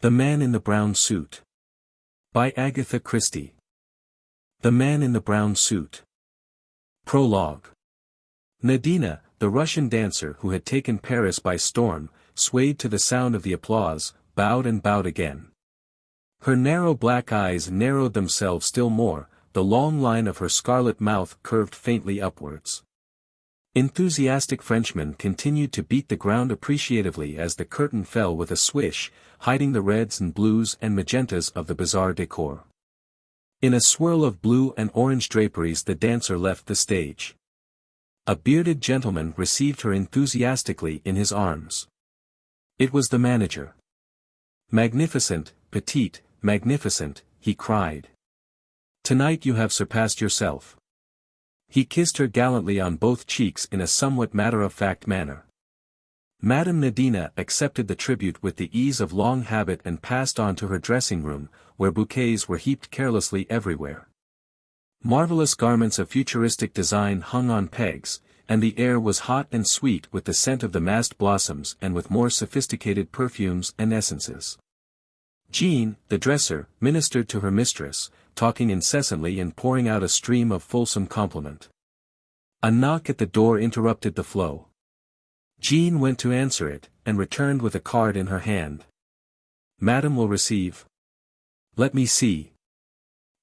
The Man in the Brown Suit. By Agatha Christie. The Man in the Brown Suit. Prologue. Nadina, the Russian dancer who had taken Paris by storm, swayed to the sound of the applause, bowed and bowed again. Her narrow black eyes narrowed themselves still more, the long line of her scarlet mouth curved faintly upwards. Enthusiastic Frenchmen continued to beat the ground appreciatively as the curtain fell with a swish, hiding the reds and blues and magentas of the bizarre decor. In a swirl of blue and orange draperies the dancer left the stage. A bearded gentleman received her enthusiastically in his arms. It was the manager. "Magnificent, petite, magnificent," he cried. "Tonight you have surpassed yourself." He kissed her gallantly on both cheeks in a somewhat matter-of-fact manner. Madame Nadina accepted the tribute with the ease of long habit and passed on to her dressing-room, where bouquets were heaped carelessly everywhere. Marvelous garments of futuristic design hung on pegs, and the air was hot and sweet with the scent of the massed blossoms and with more sophisticated perfumes and essences. Jean, the dresser, ministered to her mistress, talking incessantly and pouring out a stream of fulsome compliment. A knock at the door interrupted the flow. Jean went to answer it, and returned with a card in her hand. "Madame will receive." "Let me see."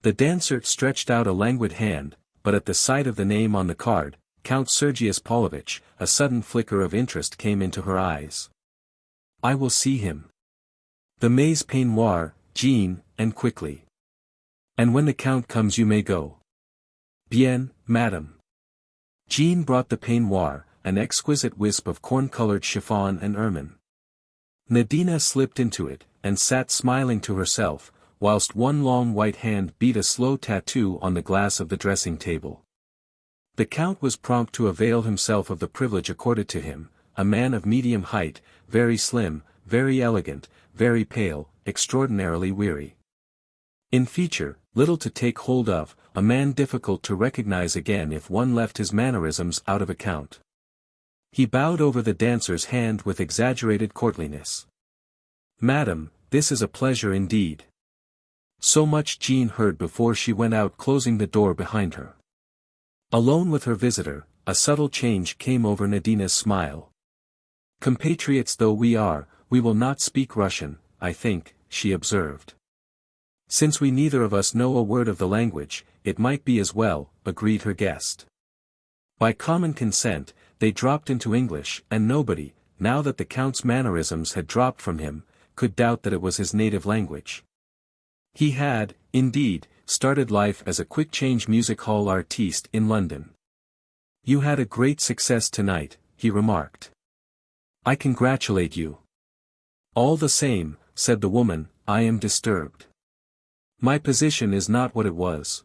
The dancer stretched out a languid hand, but at the sight of the name on the card, Count Sergius Paulovitch, a sudden flicker of interest came into her eyes. "I will see him." "The maize peignoir, Jean, and quickly. And when the count comes you may go." "Bien, madame." Jean brought the peignoir, an exquisite wisp of corn-colored chiffon and ermine. Nadina slipped into it, and sat smiling to herself, whilst one long white hand beat a slow tattoo on the glass of the dressing-table. The count was prompt to avail himself of the privilege accorded to him, a man of medium height, very slim, very elegant, very pale, extraordinarily weary. In feature, little to take hold of, a man difficult to recognize again if one left his mannerisms out of account. He bowed over the dancer's hand with exaggerated courtliness. "Madam, this is a pleasure indeed." So much Jean heard before she went out, closing the door behind her. Alone with her visitor, a subtle change came over Nadina's smile. "Compatriots though we are, we will not speak Russian, I think," she observed. "Since we neither of us know a word of the language, it might be as well," agreed her guest. By common consent, they dropped into English, and nobody, now that the Count's mannerisms had dropped from him, could doubt that it was his native language. He had, indeed, started life as a quick-change music hall artiste in London. "You had a great success tonight," he remarked. "I congratulate you." "All the same," said the woman, "I am disturbed. My position is not what it was.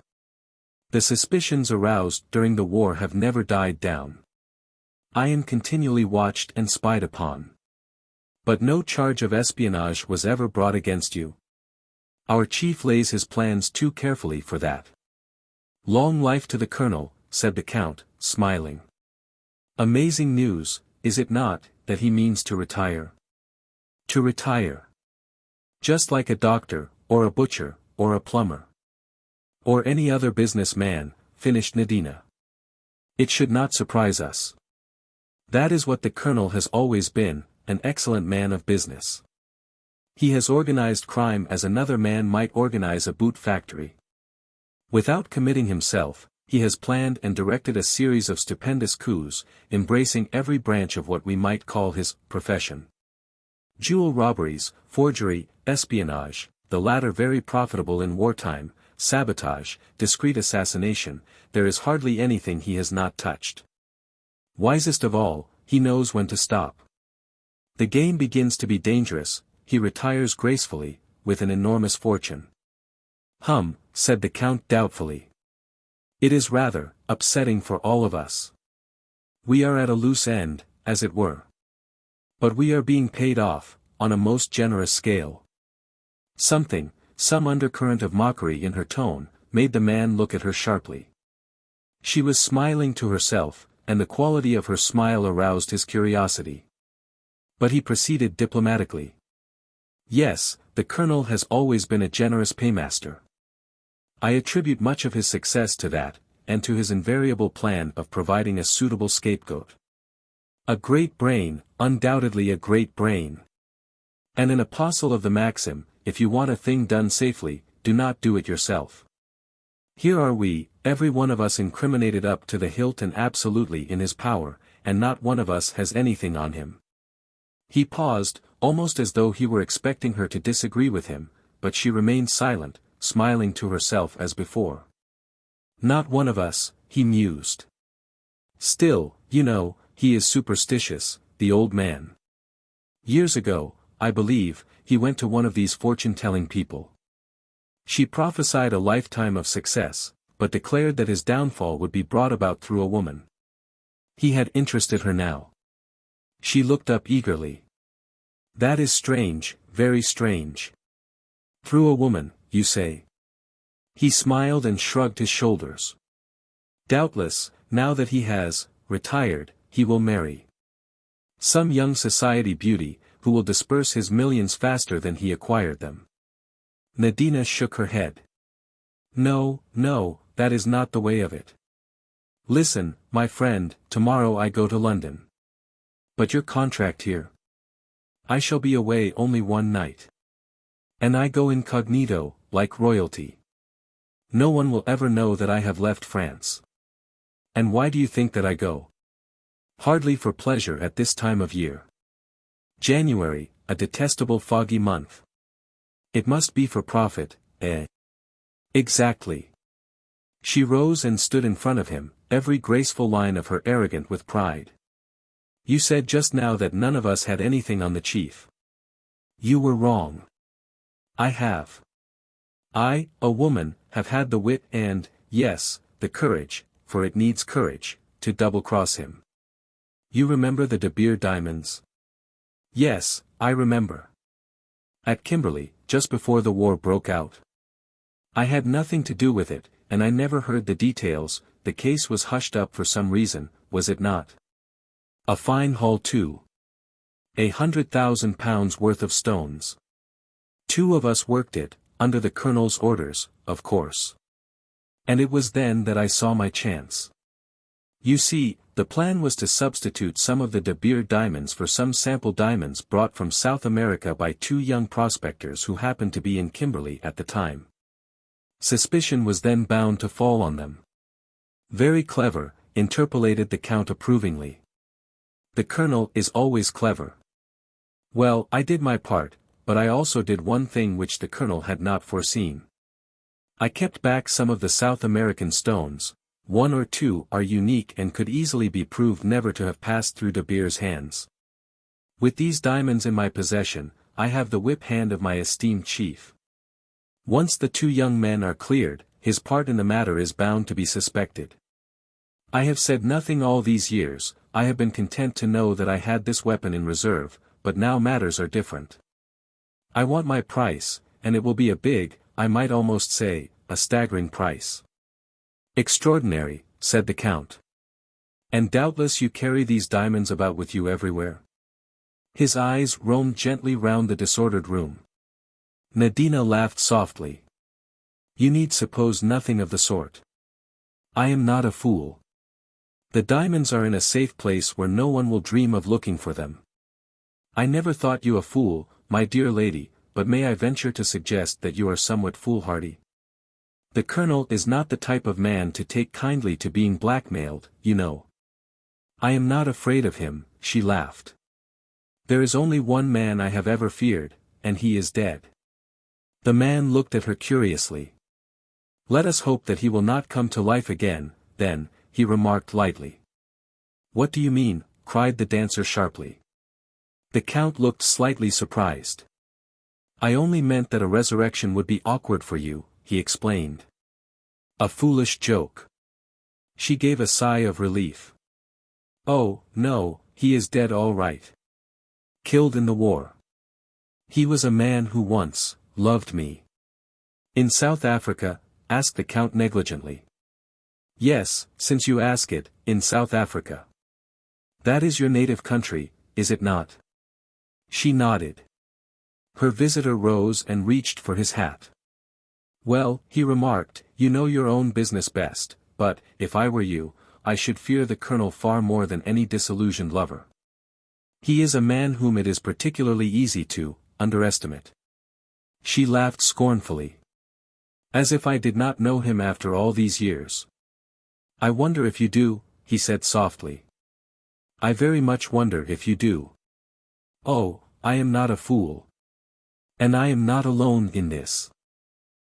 The suspicions aroused during the war have never died down. I am continually watched and spied upon. But no charge of espionage was ever brought against you. Our chief lays his plans too carefully for that." "Long life to the colonel," said the count, smiling. "Amazing news, is it not, that he means to retire?" "To retire. Just like a doctor, or a butcher, or a plumber. Or any other business man," finished Nadina. "It should not surprise us. That is what the colonel has always been, an excellent man of business. He has organized crime as another man might organize a boot factory. Without committing himself, he has planned and directed a series of stupendous coups, embracing every branch of what we might call his profession. Jewel robberies, forgery, espionage, the latter very profitable in wartime, sabotage, discreet assassination, there is hardly anything he has not touched. Wisest of all, he knows when to stop. The game begins to be dangerous, he retires gracefully, with an enormous fortune." Said the count doubtfully. "It is rather upsetting for all of us. We are at a loose end, as it were. But we are being paid off, on a most generous scale." Some undercurrent of mockery in her tone, made the man look at her sharply. She was smiling to herself, and the quality of her smile aroused his curiosity. But he proceeded diplomatically. "Yes, the colonel has always been a generous paymaster. I attribute much of his success to that, and to his invariable plan of providing a suitable scapegoat. A great brain, undoubtedly a great brain. And an apostle of the maxim, if you want a thing done safely, do not do it yourself. Here are we, every one of us incriminated up to the hilt and absolutely in his power, and not one of us has anything on him. He paused, almost as though he were expecting her to disagree with him, but she remained silent, smiling to herself as before. Not one of us, he mused. Still, you know, he is superstitious, the old man. Years ago, I believe, he went to one of these fortune-telling people. She prophesied a lifetime of success, but declared that his downfall would be brought about through a woman. He had interested her now. She looked up eagerly. That is strange, very strange. Through a woman, you say? He smiled and shrugged his shoulders. Doubtless, now that he has retired, he will marry some young society beauty, who will disperse his millions faster than he acquired them. Nadina shook her head. No, no, that is not the way of it. Listen, my friend, tomorrow I go to London. But your contract here? I shall be away only one night. And I go incognito, like royalty. No one will ever know that I have left France. And why do you think that I go? Hardly for pleasure at this time of year. January, a detestable foggy month. It must be for profit, eh? Exactly. She rose and stood in front of him, every graceful line of her arrogant with pride. You said just now that none of us had anything on the chief. You were wrong. I have. I, a woman, have had the wit and, yes, the courage, for it needs courage, to double-cross him. You remember the De Beer diamonds? Yes, I remember. At Kimberley, just before the war broke out. I had nothing to do with it, and I never heard the details. The case was hushed up for some reason, was it not? A fine haul too. £100,000 worth of stones. 2 of us worked it, under the colonel's orders, of course. And it was then that I saw my chance. You see, the plan was to substitute some of the De Beer diamonds for some sample diamonds brought from South America by 2 young prospectors who happened to be in Kimberley at the time. Suspicion was then bound to fall on them. Very clever, interpolated the Count approvingly. The colonel is always clever. Well, I did my part, but I also did one thing which the colonel had not foreseen. I kept back some of the South American stones. 1 or 2 are unique and could easily be proved never to have passed through De Beer's hands. With these diamonds in my possession, I have the whip hand of my esteemed chief. Once the 2 young men are cleared, his part in the matter is bound to be suspected. I have said nothing all these years. I have been content to know that I had this weapon in reserve, but now matters are different. I want my price, and it will be a big, I might almost say, a staggering price. Extraordinary, said the Count. And doubtless you carry these diamonds about with you everywhere? His eyes roamed gently round the disordered room. Nadina laughed softly. You need suppose nothing of the sort. I am not a fool. The diamonds are in a safe place where no one will dream of looking for them. I never thought you a fool, my dear lady, but may I venture to suggest that you are somewhat foolhardy? The colonel is not the type of man to take kindly to being blackmailed, you know. I am not afraid of him, she laughed. There is only one man I have ever feared, and he is dead. The man looked at her curiously. Let us hope that he will not come to life again, then, he remarked lightly. What do you mean? Cried the dancer sharply. The Count looked slightly surprised. I only meant that a resurrection would be awkward for you, he explained. A foolish joke. She gave a sigh of relief. Oh, no, he is dead all right. Killed in the war. He was a man who once loved me. In South Africa? Asked the Count negligently. Yes, since you ask it, in South Africa. That is your native country, is it not? She nodded. Her visitor rose and reached for his hat. "Well," he remarked, "you know your own business best, but, if I were you, I should fear the Colonel far more than any disillusioned lover. He is a man whom it is particularly easy to underestimate." She laughed scornfully. "As if I did not know him after all these years." "I wonder if you do," he said softly. "I very much wonder if you do. Oh, I am not a fool. And I am not alone in this.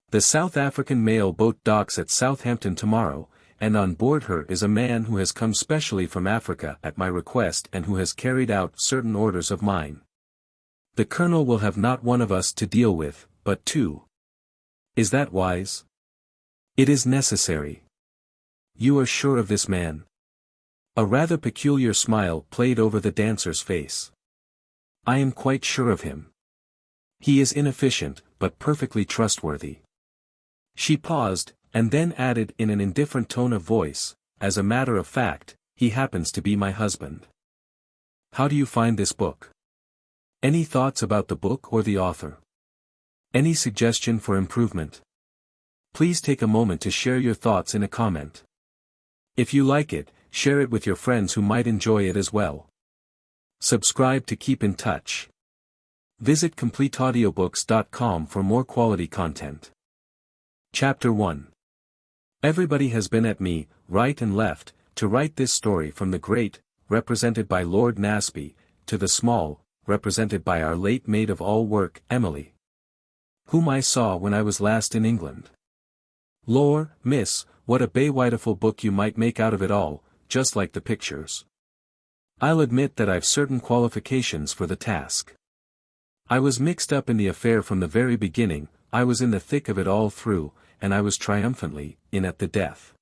The South African mail boat docks at Southampton tomorrow, and on board her is a man who has come specially from Africa at my request and who has carried out certain orders of mine. The Colonel will have not one of us to deal with, but two. Is that wise? It is necessary. You are sure of this man?" A rather peculiar smile played over the dancer's face. "I am quite sure of him. He is inefficient, but perfectly trustworthy." She paused, and then added in an indifferent tone of voice, "As a matter of fact, he happens to be my husband. How do you find this book? Any thoughts about the book or the author? Any suggestion for improvement? Please take a moment to share your thoughts in a comment. If you like it, share it with your friends who might enjoy it as well. Subscribe to keep in touch. Visit CompleteAudiobooks.com for more quality content. Chapter 1. Everybody has been at me, right and left, to write this story from the great, represented by Lord Nasby, to the small, represented by our late maid of all work, Emily, whom I saw when I was last in England. Lor, miss, what a baywhiteiful book you might make out of it all, just like the pictures. I'll admit that I've certain qualifications for the task. I was mixed up in the affair from the very beginning, I was in the thick of it all through, and I was triumphantly in at the death.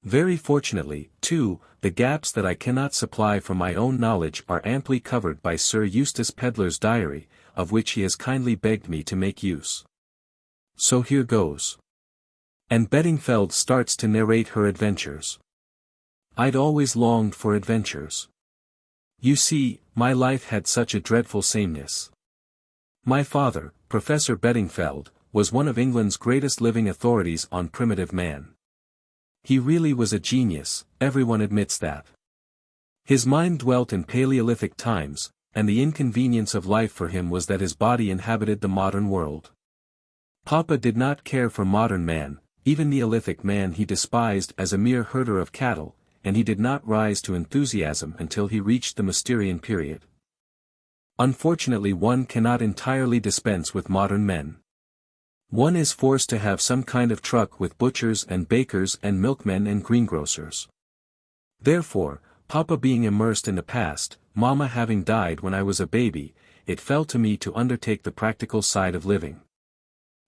Very fortunately, too, the gaps that I cannot supply from my own knowledge are amply covered by Sir Eustace Pedler's diary, of which he has kindly begged me to make use. So here goes. Anne Beddingfeld starts to narrate her adventures. I'd always longed for adventures. You see, my life had such a dreadful sameness. My father, Professor Beddingfeld, was one of England's greatest living authorities on primitive man. He really was a genius, everyone admits that. His mind dwelt in Paleolithic times, and the inconvenience of life for him was that his body inhabited the modern world. Papa did not care for modern man, even Neolithic man he despised as a mere herder of cattle, and he did not rise to enthusiasm until he reached the Mysterian period. Unfortunately, one cannot entirely dispense with modern men. One is forced to have some kind of truck with butchers and bakers and milkmen and greengrocers. Therefore, Papa being immersed in the past, Mama having died when I was a baby, it fell to me to undertake the practical side of living.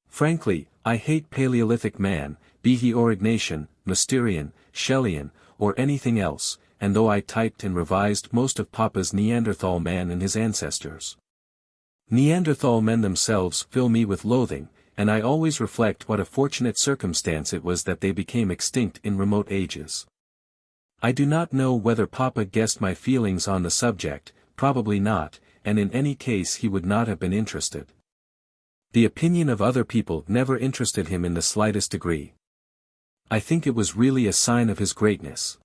Frankly, I hate Paleolithic man, be he Aurignacian, Mysterian, Shelleyan, or anything else, and though I typed and revised most of Papa's Neanderthal man and his ancestors, Neanderthal men themselves fill me with loathing, and I always reflect what a fortunate circumstance it was that they became extinct in remote ages. I do not know whether Papa guessed my feelings on the subject, probably not, and in any case he would not have been interested. The opinion of other people never interested him in the slightest degree. I think it was really a sign of his greatness.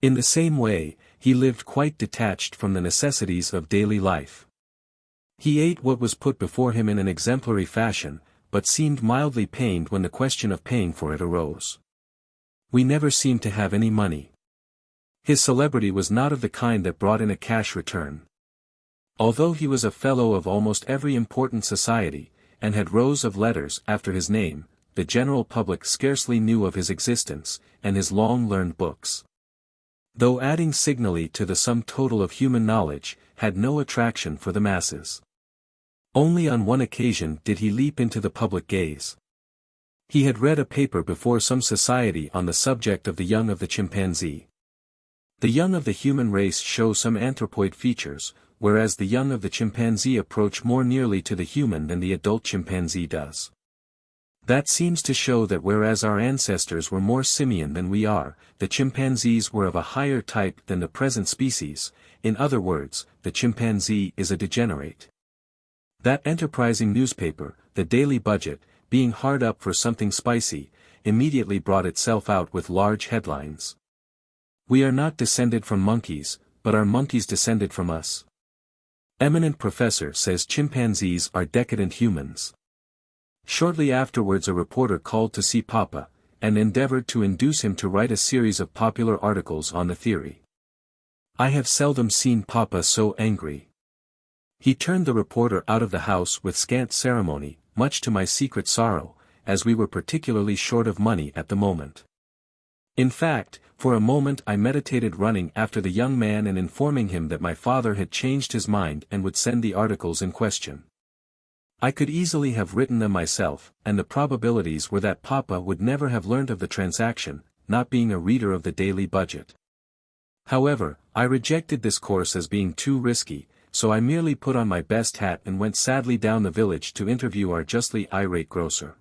In the same way, he lived quite detached from the necessities of daily life. He ate what was put before him in an exemplary fashion, but seemed mildly pained when the question of paying for it arose. We never seemed to have any money. His celebrity was not of the kind that brought in a cash return. Although he was a fellow of almost every important society, and had rows of letters after his name, the general public scarcely knew of his existence, and his long-learned books, though adding signally to the sum total of human knowledge, had no attraction for the masses. Only on one occasion did he leap into the public gaze. He had read a paper before some society on the subject of the young of the chimpanzee. The young of the human race show some anthropoid features, whereas the young of the chimpanzee approach more nearly to the human than the adult chimpanzee does. That seems to show that whereas our ancestors were more simian than we are, the chimpanzees were of a higher type than the present species. In other words, the chimpanzee is a degenerate. That enterprising newspaper, the Daily Budget, being hard up for something spicy, immediately brought itself out with large headlines. "We are not descended from monkeys, but our monkeys descended from us. Eminent professor says chimpanzees are decadent humans." Shortly afterwards a reporter called to see Papa, and endeavored to induce him to write a series of popular articles on the theory. I have seldom seen Papa so angry. He turned the reporter out of the house with scant ceremony, much to my secret sorrow, as we were particularly short of money at the moment. In fact, for a moment I meditated running after the young man and informing him that my father had changed his mind and would send the articles in question. I could easily have written them myself, and the probabilities were that Papa would never have learnt of the transaction, not being a reader of the Daily Budget. However, I rejected this course as being too risky, so I merely put on my best hat and went sadly down the village to interview our justly irate grocer.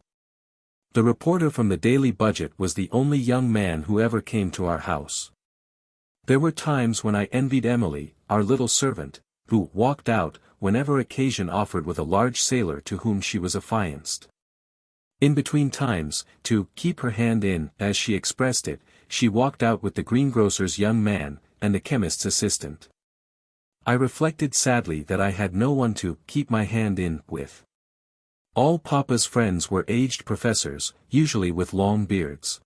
The reporter from the Daily Budget was the only young man who ever came to our house. There were times when I envied Emily, our little servant, who walked out, whenever occasion offered, with a large sailor to whom she was affianced. In between times, to keep her hand in, as she expressed it, she walked out with the greengrocer's young man, and the chemist's assistant. I reflected sadly that I had no one to keep my hand in with. All Papa's friends were aged professors, usually with long beards.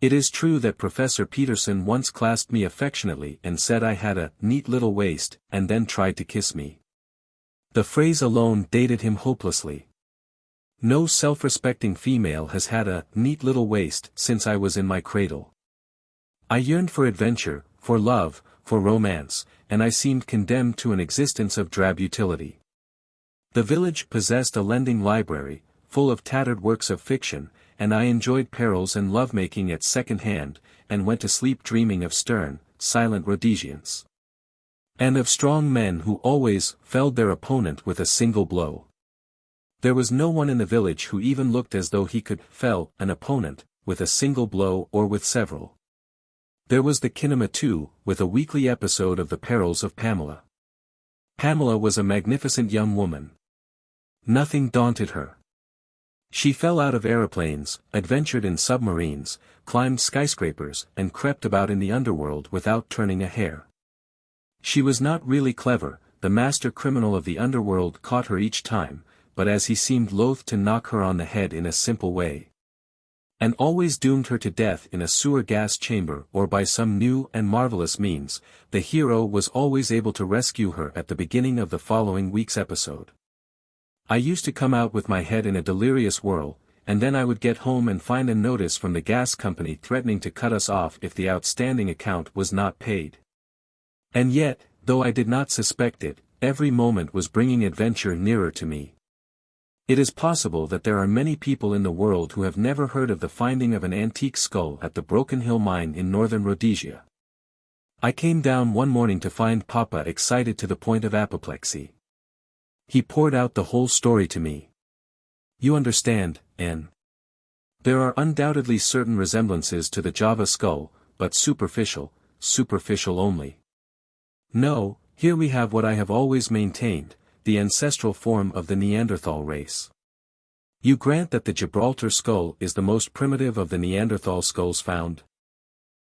It is true that Professor Peterson once clasped me affectionately and said I had a neat little waist, and then tried to kiss me. The phrase alone dated him hopelessly. No self-respecting female has had a neat little waist since I was in my cradle. I yearned for adventure, for love, for romance, and I seemed condemned to an existence of drab utility. The village possessed a lending library, full of tattered works of fiction, and I enjoyed perils and love-making at second hand, and went to sleep dreaming of stern, silent Rhodesians. And of strong men who always felled their opponent with a single blow. There was no one in the village who even looked as though he could fell an opponent, with a single blow or with several. There was the kinema too, with a weekly episode of the perils of Pamela. Pamela was a magnificent young woman. Nothing daunted her. She fell out of aeroplanes, adventured in submarines, climbed skyscrapers, and crept about in the underworld without turning a hair. She was not really clever, the master criminal of the underworld caught her each time, but as he seemed loath to knock her on the head in a simple way, and always doomed her to death in a sewer gas chamber or by some new and marvelous means, the hero was always able to rescue her at the beginning of the following week's episode. I used to come out with my head in a delirious whirl, and then I would get home and find a notice from the gas company threatening to cut us off if the outstanding account was not paid. And yet, though I did not suspect it, every moment was bringing adventure nearer to me. It is possible that there are many people in the world who have never heard of the finding of an antique skull at the Broken Hill mine in northern Rhodesia. I came down one morning to find Papa excited to the point of apoplexy. He poured out the whole story to me. "You understand, Anne. There are undoubtedly certain resemblances to the Java skull, but superficial only. No, here we have what I have always maintained, the ancestral form of the Neanderthal race. You grant that the Gibraltar skull is the most primitive of the Neanderthal skulls found?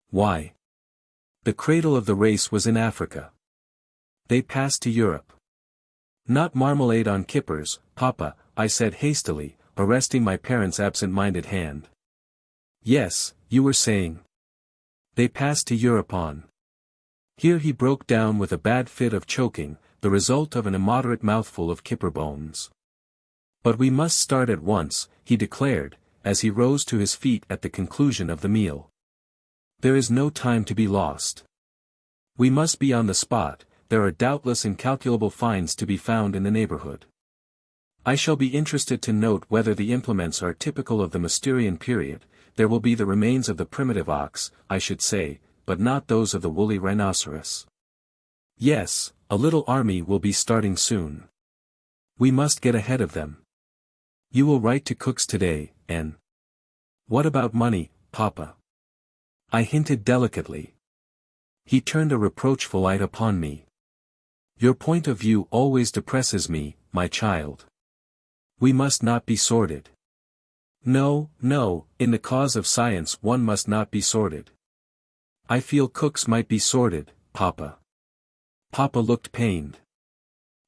Why? The cradle of the race was in Africa. They passed to Europe. Not marmalade on kippers, Papa," I said hastily, arresting my parents' absent-minded hand. "Yes, you were saying. They passed to Europe on." Here he broke down with a bad fit of choking, the result of an immoderate mouthful of kipper bones. "But we must start at once," he declared, as he rose to his feet at the conclusion of the meal. "There is no time to be lost. We must be on the spot. There are doubtless incalculable finds to be found in the neighborhood. I shall be interested to note whether the implements are typical of the Mousterian period. There will be the remains of the primitive ox, I should say, but not those of the woolly rhinoceros. Yes, a little army will be starting soon. We must get ahead of them. You will write to Cook's today, Anne. What about money, Papa?" I hinted delicately. He turned a reproachful eye upon me. "Your point of view always depresses me, my child. We must not be sordid. No, no, in the cause of science one must not be sordid. I feel cooks might be sordid, Papa. Papa looked pained.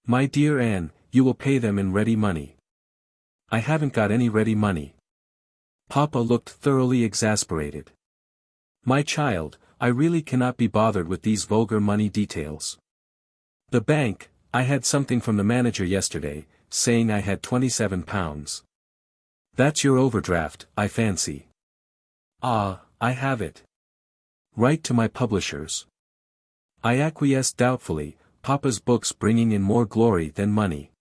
My dear Anne, you will pay them in ready money. I haven't got any ready money. Papa looked thoroughly exasperated. My child, I really cannot be bothered with these vulgar money details. The bank, I had something from the manager yesterday, saying I had £27. That's your overdraft, I fancy. Ah, I have it. Write to my publishers. I acquiesced doubtfully, Papa's books bringing in more glory than money.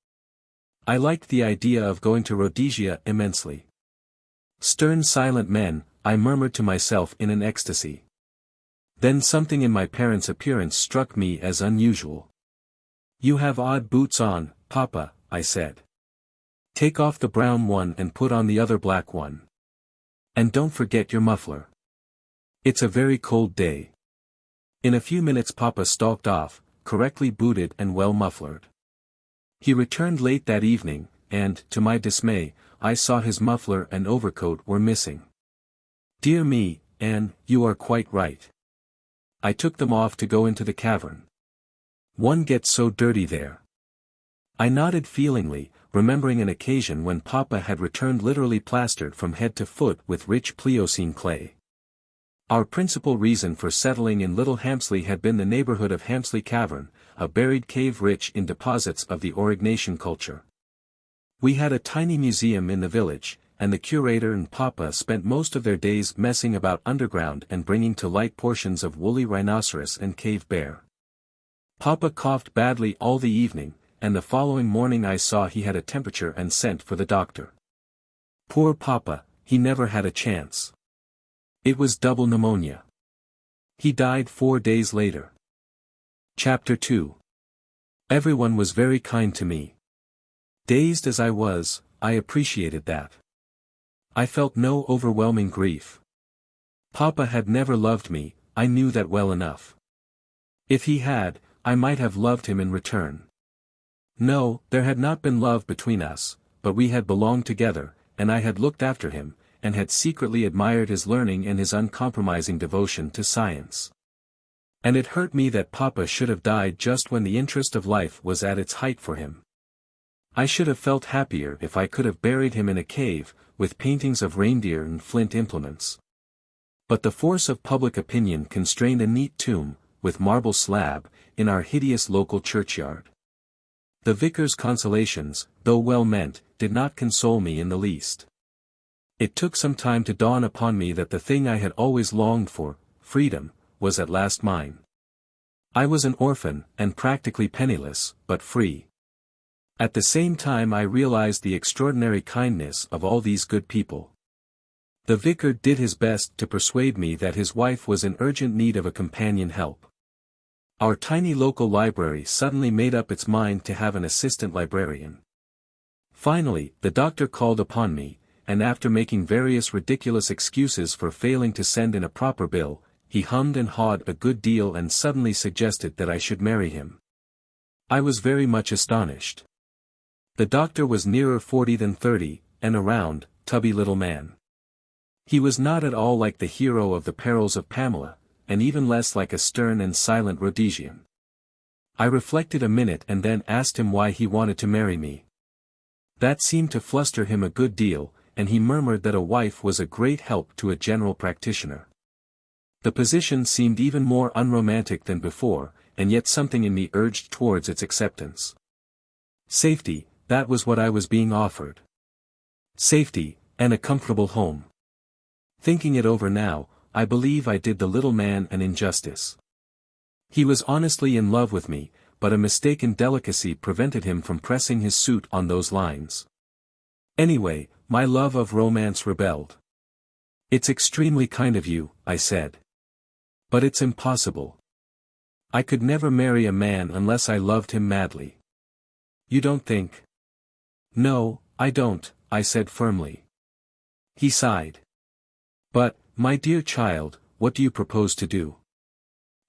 I liked the idea of going to Rhodesia immensely. Stern silent men, I murmured to myself in an ecstasy. Then something in my parents' appearance struck me as unusual. You have odd boots on, Papa, I said. Take off the brown one and put on the other black one. And don't forget your muffler. It's a very cold day. In a few minutes Papa stalked off, correctly booted and well mufflered. He returned late that evening, and, to my dismay, I saw his muffler and overcoat were missing. Dear me, Anne, you are quite right. I took them off to go into the cavern. One gets so dirty there. I nodded feelingly, remembering an occasion when Papa had returned literally plastered from head to foot with rich Pliocene clay. Our principal reason for settling in Little Hampsley had been the neighborhood of Hampsley Cavern, a buried cave rich in deposits of the Aurignacian culture. We had a tiny museum in the village, and the curator and Papa spent most of their days messing about underground and bringing to light portions of woolly rhinoceros and cave bear. Papa coughed badly all the evening, and the following morning I saw he had a temperature and sent for the doctor. Poor Papa, he never had a chance. It was double pneumonia. He died 4 days later. Chapter 2. Everyone was very kind to me. Dazed as I was, I appreciated that. I felt no overwhelming grief. Papa had never loved me, I knew that well enough. If he had, I might have loved him in return. No, there had not been love between us, but we had belonged together, and I had looked after him, and had secretly admired his learning and his uncompromising devotion to science. And it hurt me that Papa should have died just when the interest of life was at its height for him. I should have felt happier if I could have buried him in a cave, with paintings of reindeer and flint implements. But the force of public opinion constrained a neat tomb, with marble slab, in our hideous local churchyard. The vicar's consolations, though well meant, did not console me in the least. It took some time to dawn upon me that the thing I had always longed for, freedom, was at last mine. I was an orphan, and practically penniless, but free. At the same time I realized the extraordinary kindness of all these good people. The vicar did his best to persuade me that his wife was in urgent need of a companion help. Our tiny local library suddenly made up its mind to have an assistant librarian. Finally, the doctor called upon me, and after making various ridiculous excuses for failing to send in a proper bill, he hummed and hawed a good deal and suddenly suggested that I should marry him. I was very much astonished. The doctor was nearer 40 than 30, and a round, tubby little man. He was not at all like the hero of The Perils of Pamela, and even less like a stern and silent Rhodesian. I reflected a minute and then asked him why he wanted to marry me. That seemed to fluster him a good deal, and he murmured that a wife was a great help to a general practitioner. The position seemed even more unromantic than before, and yet something in me urged towards its acceptance. Safety, that was what I was being offered. Safety, and a comfortable home. Thinking it over now, I believe I did the little man an injustice. He was honestly in love with me, but a mistaken delicacy prevented him from pressing his suit on those lines. Anyway, my love of romance rebelled. It's extremely kind of you, I said. But it's impossible. I could never marry a man unless I loved him madly. You don't think? No, I don't, I said firmly. He sighed. But, my dear child, what do you propose to do?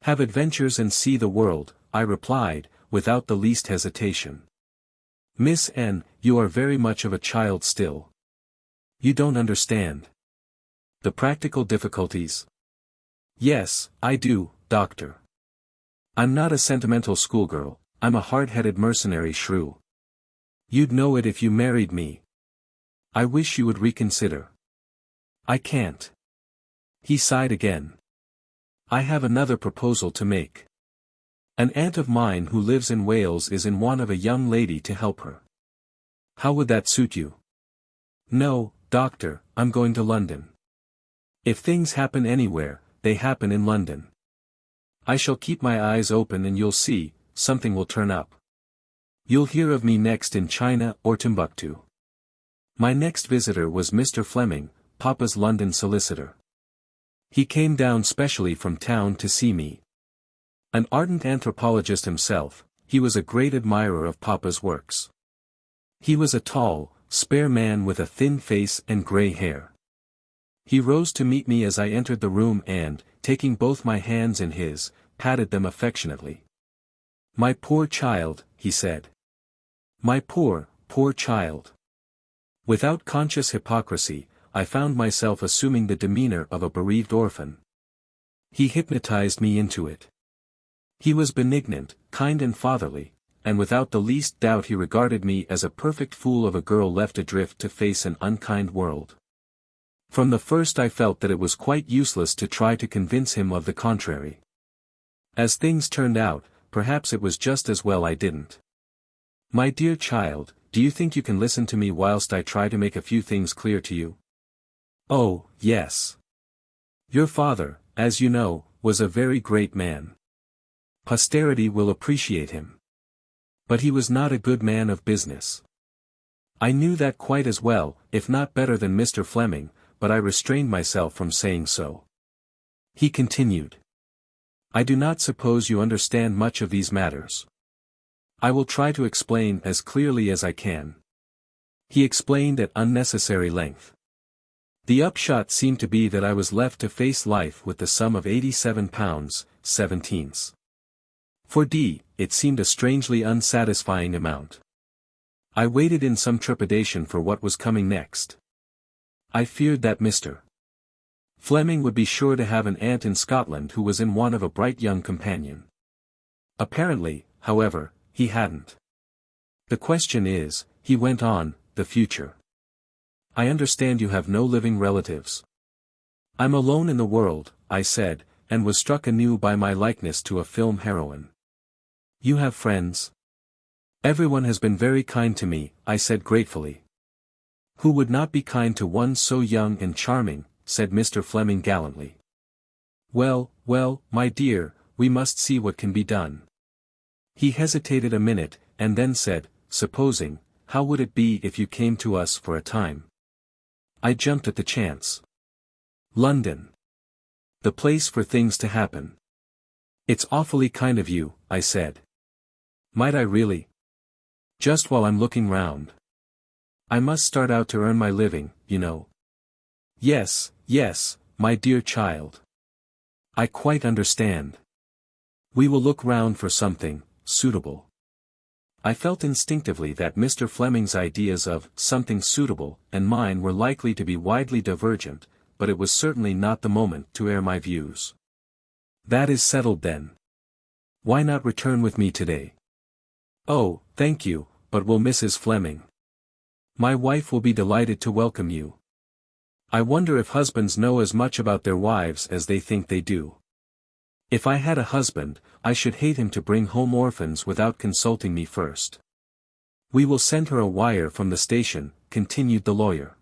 Have adventures and see the world, I replied, without the least hesitation. Miss N, you are very much of a child still. You don't understand. The practical difficulties. Yes, I do, doctor. I'm not a sentimental schoolgirl, I'm a hard-headed mercenary shrew. You'd know it if you married me. I wish you would reconsider. I can't. He sighed again. I have another proposal to make. An aunt of mine who lives in Wales is in want of a young lady to help her. How would that suit you? No, doctor, I'm going to London. If things happen anywhere, they happen in London. I shall keep my eyes open and you'll see, something will turn up. You'll hear of me next in China or Timbuktu. My next visitor was Mr. Fleming, Papa's London solicitor. He came down specially from town to see me. An ardent anthropologist himself, he was a great admirer of Papa's works. He was a tall, spare man with a thin face and grey hair. He rose to meet me as I entered the room and, taking both my hands in his, patted them affectionately. My poor child, he said. My poor, poor child. Without conscious hypocrisy, I found myself assuming the demeanor of a bereaved orphan. He hypnotized me into it. He was benignant, kind and fatherly, and without the least doubt he regarded me as a perfect fool of a girl left adrift to face an unkind world. From the first I felt that it was quite useless to try to convince him of the contrary. As things turned out, perhaps it was just as well I didn't. My dear child, do you think you can listen to me whilst I try to make a few things clear to you? Oh, yes. Your father, as you know, was a very great man. Posterity will appreciate him. But he was not a good man of business. I knew that quite as well, if not better than Mr. Fleming, but I restrained myself from saying so. He continued. I do not suppose you understand much of these matters. I will try to explain as clearly as I can. He explained at unnecessary length. The upshot seemed to be that I was left to face life with the sum of £87, 17. For D, it seemed a strangely unsatisfying amount. I waited in some trepidation for what was coming next. I feared that Mr. Fleming would be sure to have an aunt in Scotland who was in want of a bright young companion. Apparently, however, he hadn't. The question is, he went on, the future. I understand you have no living relatives. I'm alone in the world, I said, and was struck anew by my likeness to a film heroine. You have friends? Everyone has been very kind to me, I said gratefully. Who would not be kind to one so young and charming, said Mr. Fleming gallantly. Well, my dear, we must see what can be done. He hesitated a minute, and then said, supposing, how would it be if you came to us for a time? I jumped at the chance. London. The place for things to happen. It's awfully kind of you, I said. Might I really? Just while I'm looking round. I must start out to earn my living, you know. Yes, my dear child. I quite understand. We will look round for something suitable. I felt instinctively that Mr. Fleming's ideas of something suitable and mine were likely to be widely divergent, but it was certainly not the moment to air my views. That is settled then. Why not return with me today? Oh, thank you, but will Mrs. Fleming? My wife will be delighted to welcome you. I wonder if husbands know as much about their wives as they think they do. If I had a husband, I should hate him to bring home orphans without consulting me first. We will send her a wire from the station, continued the lawyer.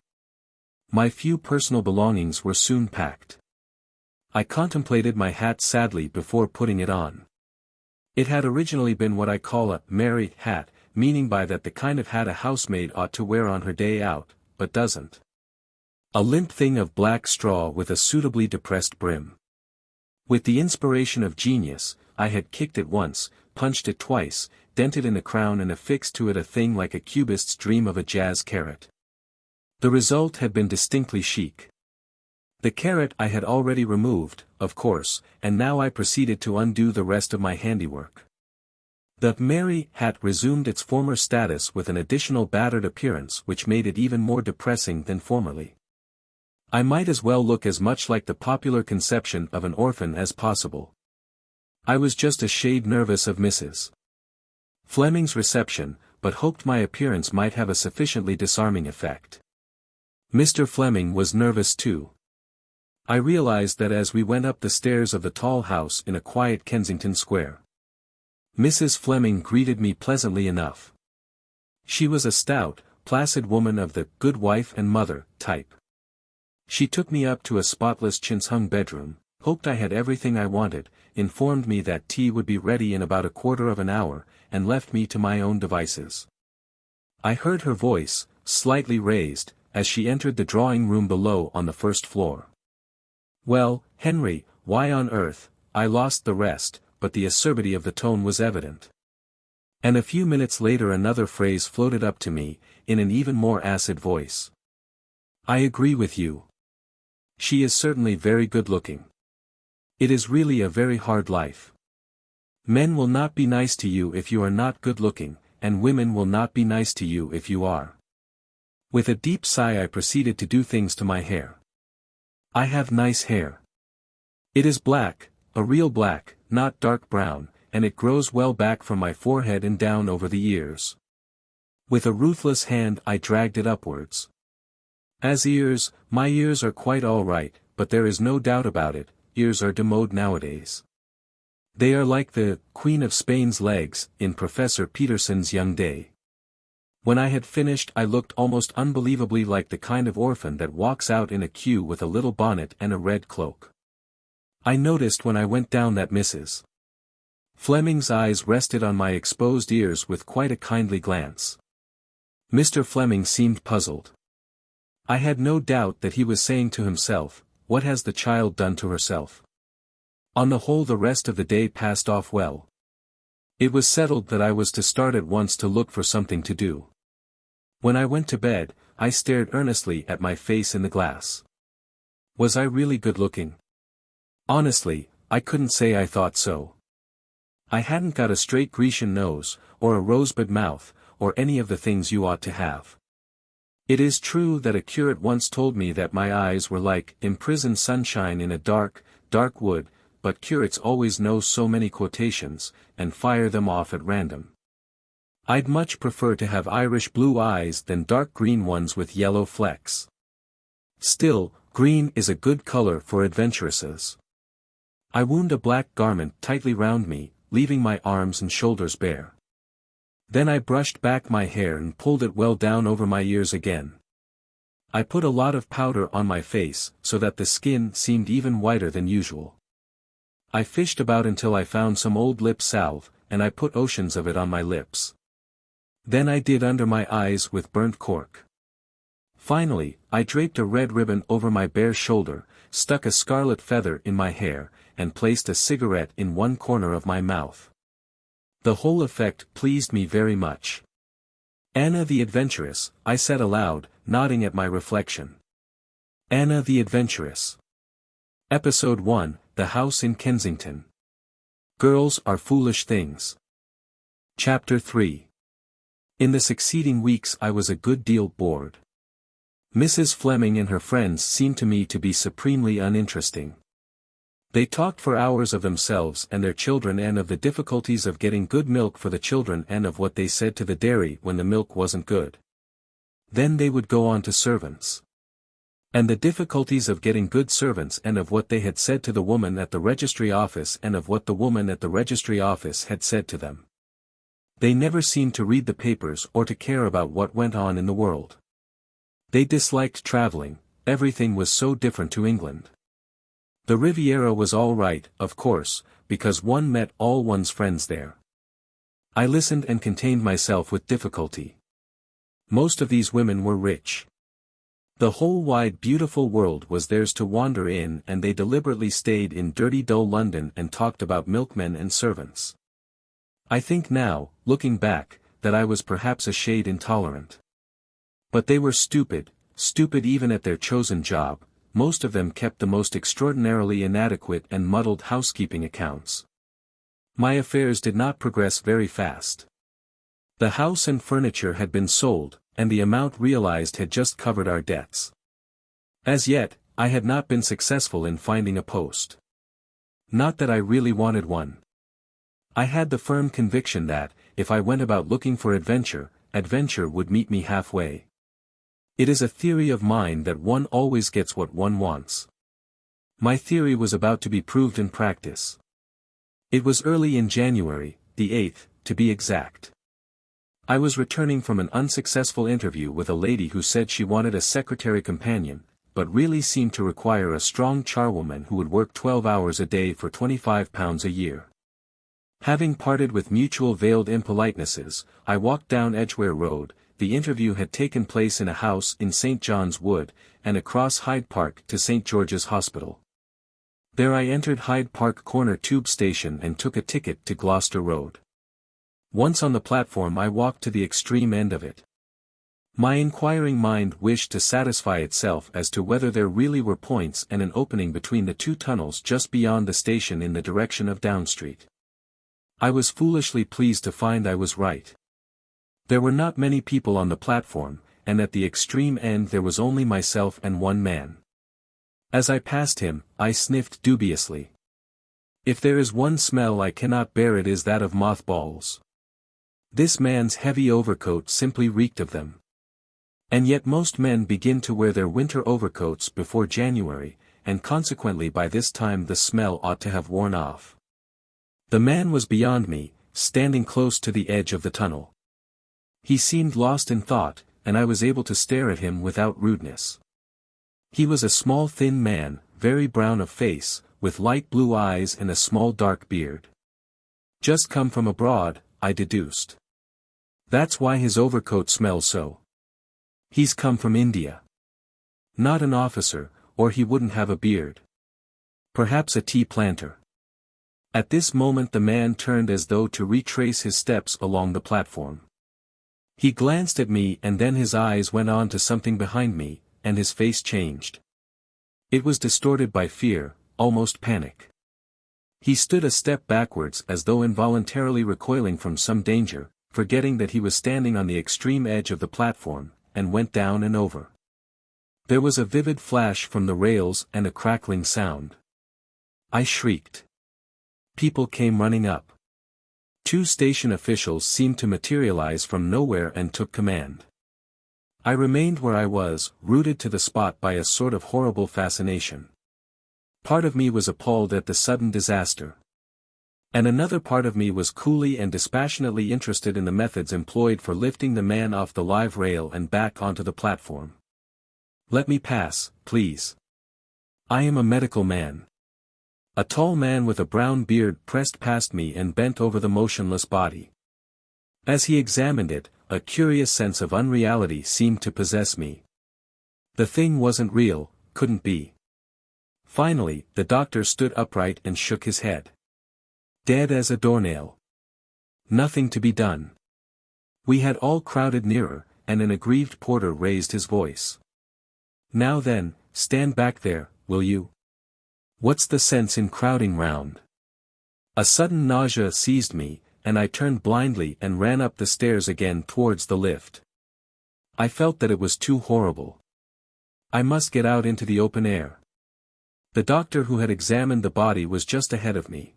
My few personal belongings were soon packed. I contemplated my hat sadly before putting it on. It had originally been what I call a married hat, meaning by that the kind of hat a housemaid ought to wear on her day out, but doesn't. A limp thing of black straw with a suitably depressed brim. With the inspiration of genius, I had kicked it once, punched it twice, dented in the crown and affixed to it a thing like a cubist's dream of a jazz carrot. The result had been distinctly chic. The carrot I had already removed, of course, and now I proceeded to undo the rest of my handiwork. The merry hat resumed its former status with an additional battered appearance which made it even more depressing than formerly. I might as well look as much like the popular conception of an orphan as possible. I was just a shade nervous of Mrs. Fleming's reception, but hoped my appearance might have a sufficiently disarming effect. Mr. Fleming was nervous too. I realized that as we went up the stairs of the tall house in a quiet Kensington Square. Mrs. Fleming greeted me pleasantly enough. She was a stout, placid woman of the good wife and mother type. She took me up to a spotless chintz-hung bedroom, hoped I had everything I wanted, informed me that tea would be ready in about a quarter of an hour, and left me to my own devices. I heard her voice, slightly raised, as she entered the drawing room below on the first floor. "Well, Henry, why on earth?" I lost the rest, but the acerbity of the tone was evident. And a few minutes later another phrase floated up to me, in an even more acid voice. "I agree with you. She is certainly very good-looking. It is really a very hard life. Men will not be nice to you if you are not good-looking, and women will not be nice to you if you are." With a deep sigh I proceeded to do things to my hair. I have nice hair. It is black, a real black, not dark brown, and it grows well back from my forehead and down over the ears. With a ruthless hand I dragged it upwards. As ears, my ears are quite all right, but there is no doubt about it, ears are demode nowadays. They are like the Queen of Spain's legs, in Professor Peterson's young day. When I had finished I looked almost unbelievably like the kind of orphan that walks out in a queue with a little bonnet and a red cloak. I noticed when I went down that Mrs. Fleming's eyes rested on my exposed ears with quite a kindly glance. Mr. Fleming seemed puzzled. I had no doubt that he was saying to himself, "What has the child done to herself?" On the whole the rest of the day passed off well. It was settled that I was to start at once to look for something to do. When I went to bed, I stared earnestly at my face in the glass. Was I really good-looking? Honestly, I couldn't say I thought so. I hadn't got a straight Grecian nose, or a rosebud mouth, or any of the things you ought to have. It is true that a curate once told me that my eyes were like imprisoned sunshine in a dark, dark wood, but curates always know so many quotations, and fire them off at random. I'd much prefer to have Irish blue eyes than dark green ones with yellow flecks. Still, green is a good color for adventuresses. I wound a black garment tightly round me, leaving my arms and shoulders bare. Then I brushed back my hair and pulled it well down over my ears again. I put a lot of powder on my face, so that the skin seemed even whiter than usual. I fished about until I found some old lip salve, and I put oceans of it on my lips. Then I did under my eyes with burnt cork. Finally, I draped a red ribbon over my bare shoulder, stuck a scarlet feather in my hair, and placed a cigarette in one corner of my mouth. The whole effect pleased me very much. "Anna the Adventuress," I said aloud, nodding at my reflection. Anna the Adventuress. Episode 1, The House in Kensington. Girls are foolish things. Chapter 3. In the succeeding weeks I was a good deal bored. Mrs. Fleming and her friends seemed to me to be supremely uninteresting. They talked for hours of themselves and their children and of the difficulties of getting good milk for the children and of what they said to the dairy when the milk wasn't good. Then they would go on to servants. And the difficulties of getting good servants and of what they had said to the woman at the registry office and of what the woman at the registry office had said to them. They never seemed to read the papers or to care about what went on in the world. They disliked traveling, everything was so different to England. The Riviera was all right, of course, because one met all one's friends there. I listened and contained myself with difficulty. Most of these women were rich. The whole wide beautiful world was theirs to wander in, and they deliberately stayed in dirty dull London and talked about milkmen and servants. I think now, looking back, that I was perhaps a shade intolerant. But they were stupid even at their chosen job. Most of them kept the most extraordinarily inadequate and muddled housekeeping accounts. My affairs did not progress very fast. The house and furniture had been sold, and the amount realized had just covered our debts. As yet, I had not been successful in finding a post. Not that I really wanted one. I had the firm conviction that, if I went about looking for adventure, adventure would meet me halfway. It is a theory of mine that one always gets what one wants. My theory was about to be proved in practice. It was early in January, the 8th, to be exact. I was returning from an unsuccessful interview with a lady who said she wanted a secretary companion, but really seemed to require a strong charwoman who would work 12 hours a day for £25 a year. Having parted with mutual veiled impolitenesses, I walked down Edgware Road. The interview had taken place in a house in St. John's Wood, and across Hyde Park to St. George's Hospital. There I entered Hyde Park Corner Tube Station and took a ticket to Gloucester Road. Once on the platform I walked to the extreme end of it. My inquiring mind wished to satisfy itself as to whether there really were points and an opening between the two tunnels just beyond the station in the direction of Down Street. I was foolishly pleased to find I was right. There were not many people on the platform, and at the extreme end there was only myself and one man. As I passed him, I sniffed dubiously. If there is one smell I cannot bear, it is that of mothballs. This man's heavy overcoat simply reeked of them. And yet most men begin to wear their winter overcoats before January, and consequently by this time the smell ought to have worn off. The man was beyond me, standing close to the edge of the tunnel. He seemed lost in thought, and I was able to stare at him without rudeness. He was a small thin man, very brown of face, with light blue eyes and a small dark beard. Just come from abroad, I deduced. That's why his overcoat smells so. He's come from India. Not an officer, or he wouldn't have a beard. Perhaps a tea planter. At this moment the man turned as though to retrace his steps along the platform. He glanced at me and then his eyes went on to something behind me, and his face changed. It was distorted by fear, almost panic. He stood a step backwards as though involuntarily recoiling from some danger, forgetting that he was standing on the extreme edge of the platform, and went down and over. There was a vivid flash from the rails and a crackling sound. I shrieked. People came running up. 2 station officials seemed to materialize from nowhere and took command. I remained where I was, rooted to the spot by a sort of horrible fascination. Part of me was appalled at the sudden disaster. And another part of me was coolly and dispassionately interested in the methods employed for lifting the man off the live rail and back onto the platform. Let me pass, please. I am a medical man. A tall man with a brown beard pressed past me and bent over the motionless body. As he examined it, a curious sense of unreality seemed to possess me. The thing wasn't real, couldn't be. Finally, the doctor stood upright and shook his head. Dead as a doornail. Nothing to be done. We had all crowded nearer, and an aggrieved porter raised his voice. Now then, stand back there, will you? What's the sense in crowding round? A sudden nausea seized me, and I turned blindly and ran up the stairs again towards the lift. I felt that it was too horrible. I must get out into the open air. The doctor who had examined the body was just ahead of me.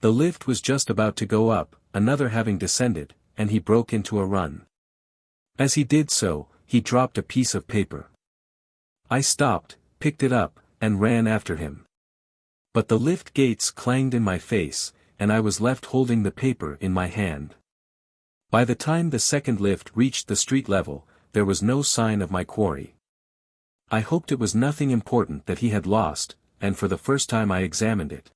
The lift was just about to go up, another having descended, and he broke into a run. As he did so, he dropped a piece of paper. I stopped, picked it up, and ran after him. But the lift gates clanged in my face, and I was left holding the paper in my hand. By the time the second lift reached the street level, there was no sign of my quarry. I hoped it was nothing important that he had lost, and for the first time I examined it.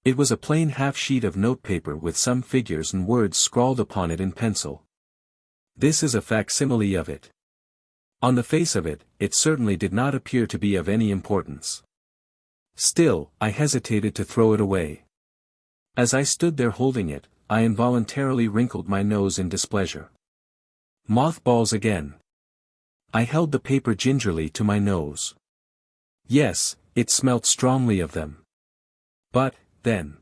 It was a plain half-sheet of notepaper with some figures and words scrawled upon it in pencil. This is a facsimile of it. On the face of it, it certainly did not appear to be of any importance. Still, I hesitated to throw it away. As I stood there holding it, I involuntarily wrinkled my nose in displeasure. Mothballs again. I held the paper gingerly to my nose. Yes, it smelt strongly of them. But, then,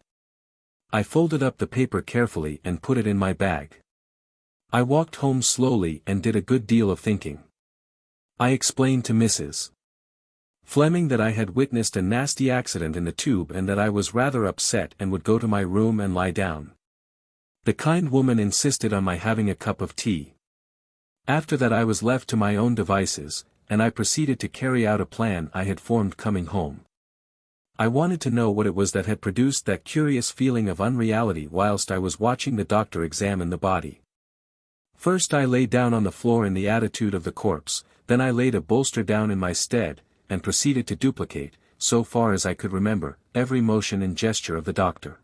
I folded up the paper carefully and put it in my bag. I walked home slowly and did a good deal of thinking. I explained to Mrs. Fleming that I had witnessed a nasty accident in the tube and that I was rather upset and would go to my room and lie down. The kind woman insisted on my having a cup of tea. After that I was left to my own devices, and I proceeded to carry out a plan I had formed coming home. I wanted to know what it was that had produced that curious feeling of unreality whilst I was watching the doctor examine the body. First I lay down on the floor in the attitude of the corpse, then I laid a bolster down in my stead, and proceeded to duplicate, so far as I could remember, every motion and gesture of the doctor.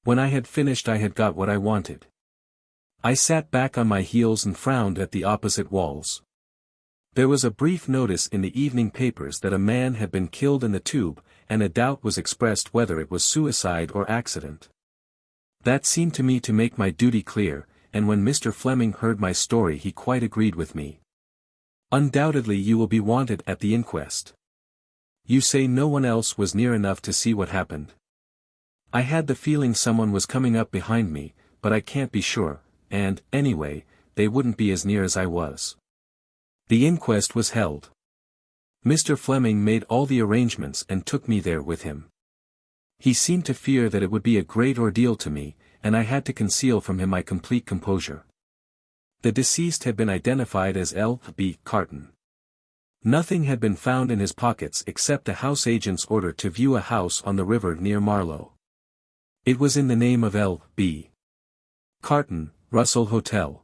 When I had finished I had got what I wanted. I sat back on my heels and frowned at the opposite walls. There was a brief notice in the evening papers that a man had been killed in the tube, and a doubt was expressed whether it was suicide or accident. That seemed to me to make my duty clear, and when Mr. Fleming heard my story he quite agreed with me. Undoubtedly you will be wanted at the inquest. You say no one else was near enough to see what happened. I had the feeling someone was coming up behind me, but I can't be sure, and, anyway, they wouldn't be as near as I was. The inquest was held. Mr. Fleming made all the arrangements and took me there with him. He seemed to fear that it would be a great ordeal to me, and I had to conceal from him my complete composure. The deceased had been identified as L.B. Carton. Nothing had been found in his pockets except a house agent's order to view a house on the river near Marlow. It was in the name of L.B. Carton, Russell Hotel.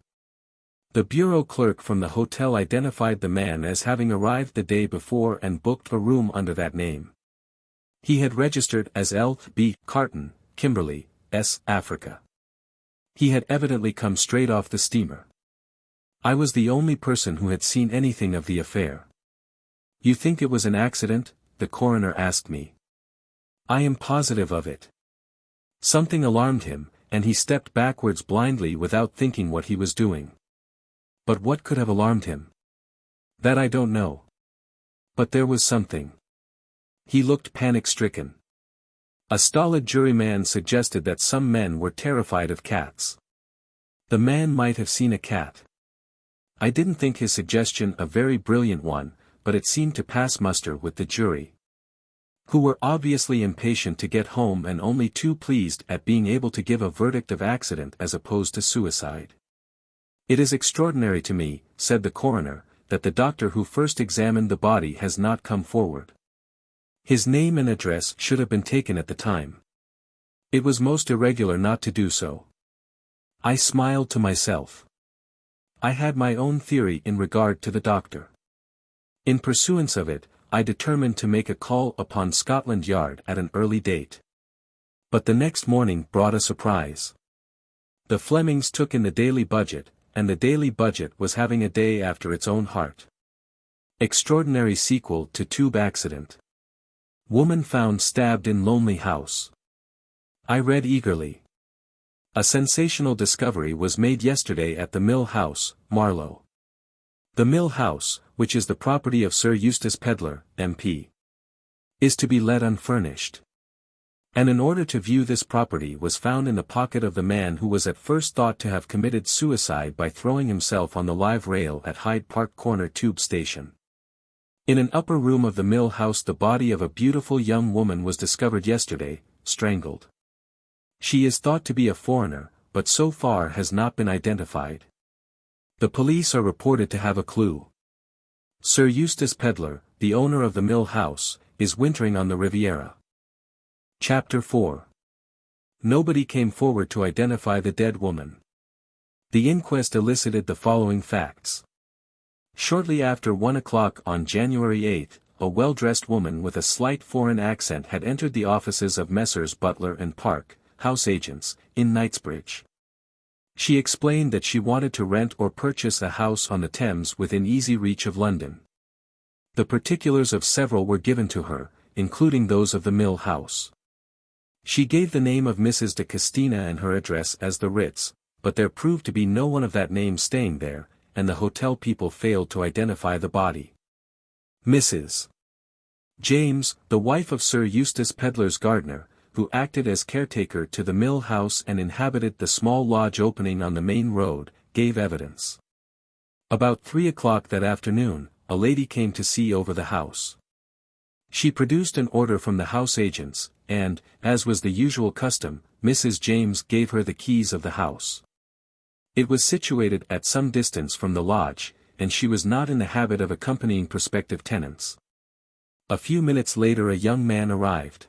The bureau clerk from the hotel identified the man as having arrived the day before and booked a room under that name. He had registered as L.B. Carton, Kimberley, S. Africa. He had evidently come straight off the steamer. I was the only person who had seen anything of the affair. You think it was an accident? The coroner asked me. I am positive of it. Something alarmed him, and he stepped backwards blindly without thinking what he was doing. But what could have alarmed him? That I don't know. But there was something. He looked panic-stricken. A stolid juryman suggested that some men were terrified of cats. The man might have seen a cat. I didn't think his suggestion a very brilliant one, but it seemed to pass muster with the jury, who were obviously impatient to get home and only too pleased at being able to give a verdict of accident as opposed to suicide. It is extraordinary to me, said the coroner, that the doctor who first examined the body has not come forward. His name and address should have been taken at the time. It was most irregular not to do so. I smiled to myself. I had my own theory in regard to the doctor. In pursuance of it, I determined to make a call upon Scotland Yard at an early date. But the next morning brought a surprise. The Flemings took in the Daily Budget, and the Daily Budget was having a day after its own heart. Extraordinary sequel to tube accident. Woman found stabbed in lonely house. I read eagerly. A sensational discovery was made yesterday at the Mill House, Marlow. The Mill House, which is the property of Sir Eustace Pedlar, MP, is to be let unfurnished. And an order to view this property was found in the pocket of the man who was at first thought to have committed suicide by throwing himself on the live rail at Hyde Park Corner Tube Station. In an upper room of the Mill House the body of a beautiful young woman was discovered yesterday, strangled. She is thought to be a foreigner, but so far has not been identified. The police are reported to have a clue. Sir Eustace Pedlar, the owner of the Mill House, is wintering on the Riviera. Chapter 4. Nobody came forward to identify the dead woman. The inquest elicited the following facts. Shortly after 1 o'clock on January 8, a well-dressed woman with a slight foreign accent had entered the offices of Messrs. Butler and Park, house agents, in Knightsbridge. She explained that she wanted to rent or purchase a house on the Thames within easy reach of London. The particulars of several were given to her, including those of the Mill House. She gave the name of Mrs. de Castina and her address as the Ritz, but there proved to be no one of that name staying there, and the hotel people failed to identify the body. Mrs. James, the wife of Sir Eustace Pedlar's gardener, who acted as caretaker to the mill house and inhabited the small lodge opening on the main road, gave evidence. About 3 o'clock that afternoon, a lady came to see over the house. She produced an order from the house agents, and, as was the usual custom, Mrs. James gave her the keys of the house. It was situated at some distance from the lodge, and she was not in the habit of accompanying prospective tenants. A few minutes later a young man arrived.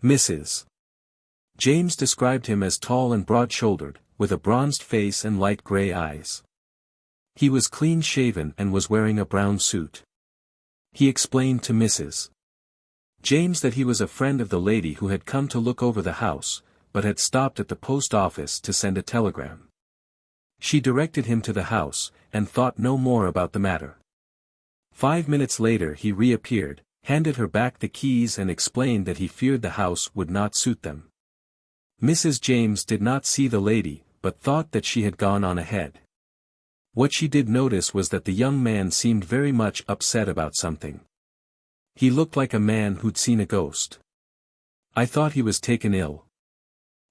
Mrs. James described him as tall and broad-shouldered, with a bronzed face and light gray eyes. He was clean-shaven and was wearing a brown suit. He explained to Mrs. James that he was a friend of the lady who had come to look over the house, but had stopped at the post office to send a telegram. She directed him to the house, and thought no more about the matter. 5 minutes later he reappeared, handed her back the keys and explained that he feared the house would not suit them. Mrs. James did not see the lady, but thought that she had gone on ahead. What she did notice was that the young man seemed very much upset about something. He looked like a man who'd seen a ghost. I thought he was taken ill.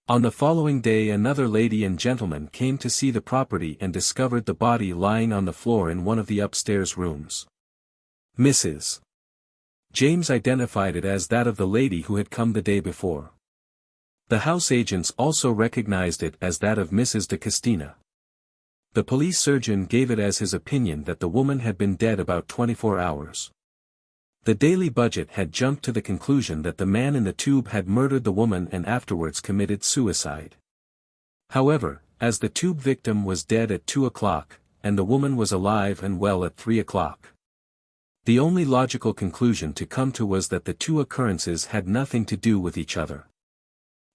On the following day another lady and gentleman came to see the property and discovered the body lying on the floor in one of the upstairs rooms. Mrs. James identified it as that of the lady who had come the day before. The house agents also recognized it as that of Mrs. de Castina. The police surgeon gave it as his opinion that the woman had been dead about 24 hours. The Daily Budget had jumped to the conclusion that the man in the tube had murdered the woman and afterwards committed suicide. However, as the tube victim was dead at 2 o'clock, and the woman was alive and well at 3 o'clock. The only logical conclusion to come to was that the two occurrences had nothing to do with each other.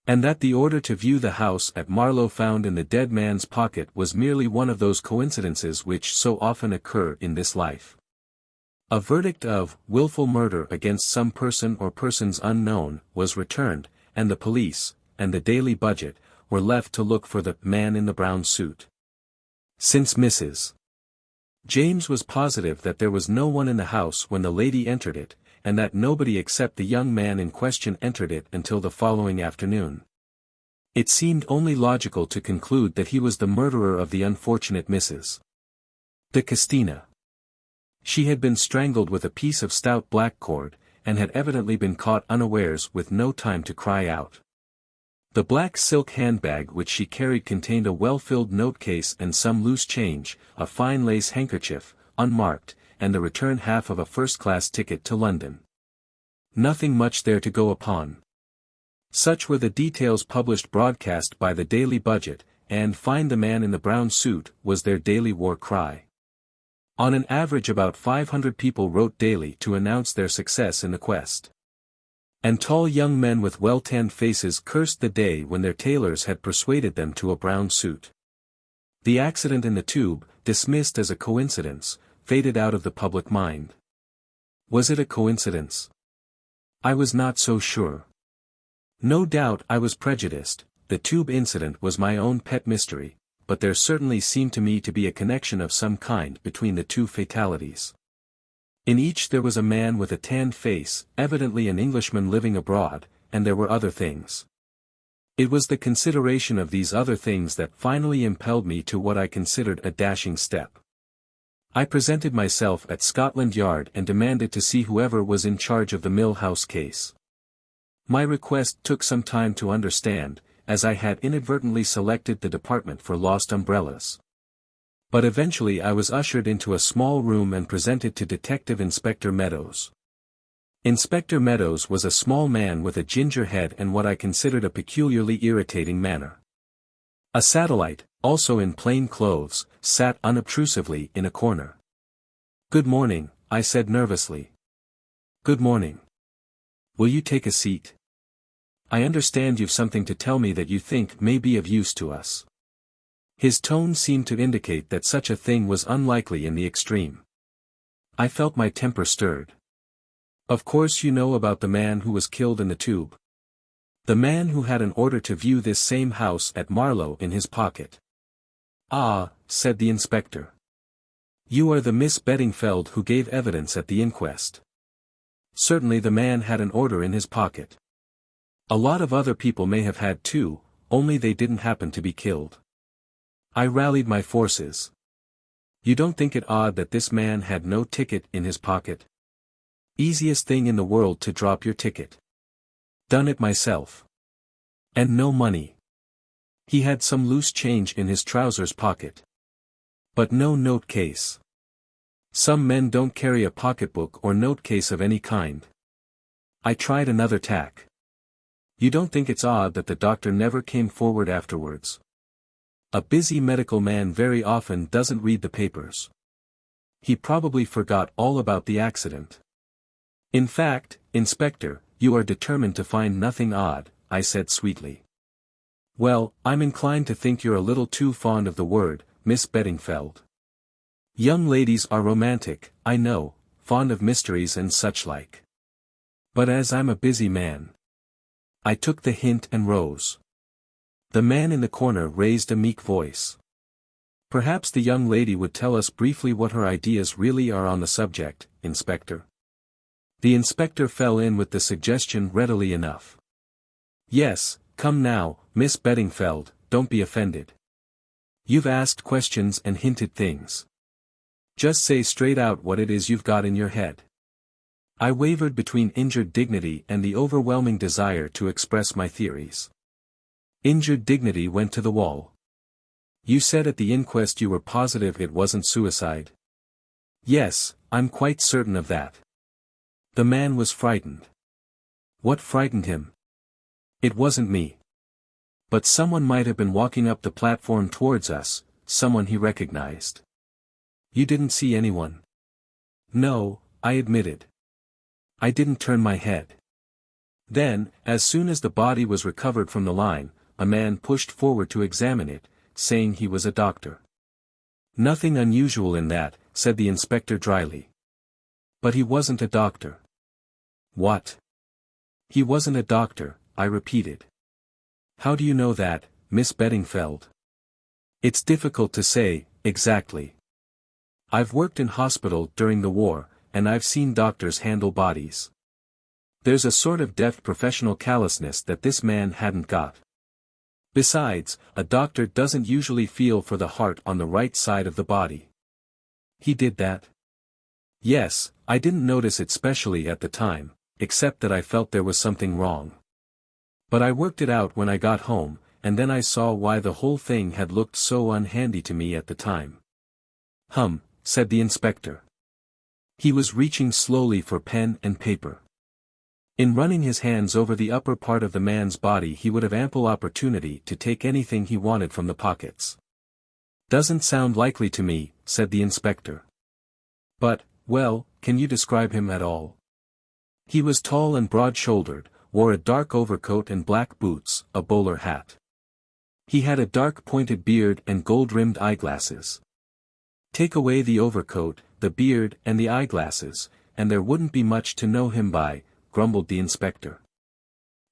And that the order to view the house at Marlow found in the dead man's pocket was merely one of those coincidences which so often occur in this life. A verdict of willful murder against some person or persons unknown was returned, and the police, and the Daily Budget, were left to look for the man in the brown suit. Since Mrs. James was positive that there was no one in the house when the lady entered it, and that nobody except the young man in question entered it until the following afternoon. It seemed only logical to conclude that he was the murderer of the unfortunate Mrs. de Castina. She had been strangled with a piece of stout black cord, and had evidently been caught unawares with no time to cry out. The black silk handbag which she carried contained a well-filled note-case and some loose change, a fine lace handkerchief, unmarked, and the return half of a first-class ticket to London. Nothing much there to go upon. Such were the details published broadcast by the Daily Budget, and "Find the man in the brown suit" was their daily war cry. On an average about 500 people wrote daily to announce their success in the quest. And tall young men with well-tanned faces cursed the day when their tailors had persuaded them to a brown suit. The accident in the tube, dismissed as a coincidence, faded out of the public mind. Was it a coincidence? I was not so sure. No doubt I was prejudiced. The tube incident was my own pet mystery, but there certainly seemed to me to be a connection of some kind between the two fatalities. In each there was a man with a tanned face, evidently an Englishman living abroad, and there were other things. It was the consideration of these other things that finally impelled me to what I considered a dashing step. I presented myself at Scotland Yard and demanded to see whoever was in charge of the Mill House case. My request took some time to understand, as I had inadvertently selected the department for lost umbrellas. But eventually I was ushered into a small room and presented to Detective Inspector Meadows. Inspector Meadows was a small man with a ginger head and what I considered a peculiarly irritating manner. A satellite, also in plain clothes, sat unobtrusively in a corner. "Good morning," I said nervously. "Good morning. Will you take a seat? I understand you've something to tell me that you think may be of use to us." His tone seemed to indicate that such a thing was unlikely in the extreme. I felt my temper stirred. "Of course you know about the man who was killed in the tube. The man who had an order to view this same house at Marlow in his pocket." "Ah," said the inspector. "You are the Miss Beddingfeld who gave evidence at the inquest." "Certainly the man had an order in his pocket." A lot of other people may have had too, only they didn't happen to be killed. I rallied my forces. You don't think it odd that this man had no ticket in his pocket? Easiest thing in the world to drop your ticket. Done it myself. And no money. He had some loose change in his trousers pocket. But no note case. Some men don't carry a pocketbook or note case of any kind. I tried another tack. You don't think it's odd that the doctor never came forward afterwards? A busy medical man very often doesn't read the papers. He probably forgot all about the accident. In fact, Inspector, you are determined to find nothing odd, I said sweetly. Well, I'm inclined to think you're a little too fond of the word, Miss Beddingfeld. Young ladies are romantic, I know, fond of mysteries and such like. But as I'm a busy man. I took the hint and rose. The man in the corner raised a meek voice. Perhaps the young lady would tell us briefly what her ideas really are on the subject, Inspector. The inspector fell in with the suggestion readily enough. Yes, come now, Miss Beddingfeld, don't be offended. You've asked questions and hinted things. Just say straight out what it is you've got in your head. I wavered between injured dignity and the overwhelming desire to express my theories. Injured dignity went to the wall. You said at the inquest you were positive it wasn't suicide. Yes, I'm quite certain of that. The man was frightened. What frightened him? It wasn't me. But someone might have been walking up the platform towards us, someone he recognized. You didn't see anyone? No, I admitted. I didn't turn my head. Then, as soon as the body was recovered from the line, a man pushed forward to examine it, saying he was a doctor. Nothing unusual in that, said the inspector dryly. But he wasn't a doctor. What? He wasn't a doctor, I repeated. How do you know that, Miss Beddingfeld? It's difficult to say, exactly. I've worked in hospital during the war, and I've seen doctors handle bodies. There's a sort of deft professional callousness that this man hadn't got. Besides, a doctor doesn't usually feel for the heart on the right side of the body. He did that? Yes, I didn't notice it specially at the time, except that I felt there was something wrong. But I worked it out when I got home, and then I saw why the whole thing had looked so unhandy to me at the time. Said the inspector. He was reaching slowly for pen and paper. In running his hands over the upper part of the man's body he would have ample opportunity to take anything he wanted from the pockets. Doesn't sound likely to me, said the inspector. But, well, can you describe him at all? He was tall and broad-shouldered, wore a dark overcoat and black boots, a bowler hat. He had a dark pointed beard and gold-rimmed eyeglasses. Take away the overcoat, the beard and the eyeglasses, and there wouldn't be much to know him by, grumbled the inspector.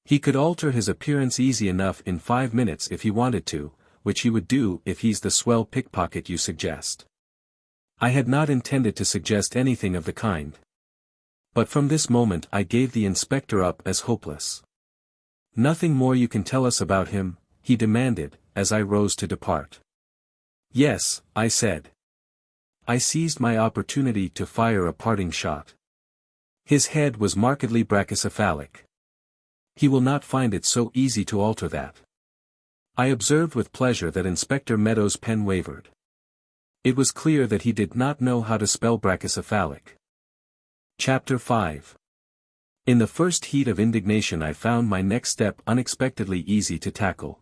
He could alter his appearance easy enough in 5 minutes if he wanted to, which he would do if he's the swell pickpocket you suggest. I had not intended to suggest anything of the kind. But from this moment I gave the inspector up as hopeless. Nothing more you can tell us about him, he demanded, as I rose to depart. Yes, I said. I seized my opportunity to fire a parting shot. His head was markedly brachycephalic. He will not find it so easy to alter that. I observed with pleasure that Inspector Meadows' pen wavered. It was clear that he did not know how to spell brachycephalic. Chapter 5. In the first heat of indignation I found my next step unexpectedly easy to tackle.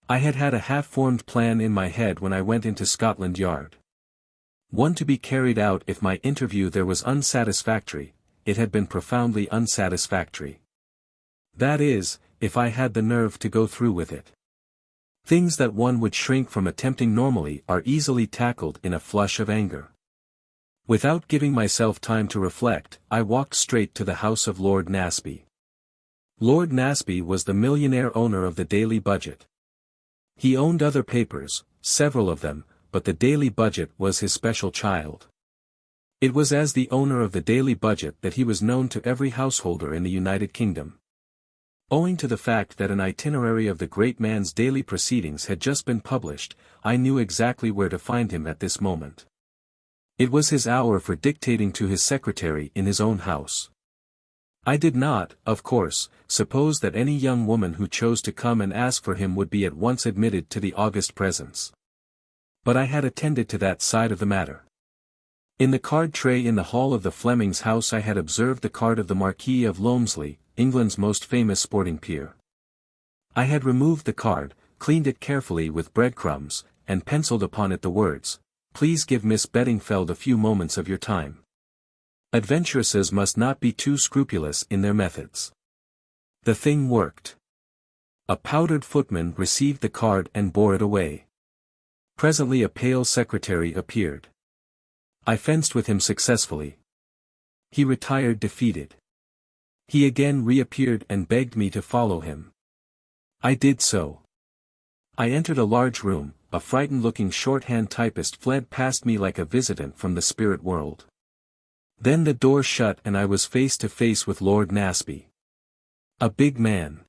I had had a half-formed plan in my head when I went into Scotland Yard. One to be carried out if my interview there was unsatisfactory. It had been profoundly unsatisfactory. That is, if I had the nerve to go through with it. Things that one would shrink from attempting normally are easily tackled in a flush of anger. Without giving myself time to reflect, I walked straight to the house of Lord Naseby. Lord Naseby was the millionaire owner of the Daily Budget. He owned other papers, several of them, but the Daily Budget was his special child. It was as the owner of the Daily Budget that he was known to every householder in the United Kingdom. Owing to the fact that an itinerary of the great man's daily proceedings had just been published, I knew exactly where to find him at this moment. It was his hour for dictating to his secretary in his own house. I did not, of course, suppose that any young woman who chose to come and ask for him would be at once admitted to the august presence. But I had attended to that side of the matter. In the card tray in the hall of the Flemings' house I had observed the card of the Marquis of Loamsley, England's most famous sporting peer. I had removed the card, cleaned it carefully with breadcrumbs, and penciled upon it the words, "Please give Miss Beddingfeld a few moments of your time." Adventuresses must not be too scrupulous in their methods. The thing worked. A powdered footman received the card and bore it away. Presently a pale secretary appeared. I fenced with him successfully. He retired defeated. He again reappeared and begged me to follow him. I did so. I entered a large room. A frightened-looking shorthand typist fled past me like a visitant from the spirit world. Then the door shut and I was face to face with Lord Nasby. A big man.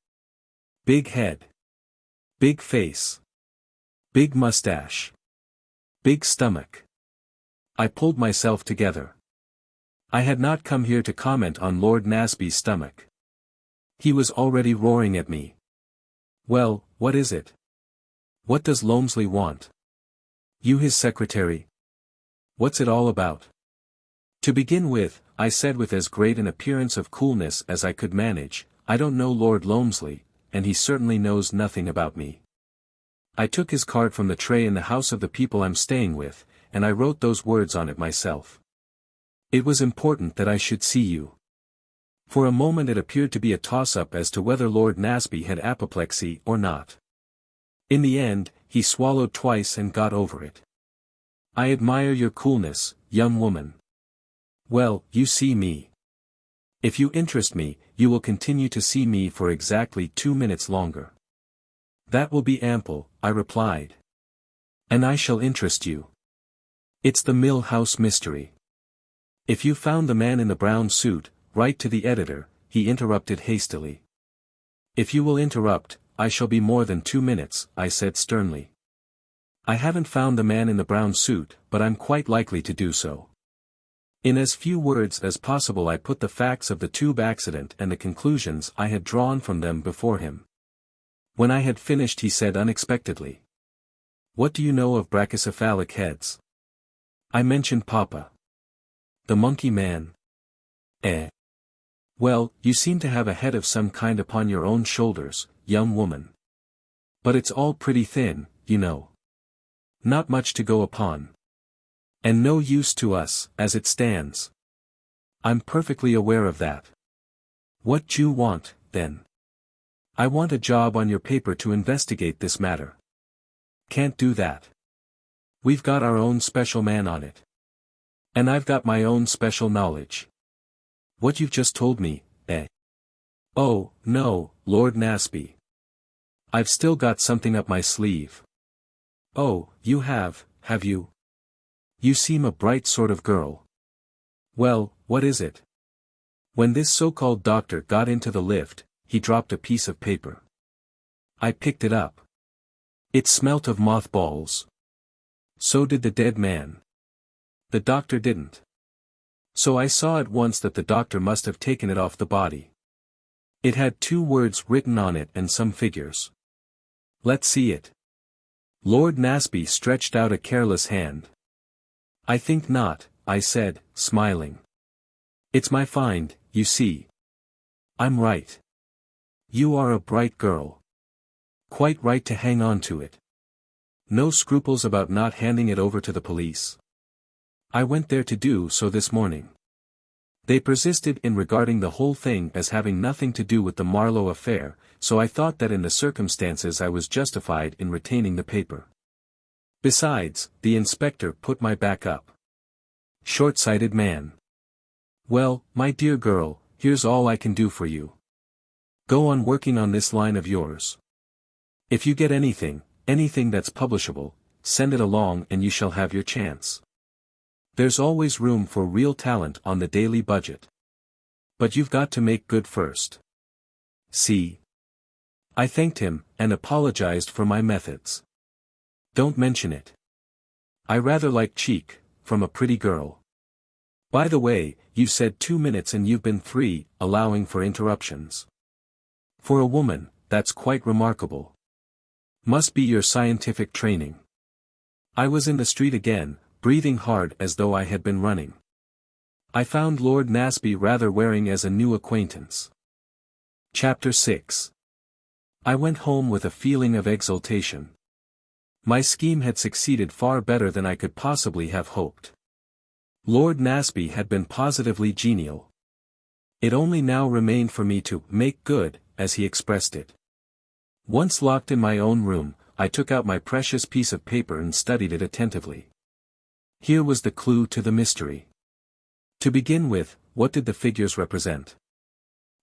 Big head. Big face. Big mustache. Big stomach. I pulled myself together. I had not come here to comment on Lord Nasby's stomach. He was already roaring at me. "Well, what is it? What does Loamsley want? You his secretary? What's it all about?" "To begin with," I said with as great an appearance of coolness as I could manage, "I don't know Lord Loamsley, and he certainly knows nothing about me. I took his card from the tray in the house of the people I'm staying with, and I wrote those words on it myself. It was important that I should see you." For a moment it appeared to be a toss-up as to whether Lord Nasby had apoplexy or not. In the end, he swallowed twice and got over it. "I admire your coolness, young woman. Well, you see me. If you interest me, you will continue to see me for exactly 2 minutes longer." "That will be ample," I replied. "And I shall interest you. It's the Mill House mystery." "If you found the man in the brown suit, write to the editor," he interrupted hastily. "If you will interrupt, I shall be more than 2 minutes," I said sternly. "I haven't found the man in the brown suit, but I'm quite likely to do so." In as few words as possible I put the facts of the tube accident and the conclusions I had drawn from them before him. When I had finished he said unexpectedly, "What do you know of brachycephalic heads?" I mentioned Papa. "The monkey man?" "Eh. Well, you seem to have a head of some kind upon your own shoulders, young woman. But it's all pretty thin, you know. Not much to go upon. And no use to us, as it stands. I'm perfectly aware of that. What do you want, then?" "I want a job on your paper to investigate this matter." "Can't do that. We've got our own special man on it. And I've got my own special knowledge." "What you've just told me, eh?" "Oh, no, Lord Nasby. I've still got something up my sleeve." "Oh, you have you? You seem a bright sort of girl." "Well, what is it?" When this so-called doctor got into the lift, he dropped a piece of paper. I picked it up. It smelt of mothballs. So did the dead man. The doctor didn't. So I saw at once that the doctor must have taken it off the body. It had 2 words written on it and some figures. "Let's see it." Lord Nasby stretched out a careless hand. "I think not," I said, smiling. "It's my find, you see. I'm right. You are a bright girl. Quite right to hang on to it. No scruples about not handing it over to the police. I went there to do so this morning. They persisted in regarding the whole thing as having nothing to do with the Marlowe affair, so I thought that in the circumstances I was justified in retaining the paper. Besides, the inspector put my back up. Short-sighted man. Well, my dear girl, here's all I can do for you. Go on working on this line of yours. If you get anything that's publishable, send it along and you shall have your chance. There's always room for real talent on the daily budget. But you've got to make good first. See, I thanked him, and apologized for my methods. Don't mention it. I rather like cheek, from a pretty girl. By the way, you said 2 minutes and you've been 3, allowing for interruptions. For a woman, that's quite remarkable. Must be your scientific training. I was in the street again, breathing hard as though I had been running. I found Lord Naseby rather wearing as a new acquaintance. Chapter 6. I went home with a feeling of exultation. My scheme had succeeded far better than I could possibly have hoped. Lord Naseby had been positively genial. It only now remained for me to make good, as he expressed it. Once locked in my own room, I took out my precious piece of paper and studied it attentively. Here was the clue to the mystery. To begin with, what did the figures represent?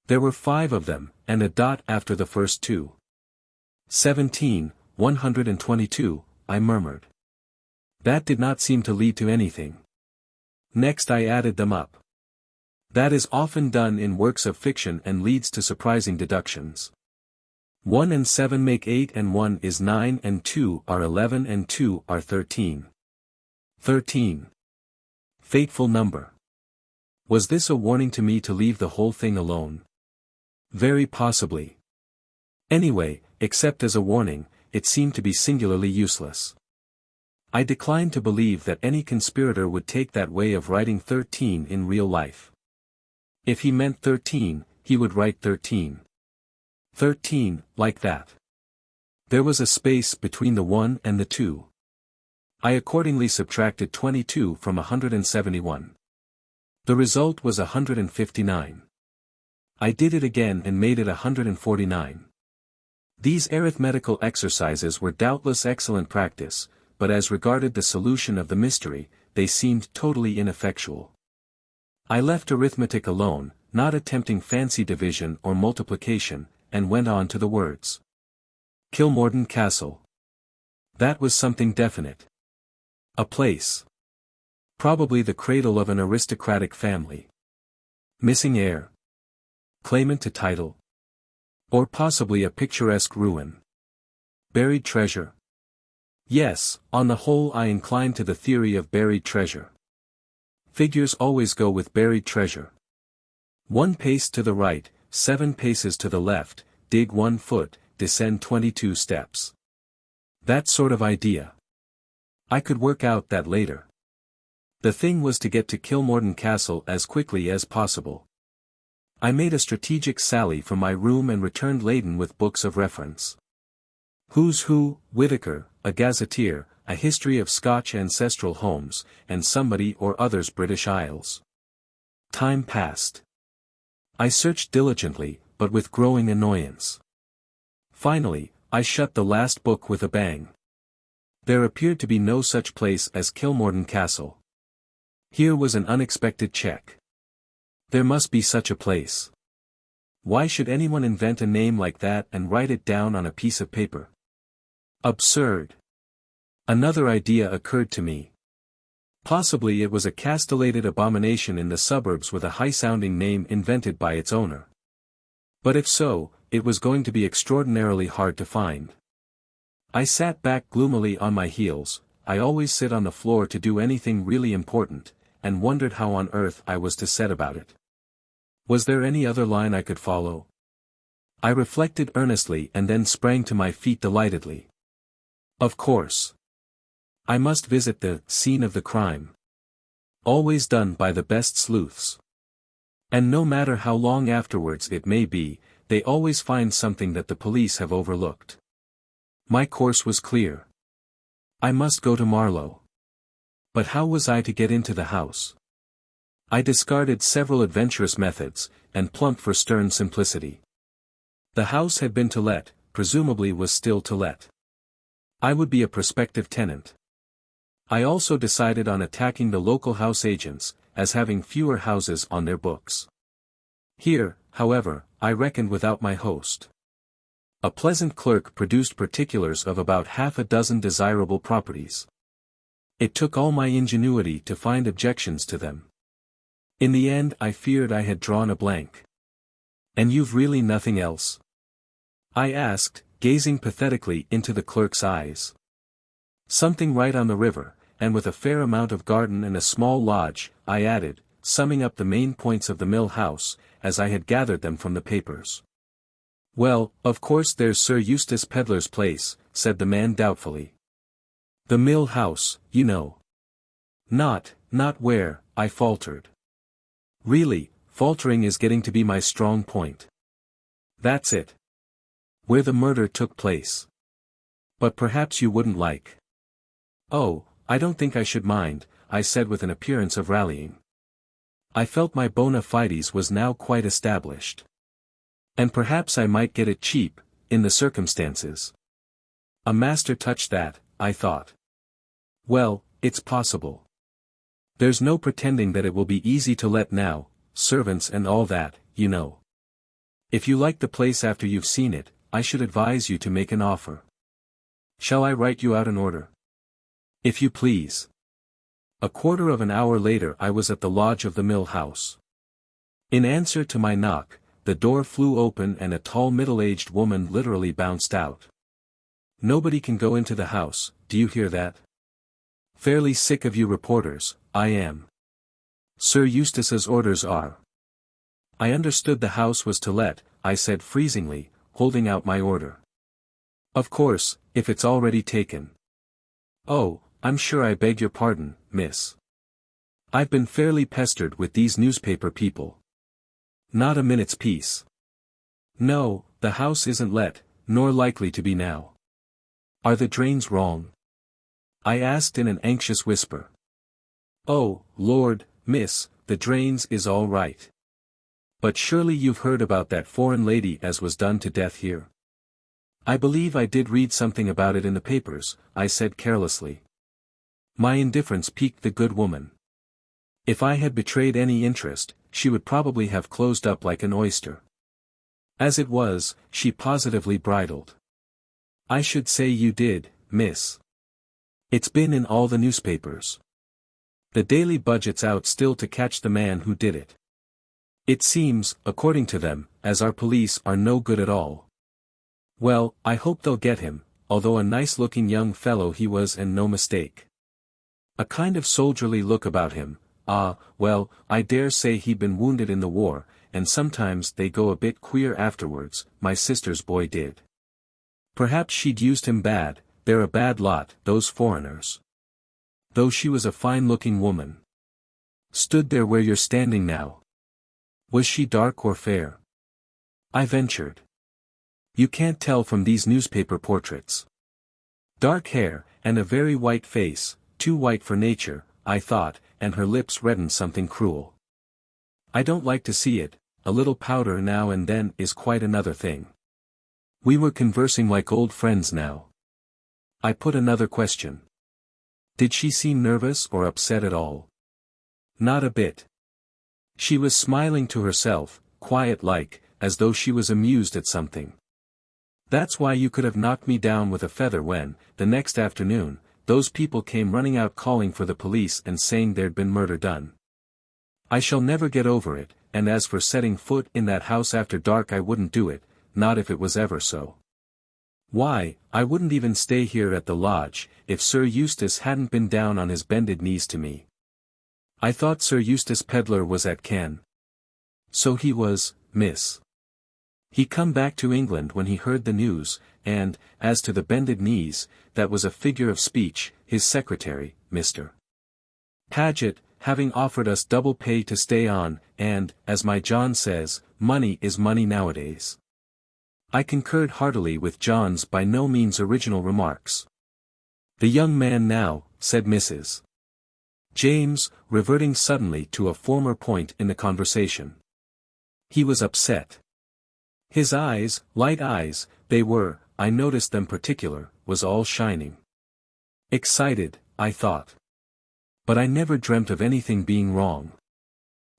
There were 5 of them, and a dot after the first 2. 17, 122, I murmured. That did not seem to lead to anything. Next I added them up. That is often done in works of fiction and leads to surprising deductions. 1 and 7 make 8 and 1 is 9 and 2 are 11 and 2 are 13. 13. Fateful number. Was this a warning to me to leave the whole thing alone? Very possibly. Anyway, except as a warning, it seemed to be singularly useless. I declined to believe that any conspirator would take that way of writing 13 in real life. If he meant 13, he would write 13. 13, like that. There was a space between the 1 and the 2. I accordingly subtracted 22 from 171. The result was 159. I did it again and made it 149. These arithmetical exercises were doubtless excellent practice, but as regarded the solution of the mystery, they seemed totally ineffectual. I left arithmetic alone, not attempting fancy division or multiplication, and went on to the words. Kilmorden Castle. That was something definite. A place. Probably the cradle of an aristocratic family. Missing heir. Claimant to title. Or possibly a picturesque ruin. Buried treasure. Yes, on the whole I incline to the theory of buried treasure. Figures always go with buried treasure. 1 pace to the right, 7 paces to the left, dig 1 foot, descend 22 steps. That sort of idea. I could work out that later. The thing was to get to Kilmorden Castle as quickly as possible. I made a strategic sally from my room and returned laden with books of reference. Who's Who, Whitaker, a gazetteer, a history of Scotch ancestral homes, and Somebody or Other's British Isles. Time passed. I searched diligently, but with growing annoyance. Finally, I shut the last book with a bang. There appeared to be no such place as Kilmorden Castle. Here was an unexpected check. There must be such a place. Why should anyone invent a name like that and write it down on a piece of paper? Absurd. Another idea occurred to me. Possibly it was a castellated abomination in the suburbs with a high-sounding name invented by its owner. But if so, it was going to be extraordinarily hard to find. I sat back gloomily on my heels, I always sit on the floor to do anything really important, and wondered how on earth I was to set about it. Was there any other line I could follow? I reflected earnestly and then sprang to my feet delightedly. Of course. I must visit the scene of the crime. Always done by the best sleuths. And no matter how long afterwards it may be, they always find something that the police have overlooked. My course was clear. I must go to Marlow. But how was I to get into the house? I discarded several adventurous methods, and plumped for stern simplicity. The house had been to let, presumably was still to let. I would be a prospective tenant. I also decided on attacking the local house agents, as having fewer houses on their books. Here, however, I reckoned without my host. A pleasant clerk produced particulars of about half a dozen desirable properties. It took all my ingenuity to find objections to them. In the end I feared I had drawn a blank. And you've really nothing else? I asked, gazing pathetically into the clerk's eyes. Something right on the river, and with a fair amount of garden and a small lodge, I added, summing up the main points of the mill house, as I had gathered them from the papers. Well, of course there's Sir Eustace Pedlar's place, said the man doubtfully. The mill house, you know. Not where, I faltered. Really, faltering is getting to be my strong point. That's it. Where the murder took place. But perhaps you wouldn't like. Oh, I don't think I should mind, I said with an appearance of rallying. I felt my bona fides was now quite established. And perhaps I might get it cheap, in the circumstances. A master touch that, I thought. Well, it's possible. There's no pretending that it will be easy to let now, servants and all that, you know. If you like the place after you've seen it, I should advise you to make an offer. Shall I write you out an order? If you please. A quarter of an hour later I was at the lodge of the mill house. In answer to my knock, the door flew open and a tall middle-aged woman literally bounced out. Nobody can go into the house, do you hear that? Fairly sick of you reporters, I am. Sir Eustace's orders are. I understood the house was to let, I said freezingly, holding out my order. Of course, if it's already taken. Oh, I'm sure I beg your pardon, miss. I've been fairly pestered with these newspaper people. Not a minute's peace. No, the house isn't let, nor likely to be now. Are the drains wrong? I asked in an anxious whisper. Oh, Lord, miss, the drains is all right. But surely you've heard about that foreign lady as was done to death here? I believe I did read something about it in the papers, I said carelessly. My indifference piqued the good woman. If I had betrayed any interest, she would probably have closed up like an oyster. As it was, she positively bridled. I should say you did, miss. It's been in all the newspapers. The daily budget's out still to catch the man who did it. It seems, according to them, as our police are no good at all. Well, I hope they'll get him, although a nice-looking young fellow he was and no mistake. A kind of soldierly look about him. Well, I dare say he'd been wounded in the war, and sometimes they go a bit queer afterwards, my sister's boy did. Perhaps she'd used him bad, they're a bad lot, those foreigners. Though she was a fine-looking woman. Stood there where you're standing now. Was she dark or fair? I ventured. You can't tell from these newspaper portraits. Dark hair, and a very white face, too white for nature, I thought, and her lips reddened something cruel. I don't like to see it, a little powder now and then is quite another thing. We were conversing like old friends now. I put another question. Did she seem nervous or upset at all? Not a bit. She was smiling to herself, quiet-like, as though she was amused at something. That's why you could have knocked me down with a feather when, the next afternoon, those people came running out calling for the police and saying there'd been murder done. I shall never get over it, and as for setting foot in that house after dark I wouldn't do it, not if it was ever so. Why, I wouldn't even stay here at the lodge, if Sir Eustace hadn't been down on his bended knees to me. I thought Sir Eustace Pedlar was at Cannes. So he was, miss. He come back to England when he heard the news, and, as to the bended knees, that was a figure of speech, his secretary, Mr. Paget, having offered us double pay to stay on, and, as my John says, money is money nowadays. I concurred heartily with John's by no means original remarks. The young man now, said Mrs. James, reverting suddenly to a former point in the conversation. He was upset. His eyes, light eyes, they were, I noticed them particular, was all shining. Excited, I thought. But I never dreamt of anything being wrong.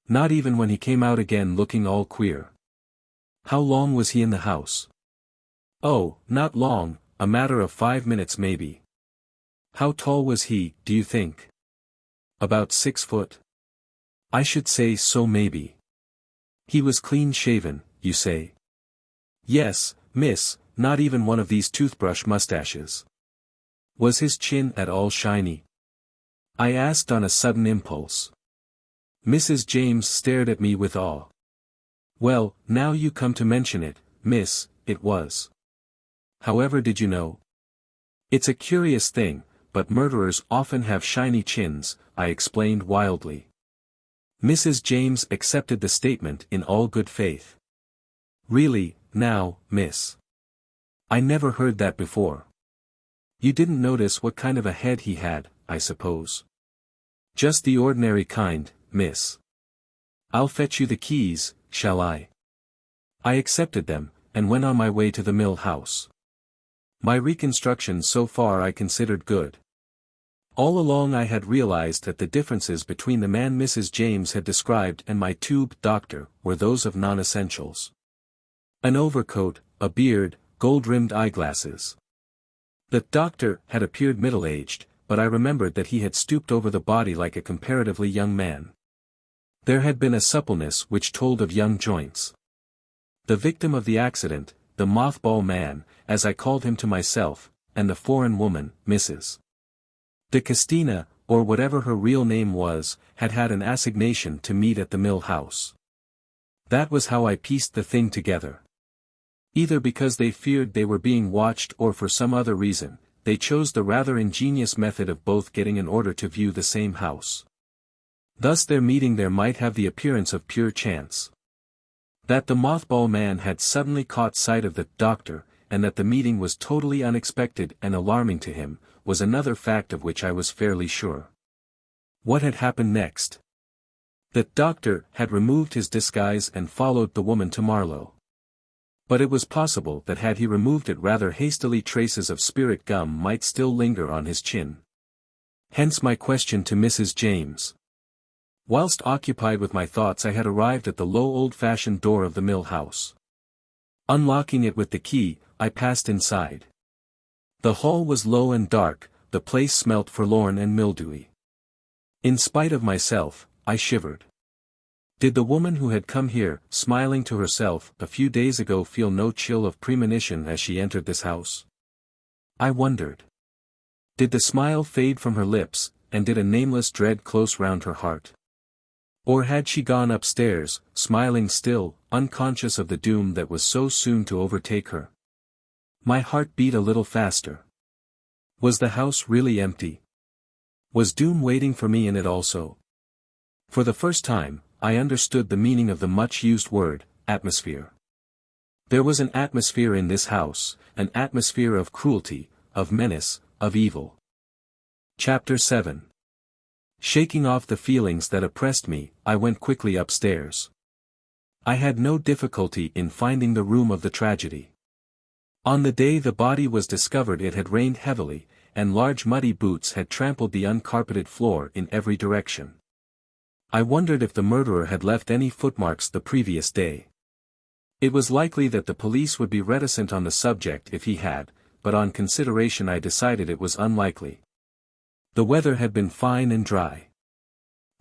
Not even when he came out again looking all queer. How long was he in the house? Oh, not long, a matter of 5 minutes maybe. How tall was he, do you think? About 6 foot? I should say so maybe. He was clean shaven, you say? Yes, miss, not even one of these toothbrush mustaches. Was his chin at all shiny? I asked on a sudden impulse. Mrs. James stared at me with awe. Well, now you come to mention it, miss, it was. However did you know? It's a curious thing, but murderers often have shiny chins, I explained wildly. Mrs. James accepted the statement in all good faith. Really, now, miss. I never heard that before. You didn't notice what kind of a head he had, I suppose. Just the ordinary kind, miss. I'll fetch you the keys, shall I? I accepted them, and went on my way to the mill house. My reconstruction so far I considered good. All along I had realized that the differences between the man Mrs. James had described and my tube doctor were those of non-essentials. An overcoat, a beard, gold-rimmed eyeglasses. The doctor had appeared middle-aged, but I remembered that he had stooped over the body like a comparatively young man. There had been a suppleness which told of young joints. The victim of the accident, the mothball man, as I called him to myself, and the foreign woman, Mrs. de Castina, or whatever her real name was, had had an assignation to meet at the mill house. That was how I pieced the thing together. Either because they feared they were being watched or for some other reason, they chose the rather ingenious method of both getting an order to view the same house. Thus their meeting there might have the appearance of pure chance. That the mothball man had suddenly caught sight of the doctor, and that the meeting was totally unexpected and alarming to him, was another fact of which I was fairly sure. What had happened next? The doctor had removed his disguise and followed the woman to Marlow. But it was possible that had he removed it rather hastily traces of spirit gum might still linger on his chin. Hence my question to Mrs. James. Whilst occupied with my thoughts I had arrived at the low old-fashioned door of the mill house. Unlocking it with the key, I passed inside. The hall was low and dark, the place smelt forlorn and mildewy. In spite of myself, I shivered. Did the woman who had come here, smiling to herself, a few days ago feel no chill of premonition as she entered this house? I wondered. Did the smile fade from her lips, and did a nameless dread close round her heart? Or had she gone upstairs, smiling still, unconscious of the doom that was so soon to overtake her? My heart beat a little faster. Was the house really empty? Was doom waiting for me in it also? For the first time, I understood the meaning of the much-used word, atmosphere. There was an atmosphere in this house, an atmosphere of cruelty, of menace, of evil. Chapter 7. Shaking off the feelings that oppressed me, I went quickly upstairs. I had no difficulty in finding the room of the tragedy. On the day the body was discovered it had rained heavily, and large muddy boots had trampled the uncarpeted floor in every direction. I wondered if the murderer had left any footmarks the previous day. It was likely that the police would be reticent on the subject if he had, but on consideration I decided it was unlikely. The weather had been fine and dry.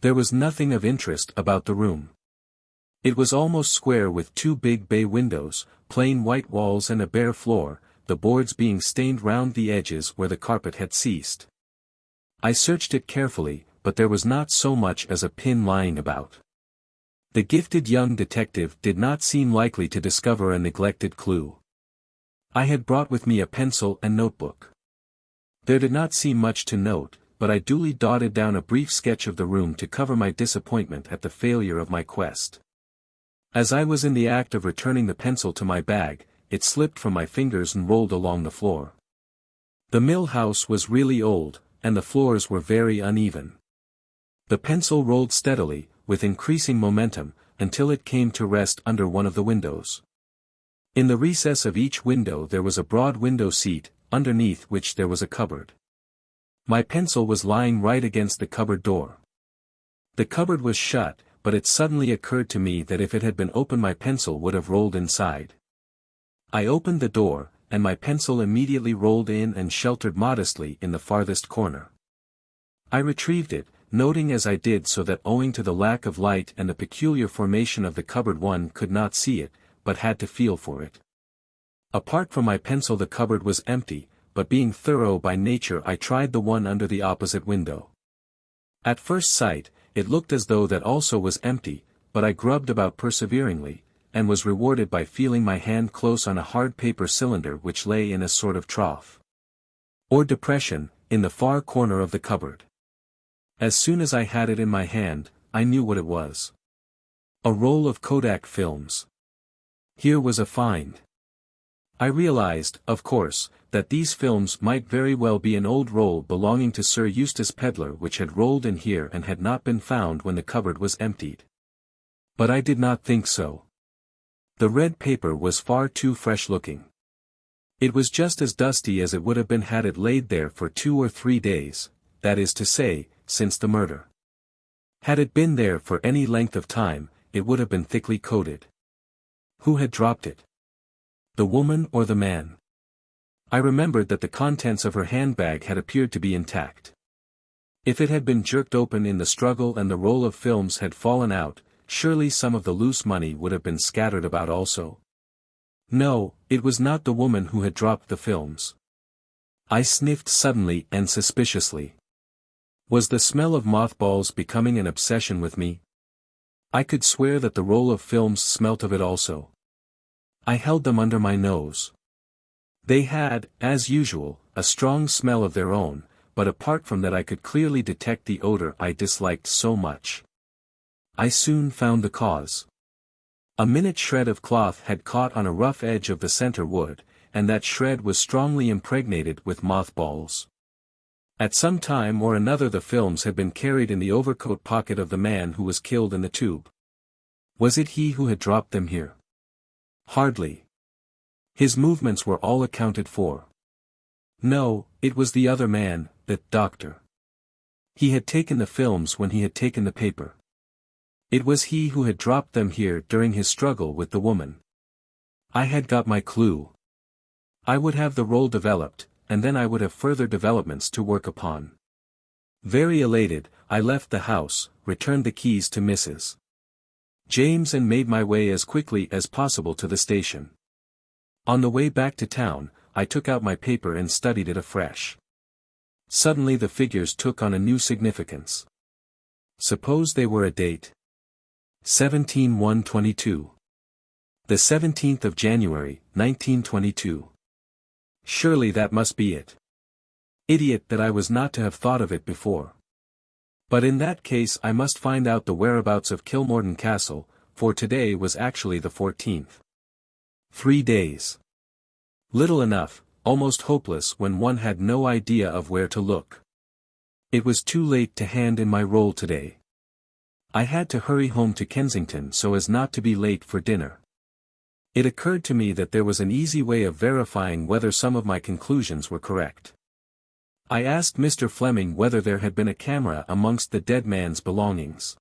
There was nothing of interest about the room. It was almost square with two big bay windows, plain white walls and a bare floor, the boards being stained round the edges where the carpet had ceased. I searched it carefully, but there was not so much as a pin lying about. The gifted young detective did not seem likely to discover a neglected clue. I had brought with me a pencil and notebook. There did not seem much to note, but I duly dotted down a brief sketch of the room to cover my disappointment at the failure of my quest. As I was in the act of returning the pencil to my bag, it slipped from my fingers and rolled along the floor. The mill house was really old, and the floors were very uneven. The pencil rolled steadily, with increasing momentum, until it came to rest under one of the windows. In the recess of each window there was a broad window seat, underneath which there was a cupboard. My pencil was lying right against the cupboard door. The cupboard was shut, but it suddenly occurred to me that if it had been open my pencil would have rolled inside. I opened the door, and my pencil immediately rolled in and sheltered modestly in the farthest corner. I retrieved it, noting as I did so that owing to the lack of light and the peculiar formation of the cupboard one could not see it, but had to feel for it. Apart from my pencil the cupboard was empty, but being thorough by nature I tried the one under the opposite window. At first sight, it looked as though that also was empty, but I grubbed about perseveringly, and was rewarded by feeling my hand close on a hard paper cylinder which lay in a sort of trough, or depression, in the far corner of the cupboard. As soon as I had it in my hand, I knew what it was. A roll of Kodak films. Here was a find. I realized, of course, that these films might very well be an old roll belonging to Sir Eustace Pedlar which had rolled in here and had not been found when the cupboard was emptied. But I did not think so. The red paper was far too fresh-looking. It was just as dusty as it would have been had it laid there for 2 or 3 days, that is to say, since the murder. Had it been there for any length of time, it would have been thickly coated. Who had dropped it? The woman or the man? I remembered that the contents of her handbag had appeared to be intact. If it had been jerked open in the struggle and the roll of films had fallen out, surely some of the loose money would have been scattered about also. No, it was not the woman who had dropped the films. I sniffed suddenly and suspiciously. Was the smell of mothballs becoming an obsession with me? I could swear that the roll of films smelt of it also. I held them under my nose. They had, as usual, a strong smell of their own, but apart from that I could clearly detect the odor I disliked so much. I soon found the cause. A minute shred of cloth had caught on a rough edge of the center wood, and that shred was strongly impregnated with mothballs. At some time or another the films had been carried in the overcoat pocket of the man who was killed in the tube. Was it he who had dropped them here? Hardly. His movements were all accounted for. No, it was the other man, that doctor. He had taken the films when he had taken the paper. It was he who had dropped them here during his struggle with the woman. I had got my clue. I would have the roll developed, and then I would have further developments to work upon. Very elated, I left the house, returned the keys to Mrs. James and made my way as quickly as possible to the station. On the way back to town, I took out my paper and studied it afresh. Suddenly the figures took on a new significance. Suppose they were a date. 17/1/22. The 17th of January, 1922. Surely that must be it. Idiot that I was not to have thought of it before. But in that case I must find out the whereabouts of Kilmorden Castle, for today was actually the 14th. 3 days. Little enough, almost hopeless when one had no idea of where to look. It was too late to hand in my roll today. I had to hurry home to Kensington so as not to be late for dinner. It occurred to me that there was an easy way of verifying whether some of my conclusions were correct. I asked Mr. Fleming whether there had been a camera amongst the dead man's belongings.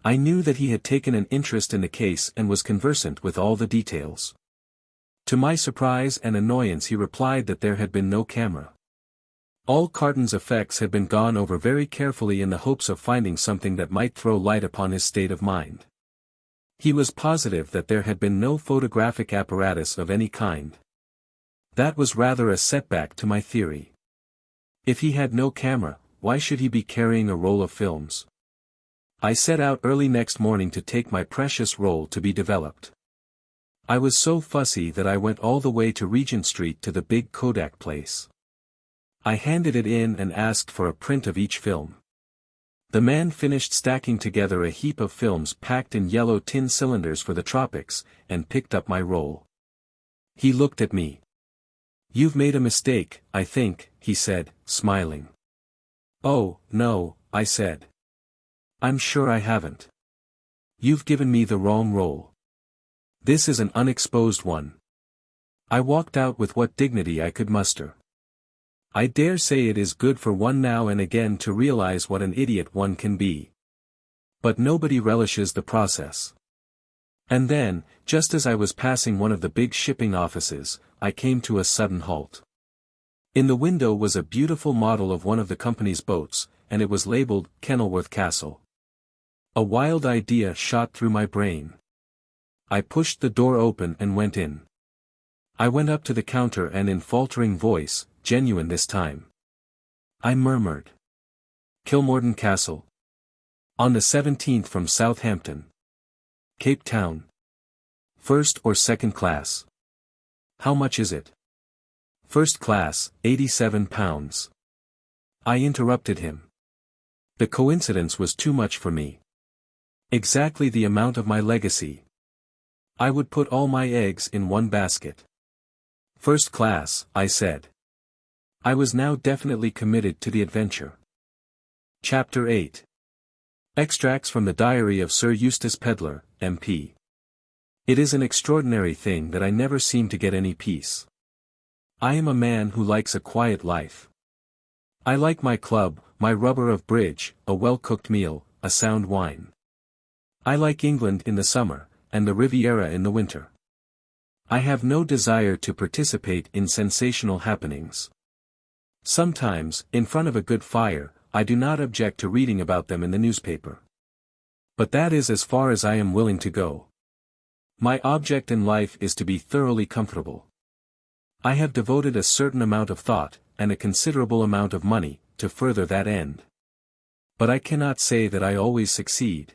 I knew that he had taken an interest in the case and was conversant with all the details. To my surprise and annoyance he replied that there had been no camera. All Carton's effects had been gone over very carefully in the hopes of finding something that might throw light upon his state of mind. He was positive that there had been no photographic apparatus of any kind. That was rather a setback to my theory. If he had no camera, why should he be carrying a roll of films? I set out early next morning to take my precious roll to be developed. I was so fussy that I went all the way to Regent Street to the big Kodak place. I handed it in and asked for a print of each film. The man finished stacking together a heap of films packed in yellow tin cylinders for the tropics, and picked up my roll. He looked at me. "You've made a mistake, I think," he said, smiling. "Oh, no," I said. "I'm sure I haven't. You've given me the wrong roll. This is an unexposed one." I walked out with what dignity I could muster. I dare say it is good for one now and again to realize what an idiot one can be. But nobody relishes the process. And then, just as I was passing one of the big shipping offices, I came to a sudden halt. In the window was a beautiful model of one of the company's boats, and it was labeled Kenilworth Castle. A wild idea shot through my brain. I pushed the door open and went in. I went up to the counter and in faltering voice, genuine this time, I murmured. Kilmorton Castle. On the 17th from Southampton. Cape Town. First or second class? How much is it? First class, £87. I interrupted him. The coincidence was too much for me. Exactly the amount of my legacy. I would put all my eggs in one basket. First class, I said. I was now definitely committed to the adventure. Chapter 8. Extracts from the Diary of Sir Eustace Pedlar, MP. It is an extraordinary thing that I never seem to get any peace. I am a man who likes a quiet life. I like my club, my rubber of bridge, a well-cooked meal, a sound wine. I like England in the summer, and the Riviera in the winter. I have no desire to participate in sensational happenings. Sometimes, in front of a good fire, I do not object to reading about them in the newspaper. But that is as far as I am willing to go. My object in life is to be thoroughly comfortable. I have devoted a certain amount of thought, and a considerable amount of money, to further that end. But I cannot say that I always succeed.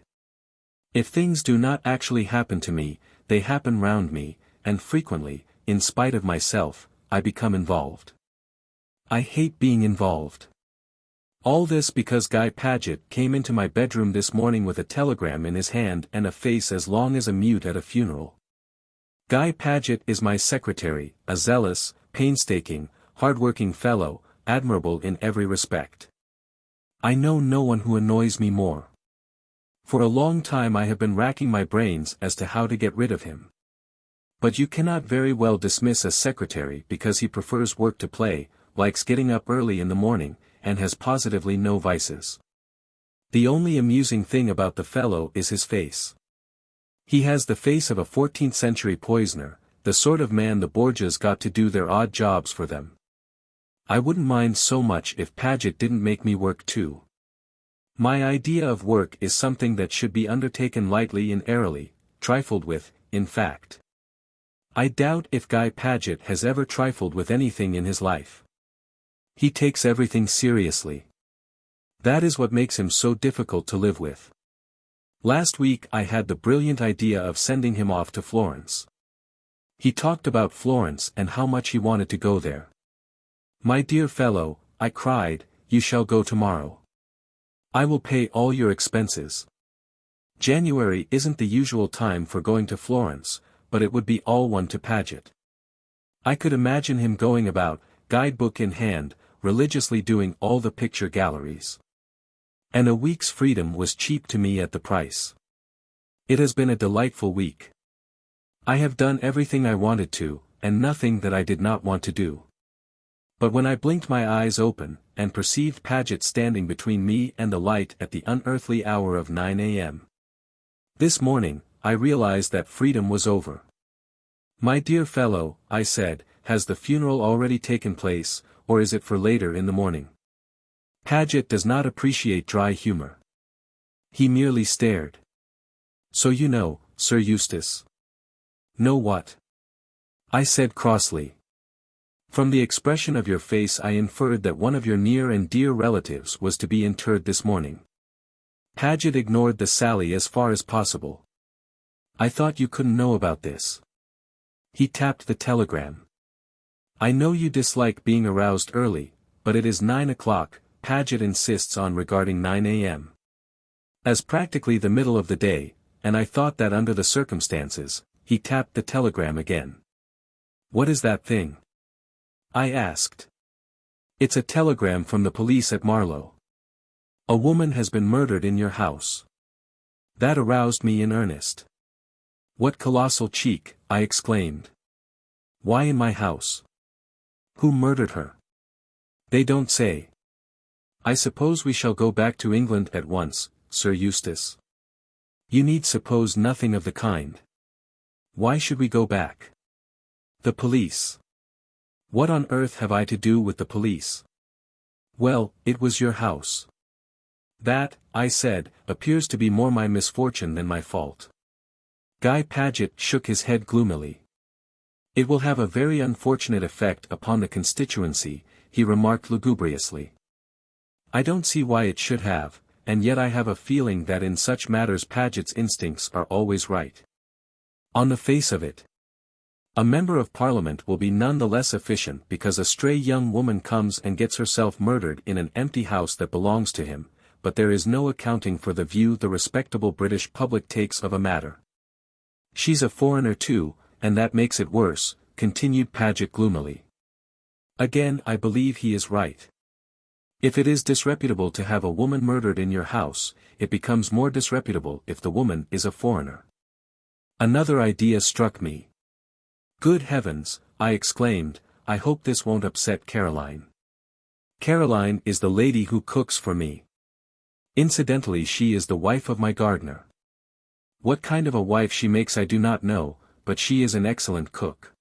If things do not actually happen to me, they happen round me, and frequently, in spite of myself, I become involved. I hate being involved. All this because Guy Paget came into my bedroom this morning with a telegram in his hand and a face as long as a mute at a funeral. Guy Paget is my secretary, a zealous, painstaking, hard-working fellow, admirable in every respect. I know no one who annoys me more. For a long time I have been racking my brains as to how to get rid of him. But you cannot very well dismiss a secretary because he prefers work to play, likes getting up early in the morning, and has positively no vices. The only amusing thing about the fellow is his face. He has the face of a 14th-century poisoner, the sort of man the Borgias got to do their odd jobs for them. I wouldn't mind so much if Paget didn't make me work too. My idea of work is something that should be undertaken lightly and airily, trifled with, in fact. I doubt if Guy Paget has ever trifled with anything in his life. He takes everything seriously. That is what makes him so difficult to live with. Last week I had the brilliant idea of sending him off to Florence. He talked about Florence and how much he wanted to go there. My dear fellow, I cried, you shall go tomorrow. I will pay all your expenses. January isn't the usual time for going to Florence, but it would be all one to Paget. I could imagine him going about, guidebook in hand, religiously doing all the picture galleries. And a week's freedom was cheap to me at the price. It has been a delightful week. I have done everything I wanted to, and nothing that I did not want to do. But when I blinked my eyes open, and perceived Paget standing between me and the light at the unearthly hour of 9 a.m. this morning, I realized that freedom was over. My dear fellow, I said, has the funeral already taken place, or is it for later in the morning? Paget does not appreciate dry humor. He merely stared. So you know, Sir Eustace. Know what? I said crossly. From the expression of your face I inferred that one of your near and dear relatives was to be interred this morning. Paget ignored the sally as far as possible. I thought you couldn't know about this. He tapped the telegram. I know you dislike being aroused early, but it is 9 o'clock, Paget insists on regarding 9 a.m. as practically the middle of the day, and I thought that under the circumstances. He tapped the telegram again. What is that thing? I asked. It's a telegram from the police at Marlow. A woman has been murdered in your house. That aroused me in earnest. What colossal cheek, I exclaimed. Why in my house? Who murdered her? They don't say. I suppose we shall go back to England at once, Sir Eustace. You need suppose nothing of the kind. Why should we go back? The police. What on earth have I to do with the police? Well, it was your house. That, I said, appears to be more my misfortune than my fault. Guy Paget shook his head gloomily. It will have a very unfortunate effect upon the constituency, he remarked lugubriously. I don't see why it should have, and yet I have a feeling that in such matters Paget's instincts are always right. On the face of it, a member of Parliament will be none the less efficient because a stray young woman comes and gets herself murdered in an empty house that belongs to him, but there is no accounting for the view the respectable British public takes of a matter. She's a foreigner too, and that makes it worse, continued Paget gloomily. Again I believe he is right. If it is disreputable to have a woman murdered in your house, it becomes more disreputable if the woman is a foreigner. Another idea struck me. Good heavens, I exclaimed, I hope this won't upset Caroline. Caroline is the lady who cooks for me. Incidentally, she is the wife of my gardener. What kind of a wife she makes I do not know, but she is an excellent cook.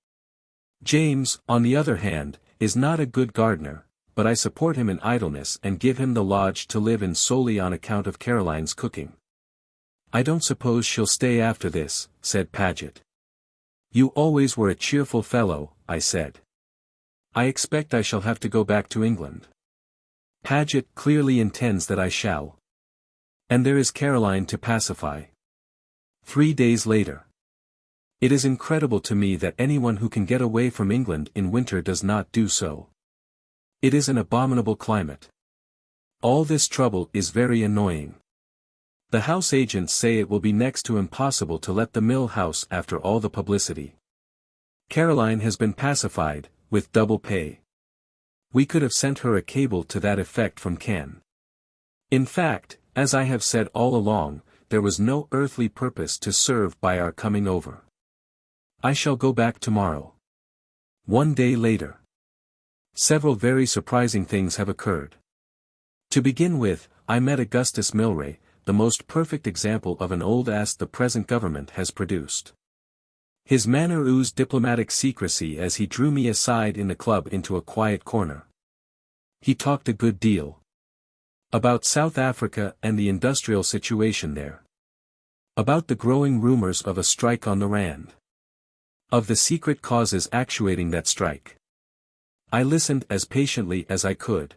James, on the other hand, is not a good gardener, but I support him in idleness and give him the lodge to live in solely on account of Caroline's cooking. I don't suppose she'll stay after this, said Paget. You always were a cheerful fellow, I said. I expect I shall have to go back to England. Paget clearly intends that I shall. And there is Caroline to pacify. 3 days later. It is incredible to me that anyone who can get away from England in winter does not do so. It is an abominable climate. All this trouble is very annoying. The house agents say it will be next to impossible to let the mill house after all the publicity. Caroline has been pacified, with double pay. We could have sent her a cable to that effect from Cannes. In fact, as I have said all along, there was no earthly purpose to serve by our coming over. I shall go back tomorrow. 1 day later. Several very surprising things have occurred. To begin with, I met Augustus Milray, the most perfect example of an old ass the present government has produced. His manner oozed diplomatic secrecy as he drew me aside in the club into a quiet corner. He talked a good deal. About South Africa and the industrial situation there. About the growing rumors of a strike on the Rand. Of the secret causes actuating that strike. I listened as patiently as I could.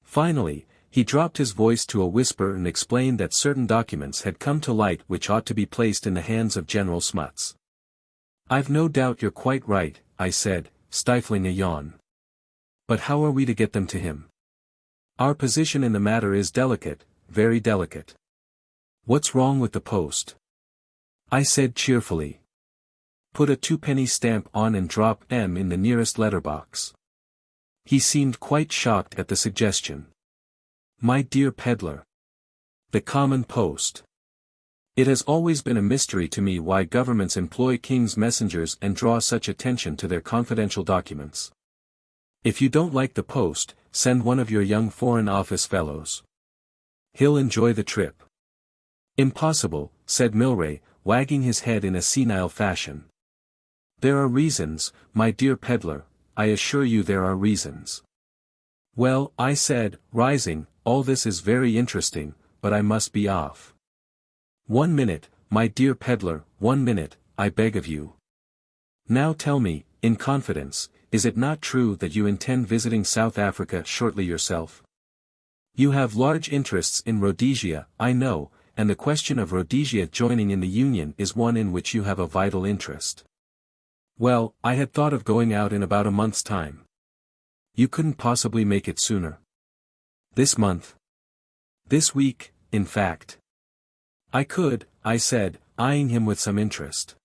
Finally, he dropped his voice to a whisper and explained that certain documents had come to light which ought to be placed in the hands of General Smuts. I've no doubt you're quite right, I said, stifling a yawn. But how are we to get them to him? Our position in the matter is delicate, very delicate. What's wrong with the post? I said cheerfully. Put a 2-penny stamp on and drop M in the nearest letterbox. He seemed quite shocked at the suggestion. My dear peddler. The common post. It has always been a mystery to me why governments employ king's messengers and draw such attention to their confidential documents. If you don't like the post, send one of your young Foreign Office fellows. He'll enjoy the trip. Impossible, said Milray, wagging his head in a senile fashion. There are reasons, my dear peddler, I assure you there are reasons. Well, I said, rising, all this is very interesting, but I must be off. 1 minute, my dear peddler, 1 minute, I beg of you. Now tell me, in confidence, is it not true that you intend visiting South Africa shortly yourself? You have large interests in Rhodesia, I know, and the question of Rhodesia joining in the Union is one in which you have a vital interest. Well, I had thought of going out in about a month's time. You couldn't possibly make it sooner. This month? This week, in fact. I could, I said, eyeing him with some interest.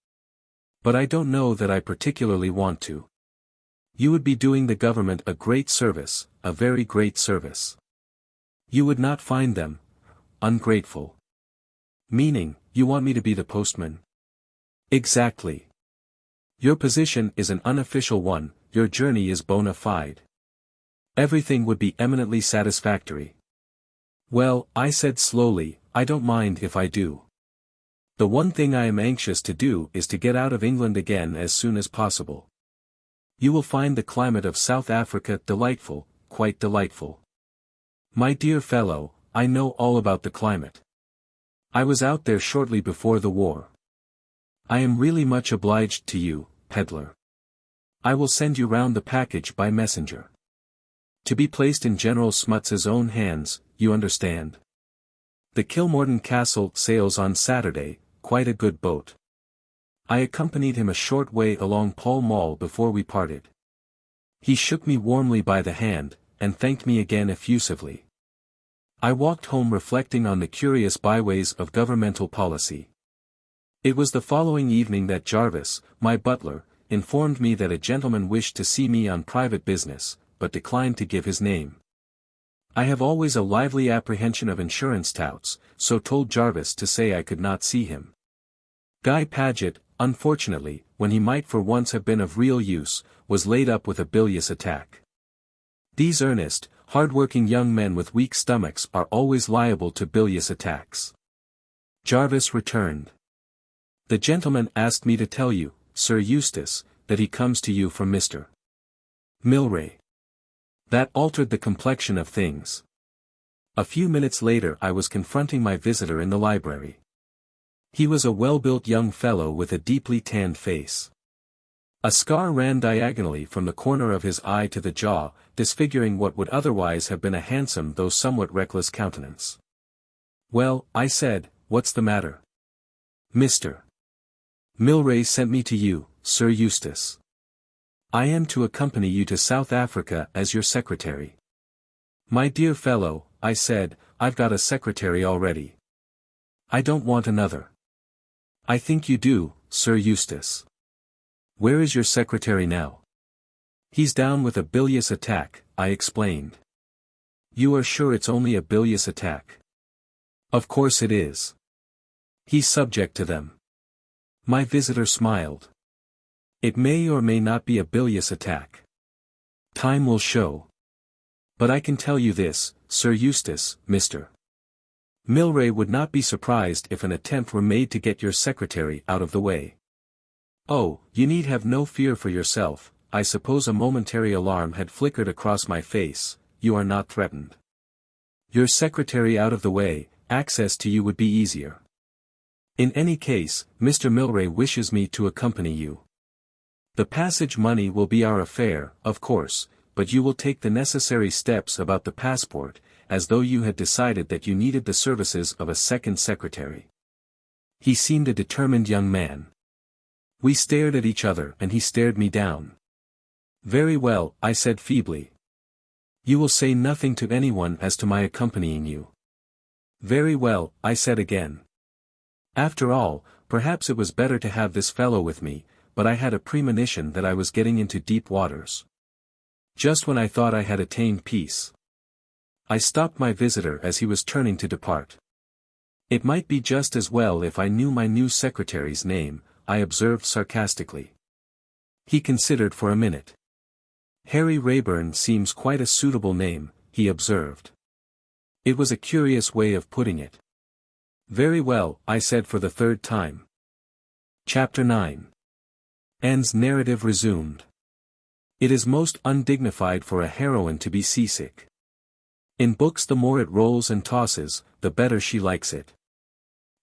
But I don't know that I particularly want to. You would be doing the government a great service, a very great service. You would not find them ungrateful. Meaning, you want me to be the postman? Exactly. Your position is an unofficial one, your journey is bona fide. Everything would be eminently satisfactory. Well, I said slowly, I don't mind if I do. The one thing I am anxious to do is to get out of England again as soon as possible. You will find the climate of South Africa delightful, quite delightful. My dear fellow, I know all about the climate. I was out there shortly before the war. I am really much obliged to you, peddler. I will send you round the package by messenger. To be placed in General Smuts's own hands, you understand. The Kilmorden Castle sails on Saturday, quite a good boat. I accompanied him a short way along Pall Mall before we parted. He shook me warmly by the hand, and thanked me again effusively. I walked home reflecting on the curious byways of governmental policy. It was the following evening that Jarvis, my butler, informed me that a gentleman wished to see me on private business, but declined to give his name. I have always a lively apprehension of insurance touts, so told Jarvis to say I could not see him. Guy Paget, unfortunately, when he might for once have been of real use, was laid up with a bilious attack. These earnest, hard-working young men with weak stomachs are always liable to bilious attacks. Jarvis returned. The gentleman asked me to tell you, Sir Eustace, that he comes to you from Mr. Milray. That altered the complexion of things. A few minutes later I was confronting my visitor in the library. He was a well-built young fellow with a deeply tanned face. A scar ran diagonally from the corner of his eye to the jaw, disfiguring what would otherwise have been a handsome though somewhat reckless countenance. "Well," I said, "what's the matter?" "Mr. Milray sent me to you, Sir Eustace. I am to accompany you to South Africa as your secretary." "My dear fellow," I said, "I've got a secretary already. I don't want another." "I think you do, Sir Eustace." "Where is your secretary now?" "He's down with a bilious attack," I explained. "You are sure it's only a bilious attack?" "Of course it is. He's subject to them." My visitor smiled. "It may or may not be a bilious attack. Time will show. But I can tell you this, Sir Eustace, Mr. Milray would not be surprised if an attempt were made to get your secretary out of the way." "Oh, you need have no fear for yourself." I suppose a momentary alarm had flickered across my face. "You are not threatened. Your secretary out of the way, access to you would be easier. In any case, Mr. Milray wishes me to accompany you. The passage money will be our affair, of course, but you will take the necessary steps about the passport, as though you had decided that you needed the services of a second secretary." He seemed a determined young man. We stared at each other and he stared me down. "Very well," I said feebly. "You will say nothing to anyone as to my accompanying you." "Very well," I said again. After all, perhaps it was better to have this fellow with me, but I had a premonition that I was getting into deep waters. Just when I thought I had attained peace, I stopped my visitor as he was turning to depart. "It might be just as well if I knew my new secretary's name," I observed sarcastically. He considered for a minute. "Harry Rayburn seems quite a suitable name," he observed. It was a curious way of putting it. "Very well," I said for the third time. Chapter 9. Anne's narrative resumed. It is most undignified for a heroine to be seasick. In books the more it rolls and tosses, the better she likes it.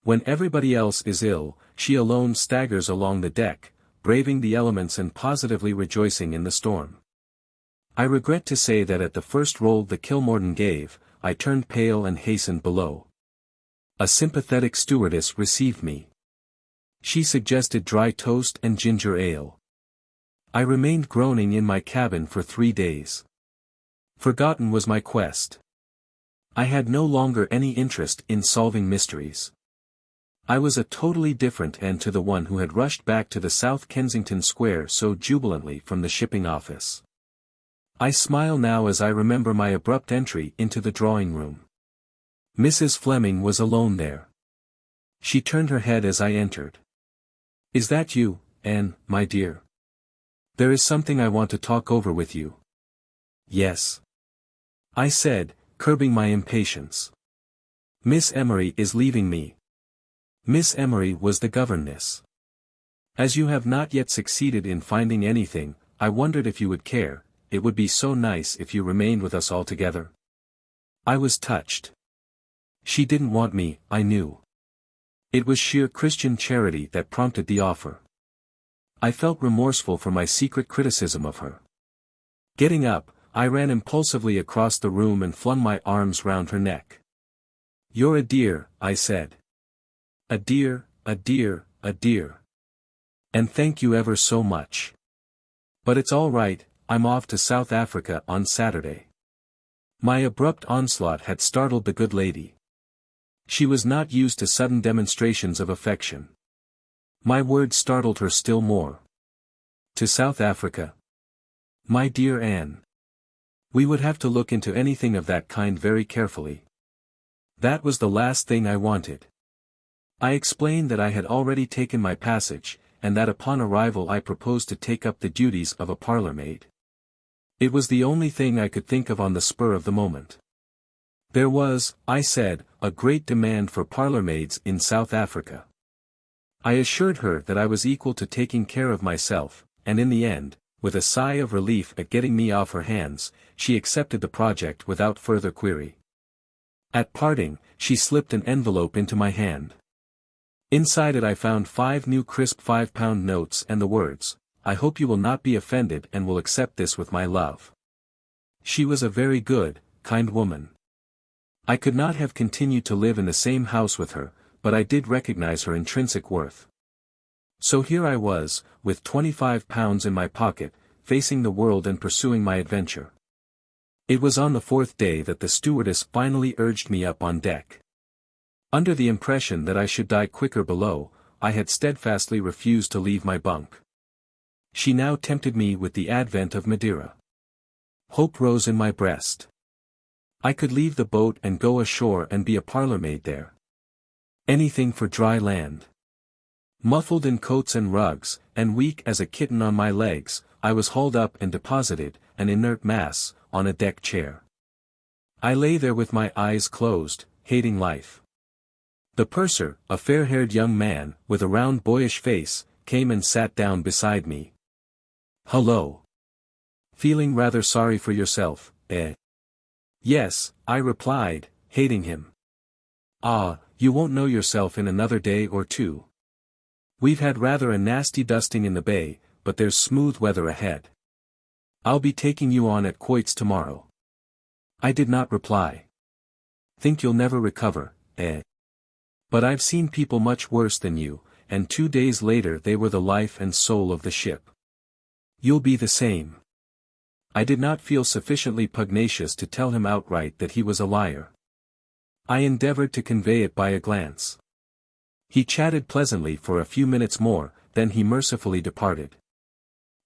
When everybody else is ill, she alone staggers along the deck, braving the elements and positively rejoicing in the storm. I regret to say that at the first roll the Kilmorden gave, I turned pale and hastened below. A sympathetic stewardess received me. She suggested dry toast and ginger ale. I remained groaning in my cabin for 3 days. Forgotten was my quest. I had no longer any interest in solving mysteries. I was a totally different Anne to the one who had rushed back to the South Kensington Square so jubilantly from the shipping office. I smile now as I remember my abrupt entry into the drawing-room. Mrs. Fleming was alone there. She turned her head as I entered. "Is that you, Anne, my dear? There is something I want to talk over with you." "Yes," I said, curbing my impatience. "Miss Emery is leaving me." Miss Emery was the governess. "As you have not yet succeeded in finding anything, I wondered if you would care. It would be so nice if you remained with us altogether." I was touched. She didn't want me, I knew. It was sheer Christian charity that prompted the offer. I felt remorseful for my secret criticism of her. Getting up, I ran impulsively across the room and flung my arms round her neck. "You're a dear," I said. "A dear, a dear, a dear. And thank you ever so much. But it's all right, I'm off to South Africa on Saturday." My abrupt onslaught had startled the good lady. She was not used to sudden demonstrations of affection. My words startled her still more. "To South Africa? My dear Anne. We would have to look into anything of that kind very carefully. That was the last thing I wanted." I explained that I had already taken my passage, and that upon arrival I proposed to take up the duties of a parlour-maid. It was the only thing I could think of on the spur of the moment. There was, I said, a great demand for parlour-maids in South Africa. I assured her that I was equal to taking care of myself, and in the end, with a sigh of relief at getting me off her hands, she accepted the project without further query. At parting, she slipped an envelope into my hand. Inside it I found 5 new crisp £5 notes and the words, "I hope you will not be offended and will accept this with my love." She was a very good, kind woman. I could not have continued to live in the same house with her, but I did recognize her intrinsic worth. So here I was, with £25 in my pocket, facing the world and pursuing my adventure. It was on the 4th day that the stewardess finally urged me up on deck. Under the impression that I should die quicker below, I had steadfastly refused to leave my bunk. She now tempted me with the advent of Madeira. Hope rose in my breast. I could leave the boat and go ashore and be a parlour-maid there. Anything for dry land. Muffled in coats and rugs, and weak as a kitten on my legs, I was hauled up and deposited, an inert mass, on a deck chair. I lay there with my eyes closed, hating life. The purser, a fair-haired young man, with a round boyish face, came and sat down beside me. "Hullo. Feeling rather sorry for yourself, eh?" "Yes," I replied, hating him. "Ah, you won't know yourself in another day or two. We've had rather a nasty dusting in the bay, but there's smooth weather ahead. I'll be taking you on at XVIII tomorrow." I did not reply. "Think you'll never recover, eh? But I've seen people much worse than you, and 2 days later they were the life and soul of the ship. You'll be the same." I did not feel sufficiently pugnacious to tell him outright that he was a liar. I endeavored to convey it by a glance. He chatted pleasantly for a few minutes more, then he mercifully departed.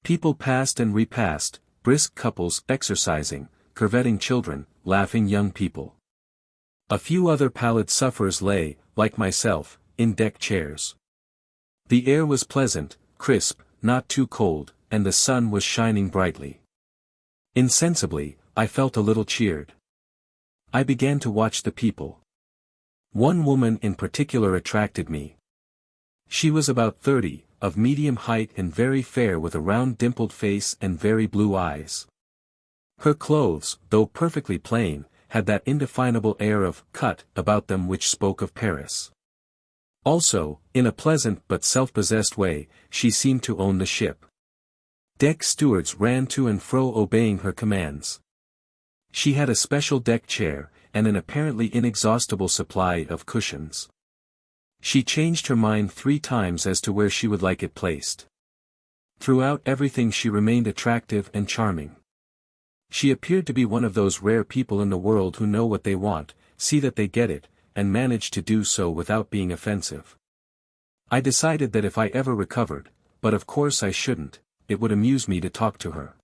People passed and repassed, brisk couples exercising, curvetting children, laughing young people. A few other pallid sufferers lay, like myself, in deck chairs. The air was pleasant, crisp, not too cold, and the sun was shining brightly. Insensibly, I felt a little cheered. I began to watch the people. One woman in particular attracted me. She was about 30, of medium height and very fair with a round dimpled face and very blue eyes. Her clothes, though perfectly plain, had that indefinable air of cut about them which spoke of Paris. Also, in a pleasant but self-possessed way, she seemed to own the ship. Deck stewards ran to and fro obeying her commands. She had a special deck chair, and an apparently inexhaustible supply of cushions. She changed her mind 3 times as to where she would like it placed. Throughout everything she remained attractive and charming. She appeared to be one of those rare people in the world who know what they want, see that they get it, and manage to do so without being offensive. I decided that if I ever recovered, but of course I shouldn't, it would amuse me to talk to her.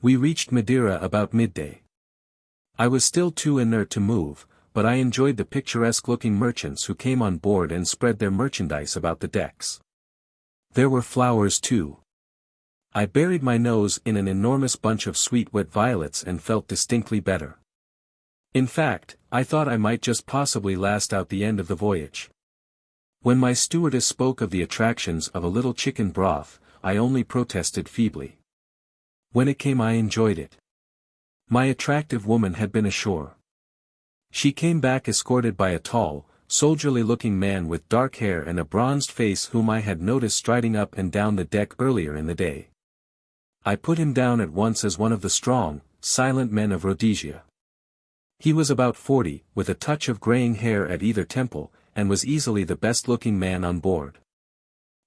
We reached Madeira about midday. I was still too inert to move, but I enjoyed the picturesque-looking merchants who came on board and spread their merchandise about the decks. There were flowers too. I buried my nose in an enormous bunch of sweet wet violets and felt distinctly better. In fact, I thought I might just possibly last out the end of the voyage. When my stewardess spoke of the attractions of a little chicken broth, I only protested feebly. When it came I enjoyed it. My attractive woman had been ashore. She came back escorted by a tall, soldierly-looking man with dark hair and a bronzed face whom I had noticed striding up and down the deck earlier in the day. I put him down at once as one of the strong, silent men of Rhodesia. He was about 40, with a touch of graying hair at either temple, and was easily the best-looking man on board.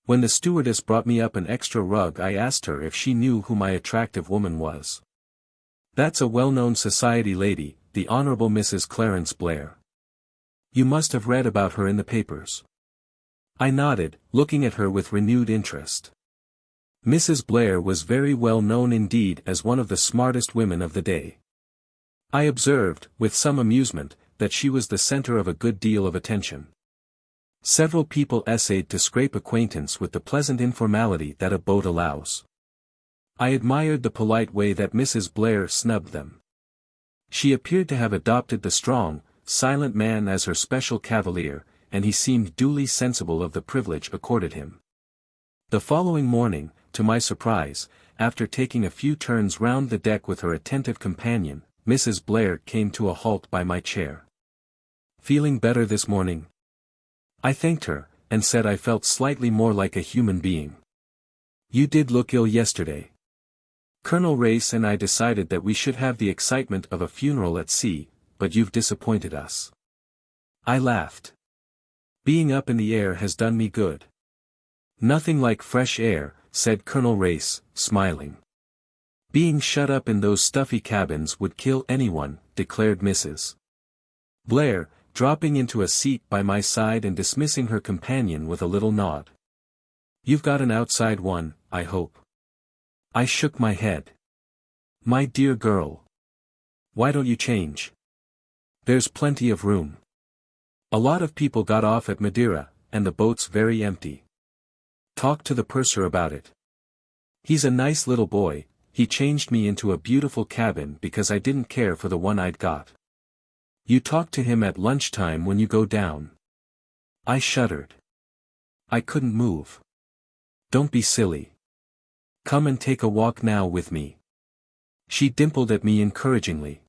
When the stewardess brought me up an extra rug, I asked her if she knew who my attractive woman was. "That's a well-known society lady, the Honorable Mrs. Clarence Blair. You must have read about her in the papers." I nodded, looking at her with renewed interest. Mrs. Blair was very well known indeed as one of the smartest women of the day. I observed, with some amusement, that she was the center of a good deal of attention. Several people essayed to scrape acquaintance with the pleasant informality that a boat allows. I admired the polite way that Mrs. Blair snubbed them. She appeared to have adopted the strong, silent man as her special cavalier, and he seemed duly sensible of the privilege accorded him. The following morning, to my surprise, after taking a few turns round the deck with her attentive companion, Mrs. Blair came to a halt by my chair. "Feeling better this morning?" I thanked her, and said I felt slightly more like a human being. "You did look ill yesterday. Colonel Race and I decided that we should have the excitement of a funeral at sea, but you've disappointed us." I laughed. "Being up in the air has done me good." "Nothing like fresh air," said Colonel Race, smiling. "Being shut up in those stuffy cabins would kill anyone," declared Mrs. Blair, dropping into a seat by my side and dismissing her companion with a little nod. "You've got an outside one, I hope." I shook my head. "My dear girl. Why don't you change? There's plenty of room. A lot of people got off at Madeira, and the boat's very empty. Talk to the purser about it. He's a nice little boy. He changed me into a beautiful cabin because I didn't care for the one I'd got. You talk to him at lunchtime when you go down." I shuddered. I couldn't move. "Don't be silly. Come and take a walk now with me." She dimpled at me encouragingly.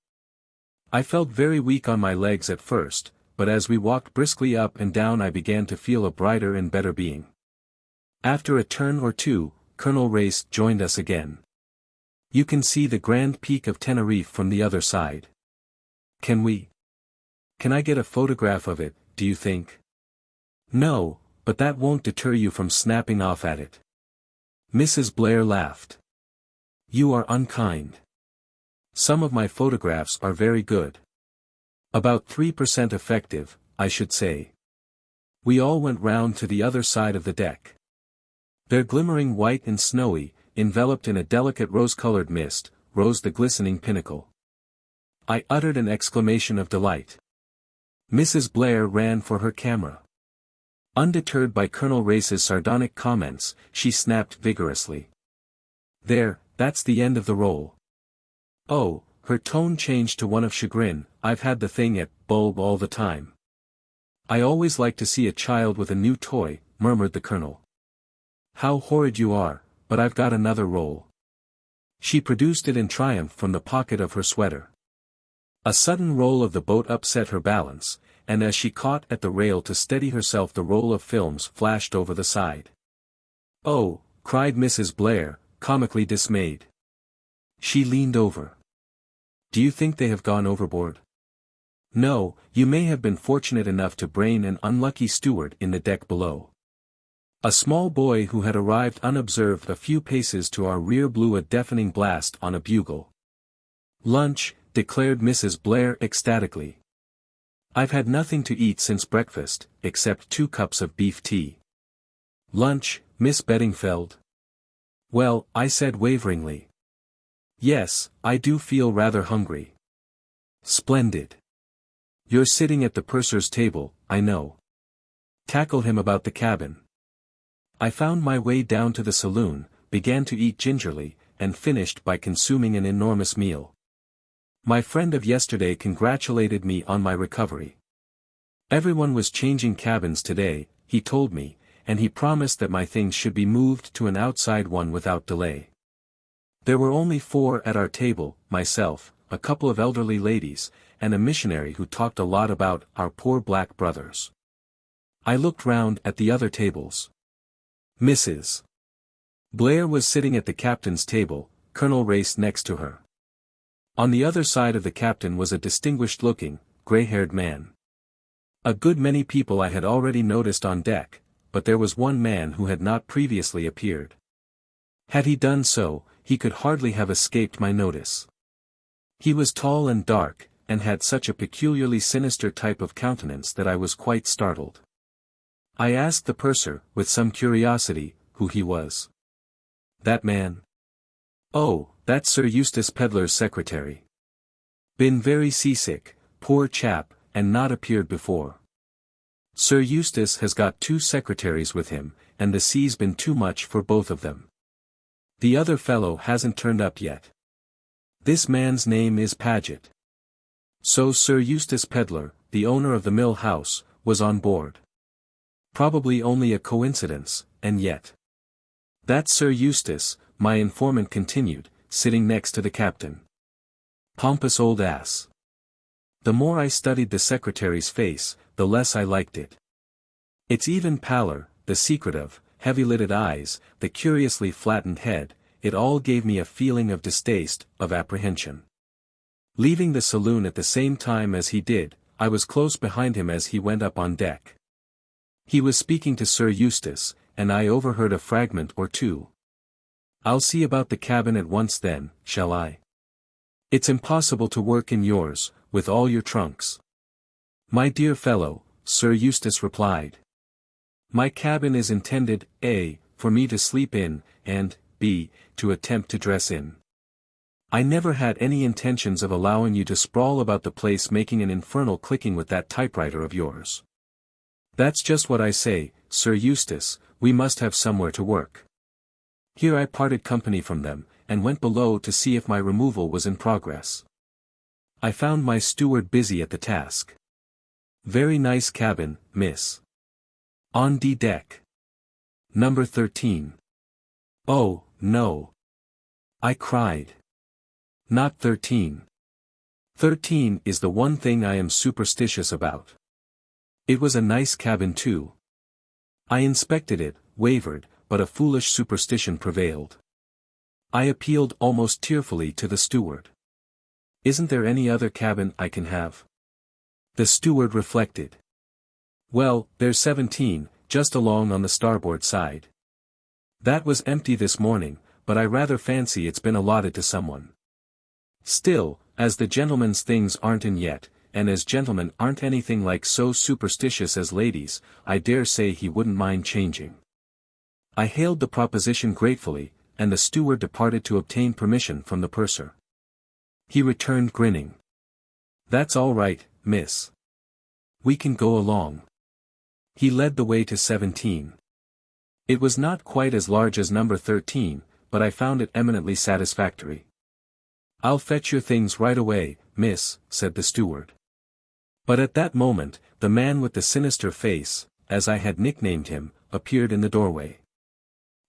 I felt very weak on my legs at first, but as we walked briskly up and down I began to feel a brighter and better being. After a turn or two, Colonel Race joined us again. "You can see the grand peak of Tenerife from the other side. Can I get a photograph of it, do you think?" "No, but that won't deter you from snapping off at it." Mrs. Blair laughed. "You are unkind. Some of my photographs are very good. About 3% effective, I should say." We all went round to the other side of the deck. There, glimmering white and snowy, enveloped in a delicate rose-colored mist, rose the glistening pinnacle. I uttered an exclamation of delight. Mrs. Blair ran for her camera. Undeterred by Colonel Race's sardonic comments, she snapped vigorously. "There, that's the end of the roll." "Oh," her tone changed to one of chagrin, "I've had the thing at bulb all the time." "I always like to see a child with a new toy," murmured the colonel. "How horrid you are, but I've got another roll." She produced it in triumph from the pocket of her sweater. A sudden roll of the boat upset her balance, and as she caught at the rail to steady herself the roll of films flashed over the side. "Oh," cried Mrs. Blair, comically dismayed. She leaned over. "Do you think they have gone overboard?" "No, you may have been fortunate enough to brain an unlucky steward in the deck below." A small boy who had arrived unobserved a few paces to our rear blew a deafening blast on a bugle. "Lunch," declared Mrs. Blair ecstatically. "I've had nothing to eat since breakfast, except 2 cups of beef tea." "Lunch, Miss Beddingfeld?" "Well," I said waveringly. "Yes, I do feel rather hungry." "Splendid. You're sitting at the purser's table, I know. Tackle him about the cabin." I found my way down to the saloon, began to eat gingerly, and finished by consuming an enormous meal. My friend of yesterday congratulated me on my recovery. Everyone was changing cabins today, he told me, and he promised that my things should be moved to an outside one without delay. There were only 4 at our table, myself, a couple of elderly ladies, and a missionary who talked a lot about our poor black brothers. I looked round at the other tables. Mrs. Blair was sitting at the captain's table, Colonel Race next to her. On the other side of the captain was a distinguished-looking, grey-haired man. A good many people I had already noticed on deck, but there was one man who had not previously appeared. Had he done so, he could hardly have escaped my notice. He was tall and dark, and had such a peculiarly sinister type of countenance that I was quite startled. I asked the purser, with some curiosity, who he was. That man? Oh, that's Sir Eustace Pedlar's secretary. Been very seasick, poor chap, and not appeared before. Sir Eustace has got 2 secretaries with him, and the sea's been too much for both of them. The other fellow hasn't turned up yet. This man's name is Paget. So Sir Eustace Pedlar, the owner of the mill house, was on board. Probably only a coincidence, and yet. That's Sir Eustace, my informant continued, sitting next to the captain. Pompous old ass. The more I studied the secretary's face, the less I liked it. Its even pallor, the secretive, heavy-lidded eyes, the curiously flattened head, it all gave me a feeling of distaste, of apprehension. Leaving the saloon at the same time as he did, I was close behind him as he went up on deck. He was speaking to Sir Eustace, and I overheard a fragment or two. I'll see about the cabin at once then, shall I? It's impossible to work in yours, with all your trunks. My dear fellow, Sir Eustace replied. My cabin is intended, A, for me to sleep in, and, B, to attempt to dress in. I never had any intentions of allowing you to sprawl about the place making an infernal clicking with that typewriter of yours. That's just what I say, Sir Eustace, we must have somewhere to work. Here I parted company from them, and went below to see if my removal was in progress. I found my steward busy at the task. Very nice cabin, miss. On D deck. Number 13. Oh, no. I cried. Not 13. 13 is the one thing I am superstitious about. It was a nice cabin too. I inspected it, wavered, but a foolish superstition prevailed. I appealed almost tearfully to the steward. Isn't there any other cabin I can have? The steward reflected. Well, there's 17, just along on the starboard side. That was empty this morning, but I rather fancy it's been allotted to someone. Still, as the gentlemen's things aren't in yet, and as gentlemen aren't anything like so superstitious as ladies, I dare say he wouldn't mind changing. I hailed the proposition gratefully, and the steward departed to obtain permission from the purser. He returned grinning. That's all right, miss. We can go along. He led the way to 17. It was not quite as large as number 13, but I found it eminently satisfactory. I'll fetch your things right away, miss, said the steward. But at that moment, the man with the sinister face, as I had nicknamed him, appeared in the doorway.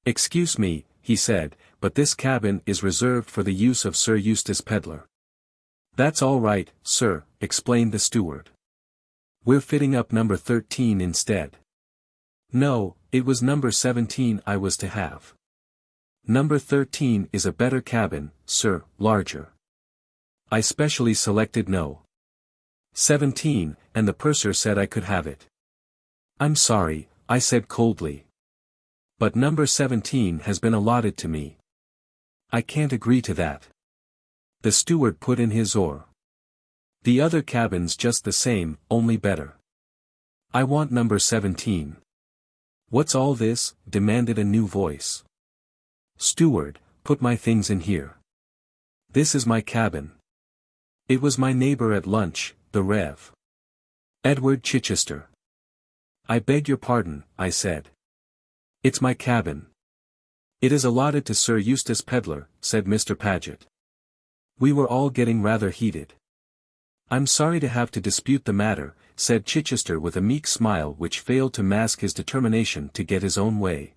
Excuse me, he said, but this cabin is reserved for the use of Sir Eustace Pedlar. That's all right, sir, explained the steward. We're fitting up number 13 instead. No, it was number 17 I was to have. Number 13 is a better cabin, sir, larger. I specially selected no. 17, and the purser said I could have it. I'm sorry, I said coldly. But number 17 has been allotted to me. I can't agree to that. The steward put in his oar. The other cabin's just the same, only better. I want number 17. What's all this? Demanded a new voice. Steward, put my things in here. This is my cabin. It was my neighbor at lunch, the Rev. Edward Chichester. I beg your pardon, I said. It's my cabin. It is allotted to Sir Eustace Pedlar, said Mr. Paget. We were all getting rather heated. I'm sorry to have to dispute the matter, said Chichester with a meek smile which failed to mask his determination to get his own way.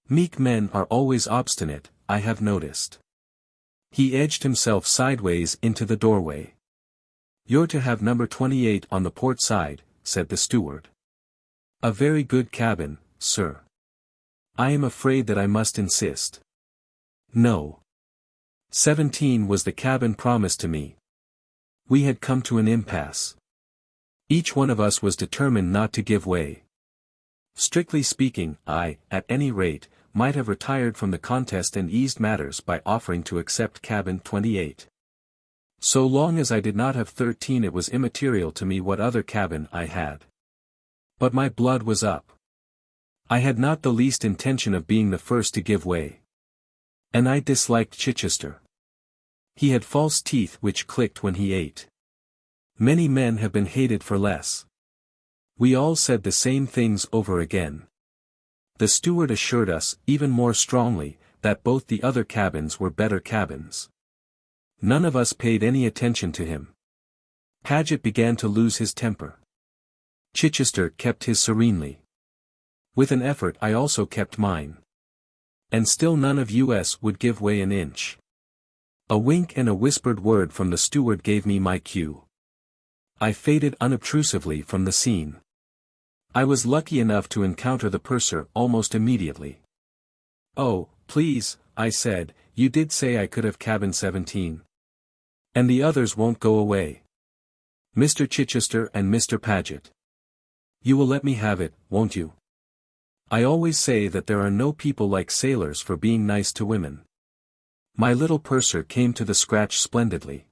Meek men are always obstinate, I have noticed. He edged himself sideways into the doorway. You're to have number 28 on the port side, said the steward. A very good cabin, sir. I am afraid that I must insist. No. 17 was the cabin promised to me. We had come to an impasse. Each one of us was determined not to give way. Strictly speaking, I, at any rate, might have retired from the contest and eased matters by offering to accept cabin 28. So long as I did not have 13, it was immaterial to me what other cabin I had. But my blood was up. I had not the least intention of being the first to give way. And I disliked Chichester. He had false teeth which clicked when he ate. Many men have been hated for less. We all said the same things over again. The steward assured us, even more strongly, that both the other cabins were better cabins. None of us paid any attention to him. Paget began to lose his temper. Chichester kept his serenely. With an effort I also kept mine. And still none of us would give way an inch. A wink and a whispered word from the steward gave me my cue. I faded unobtrusively from the scene. I was lucky enough to encounter the purser almost immediately. "Oh, please," I said, "you did say I could have cabin 17. And the others won't go away. Mr. Chichester and Mr. Paget. You will let me have it, won't you? I always say that there are no people like sailors for being nice to women." My little purser came to the scratch splendidly.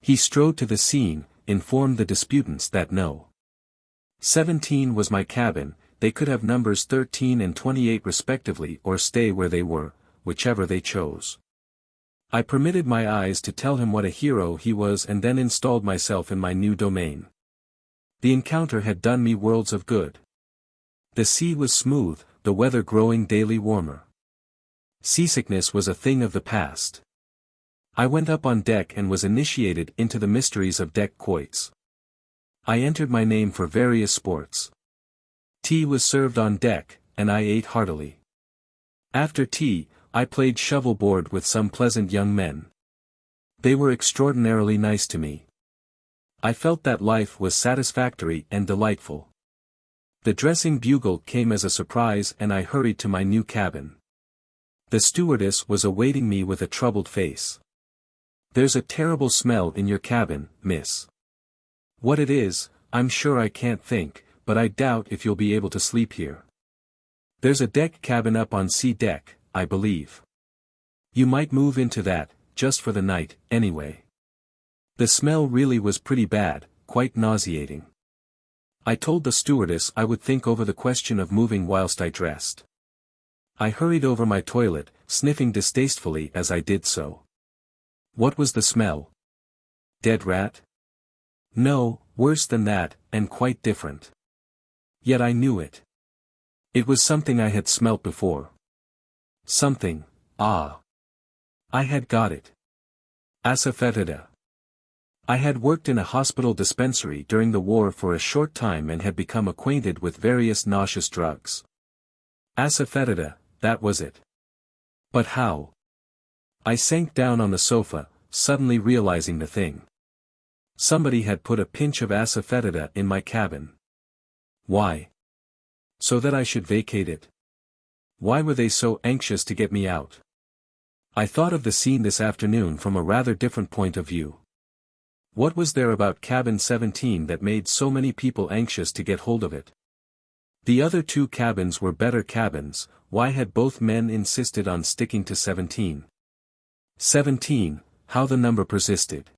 He strode to the scene, informed the disputants that no. 17 was my cabin, they could have numbers 13 and 28 respectively or stay where they were, whichever they chose. I permitted my eyes to tell him what a hero he was and then installed myself in my new domain. The encounter had done me worlds of good. The sea was smooth, the weather growing daily warmer. Seasickness was a thing of the past. I went up on deck and was initiated into the mysteries of deck quoits. I entered my name for various sports. Tea was served on deck, and I ate heartily. After tea, I played shovelboard with some pleasant young men. They were extraordinarily nice to me. I felt that life was satisfactory and delightful. The dressing bugle came as a surprise and I hurried to my new cabin. The stewardess was awaiting me with a troubled face. "There's a terrible smell in your cabin, miss. What it is, I'm sure I can't think, but I doubt if you'll be able to sleep here. There's a deck cabin up on C deck, I believe. You might move into that, just for the night, anyway." The smell really was pretty bad, quite nauseating. I told the stewardess I would think over the question of moving whilst I dressed. I hurried over my toilet, sniffing distastefully as I did so. What was the smell? Dead rat? No, worse than that, and quite different. Yet I knew it. It was something I had smelt before. Something, I had got it. Asafoetida. I had worked in a hospital dispensary during the war for a short time and had become acquainted with various nauseous drugs. Asafoetida, that was it. But how? I sank down on the sofa, suddenly realizing the thing. Somebody had put a pinch of asafoetida in my cabin. Why? So that I should vacate it. Why were they so anxious to get me out? I thought of the scene this afternoon from a rather different point of view. What was there about cabin 17 that made so many people anxious to get hold of it? The other two cabins were better cabins, why had both men insisted on sticking to 17? 17, how the number persisted.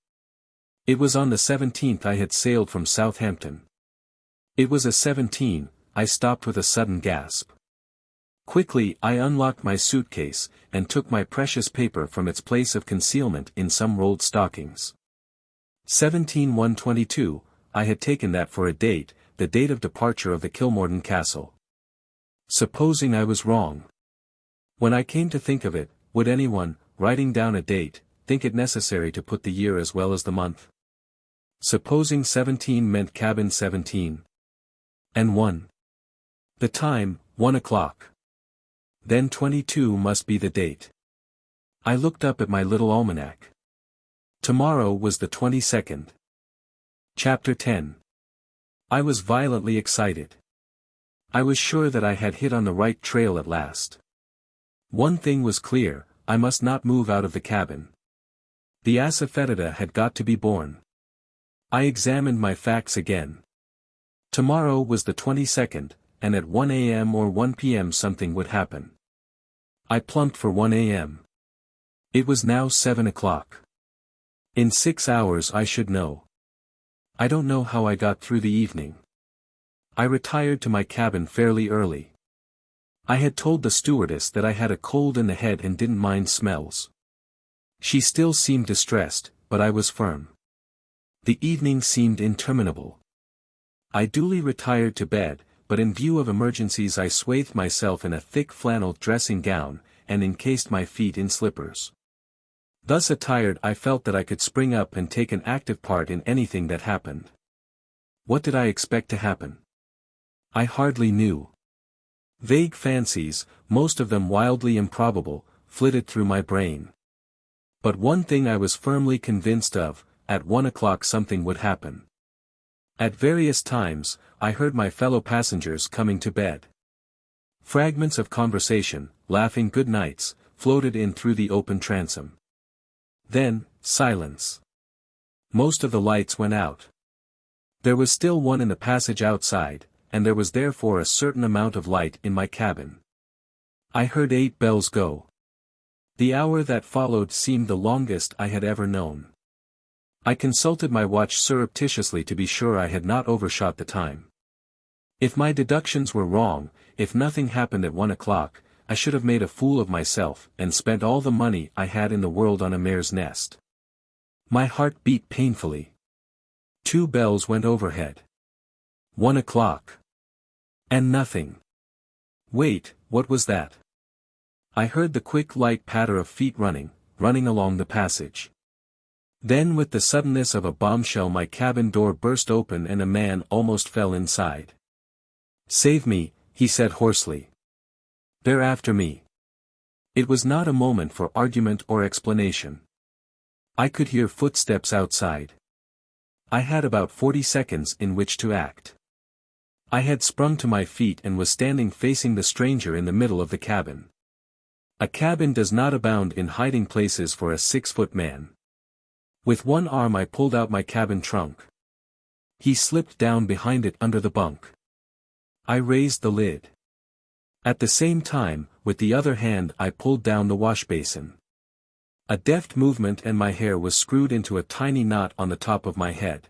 It was on the 17th I had sailed from Southampton. It was a 17, I stopped with a sudden gasp. Quickly I unlocked my suitcase, and took my precious paper from its place of concealment in some rolled stockings. 17/1/22, I had taken that for a date, the date of departure of the Kilmorden Castle. Supposing I was wrong. When I came to think of it, would anyone, writing down a date, think it necessary to put the year as well as the month? Supposing 17 meant cabin 17. And 1. The time, 1 o'clock. Then 22 must be the date. I looked up at my little almanac. Tomorrow was the 22nd. Chapter 10. I was violently excited. I was sure that I had hit on the right trail at last. One thing was clear, I must not move out of the cabin. The asafoetida had got to be born. I examined my facts again. Tomorrow was the 22nd, and at 1 a.m. or 1 p.m. something would happen. I plumped for 1 a.m. It was now 7 o'clock. In 6 hours I should know. I don't know how I got through the evening. I retired to my cabin fairly early. I had told the stewardess that I had a cold in the head and didn't mind smells. She still seemed distressed, but I was firm. The evening seemed interminable. I duly retired to bed, but in view of emergencies I swathed myself in a thick flannel dressing gown, and encased my feet in slippers. Thus attired I felt that I could spring up and take an active part in anything that happened. What did I expect to happen? I hardly knew. Vague fancies, most of them wildly improbable, flitted through my brain. But one thing I was firmly convinced of, at 1 o'clock something would happen. At various times, I heard my fellow passengers coming to bed. Fragments of conversation, laughing good nights, floated in through the open transom. Then, silence. Most of the lights went out. There was still one in the passage outside, and there was therefore a certain amount of light in my cabin. I heard 8 bells go. The hour that followed seemed the longest I had ever known. I consulted my watch surreptitiously to be sure I had not overshot the time. If my deductions were wrong, if nothing happened at 1 o'clock, I should have made a fool of myself and spent all the money I had in the world on a mare's nest. My heart beat painfully. 2 bells went overhead. 1 o'clock. And nothing. Wait, what was that? I heard the quick light patter of feet running along the passage. Then with the suddenness of a bombshell my cabin door burst open and a man almost fell inside. "Save me," he said hoarsely. "They're after me." It was not a moment for argument or explanation. I could hear footsteps outside. I had about 40 seconds in which to act. I had sprung to my feet and was standing facing the stranger in the middle of the cabin. A cabin does not abound in hiding places for a 6-foot man. With one arm I pulled out my cabin trunk. He slipped down behind it under the bunk. I raised the lid. At the same time, with the other hand I pulled down the wash basin. A deft movement and my hair was screwed into a tiny knot on the top of my head.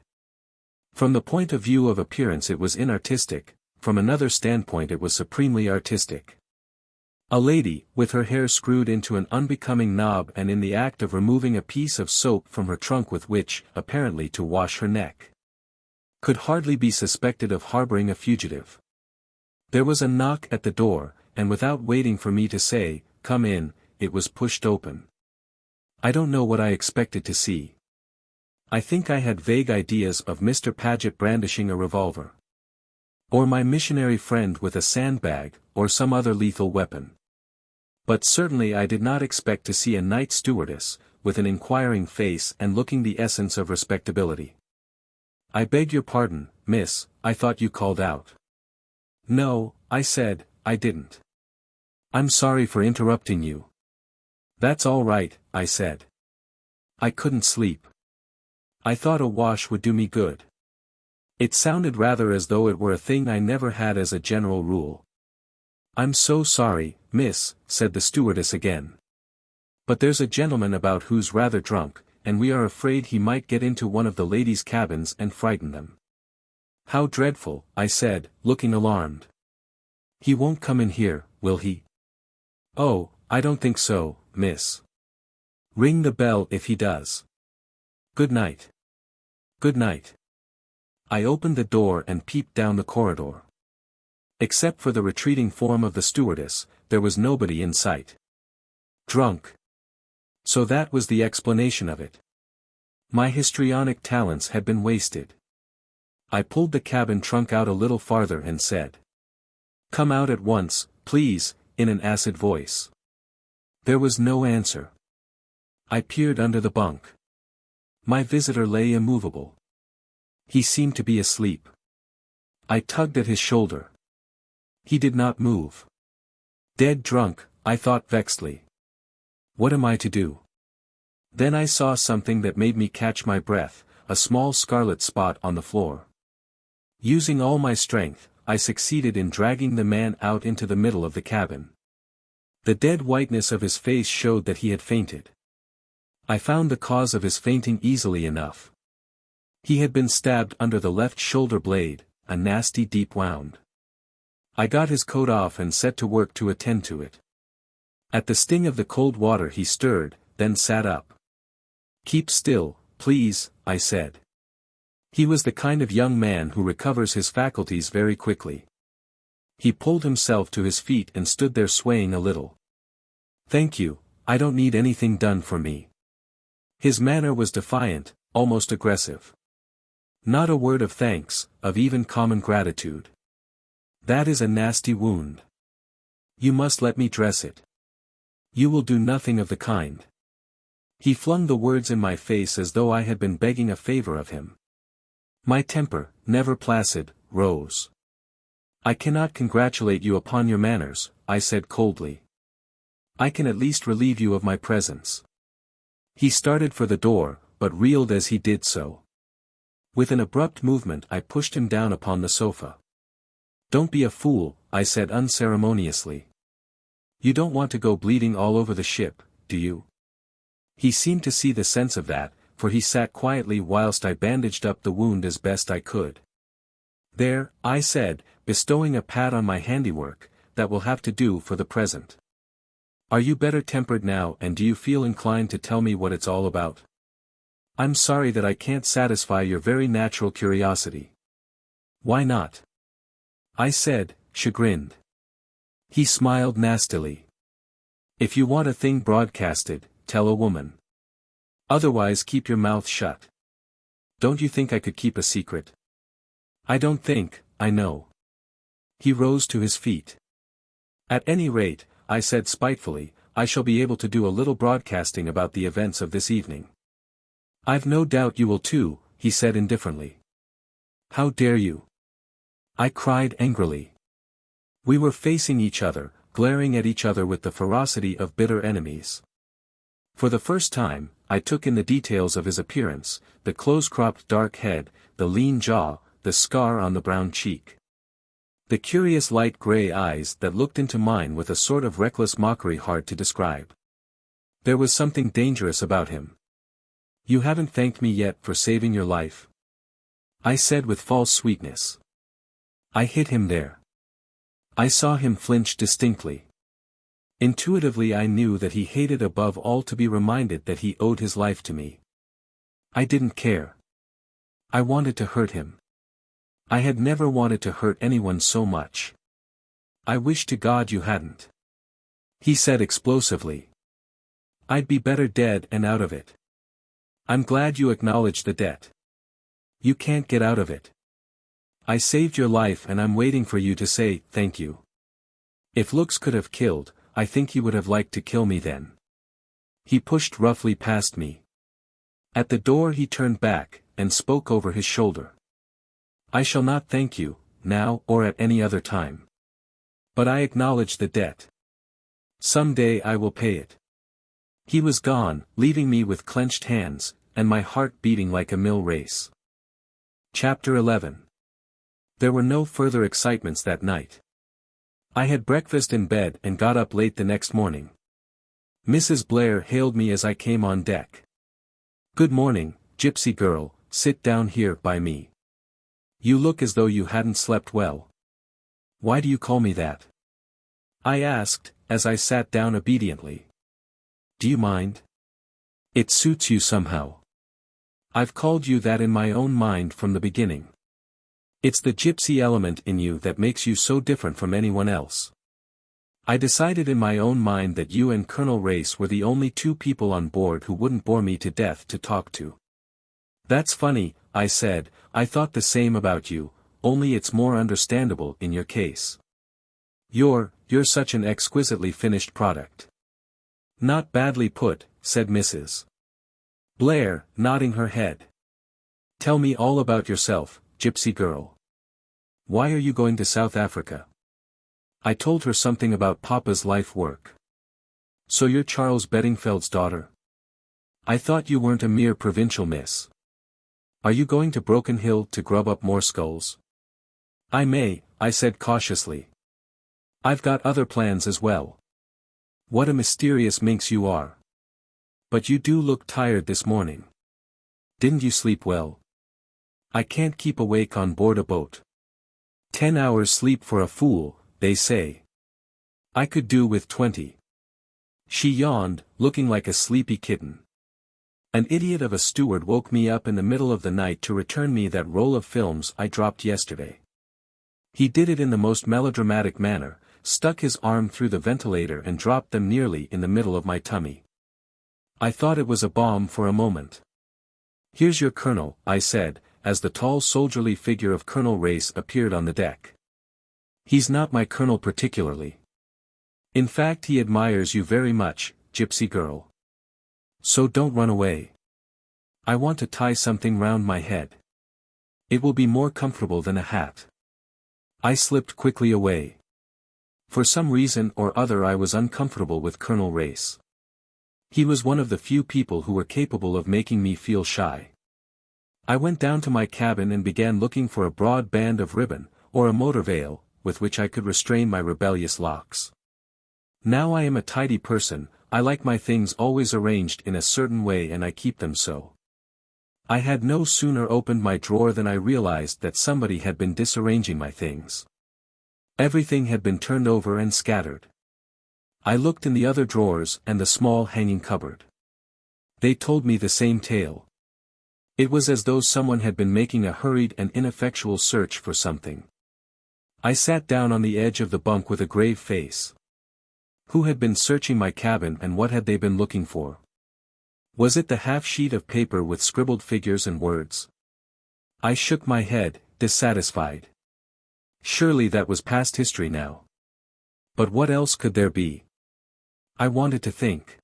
From the point of view of appearance it was inartistic, from another standpoint it was supremely artistic. A lady, with her hair screwed into an unbecoming knob and in the act of removing a piece of soap from her trunk with which, apparently to wash her neck, could hardly be suspected of harboring a fugitive. There was a knock at the door, and without waiting for me to say, "Come in," it was pushed open. I don't know what I expected to see. I think I had vague ideas of Mr. Paget brandishing a revolver. Or my missionary friend with a sandbag, or some other lethal weapon. But certainly I did not expect to see a night stewardess, with an inquiring face and looking the essence of respectability. "I beg your pardon, miss, I thought you called out." "No," I said, "I didn't. I'm sorry for interrupting you." "That's all right," I said. I couldn't sleep. I thought a wash would do me good. It sounded rather as though it were a thing I never had as a general rule. "I'm so sorry, miss," said the stewardess again. "But there's a gentleman about who's rather drunk, and we are afraid he might get into one of the ladies' cabins and frighten them." "How dreadful," I said, looking alarmed. "He won't come in here, will he?" "Oh, I don't think so, miss." "Ring the bell if he does." "Good night." "Good night." I opened the door and peeped down the corridor. Except for the retreating form of the stewardess, there was nobody in sight. Drunk. So that was the explanation of it. My histrionic talents had been wasted. I pulled the cabin trunk out a little farther and said, "Come out at once, please," in an acid voice. There was no answer. I peered under the bunk. My visitor lay immovable. He seemed to be asleep. I tugged at his shoulder. He did not move. Dead drunk, I thought vexedly. What am I to do? Then I saw something that made me catch my breath, a small scarlet spot on the floor. Using all my strength, I succeeded in dragging the man out into the middle of the cabin. The dead whiteness of his face showed that he had fainted. I found the cause of his fainting easily enough. He had been stabbed under the left shoulder blade, a nasty deep wound. I got his coat off and set to work to attend to it. At the sting of the cold water he stirred, then sat up. "Keep still, please," I said. He was the kind of young man who recovers his faculties very quickly. He pulled himself to his feet and stood there swaying a little. "Thank you, I don't need anything done for me." His manner was defiant, almost aggressive. Not a word of thanks, of even common gratitude. "That is a nasty wound. You must let me dress it." "You will do nothing of the kind." He flung the words in my face as though I had been begging a favor of him. My temper, never placid, rose. "I cannot congratulate you upon your manners," I said coldly. "I can at least relieve you of my presence." He started for the door, but reeled as he did so. With an abrupt movement I pushed him down upon the sofa. "Don't be a fool," I said unceremoniously. "You don't want to go bleeding all over the ship, do you?" He seemed to see the sense of that, for he sat quietly whilst I bandaged up the wound as best I could. "There," I said, bestowing a pat on my handiwork, "that will have to do for the present. Are you better tempered now, and do you feel inclined to tell me what it's all about? I'm sorry that I can't satisfy your very natural curiosity." "Why not?" I said, chagrined. He smiled nastily. "If you want a thing broadcasted, tell a woman. Otherwise keep your mouth shut. Don't you think I could keep a secret?" "I don't think, I know." He rose to his feet. "At any rate," I said spitefully, "I shall be able to do a little broadcasting about the events of this evening." "I've no doubt you will too," he said indifferently. "How dare you?" I cried angrily. We were facing each other, glaring at each other with the ferocity of bitter enemies. For the first time, I took in the details of his appearance, the close-cropped dark head, the lean jaw, the scar on the brown cheek. The curious light grey eyes that looked into mine with a sort of reckless mockery hard to describe. There was something dangerous about him. "You haven't thanked me yet for saving your life," I said with false sweetness. I hit him there. I saw him flinch distinctly. Intuitively I knew that he hated above all to be reminded that he owed his life to me. I didn't care. I wanted to hurt him. I had never wanted to hurt anyone so much. "I wish to God you hadn't," he said explosively. "I'd be better dead and out of it. I'm glad you acknowledge the debt. You can't get out of it. I saved your life and I'm waiting for you to say, thank you. If looks could have killed, I think you would have liked to kill me then." He pushed roughly past me. At the door he turned back, and spoke over his shoulder. "I shall not thank you, now or at any other time. But I acknowledge the debt. Some day I will pay it." He was gone, leaving me with clenched hands, and my heart beating like a mill race. Chapter 11. There were no further excitements that night. I had breakfast in bed and got up late the next morning. Mrs. Blair hailed me as I came on deck. "Good morning, gypsy girl, sit down here by me. You look as though you hadn't slept well." "Why do you call me that?" I asked, as I sat down obediently. "Do you mind? It suits you somehow. I've called you that in my own mind from the beginning. It's the gypsy element in you that makes you so different from anyone else. I decided in my own mind that you and Colonel Race were the only two people on board who wouldn't bore me to death to talk to." "That's funny," I said, "I thought the same about you, only it's more understandable in your case. You're such an exquisitely finished product." "Not badly put," said Mrs. Blair, nodding her head. "Tell me all about yourself, gypsy girl. Why are you going to South Africa?" I told her something about Papa's life work. So you're Charles Beddingfeld's daughter? I thought you weren't a mere provincial miss. Are you going to Broken Hill to grub up more skulls? I may, I said cautiously. I've got other plans as well. What a mysterious minx you are. But you do look tired this morning. Didn't you sleep well? I can't keep awake on board a boat. 10 hours sleep for a fool, they say. I could do with 20. She yawned, looking like a sleepy kitten. An idiot of a steward woke me up in the middle of the night to return me that roll of films I dropped yesterday. He did it in the most melodramatic manner, stuck his arm through the ventilator and dropped them nearly in the middle of my tummy. I thought it was a bomb for a moment. Here's your colonel, I said, as the tall soldierly figure of Colonel Race appeared on the deck. He's not my colonel particularly. In fact, he admires you very much, gypsy girl. So don't run away. I want to tie something round my head. It will be more comfortable than a hat. I slipped quickly away. For some reason or other I was uncomfortable with Colonel Race. He was one of the few people who were capable of making me feel shy. I went down to my cabin and began looking for a broad band of ribbon, or a motor veil, with which I could restrain my rebellious locks. Now I am a tidy person, I like my things always arranged in a certain way and I keep them so. I had no sooner opened my drawer than I realized that somebody had been disarranging my things. Everything had been turned over and scattered. I looked in the other drawers and the small hanging cupboard. They told me the same tale. It was as though someone had been making a hurried and ineffectual search for something. I sat down on the edge of the bunk with a grave face. Who had been searching my cabin and what had they been looking for? Was it the half-sheet of paper with scribbled figures and words? I shook my head, dissatisfied. Surely that was past history now. But what else could there be? I wanted to think.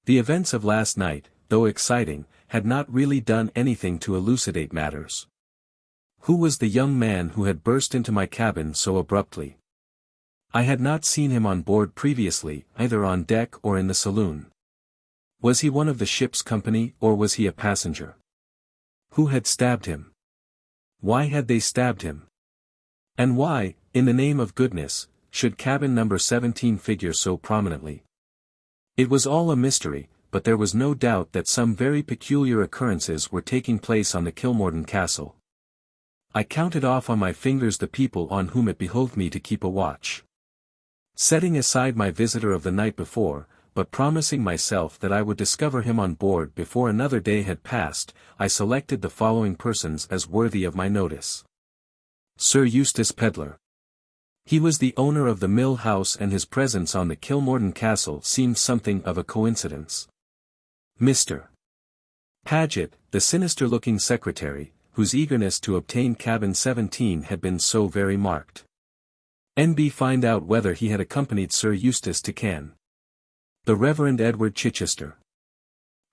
The events of last night, though exciting, had not really done anything to elucidate matters. Who was the young man who had burst into my cabin so abruptly? I had not seen him on board previously, either on deck or in the saloon. Was he one of the ship's company or was he a passenger? Who had stabbed him? Why had they stabbed him? And why, in the name of goodness, should cabin number 17 figure so prominently? It was all a mystery, but there was no doubt that some very peculiar occurrences were taking place on the Kilmorden Castle. I counted off on my fingers the people on whom it behoved me to keep a watch. Setting aside my visitor of the night before, but promising myself that I would discover him on board before another day had passed, I selected the following persons as worthy of my notice. Sir Eustace Pedlar. He was the owner of the mill house and his presence on the Kilmorden Castle seemed something of a coincidence. Mr. Paget, the sinister-looking secretary, whose eagerness to obtain cabin 17 had been so very marked. N.B. Find out whether he had accompanied Sir Eustace to Cannes. The Reverend Edward Chichester.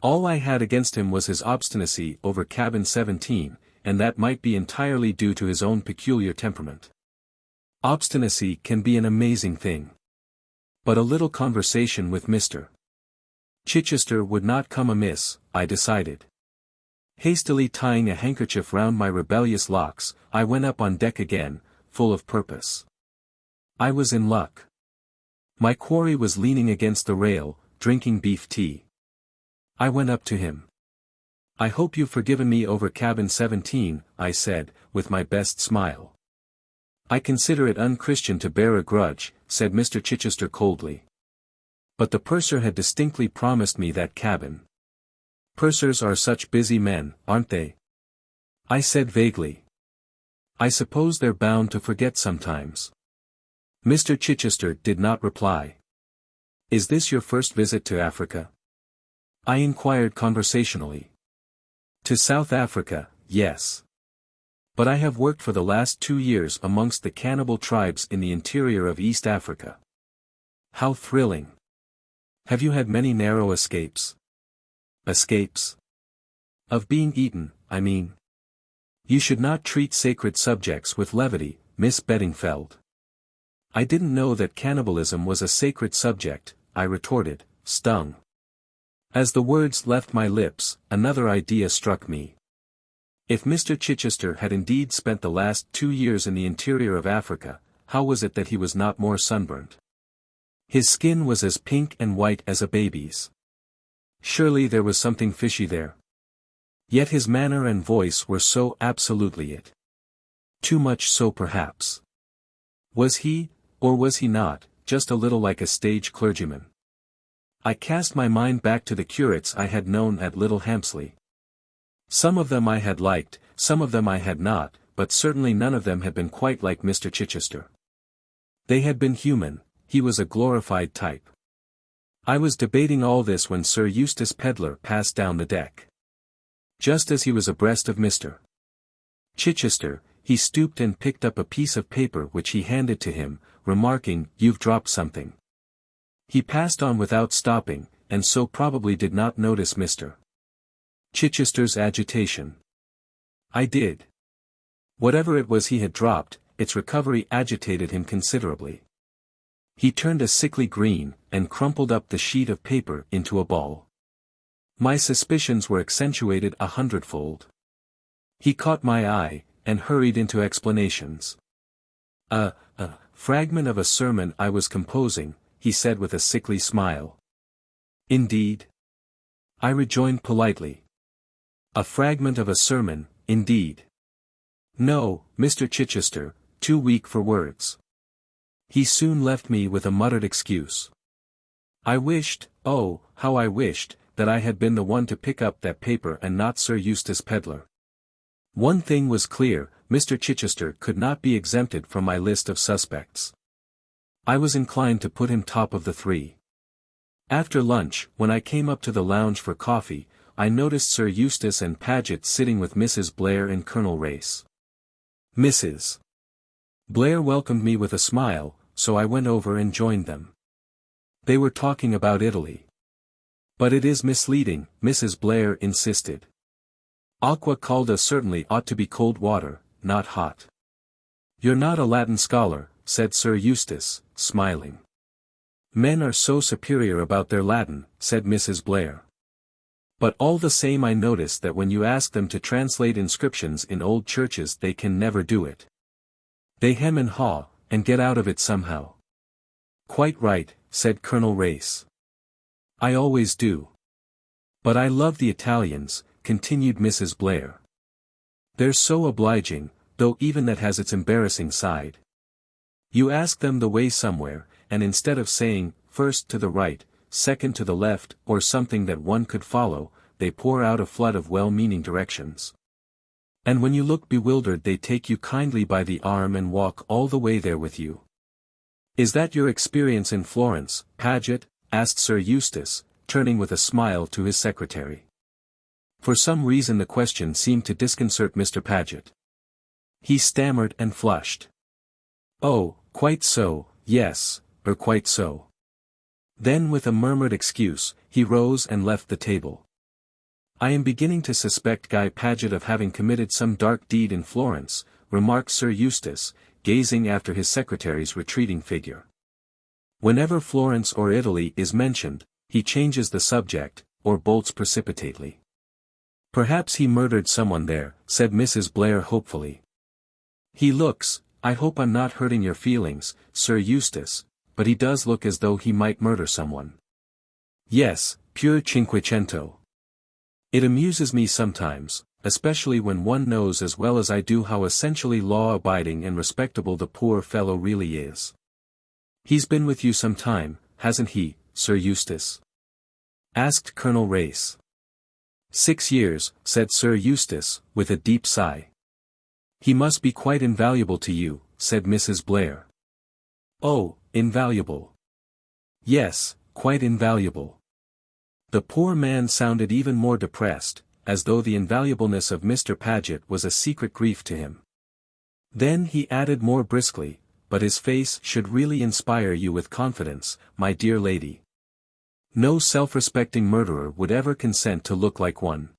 All I had against him was his obstinacy over cabin 17, and that might be entirely due to his own peculiar temperament. Obstinacy can be an amazing thing. But a little conversation with Mr. Chichester would not come amiss, I decided. Hastily tying a handkerchief round my rebellious locks, I went up on deck again, full of purpose. I was in luck. My quarry was leaning against the rail, drinking beef tea. I went up to him. I hope you've forgiven me over cabin 17, I said, with my best smile. I consider it unchristian to bear a grudge, said Mr. Chichester coldly. But the purser had distinctly promised me that cabin. Pursers are such busy men, aren't they? I said vaguely. I suppose they're bound to forget sometimes. Mr. Chichester did not reply. Is this your first visit to Africa? I inquired conversationally. To South Africa, yes. But I have worked for the last 2 years amongst the cannibal tribes in the interior of East Africa. How thrilling. Have you had many narrow escapes? Escapes? Of being eaten, I mean. You should not treat sacred subjects with levity, Miss Beddingfeld. I didn't know that cannibalism was a sacred subject, I retorted, stung. As the words left my lips, another idea struck me. If Mr. Chichester had indeed spent the last 2 years in the interior of Africa, how was it that he was not more sunburnt? His skin was as pink and white as a baby's. Surely there was something fishy there. Yet his manner and voice were so absolutely it. Too much so perhaps. Was he, or was he not, just a little like a stage clergyman? I cast my mind back to the curates I had known at Little Hampsley. Some of them I had liked, some of them I had not, but certainly none of them had been quite like Mr. Chichester. They had been human, he was a glorified type. I was debating all this when Sir Eustace Pedlar passed down the deck. Just as he was abreast of Mr. Chichester, he stooped and picked up a piece of paper which he handed to him, remarking, "You've dropped something." He passed on without stopping, and so probably did not notice Mr. Chichester's agitation. I did. Whatever it was he had dropped, its recovery agitated him considerably. He turned a sickly green, and crumpled up the sheet of paper into a ball. My suspicions were accentuated 100-fold. He caught my eye, and hurried into explanations. A fragment of a sermon I was composing," he said with a sickly smile. "Indeed?" I rejoined politely. "A fragment of a sermon, indeed. No, Mr. Chichester, too weak for words." He soon left me with a muttered excuse. I wished, oh, how I wished, that I had been the one to pick up that paper and not Sir Eustace Pedlar. One thing was clear, Mr. Chichester could not be exempted from my list of suspects. I was inclined to put him top of the three. After lunch, when I came up to the lounge for coffee, I noticed Sir Eustace and Paget sitting with Mrs. Blair and Colonel Race. Mrs. Blair welcomed me with a smile, so I went over and joined them. They were talking about Italy. "But it is misleading," Mrs. Blair insisted. "Aqua calda certainly ought to be cold water, not hot." "You're not a Latin scholar," said Sir Eustace, smiling. "Men are so superior about their Latin," said Mrs. Blair. "But all the same I notice that when you ask them to translate inscriptions in old churches they can never do it. They hem and haw, and get out of it somehow." "Quite right," said Colonel Race. "I always do. But I love the Italians," continued Mrs. Blair. "They're so obliging, though even that has its embarrassing side. You ask them the way somewhere, and instead of saying, first to the right, second to the left, or something that one could follow, they pour out a flood of well-meaning directions. And when you look bewildered they take you kindly by the arm and walk all the way there with you." "Is that your experience in Florence, Paget?" asked Sir Eustace, turning with a smile to his secretary. For some reason the question seemed to disconcert Mr. Paget. He stammered and flushed. "Oh, quite so, yes, or quite so." Then with a murmured excuse, he rose and left the table. "I am beginning to suspect Guy Paget of having committed some dark deed in Florence," remarked Sir Eustace, gazing after his secretary's retreating figure. "Whenever Florence or Italy is mentioned, he changes the subject, or bolts precipitately." "Perhaps he murdered someone there," said Mrs. Blair hopefully. "He looks, I hope I'm not hurting your feelings, Sir Eustace, but he does look as though he might murder someone." "Yes, pure Cinquecento. It amuses me sometimes, especially when one knows as well as I do how essentially law-abiding and respectable the poor fellow really is." "He's been with you some time, hasn't he, Sir Eustace?" asked Colonel Race. 6 years, said Sir Eustace, with a deep sigh. "He must be quite invaluable to you," said Mrs. Blair. "Oh, invaluable. Yes, quite invaluable." The poor man sounded even more depressed, as though the invaluableness of Mr. Paget was a secret grief to him. Then he added more briskly, "But his face should really inspire you with confidence, my dear lady. No self-respecting murderer would ever consent to look like one.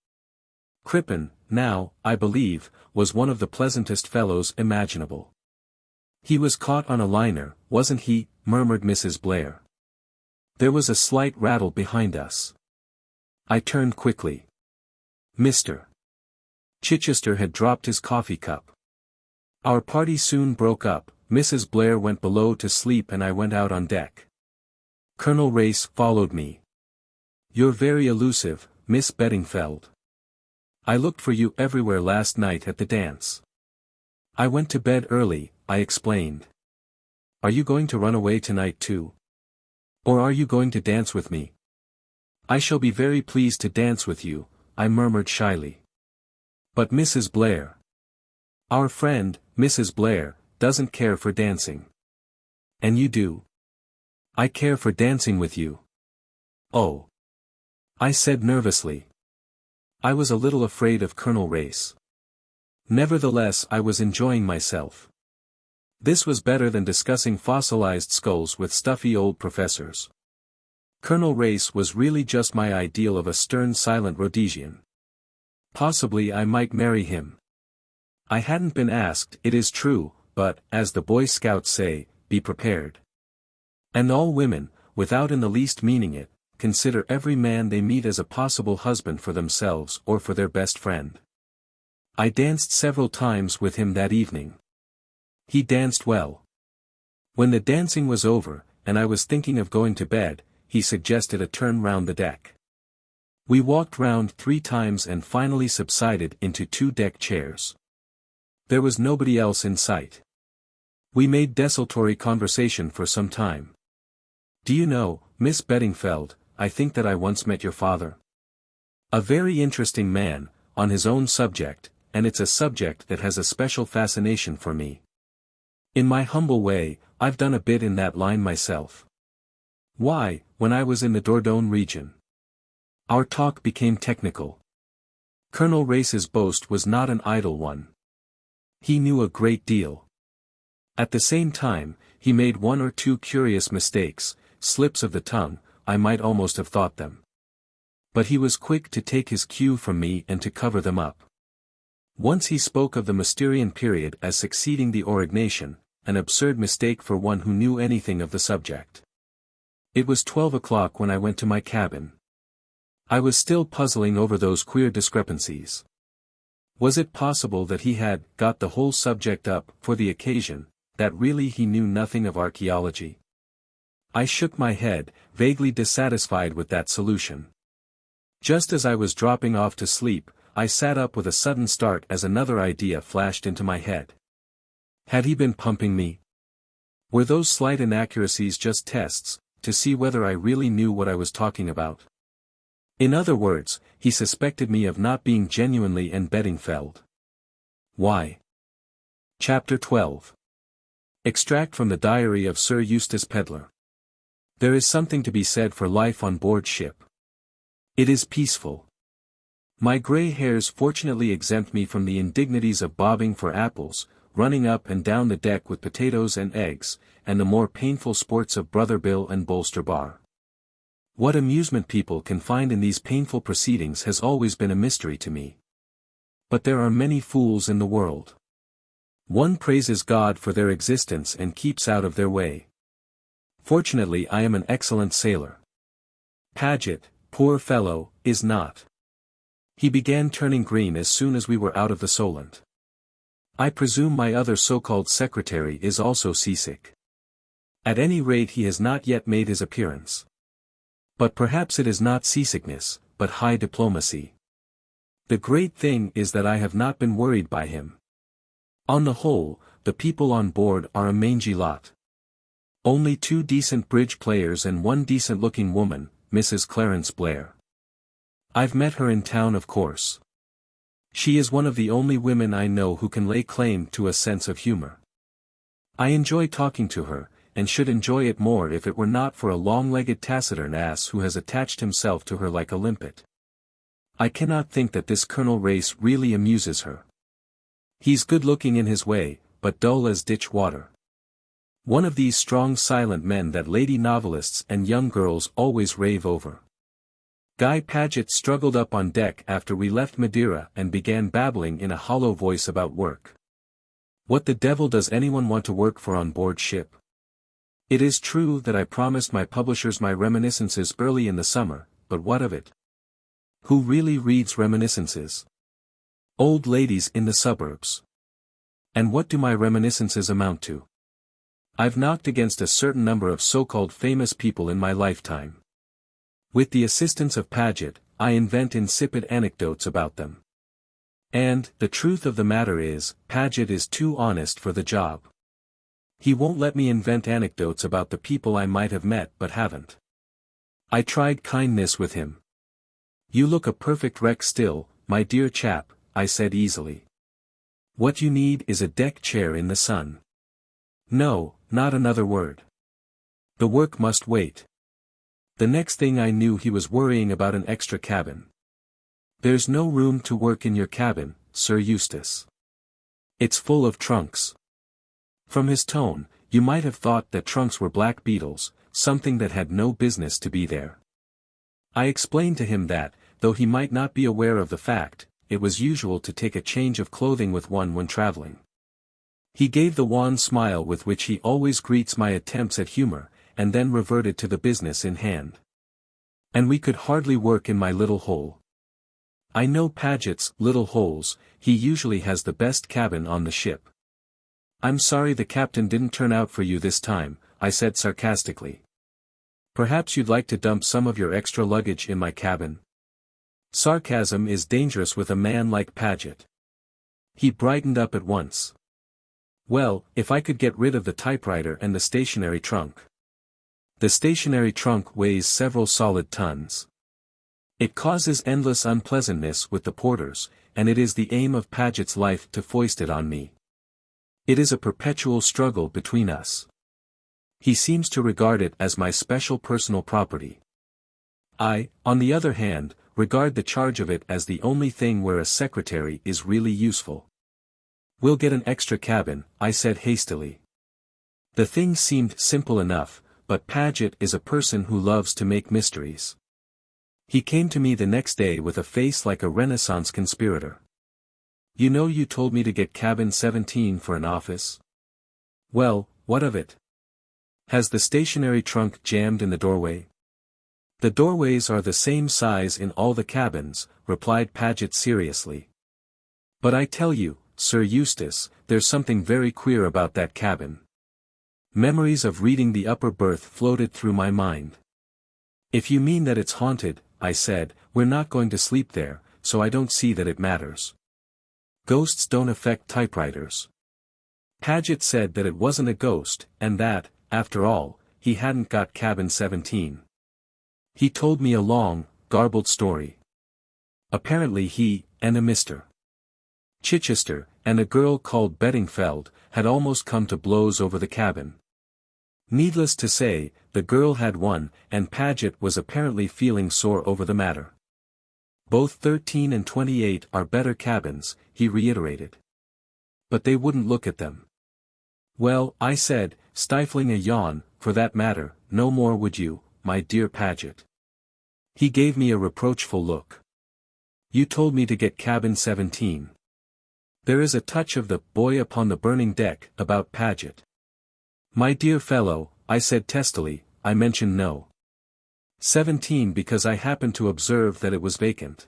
Crippen, now, I believe, was one of the pleasantest fellows imaginable. He was caught on a liner, wasn't he? Murmured Mrs. Blair. There was a slight rattle behind us. I turned quickly. Mr. Chichester had dropped his coffee cup. Our party soon broke up. Mrs. Blair went below to sleep and I went out on deck. Colonel Race followed me. You're very elusive, Miss Beddingfeld. I looked for you everywhere last night at the dance. I went to bed early, I explained. Are you going to run away tonight too? Or are you going to dance with me? I shall be very pleased to dance with you, I murmured shyly. But Mrs. Blair. Our friend, Mrs. Blair, doesn't care for dancing. And you do. I care for dancing with you. Oh. I said nervously. I was a little afraid of Colonel Race. Nevertheless I was enjoying myself. This was better than discussing fossilized skulls with stuffy old professors. Colonel Race was really just my ideal of a stern silent Rhodesian. Possibly I might marry him. I hadn't been asked, it is true, but, as the Boy Scouts say, be prepared. And all women, without in the least meaning it, consider every man they meet as a possible husband for themselves or for their best friend. I danced several times with him that evening. He danced well. When the dancing was over, and I was thinking of going to bed, he suggested a turn round the deck. We walked round 3 times and finally subsided into 2 deck chairs. There was nobody else in sight. We made desultory conversation for some time. Do you know, Miss Beddingfeld, I think that I once met your father. A very interesting man, on his own subject, and it's a subject that has a special fascination for me. In my humble way, I've done a bit in that line myself. Why, when I was in the Dordogne region. Our talk became technical. Colonel Race's boast was not an idle one. He knew a great deal. At the same time, he made 1 or 2 curious mistakes, slips of the tongue, I might almost have thought them. But he was quick to take his cue from me and to cover them up. Once he spoke of the Mysterian period as succeeding the Aurignacian, an absurd mistake for one who knew anything of the subject. It was 12 o'clock when I went to my cabin. I was still puzzling over those queer discrepancies. Was it possible that he had got the whole subject up for the occasion, that really he knew nothing of archaeology? I shook my head, vaguely dissatisfied with that solution. Just as I was dropping off to sleep, I sat up with a sudden start as another idea flashed into my head. Had he been pumping me? Were those slight inaccuracies just tests, to see whether I really knew what I was talking about? In other words, he suspected me of not being genuinely Anne Beddingfeld. Why? Chapter 12. Extract from the Diary of Sir Eustace Pedlar. There is something to be said for life on board ship. It is peaceful. My grey hairs fortunately exempt me from the indignities of bobbing for apples, running up and down the deck with potatoes and eggs, and the more painful sports of Brother Bill and Bolster Bar. What amusement people can find in these painful proceedings has always been a mystery to me. But there are many fools in the world. One praises God for their existence and keeps out of their way. Fortunately I am an excellent sailor. Paget, poor fellow, is not. He began turning green as soon as we were out of the Solent. I presume my other so-called secretary is also seasick. At any rate he has not yet made his appearance. But perhaps it is not seasickness, but high diplomacy. The great thing is that I have not been worried by him. On the whole, the people on board are a mangy lot. Only 2 decent bridge players and 1 decent-looking woman, Mrs. Clarence Blair. I've met her in town of course. She is one of the only women I know who can lay claim to a sense of humor. I enjoy talking to her, and should enjoy it more if it were not for a long-legged taciturn ass who has attached himself to her like a limpet. I cannot think that this Colonel Race really amuses her. He's good-looking in his way, but dull as ditch water. One of these strong silent men that lady novelists and young girls always rave over. Guy Paget struggled up on deck after we left Madeira and began babbling in a hollow voice about work. What the devil does anyone want to work for on board ship? It is true that I promised my publishers my reminiscences early in the summer, but what of it? Who really reads reminiscences? Old ladies in the suburbs. And what do my reminiscences amount to? I've knocked against a certain number of so-called famous people in my lifetime. With the assistance of Paget, I invent insipid anecdotes about them. And, the truth of the matter is, Paget is too honest for the job. He won't let me invent anecdotes about the people I might have met but haven't. I tried kindness with him. You look a perfect wreck still, my dear chap, I said easily. What you need is a deck chair in the sun. No, not another word. The work must wait. The next thing I knew he was worrying about an extra cabin. There's no room to work in your cabin, Sir Eustace. It's full of trunks. From his tone, you might have thought that trunks were black beetles, something that had no business to be there. I explained to him that, though he might not be aware of the fact, it was usual to take a change of clothing with one when traveling. He gave the wan smile with which he always greets my attempts at humor, and then reverted to the business in hand. And we could hardly work in my little hole. I know Paget's little holes, he usually has the best cabin on the ship. I'm sorry the captain didn't turn out for you this time, I said sarcastically. Perhaps you'd like to dump some of your extra luggage in my cabin? Sarcasm is dangerous with a man like Paget. He brightened up at once. Well, if I could get rid of the typewriter and the stationery trunk. The stationery trunk weighs several solid tons. It causes endless unpleasantness with the porters, and it is the aim of Paget's life to foist it on me. It is a perpetual struggle between us. He seems to regard it as my special personal property. I, on the other hand, regard the charge of it as the only thing where a secretary is really useful. We'll get an extra cabin, I said hastily. The thing seemed simple enough, but Paget is a person who loves to make mysteries. He came to me the next day with a face like a Renaissance conspirator. You know, you told me to get cabin 17 for an office? Well, what of it? Has the stationery trunk jammed in the doorway? The doorways are the same size in all the cabins, replied Paget seriously. But I tell you, Sir Eustace, there's something very queer about that cabin. Memories of reading The Upper Berth floated through my mind. If you mean that it's haunted, I said, we're not going to sleep there, so I don't see that it matters. Ghosts don't affect typewriters. Paget said that it wasn't a ghost, and that, after all, he hadn't got cabin 17. He told me a long, garbled story. Apparently he, and a Mr. Chichester, and a girl called Beddingfeld, had almost come to blows over the cabin. Needless to say, the girl had won, and Paget was apparently feeling sore over the matter. Both 13 and 28 are better cabins, he reiterated. But they wouldn't look at them. Well, I said, stifling a yawn, for that matter, no more would you, my dear Paget. He gave me a reproachful look. You told me to get cabin 17. There is a touch of the boy upon the burning deck about Paget. My dear fellow, I said testily, I mentioned no. 17 because I happened to observe that it was vacant.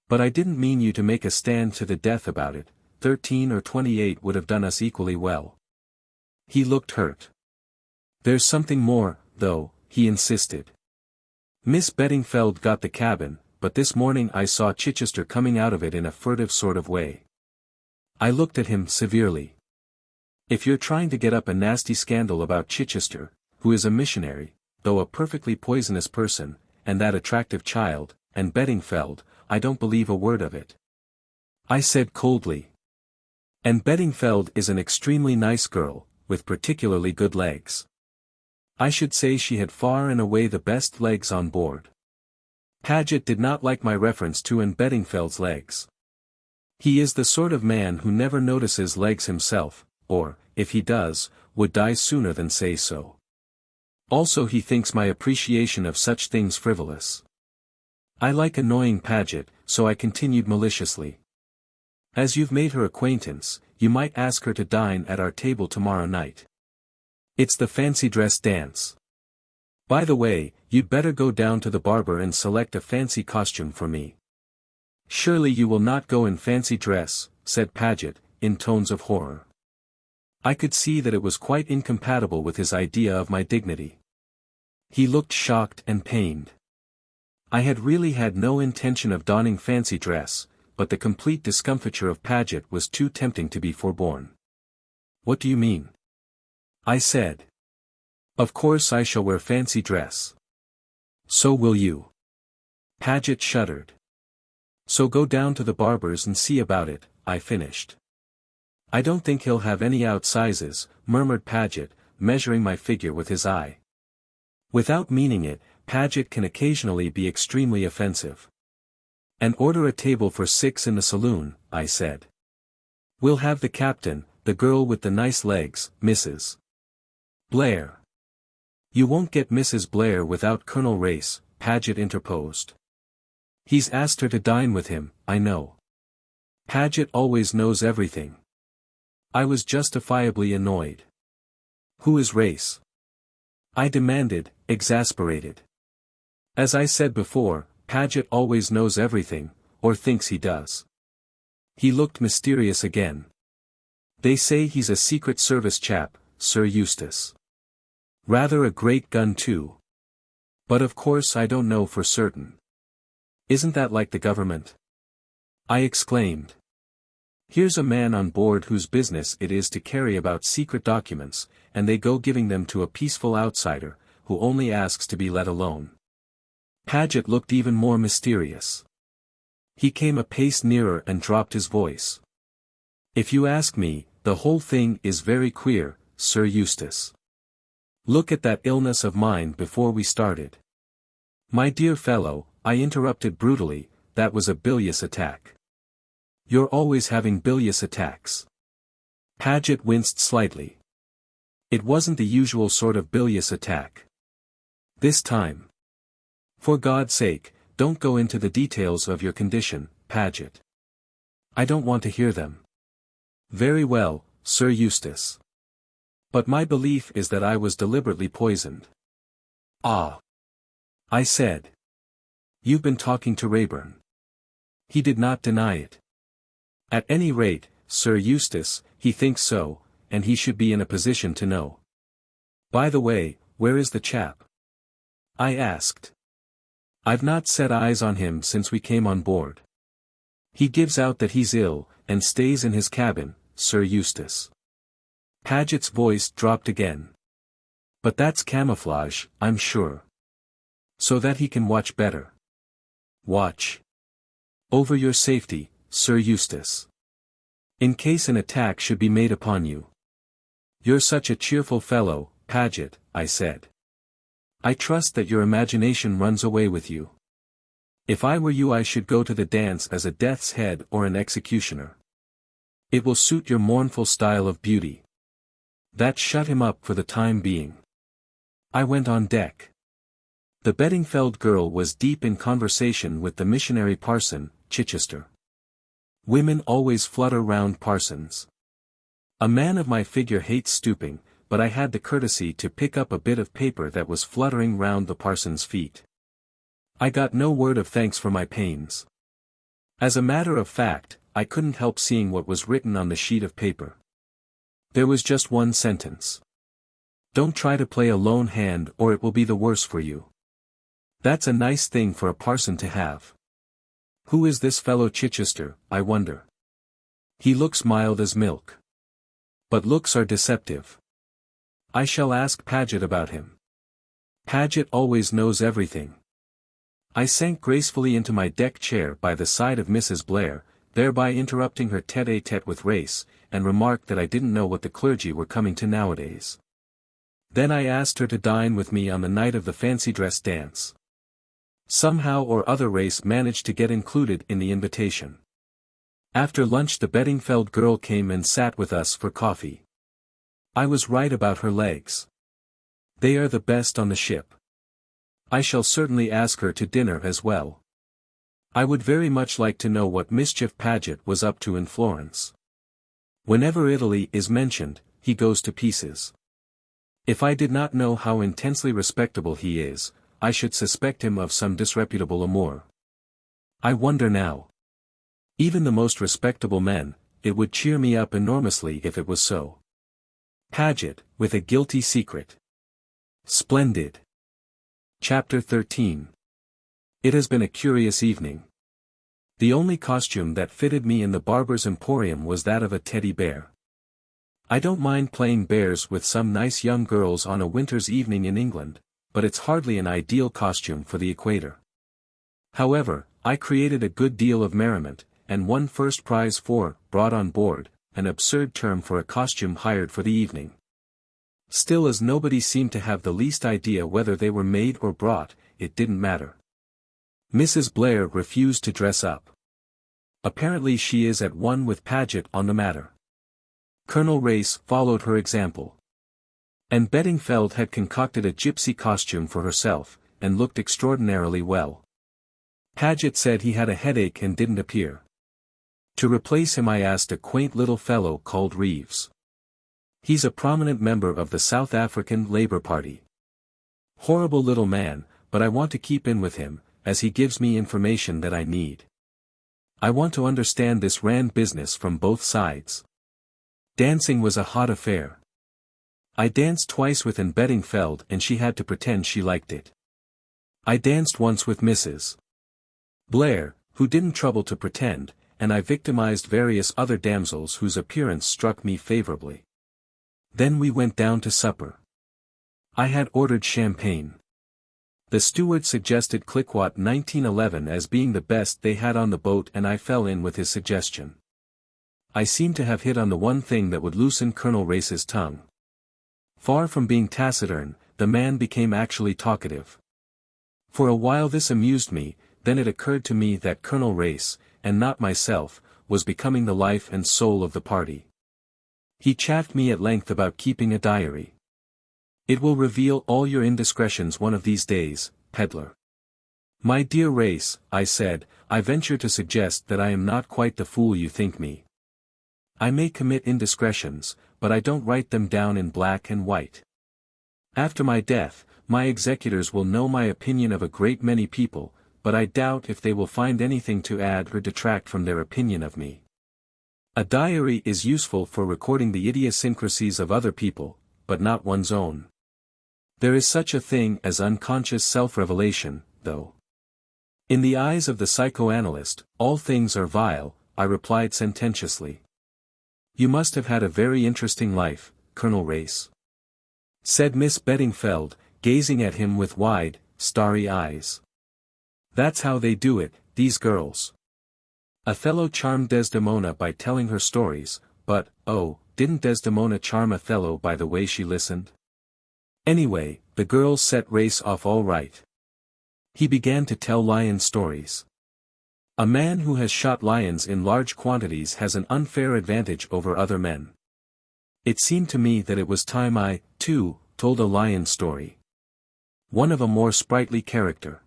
But I didn't mean you to make a stand to the death about it, 13 or 28 would have done us equally well. He looked hurt. There's something more, though, he insisted. Miss Beddingfeld got the cabin, but this morning I saw Chichester coming out of it in a furtive sort of way. I looked at him severely. If you're trying to get up a nasty scandal about Chichester, who is a missionary, though a perfectly poisonous person, and that attractive child, and Beddingfeld, I don't believe a word of it. I said coldly. And Beddingfeld is an extremely nice girl, with particularly good legs. I should say she had far and away the best legs on board. Paget did not like my reference to Anne Beddingfeld's legs. He is the sort of man who never notices legs himself, or, if he does, would die sooner than say so. Also he thinks my appreciation of such things frivolous. I like annoying Paget, so I continued maliciously. As you've made her acquaintance, you might ask her to dine at our table tomorrow night. It's the fancy dress dance. By the way, you'd better go down to the barber and select a fancy costume for me. Surely you will not go in fancy dress, said Paget, in tones of horror. I could see that it was quite incompatible with his idea of my dignity. He looked shocked and pained. I had really had no intention of donning fancy dress, but the complete discomfiture of Paget was too tempting to be forborne. What do you mean? I said. Of course I shall wear fancy dress. So will you. Paget shuddered. So go down to the barber's and see about it, I finished. I don't think he'll have any outsizes, murmured Paget, measuring my figure with his eye. Without meaning it, Paget can occasionally be extremely offensive. And order a table for 6 in the saloon, I said. We'll have the captain, the girl with the nice legs, Mrs. Blair. You won't get Mrs. Blair without Colonel Race, Paget interposed. He's asked her to dine with him, I know. Paget always knows everything. I was justifiably annoyed. Who is Race? I demanded, exasperated. As I said before, Paget always knows everything, or thinks he does. He looked mysterious again. They say he's a Secret Service chap, Sir Eustace. Rather a great gun too. But of course I don't know for certain. Isn't that like the government? I exclaimed. Here's a man on board whose business it is to carry about secret documents, and they go giving them to a peaceful outsider, who only asks to be let alone. Paget looked even more mysterious. He came a pace nearer and dropped his voice. If you ask me, the whole thing is very queer, Sir Eustace. Look at that illness of mine before we started. My dear fellow, I interrupted brutally, that was a bilious attack. You're always having bilious attacks. Paget winced slightly. It wasn't the usual sort of bilious attack. This time. For God's sake, don't go into the details of your condition, Paget. I don't want to hear them. Very well, Sir Eustace. But my belief is that I was deliberately poisoned. Ah. I said. You've been talking to Rayburn. He did not deny it. At any rate, Sir Eustace, he thinks so, and he should be in a position to know. By the way, where is the chap? I asked. I've not set eyes on him since we came on board. He gives out that he's ill, and stays in his cabin, Sir Eustace. Paget's voice dropped again. But that's camouflage, I'm sure. So that he can watch better. Watch. Over your safety, Sir Eustace. In case an attack should be made upon you. You're such a cheerful fellow, Paget, I said. I trust that your imagination runs away with you. If I were you I should go to the dance as a death's head or an executioner. It will suit your mournful style of beauty. That shut him up for the time being. I went on deck. The Beddingfeld girl was deep in conversation with the missionary parson, Chichester. Women always flutter round parsons. A man of my figure hates stooping, but I had the courtesy to pick up a bit of paper that was fluttering round the parson's feet. I got no word of thanks for my pains. As a matter of fact, I couldn't help seeing what was written on the sheet of paper. There was just one sentence. Don't try to play a lone hand or it will be the worse for you. That's a nice thing for a parson to have. Who is this fellow Chichester, I wonder? He looks mild as milk. But looks are deceptive. I shall ask Paget about him. Paget always knows everything. I sank gracefully into my deck chair by the side of Mrs. Blair, thereby interrupting her tête-à-tête with Race, and remarked that I didn't know what the clergy were coming to nowadays. Then I asked her to dine with me on the night of the fancy dress dance. Somehow or other Race managed to get included in the invitation. After lunch the Beddingfeld girl came and sat with us for coffee. I was right about her legs. They are the best on the ship. I shall certainly ask her to dinner as well. I would very much like to know what mischief Paget was up to in Florence. Whenever Italy is mentioned, he goes to pieces. If I did not know how intensely respectable he is, I should suspect him of some disreputable amour. I wonder now. Even the most respectable men, it would cheer me up enormously if it was so. Paget, with a guilty secret. Splendid. Chapter 13. It has been a curious evening. The only costume that fitted me in the barber's emporium was that of a teddy bear. I don't mind playing bears with some nice young girls on a winter's evening in England, but it's hardly an ideal costume for the equator. However, I created a good deal of merriment, and won first prize for brought on board, an absurd term for a costume hired for the evening. Still, as nobody seemed to have the least idea whether they were made or brought, it didn't matter. Mrs. Blair refused to dress up. Apparently she is at one with Paget on the matter. Colonel Race followed her example. Anne Beddingfeld had concocted a gypsy costume for herself, and looked extraordinarily well. Paget said he had a headache and didn't appear. To replace him I asked a quaint little fellow called Reeves. He's a prominent member of the South African Labour Party. Horrible little man, but I want to keep in with him, as he gives me information that I need. I want to understand this Rand business from both sides. Dancing was a hot affair. I danced twice with Anne Beddingfeld and she had to pretend she liked it. I danced once with Mrs. Blair, who didn't trouble to pretend, and I victimized various other damsels whose appearance struck me favorably. Then we went down to supper. I had ordered champagne. The steward suggested Cliquot 1911 as being the best they had on the boat and I fell in with his suggestion. I seemed to have hit on the one thing that would loosen Colonel Race's tongue. Far from being taciturn, the man became actually talkative. For a while this amused me, then it occurred to me that Colonel Race, and not myself, was becoming the life and soul of the party. He chaffed me at length about keeping a diary. It will reveal all your indiscretions one of these days, peddler. My dear Race, I said, I venture to suggest that I am not quite the fool you think me. I may commit indiscretions, but I don't write them down in black and white. After my death, my executors will know my opinion of a great many people, but I doubt if they will find anything to add or detract from their opinion of me. A diary is useful for recording the idiosyncrasies of other people, but not one's own. There is such a thing as unconscious self-revelation, though. In the eyes of the psychoanalyst, all things are vile, I replied sententiously. You must have had a very interesting life, Colonel Race, said Miss Beddingfeld, gazing at him with wide, starry eyes. That's how they do it, these girls. Othello charmed Desdemona by telling her stories, but, oh, didn't Desdemona charm Othello by the way she listened? Anyway, the girls set Race off all right. He began to tell lion stories. A man who has shot lions in large quantities has an unfair advantage over other men. It seemed to me that it was time I, too, told a lion story. One of a more sprightly character.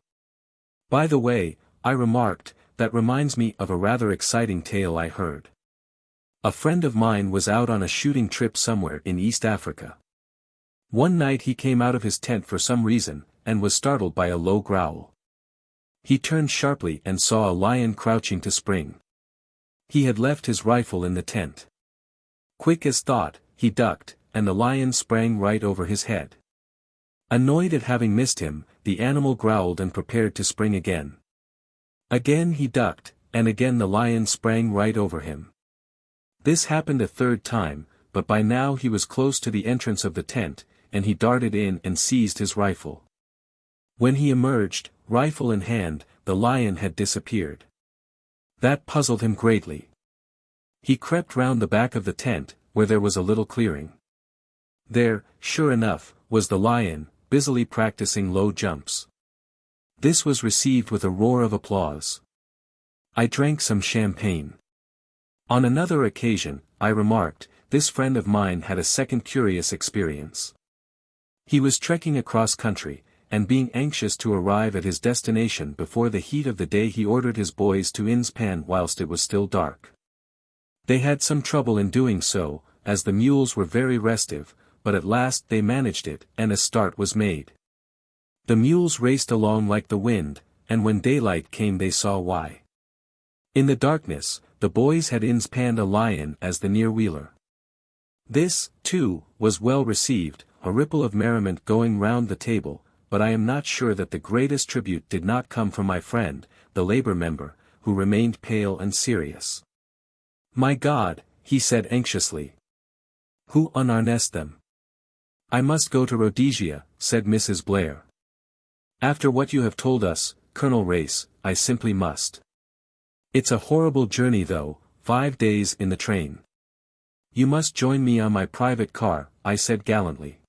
By the way, I remarked, that reminds me of a rather exciting tale I heard. A friend of mine was out on a shooting trip somewhere in East Africa. One night he came out of his tent for some reason, and was startled by a low growl. He turned sharply and saw a lion crouching to spring. He had left his rifle in the tent. Quick as thought, he ducked, and the lion sprang right over his head. Annoyed at having missed him, the animal growled and prepared to spring again. Again he ducked, and again the lion sprang right over him. This happened a third time, but by now he was close to the entrance of the tent, and he darted in and seized his rifle. When he emerged, rifle in hand, the lion had disappeared. That puzzled him greatly. He crept round the back of the tent, where there was a little clearing. There, sure enough, was the lion, busily practicing low jumps. This was received with a roar of applause. I drank some champagne. On another occasion, I remarked, this friend of mine had a second curious experience. He was trekking across country, and being anxious to arrive at his destination before the heat of the day he ordered his boys to inspan whilst it was still dark. They had some trouble in doing so, as the mules were very restive, but at last they managed it, and a start was made. The mules raced along like the wind, and when daylight came they saw why. In the darkness, the boys had inspanned a lion as the near wheeler. This, too, was well received, a ripple of merriment going round the table, but I am not sure that the greatest tribute did not come from my friend, the Labour member, who remained pale and serious. "My God," he said anxiously. "Who unharnessed them?" "I must go to Rhodesia," said Mrs. Blair. "After what you have told us, Colonel Race, I simply must. It's a horrible journey though, 5 days in the train." "You must join me on my private car," I said gallantly.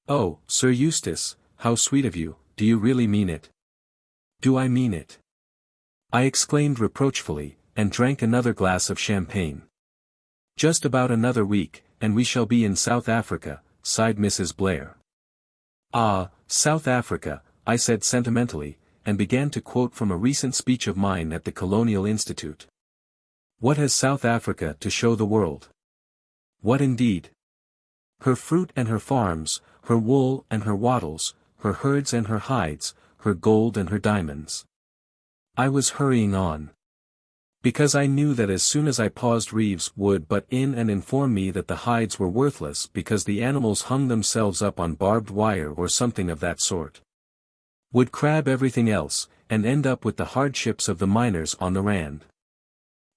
"Oh, Sir Eustace, how sweet of you, do you really mean it?" "Do I mean it?" I exclaimed reproachfully, and drank another glass of champagne. "Just about another week, and we shall be in South Africa," sighed Mrs. Blair. "Ah, South Africa," I said sentimentally, and began to quote from a recent speech of mine at the Colonial Institute. "What has South Africa to show the world? What indeed? Her fruit and her farms, her wool and her wattles, her herds and her hides, her gold and her diamonds." I was hurrying on. Because I knew that as soon as I paused Reeves would butt in and inform me that the hides were worthless because the animals hung themselves up on barbed wire or something of that sort. Would crab everything else, and end up with the hardships of the miners on the Rand.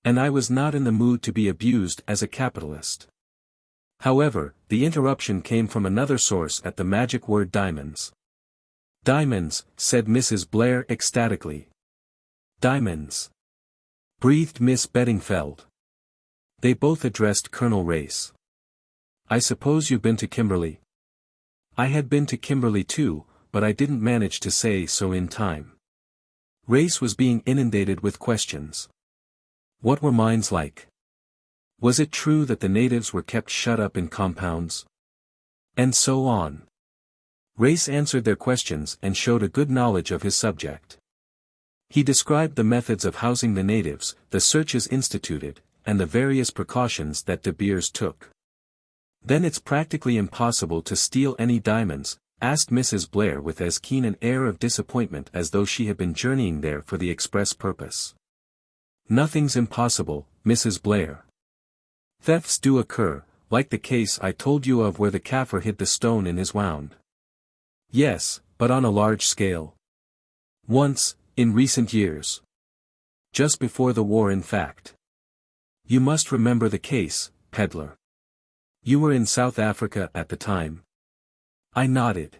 And I was not in the mood to be abused as a capitalist. However, the interruption came from another source at the magic word diamonds. "Diamonds," said Mrs. Blair ecstatically. "Diamonds," breathed Miss Beddingfeld. They both addressed Colonel Race. "I suppose you've been to Kimberley?" I had been to Kimberley too, but I didn't manage to say so in time. Race was being inundated with questions. What were mines like? Was it true that the natives were kept shut up in compounds? And so on. Race answered their questions and showed a good knowledge of his subject. He described the methods of housing the natives, the searches instituted, and the various precautions that De Beers took. "Then it's practically impossible to steal any diamonds?" asked Mrs. Blair with as keen an air of disappointment as though she had been journeying there for the express purpose. "Nothing's impossible, Mrs. Blair. Thefts do occur, like the case I told you of where the Kaffir hid the stone in his wound." "Yes, but on a large scale." "Once, in recent years. Just before the war in fact. You must remember the case, peddler. You were in South Africa at the time." I nodded.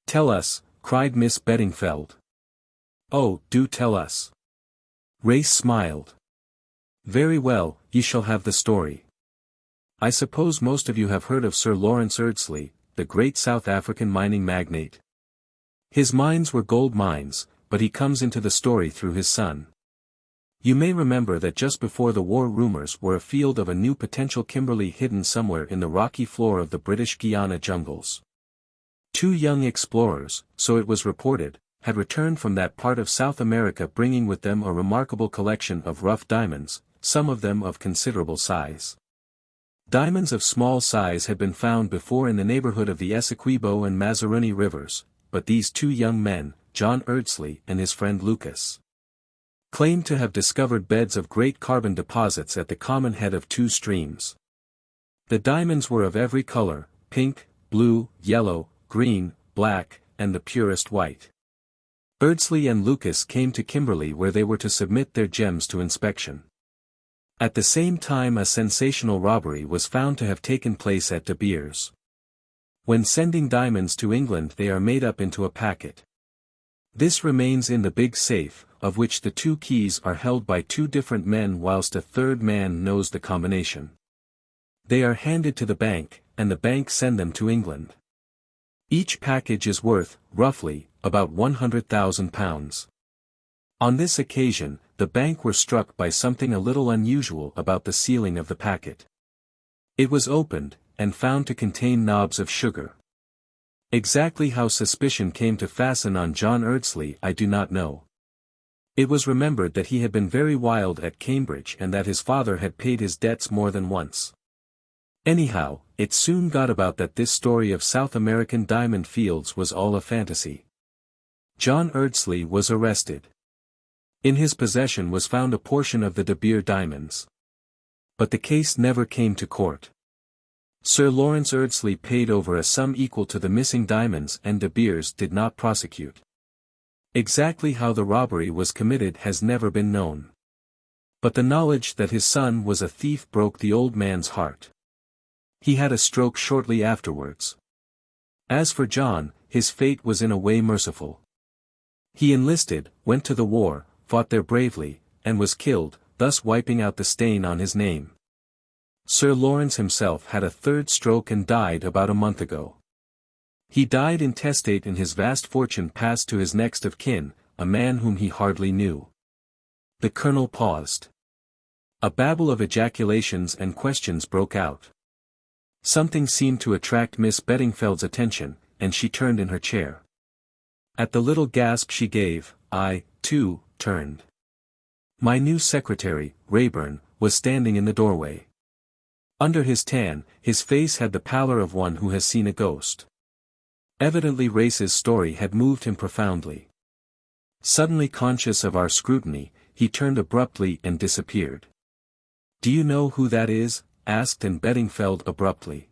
"Tell us," cried Miss Beddingfeld. "Oh, do tell us." Race smiled. "Very well, ye shall have the story. I suppose most of you have heard of Sir Lawrence Erdsley, the great South African mining magnate. His mines were gold mines, but he comes into the story through his son. You may remember that just before the war rumors were afield of a new potential Kimberley hidden somewhere in the rocky floor of the British Guiana jungles. 2 young explorers, so it was reported, had returned from that part of South America bringing with them a remarkable collection of rough diamonds, some of them of considerable size. Diamonds of small size had been found before in the neighborhood of the Essequibo and Mazaruni rivers, but these 2 young men, John Erdsley and his friend Lucas, claimed to have discovered beds of great carbon deposits at the common head of 2 streams. The diamonds were of every color, pink, blue, yellow, green, black, and the purest white. Erdsley and Lucas came to Kimberley where they were to submit their gems to inspection. At the same time a sensational robbery was found to have taken place at De Beers. When sending diamonds to England they are made up into a packet. This remains in the big safe, of which the 2 keys are held by 2 different men whilst a 3rd man knows the combination. They are handed to the bank, and the bank send them to England. Each package is worth, roughly, about £100,000. On this occasion, the bank were struck by something a little unusual about the sealing of the packet. It was opened, and found to contain knobs of sugar. Exactly how suspicion came to fasten on John Erdsley I do not know. It was remembered that he had been very wild at Cambridge and that his father had paid his debts more than once. Anyhow, it soon got about that this story of South American diamond fields was all a fantasy. John Erdsley was arrested. In his possession was found a portion of the De Beers diamonds. But the case never came to court. Sir Lawrence Erdsley paid over a sum equal to the missing diamonds and De Beers did not prosecute. Exactly how the robbery was committed has never been known. But the knowledge that his son was a thief broke the old man's heart. He had a stroke shortly afterwards. As for John, his fate was in a way merciful. He enlisted, went to the war, fought there bravely, and was killed, thus wiping out the stain on his name. Sir Lawrence himself had a third stroke and died about a month ago. He died intestate and his vast fortune passed to his next of kin, a man whom he hardly knew. The colonel paused. A babble of ejaculations and questions broke out. Something seemed to attract Miss Beddingfeld's attention, and she turned in her chair. At the little gasp she gave, I, too, turned. My new secretary, Rayburn, was standing in the doorway. Under his tan, his face had the pallor of one who has seen a ghost. Evidently Race's story had moved him profoundly. Suddenly conscious of our scrutiny, he turned abruptly and disappeared. "Do you know who that is?" asked Anne Beddingfeld abruptly.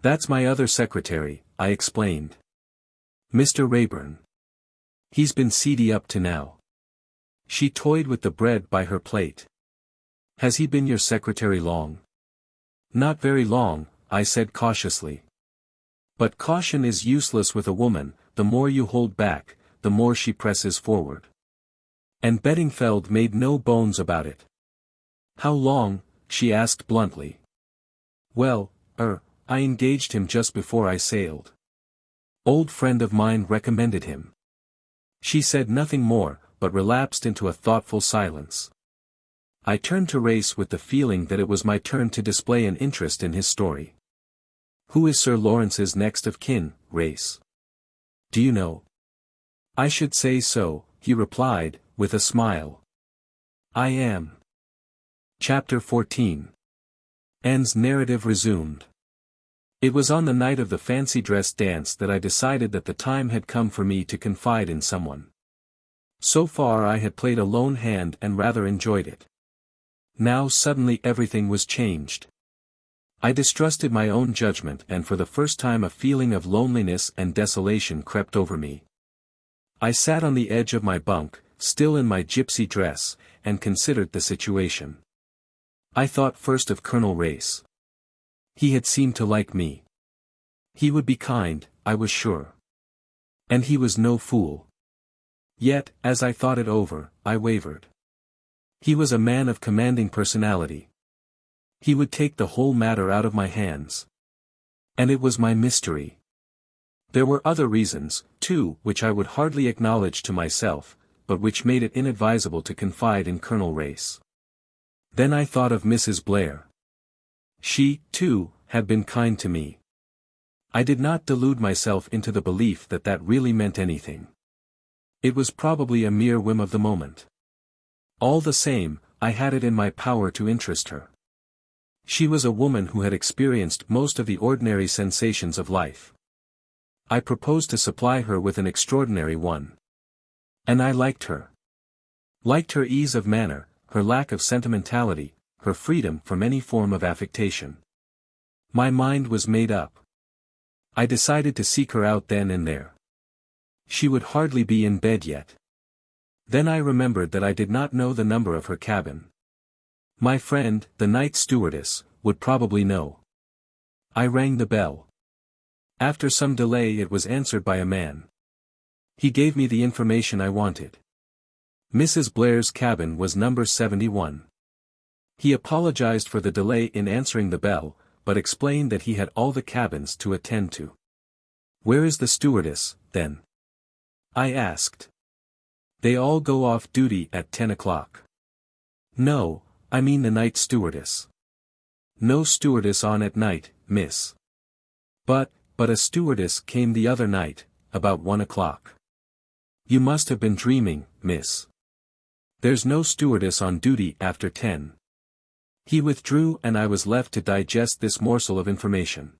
"That's my other secretary," I explained. "Mr. Rayburn. He's been seedy up to now." She toyed with the bread by her plate. "Has he been your secretary long?" "Not very long," I said cautiously. But caution is useless with a woman, the more you hold back, the more she presses forward. And Beddingfeld made no bones about it. "How long?" she asked bluntly. "Well, I engaged him just before I sailed. Old friend of mine recommended him." She said nothing more, but relapsed into a thoughtful silence. I turned to Race with the feeling that it was my turn to display an interest in his story. "Who is Sir Lawrence's next of kin, Race? Do you know?" "I should say so," he replied, with a smile. "I am." Chapter 14. Anne's narrative resumed. It was on the night of the fancy dress dance that I decided that the time had come for me to confide in someone. So far I had played a lone hand and rather enjoyed it. Now suddenly everything was changed. I distrusted my own judgment and for the first time a feeling of loneliness and desolation crept over me. I sat on the edge of my bunk, still in my gypsy dress, and considered the situation. I thought first of Colonel Race. He had seemed to like me. He would be kind, I was sure. And he was no fool. Yet, as I thought it over, I wavered. He was a man of commanding personality. He would take the whole matter out of my hands. And it was my mystery. There were other reasons, too, which I would hardly acknowledge to myself, but which made it inadvisable to confide in Colonel Race. Then I thought of Mrs. Blair. She, too, had been kind to me. I did not delude myself into the belief that that really meant anything. It was probably a mere whim of the moment. All the same, I had it in my power to interest her. She was a woman who had experienced most of the ordinary sensations of life. I proposed to supply her with an extraordinary one. And I liked her. Liked her ease of manner, her lack of sentimentality, her freedom from any form of affectation. My mind was made up. I decided to seek her out then and there. She would hardly be in bed yet. Then I remembered that I did not know the number of her cabin. My friend, the night stewardess, would probably know. I rang the bell. After some delay it was answered by a man. He gave me the information I wanted. Mrs. Blair's cabin was number 71. He apologized for the delay in answering the bell, but explained that he had all the cabins to attend to. "Where is the stewardess, then?" I asked. "They all go off duty at 10 o'clock. "No, I mean the night stewardess." "No stewardess on at night, miss." "But, but a stewardess came the other night, about 1 o'clock. You must have been dreaming, miss. There's no stewardess on duty after 10. He withdrew and I was left to digest this morsel of information.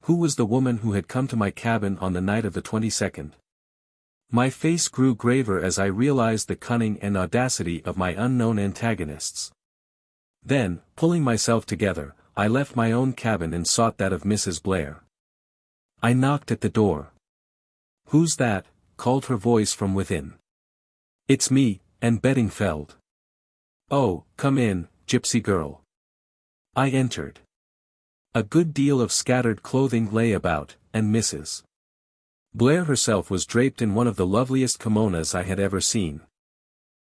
Who was the woman who had come to my cabin on the night of the 22nd? My face grew graver as I realized the cunning and audacity of my unknown antagonists. Then, pulling myself together, I left my own cabin and sought that of Mrs. Blair. I knocked at the door. "Who's that?" called her voice from within. "It's me, Anne Beddingfeld." "Oh, come in, gypsy girl." I entered. A good deal of scattered clothing lay about, and Mrs. Blair herself was draped in one of the loveliest kimonos I had ever seen.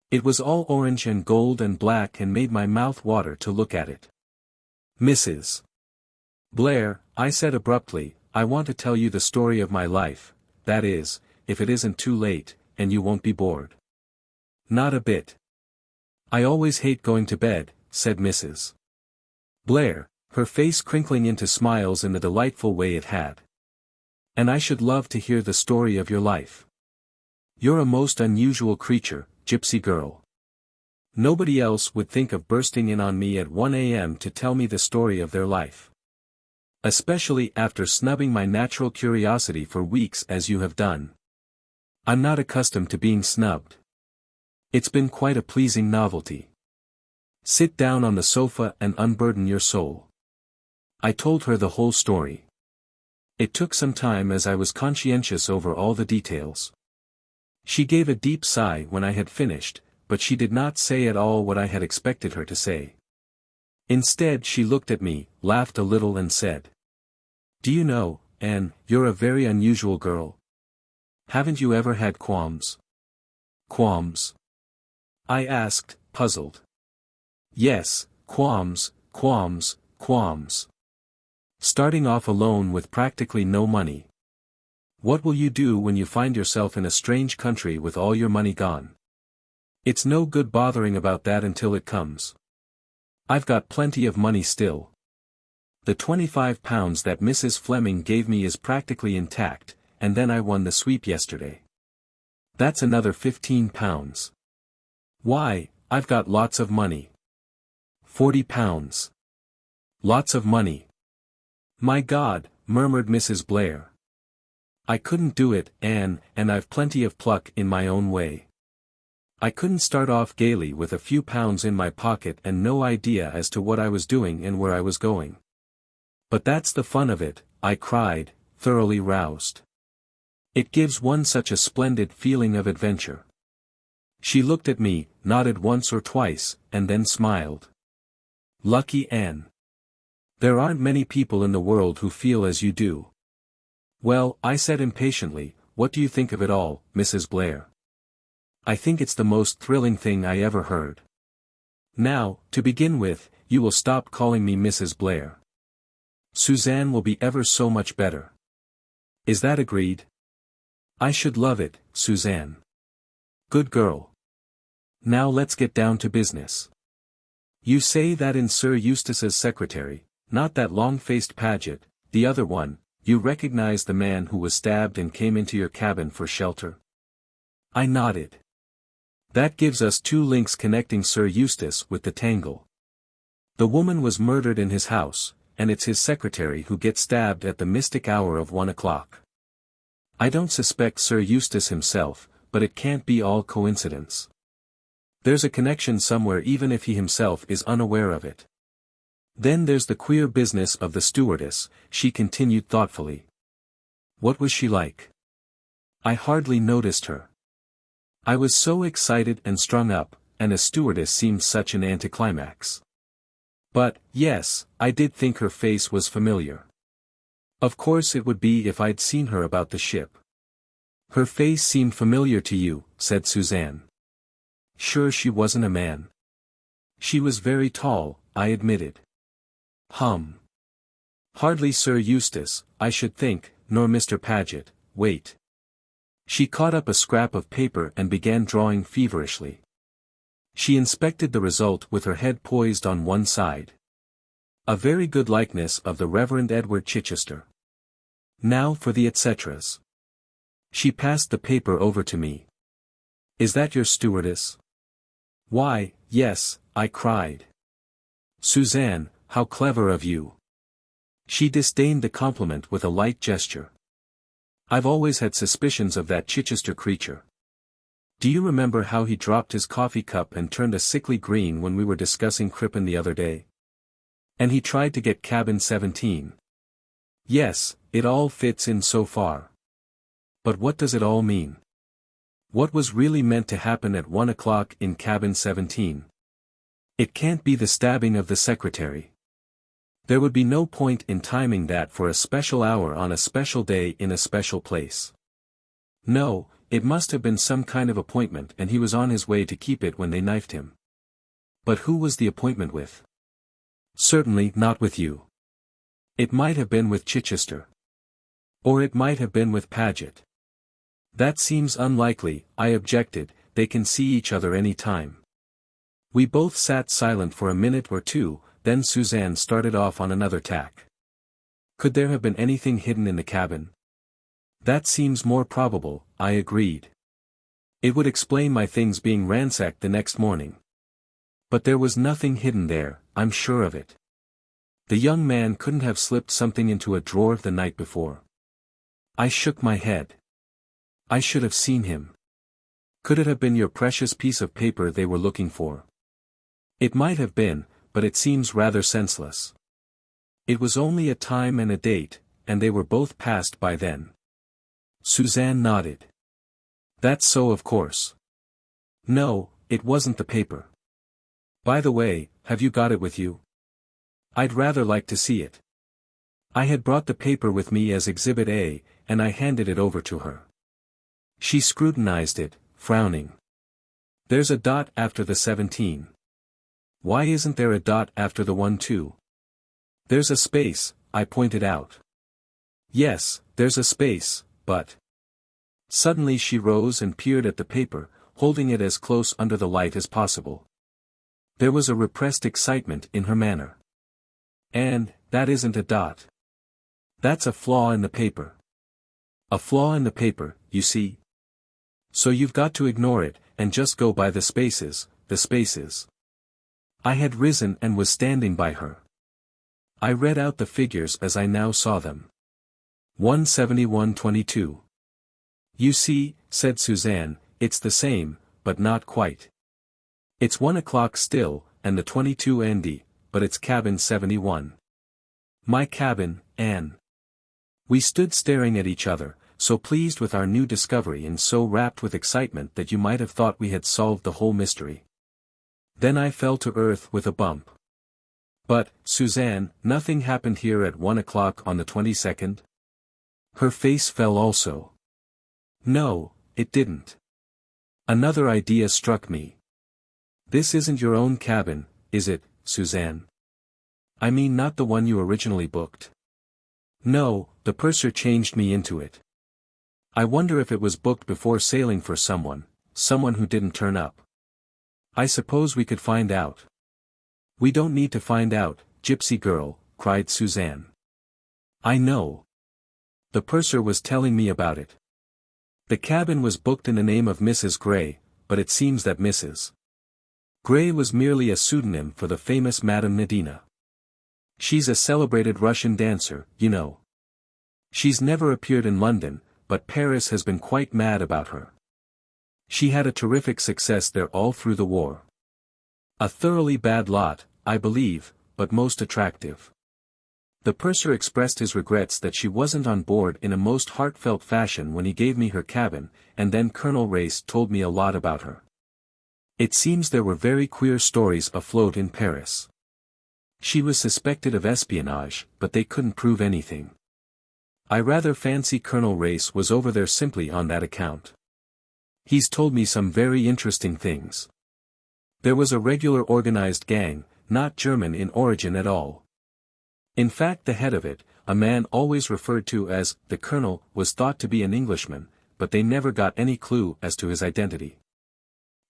It was all orange and gold and black and made my mouth water to look at it. "Mrs. Blair," I said abruptly, "I want to tell you the story of my life, that is, if it isn't too late, and you won't be bored." "Not a bit. I always hate going to bed," said Mrs. Blair, her face crinkling into smiles in the delightful way it had. "And I should love to hear the story of your life. You're a most unusual creature, gypsy girl. Nobody else would think of bursting in on me at 1 a.m. to tell me the story of their life. Especially after snubbing my natural curiosity for weeks as you have done. I'm not accustomed to being snubbed. It's been quite a pleasing novelty. Sit down on the sofa and unburden your soul." I told her the whole story. It took some time as I was conscientious over all the details. She gave a deep sigh when I had finished, but she did not say at all what I had expected her to say. Instead she looked at me, laughed a little and said, "Do you know, Anne, you're a very unusual girl. Haven't you ever had qualms?" "Qualms?" I asked, puzzled. "Yes, qualms, qualms, qualms. Starting off alone with practically no money. What will you do when you find yourself in a strange country with all your money gone? It's no good bothering about that until it comes. I've got plenty of money still. The £25 that Mrs. Fleming gave me is practically intact, and then I won the sweep yesterday. That's another £15. Why, I've got lots of money. £40. Lots of money. My God," murmured Mrs. Blair. "I couldn't do it, Anne, and I've plenty of pluck in my own way. I couldn't start off gaily with a few pounds in my pocket and no idea as to what I was doing and where I was going. But that's the fun of it," I cried, thoroughly roused. "It gives one such a splendid feeling of adventure." She looked at me, nodded once or twice, and then smiled. "Lucky Anne. There aren't many people in the world who feel as you do." "Well," I said impatiently, "what do you think of it all, Mrs. Blair?" "I think it's the most thrilling thing I ever heard. Now, to begin with, you will stop calling me Mrs. Blair. Suzanne will be ever so much better. Is that agreed?" "I should love it, Suzanne." "Good girl. Now let's get down to business. You say that in Sir Eustace's secretary, not that long-faced Paget, the other one, you recognized the man who was stabbed and came into your cabin for shelter?" I nodded. "That gives us two links connecting Sir Eustace with the tangle. The woman was murdered in his house, and it's his secretary who gets stabbed at the mystic hour of 1 o'clock. I don't suspect Sir Eustace himself, but it can't be all coincidence. There's a connection somewhere even if he himself is unaware of it. Then there's the queer business of the stewardess," she continued thoughtfully. "What was she like?" "I hardly noticed her. I was so excited and strung up, and a stewardess seemed such an anticlimax. But, yes, I did think her face was familiar. Of course it would be if I'd seen her about the ship." "Her face seemed familiar to you," said Suzanne. "Sure she wasn't a man?" "She was very tall," I admitted. Hardly Sir Eustace, I should think, nor Mr. Paget. Wait." She caught up a scrap of paper and began drawing feverishly. She inspected the result with her head poised on one side. A very good likeness of the Reverend Edward Chichester. Now for the etceteras. She passed the paper over to me. Is that your stewardess? Why, yes, I cried. Suzanne, how clever of you. She disdained the compliment with a light gesture. I've always had suspicions of that Chichester creature. Do you remember how he dropped his coffee cup and turned a sickly green when we were discussing Crippen the other day? And he tried to get cabin 17. Yes, it all fits in so far. But what does it all mean? What was really meant to happen at 1 o'clock in cabin 17? It can't be the stabbing of the secretary. There would be no point in timing that for a special hour on a special day in a special place. No, it must have been some kind of appointment and he was on his way to keep it when they knifed him. But who was the appointment with? Certainly not with you. It might have been with Chichester. Or it might have been with Paget. That seems unlikely, I objected, they can see each other any time. We both sat silent for a minute or two, then Suzanne started off on another tack. Could there have been anything hidden in the cabin? That seems more probable, I agreed. It would explain my things being ransacked the next morning. But there was nothing hidden there, I'm sure of it. The young man couldn't have slipped something into a drawer the night before. I shook my head. I should have seen him. Could it have been your precious piece of paper they were looking for? It might have been, but it seems rather senseless. It was only a time and a date, and they were both passed by then. Suzanne nodded. That's so, of course. No, it wasn't the paper. By the way, have you got it with you? I'd rather like to see it. I had brought the paper with me as Exhibit A, and I handed it over to her. She scrutinized it, frowning. There's a dot after the 17. Why isn't there a dot after the 1 too? There's a space, I pointed out. Yes, there's a space, but... Suddenly she rose and peered at the paper, holding it as close under the light as possible. There was a repressed excitement in her manner. And, that isn't a dot. That's a flaw in the paper. A flaw in the paper, you see? So you've got to ignore it, and just go by the spaces, the spaces. I had risen and was standing by her. I read out the figures as I now saw them. 171:22. You see, said Suzanne, it's the same, but not quite. It's 1 o'clock still, and the 22 ND, but it's cabin 71. My cabin, Anne. We stood staring at each other, so pleased with our new discovery and so rapt with excitement that you might have thought we had solved the whole mystery. Then I fell to earth with a bump. But, Suzanne, nothing happened here at 1 o'clock on the 22nd? Her face fell also. No, it didn't. Another idea struck me. This isn't your own cabin, is it, Suzanne? I mean not the one you originally booked. No, the purser changed me into it. I wonder if it was booked before sailing for someone who didn't turn up. I suppose we could find out. We don't need to find out, gypsy girl, cried Suzanne. I know. The purser was telling me about it. The cabin was booked in the name of Mrs. Gray, but it seems that Mrs. Gray was merely a pseudonym for the famous Madame Nadina. She's a celebrated Russian dancer, you know. She's never appeared in London, but Paris has been quite mad about her. She had a terrific success there all through the war. A thoroughly bad lot, I believe, but most attractive. The purser expressed his regrets that she wasn't on board in a most heartfelt fashion when he gave me her cabin, and then Colonel Race told me a lot about her. It seems there were very queer stories afloat in Paris. She was suspected of espionage, but they couldn't prove anything. I rather fancy Colonel Race was over there simply on that account. He's told me some very interesting things. There was a regular organized gang, not German in origin at all. In fact, the head of it, a man always referred to as the Colonel, was thought to be an Englishman, but they never got any clue as to his identity.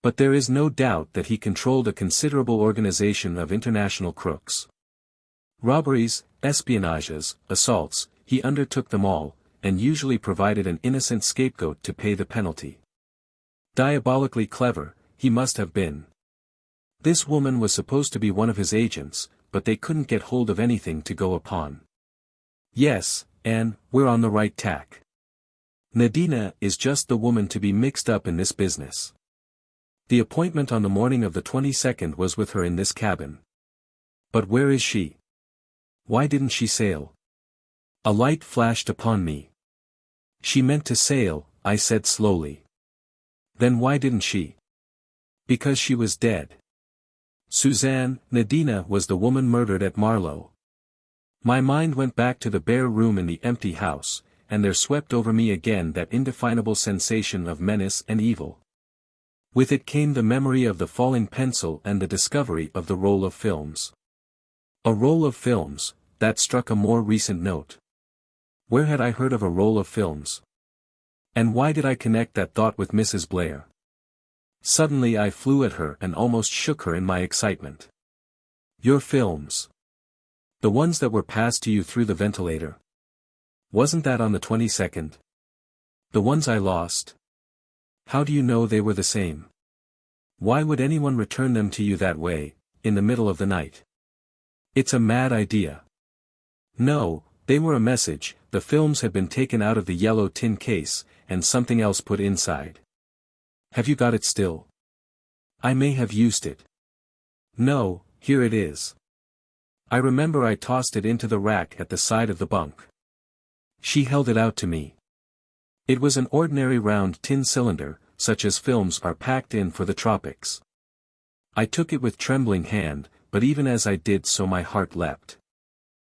But there is no doubt that he controlled a considerable organization of international crooks. Robberies, espionages, assaults, he undertook them all, and usually provided an innocent scapegoat to pay the penalty. Diabolically clever, he must have been. This woman was supposed to be one of his agents, but they couldn't get hold of anything to go upon. Yes, Anne, we're on the right tack. Nadina is just the woman to be mixed up in this business. The appointment on the morning of the 22nd was with her in this cabin. But where is she? Why didn't she sail? A light flashed upon me. She meant to sail, I said slowly. Then why didn't she? Because she was dead. Suzanne, Nadina was the woman murdered at Marlow. My mind went back to the bare room in the empty house, and there swept over me again that indefinable sensation of menace and evil. With it came the memory of the falling pencil and the discovery of the roll of films. A roll of films, that struck a more recent note. Where had I heard of a roll of films? And why did I connect that thought with Mrs. Blair? Suddenly I flew at her and almost shook her in my excitement. Your films. The ones that were passed to you through the ventilator. Wasn't that on the 22nd? The ones I lost? How do you know they were the same? Why would anyone return them to you that way, in the middle of the night? It's a mad idea. No, they were a message. The films had been taken out of the yellow tin case, and something else put inside. Have you got it still? I may have used it. No, here it is. I remember I tossed it into the rack at the side of the bunk. She held it out to me. It was an ordinary round tin cylinder, such as films are packed in for the tropics. I took it with trembling hand, but even as I did so my heart leapt.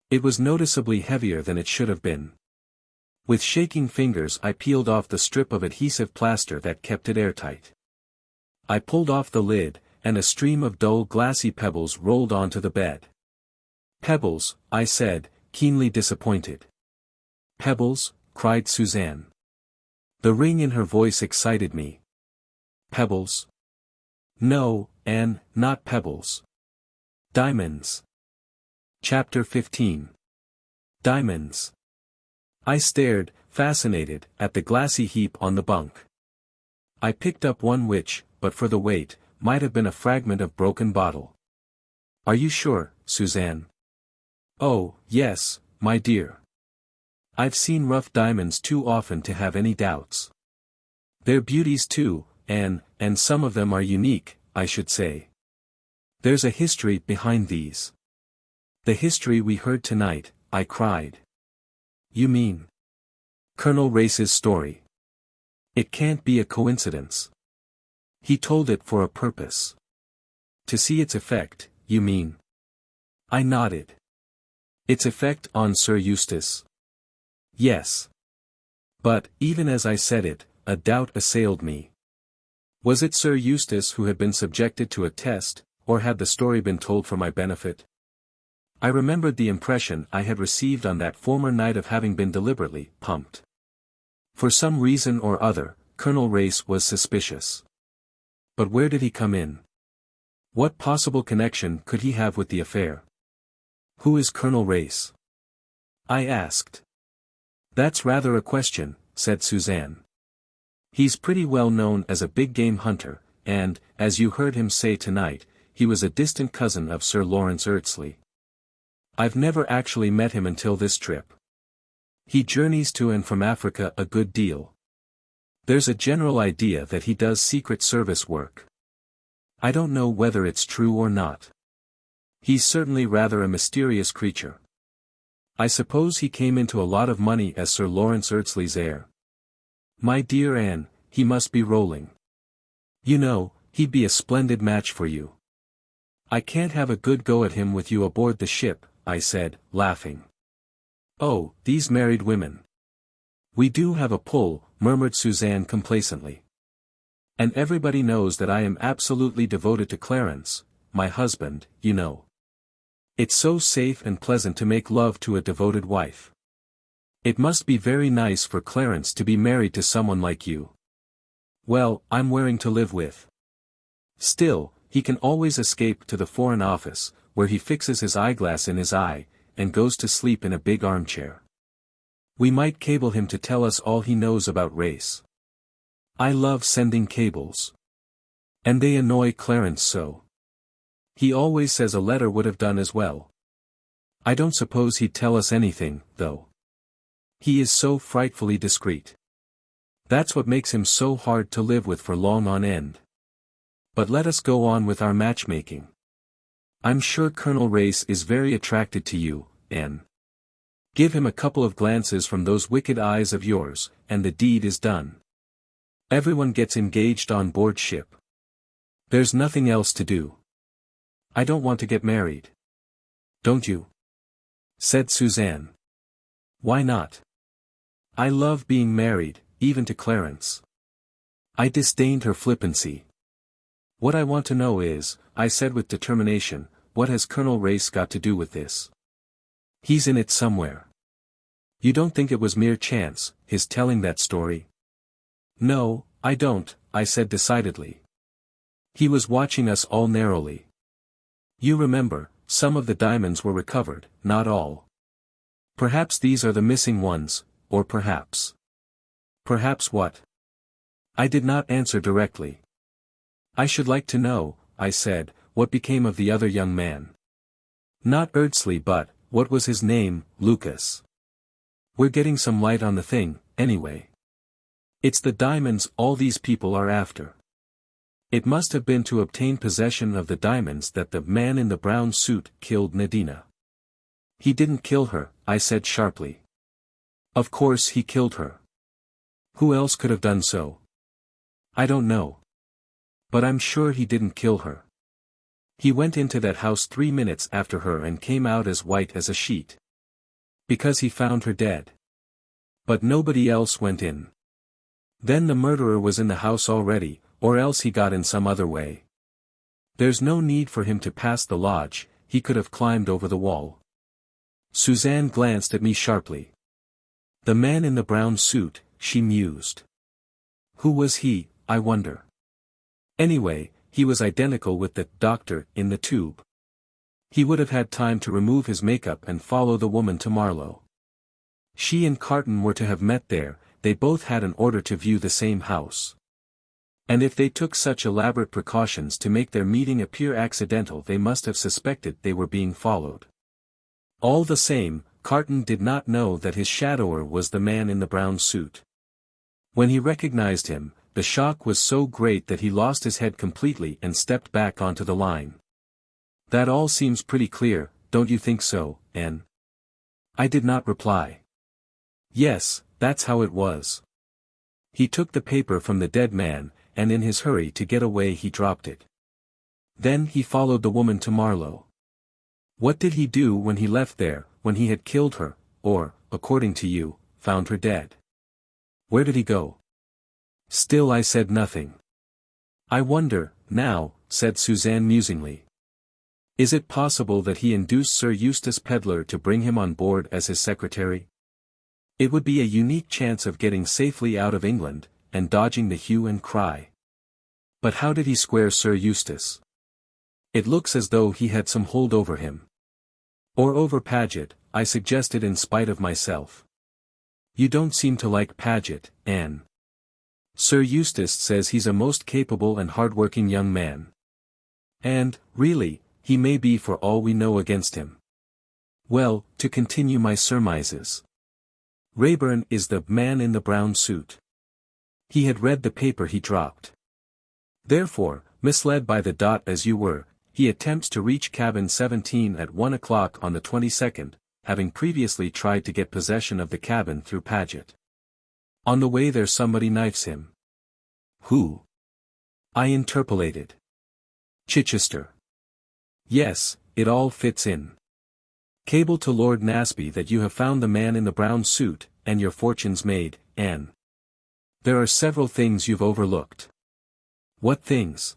It was noticeably heavier than it should have been. With shaking fingers I peeled off the strip of adhesive plaster that kept it airtight. I pulled off the lid, and a stream of dull glassy pebbles rolled onto the bed. Pebbles, I said, keenly disappointed. Pebbles, cried Suzanne. The ring in her voice excited me. Pebbles? No, Anne, not pebbles. Diamonds. Chapter 15. Diamonds. I stared, fascinated, at the glassy heap on the bunk. I picked up one which, but for the weight, might have been a fragment of broken bottle. Are you sure, Suzanne? Oh, yes, my dear. I've seen rough diamonds too often to have any doubts. They're beauties too, and some of them are unique, I should say. There's a history behind these. The history we heard tonight, I cried. You mean? Colonel Race's story. It can't be a coincidence. He told it for a purpose. To see its effect, you mean? I nodded. Its effect on Sir Eustace? Yes. But, even as I said it, a doubt assailed me. Was it Sir Eustace who had been subjected to a test, or had the story been told for my benefit? I remembered the impression I had received on that former night of having been deliberately pumped. For some reason or other, Colonel Race was suspicious. But where did he come in? What possible connection could he have with the affair? Who is Colonel Race? I asked. That's rather a question, said Suzanne. He's pretty well known as a big game hunter, and, as you heard him say tonight, he was a distant cousin of Sir Lawrence Eardsley. I've never actually met him until this trip. He journeys to and from Africa a good deal. There's a general idea that he does Secret Service work. I don't know whether it's true or not. He's certainly rather a mysterious creature. I suppose he came into a lot of money as Sir Lawrence Eardsley's heir. My dear Anne, he must be rolling. You know, he'd be a splendid match for you. I can't have a good go at him with you aboard the ship, I said, laughing. Oh, these married women. We do have a pull, murmured Suzanne complacently. And everybody knows that I am absolutely devoted to Clarence, my husband, you know. It's so safe and pleasant to make love to a devoted wife. It must be very nice for Clarence to be married to someone like you. Well, I'm wearing to live with. Still, he can always escape to the Foreign Office, where he fixes his eyeglass in his eye, and goes to sleep in a big armchair. We might cable him to tell us all he knows about race. I love sending cables. And they annoy Clarence so. He always says a letter would have done as well. I don't suppose he'd tell us anything, though. He is so frightfully discreet. That's what makes him so hard to live with for long on end. But let us go on with our matchmaking. I'm sure Colonel Race is very attracted to you, Anne. Give him a couple of glances from those wicked eyes of yours, and the deed is done. Everyone gets engaged on board ship. There's nothing else to do. I don't want to get married. Don't you? Said Suzanne. Why not? I love being married, even to Clarence. I disdained her flippancy. What I want to know is, I said with determination, what has Colonel Race got to do with this? He's in it somewhere. You don't think it was mere chance, his telling that story? No, I don't, I said decidedly. He was watching us all narrowly. You remember, some of the diamonds were recovered, not all. Perhaps these are the missing ones, or perhaps. Perhaps what? I did not answer directly. I should like to know, I said, what became of the other young man. Not Erdsley but, what was his name, Lucas. We're getting some light on the thing, anyway. It's the diamonds all these people are after. It must have been to obtain possession of the diamonds that the man in the brown suit killed Nadina. He didn't kill her, I said sharply. Of course he killed her. Who else could have done so? I don't know. But I'm sure he didn't kill her. He went into that house 3 minutes after her and came out as white as a sheet. Because he found her dead. But nobody else went in. Then the murderer was in the house already, or else he got in some other way. There's no need for him to pass the lodge, he could have climbed over the wall. Suzanne glanced at me sharply. The man in the brown suit, she mused. Who was he, I wonder? Anyway, he was identical with the doctor in the tube. He would have had time to remove his makeup and follow the woman to Marlow. She and Carton were to have met there, they both had an order to view the same house. And if they took such elaborate precautions to make their meeting appear accidental, they must have suspected they were being followed. All the same, Carton did not know that his shadower was the man in the brown suit. When he recognized him, the shock was so great that he lost his head completely and stepped back onto the line. That all seems pretty clear, don't you think so, Anne? I did not reply. Yes, that's how it was. He took the paper from the dead man, and in his hurry to get away he dropped it. Then he followed the woman to Marlow. What did he do when he left there, when he had killed her, or, according to you, found her dead? Where did he go? Still I said nothing. I wonder, now, said Suzanne musingly. Is it possible that he induced Sir Eustace Pedlar to bring him on board as his secretary? It would be a unique chance of getting safely out of England, and dodging the hue and cry. But how did he square Sir Eustace? It looks as though he had some hold over him. Or over Paget, I suggested in spite of myself. You don't seem to like Paget, Anne. Sir Eustace says he's a most capable and hard-working young man. And, really, he may be for all we know against him. Well, to continue my surmises. Raeburn is the man in the brown suit. He had read the paper he dropped. Therefore, misled by the dot as you were, he attempts to reach cabin 17 at 1 o'clock on the 22nd, having previously tried to get possession of the cabin through Paget. On the way there somebody knifes him. Who? I interpolated. Chichester. Yes, it all fits in. Cable to Lord Naseby that you have found the man in the brown suit, and your fortune's made, Anne. There are several things you've overlooked. What things?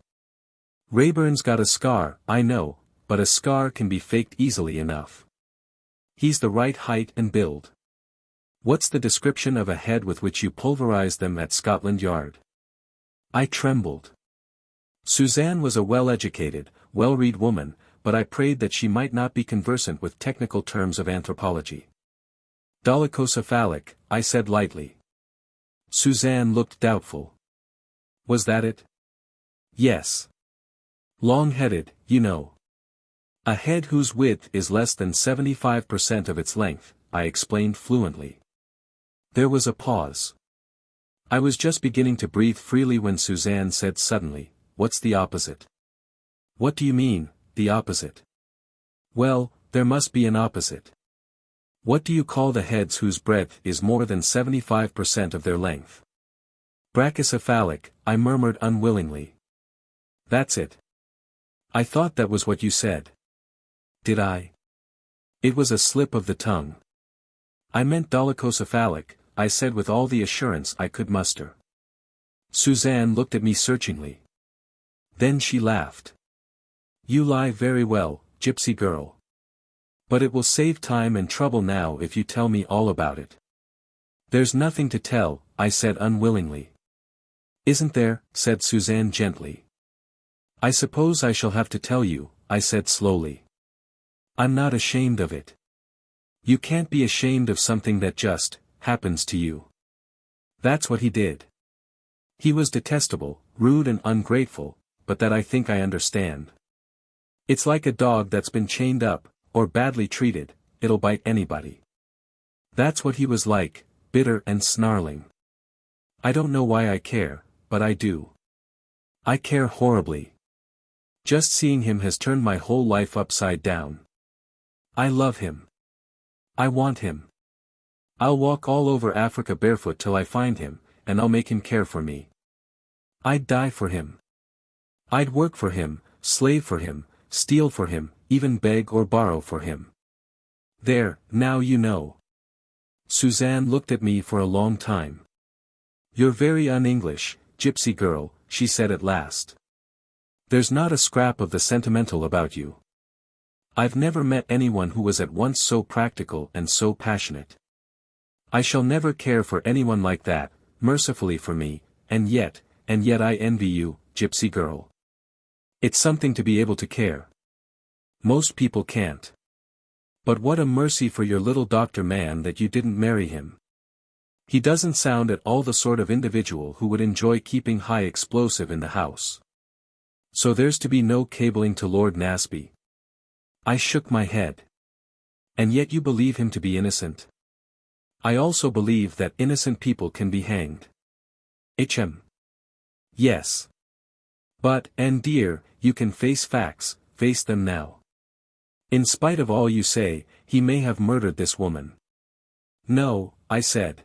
Raeburn's got a scar, I know, but a scar can be faked easily enough. He's the right height and build. What's the description of a head with which you pulverized them at Scotland Yard? I trembled. Suzanne was a well-educated, well-read woman, but I prayed that she might not be conversant with technical terms of anthropology. Dolichocephalic, I said lightly. Suzanne looked doubtful. Was that it? Yes. Long-headed, you know. A head whose width is less than 75% of its length, I explained fluently. There was a pause. I was just beginning to breathe freely when Suzanne said suddenly, "What's the opposite?" "What do you mean, the opposite?" "Well, there must be an opposite. What do you call the heads whose breadth is more than 75% of their length?" "Brachycephalic," I murmured unwillingly. "That's it. I thought that was what you said." "Did I?" It was a slip of the tongue. "I meant dolichocephalic," I said with all the assurance I could muster. Suzanne looked at me searchingly. Then she laughed. "You lie very well, gypsy girl. But it will save time and trouble now if you tell me all about it." "There's nothing to tell," I said unwillingly. "Isn't there?" said Suzanne gently. "I suppose I shall have to tell you," I said slowly. "I'm not ashamed of it." "You can't be ashamed of something that just happens to you. That's what he did. He was detestable, rude and ungrateful, but that I think I understand. It's like a dog that's been chained up, or badly treated, it'll bite anybody. That's what he was like, bitter and snarling. I don't know why I care, but I do. I care horribly. Just seeing him has turned my whole life upside down. I love him. I want him. I'll walk all over Africa barefoot till I find him, and I'll make him care for me. I'd die for him. I'd work for him, slave for him, steal for him, even beg or borrow for him. There, now you know." Suzanne looked at me for a long time. "You're very un-English, gypsy girl," she said at last. "There's not a scrap of the sentimental about you. I've never met anyone who was at once so practical and so passionate. I shall never care for anyone like that, mercifully for me, and yet I envy you, gypsy girl. It's something to be able to care. Most people can't. But what a mercy for your little doctor man that you didn't marry him. He doesn't sound at all the sort of individual who would enjoy keeping high explosive in the house. So there's to be no cabling to Lord Nasby." I shook my head. "And yet you believe him to be innocent?" "I also believe that innocent people can be hanged." "Hm. Yes. But, and dear, you can face facts, face them now. In spite of all you say, he may have murdered this woman." "No," I said.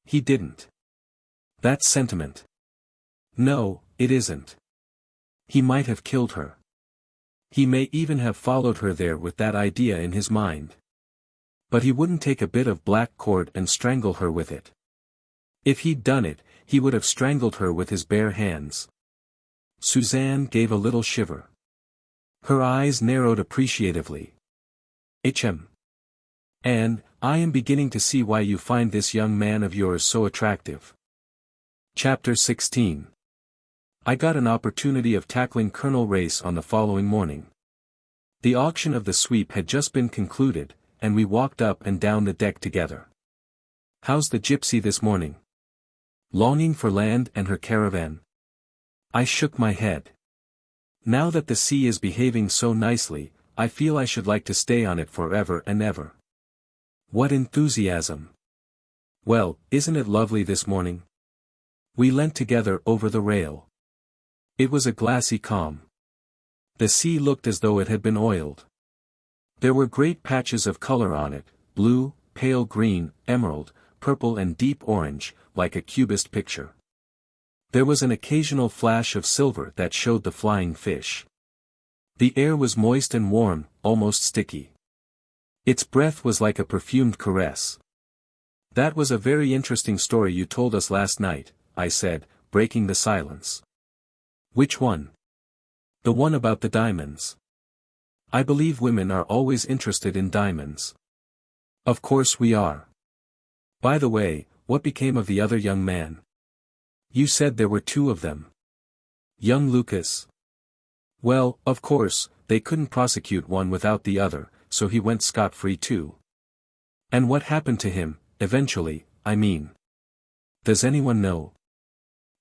"He didn't. That's sentiment." "No, it isn't. He might have killed her. He may even have followed her there with that idea in his mind. But he wouldn't take a bit of black cord and strangle her with it. If he'd done it, he would have strangled her with his bare hands." Suzanne gave a little shiver. Her eyes narrowed appreciatively. "Hm. And, I am beginning to see why you find this young man of yours so attractive." Chapter 16. I got an opportunity of tackling Colonel Race on the following morning. The auction of the sweep had just been concluded, and we walked up and down the deck together. "How's the gypsy this morning? Longing for land and her caravan?" I shook my head. "Now that the sea is behaving so nicely, I feel I should like to stay on it forever and ever." "What enthusiasm! Well, isn't it lovely this morning?" We leant together over the rail. It was a glassy calm. The sea looked as though it had been oiled. There were great patches of color on it, blue, pale green, emerald, purple and deep orange, like a cubist picture. There was an occasional flash of silver that showed the flying fish. The air was moist and warm, almost sticky. Its breath was like a perfumed caress. "That was a very interesting story you told us last night," I said, breaking the silence. "Which one?" "The one about the diamonds. I believe women are always interested in diamonds." "Of course we are. By the way, what became of the other young man? You said there were two of them." "Young Lucas? Well, of course, they couldn't prosecute one without the other, so he went scot-free too." And what happened to him, eventually, I mean? Does anyone know?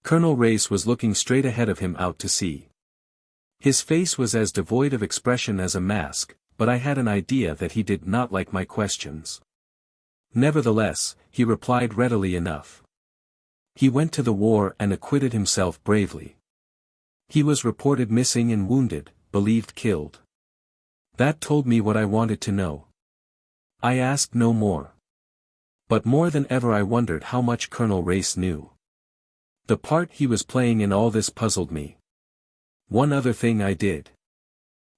Colonel Race was looking straight ahead of him out to sea. His face was as devoid of expression as a mask, but I had an idea that he did not like my questions. Nevertheless, he replied readily enough. He went to the war and acquitted himself bravely. He was reported missing and wounded, believed killed. That told me what I wanted to know. I asked no more. But more than ever I wondered how much Colonel Race knew. The part he was playing in all this puzzled me. One other thing I did.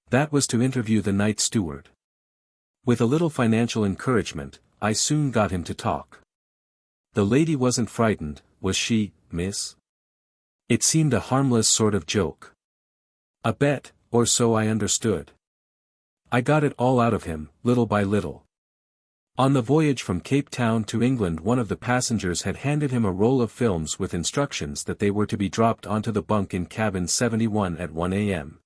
That was to interview the night steward. With a little financial encouragement, I soon got him to talk. The lady wasn't frightened, was she, miss? It seemed a harmless sort of joke. A bet, or so I understood. I got it all out of him, little by little. On the voyage from Cape Town to England, one of the passengers had handed him a roll of films with instructions that they were to be dropped onto the bunk in cabin 71 at 1 a.m.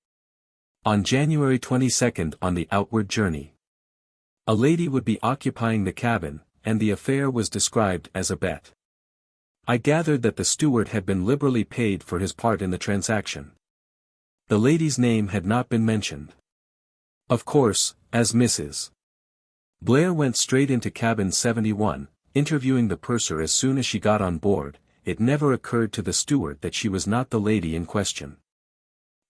on January 22 on the outward journey. A lady would be occupying the cabin, and the affair was described as a bet. I gathered that the steward had been liberally paid for his part in the transaction. The lady's name had not been mentioned. Of course, as Mrs. Blair went straight into cabin 71, interviewing the purser as soon as she got on board, it never occurred to the steward that she was not the lady in question.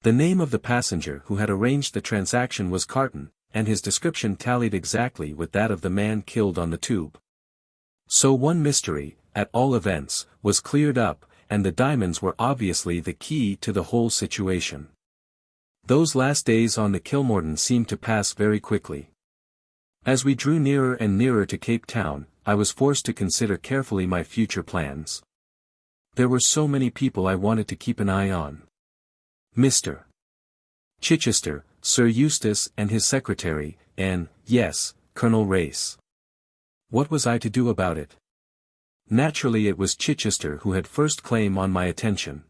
The name of the passenger who had arranged the transaction was Carton, and his description tallied exactly with that of the man killed on the tube. So one mystery, at all events, was cleared up, and the diamonds were obviously the key to the whole situation. Those last days on the Kilmorton seemed to pass very quickly. As we drew nearer and nearer to Cape Town, I was forced to consider carefully my future plans. There were so many people I wanted to keep an eye on. Mr. Chichester, Sir Eustace and his secretary, and, yes, Colonel Race. What was I to do about it? Naturally it was Chichester who had first claim on my attention.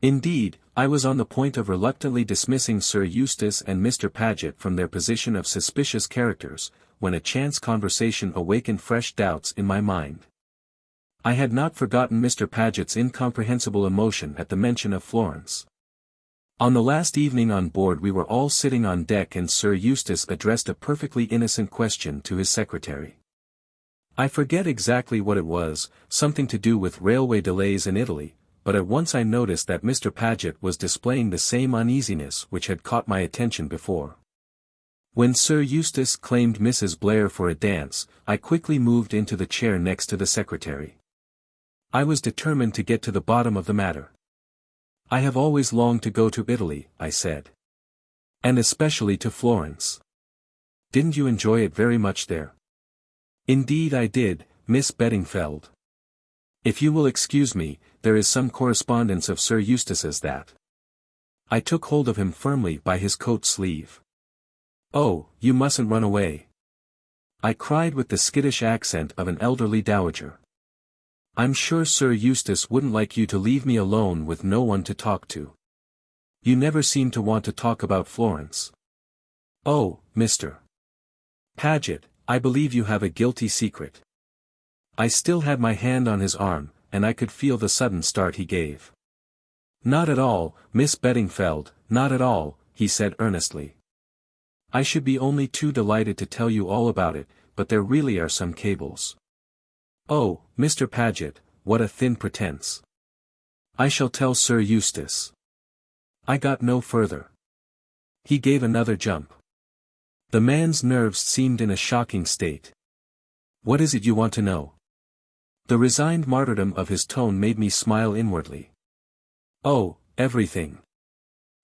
Indeed, I was on the point of reluctantly dismissing Sir Eustace and Mr. Paget from their position of suspicious characters, when a chance conversation awakened fresh doubts in my mind. I had not forgotten Mr. Paget's incomprehensible emotion at the mention of Florence. On the last evening on board we were all sitting on deck and Sir Eustace addressed a perfectly innocent question to his secretary. I forget exactly what it was, something to do with railway delays in Italy, but at once I noticed that Mr. Paget was displaying the same uneasiness which had caught my attention before. When Sir Eustace claimed Mrs. Blair for a dance, I quickly moved into the chair next to the secretary. I was determined to get to the bottom of the matter. I have always longed to go to Italy, I said. And especially to Florence. Didn't you enjoy it very much there? Indeed I did, Miss Beddingfeld. If you will excuse me, there is some correspondence of Sir Eustace's that. I took hold of him firmly by his coat sleeve. Oh, you mustn't run away. I cried with the skittish accent of an elderly dowager. I'm sure Sir Eustace wouldn't like you to leave me alone with no one to talk to. You never seem to want to talk about Florence. Oh, Mr. Paget, I believe you have a guilty secret. I still had my hand on his arm, and I could feel the sudden start he gave. Not at all, Miss Beddingfeld, not at all, he said earnestly. I should be only too delighted to tell you all about it, but there really are some cables. Oh, Mr. Paget, what a thin pretense. I shall tell Sir Eustace. I got no further. He gave another jump. The man's nerves seemed in a shocking state. What is it you want to know? The resigned martyrdom of his tone made me smile inwardly. Oh, everything.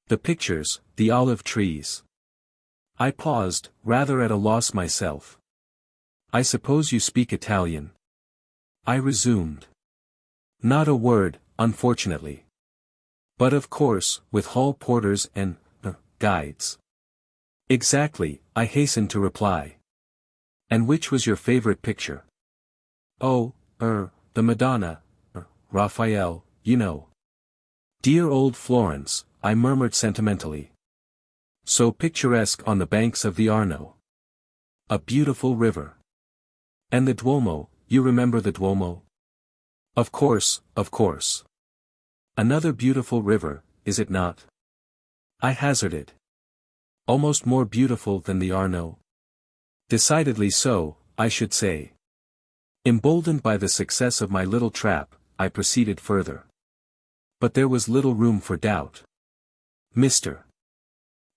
The pictures, the olive trees. I paused, rather at a loss myself. I suppose you speak Italian? I resumed. Not a word, unfortunately. But of course, with hall porters and, guides. Exactly, I hastened to reply. And which was your favorite picture? Oh, the Madonna, Raphael, you know. Dear old Florence, I murmured sentimentally. So picturesque on the banks of the Arno. A beautiful river. And the Duomo, you remember the Duomo? Of course, of course. Another beautiful river, is it not? I hazarded. Almost more beautiful than the Arno? Decidedly so, I should say. Emboldened by the success of my little trap, I proceeded further. But there was little room for doubt. Mr.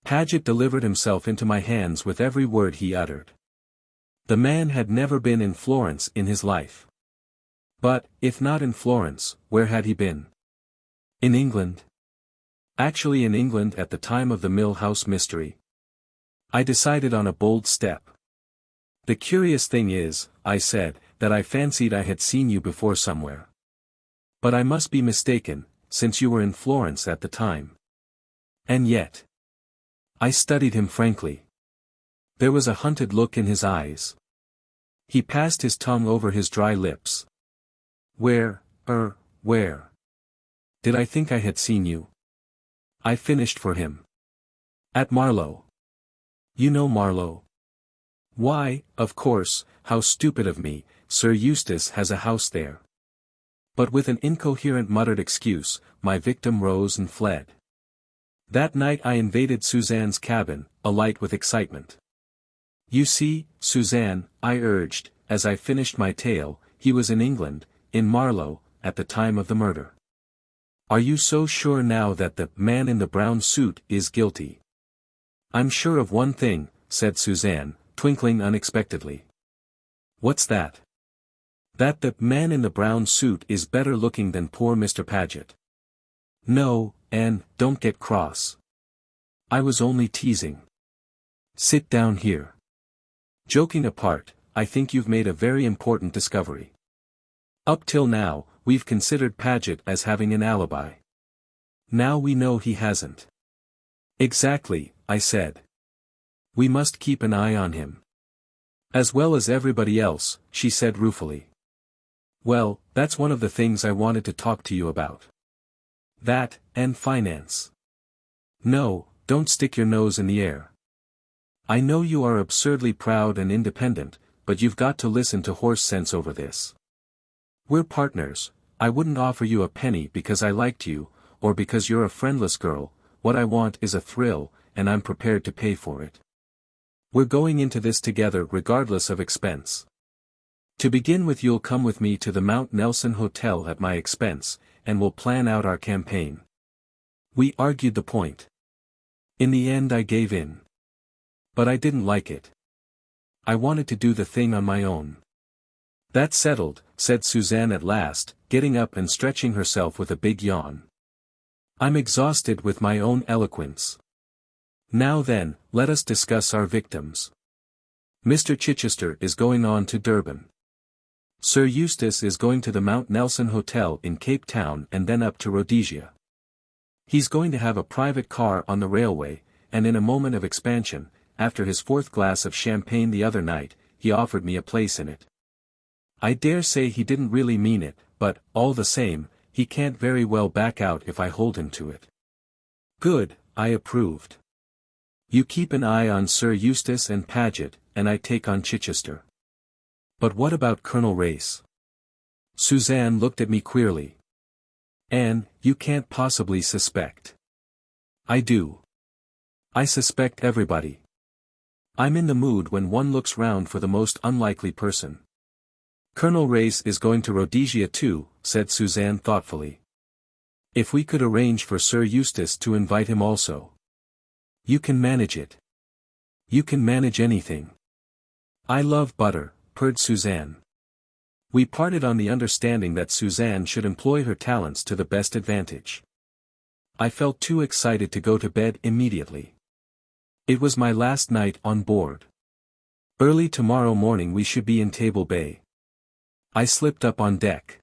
Paget delivered himself into my hands with every word he uttered. The man had never been in Florence in his life. But, if not in Florence, where had he been? In England? Actually in England at the time of the Mill House mystery. I decided on a bold step. The curious thing is, I said, that I fancied I had seen you before somewhere. But I must be mistaken, since you were in Florence at the time. And yet. I studied him frankly. There was a hunted look in his eyes. He passed his tongue over his dry lips. Where? Did I think I had seen you? I finished for him. At Marlow. You know Marlow? Why, of course, how stupid of me, Sir Eustace has a house there. But with an incoherent muttered excuse, my victim rose and fled. That night I invaded Suzanne's cabin, alight with excitement. You see, Suzanne, I urged, as I finished my tale, he was in England, in Marlow, at the time of the murder. Are you so sure now that the man in the brown suit is guilty? I'm sure of one thing, said Suzanne, twinkling unexpectedly. What's that? That the man in the brown suit is better looking than poor Mr. Paget. No, Anne, don't get cross. I was only teasing. Sit down here. Joking apart, I think you've made a very important discovery. Up till now, we've considered Paget as having an alibi. Now we know he hasn't. Exactly, I said. We must keep an eye on him. As well as everybody else, she said ruefully. Well, that's one of the things I wanted to talk to you about. That, and finance. No, don't stick your nose in the air. I know you are absurdly proud and independent, but you've got to listen to horse sense over this. We're partners. I wouldn't offer you a penny because I liked you, or because you're a friendless girl. What I want is a thrill, and I'm prepared to pay for it. We're going into this together regardless of expense. To begin with, you'll come with me to the Mount Nelson Hotel at my expense, and we'll plan out our campaign. We argued the point. In the end I gave in. But I didn't like it. I wanted to do the thing on my own. That's settled, said Suzanne at last, getting up and stretching herself with a big yawn. I'm exhausted with my own eloquence. Now then, let us discuss our victims. Mr. Chichester is going on to Durban. Sir Eustace is going to the Mount Nelson Hotel in Cape Town and then up to Rhodesia. He's going to have a private car on the railway, and in a moment of expansion, after his fourth glass of champagne the other night, he offered me a place in it. I dare say he didn't really mean it, but, all the same, he can't very well back out if I hold him to it. Good, I approved. You keep an eye on Sir Eustace and Paget, and I take on Chichester. But what about Colonel Race? Suzanne looked at me queerly. Anne, you can't possibly suspect. I do. I suspect everybody. I'm in the mood when one looks round for the most unlikely person. Colonel Race is going to Rhodesia too, said Suzanne thoughtfully. If we could arrange for Sir Eustace to invite him also. You can manage it. You can manage anything. I love butter, purred Suzanne. We parted on the understanding that Suzanne should employ her talents to the best advantage. I felt too excited to go to bed immediately. It was my last night on board. Early tomorrow morning we should be in Table Bay. I slipped up on deck.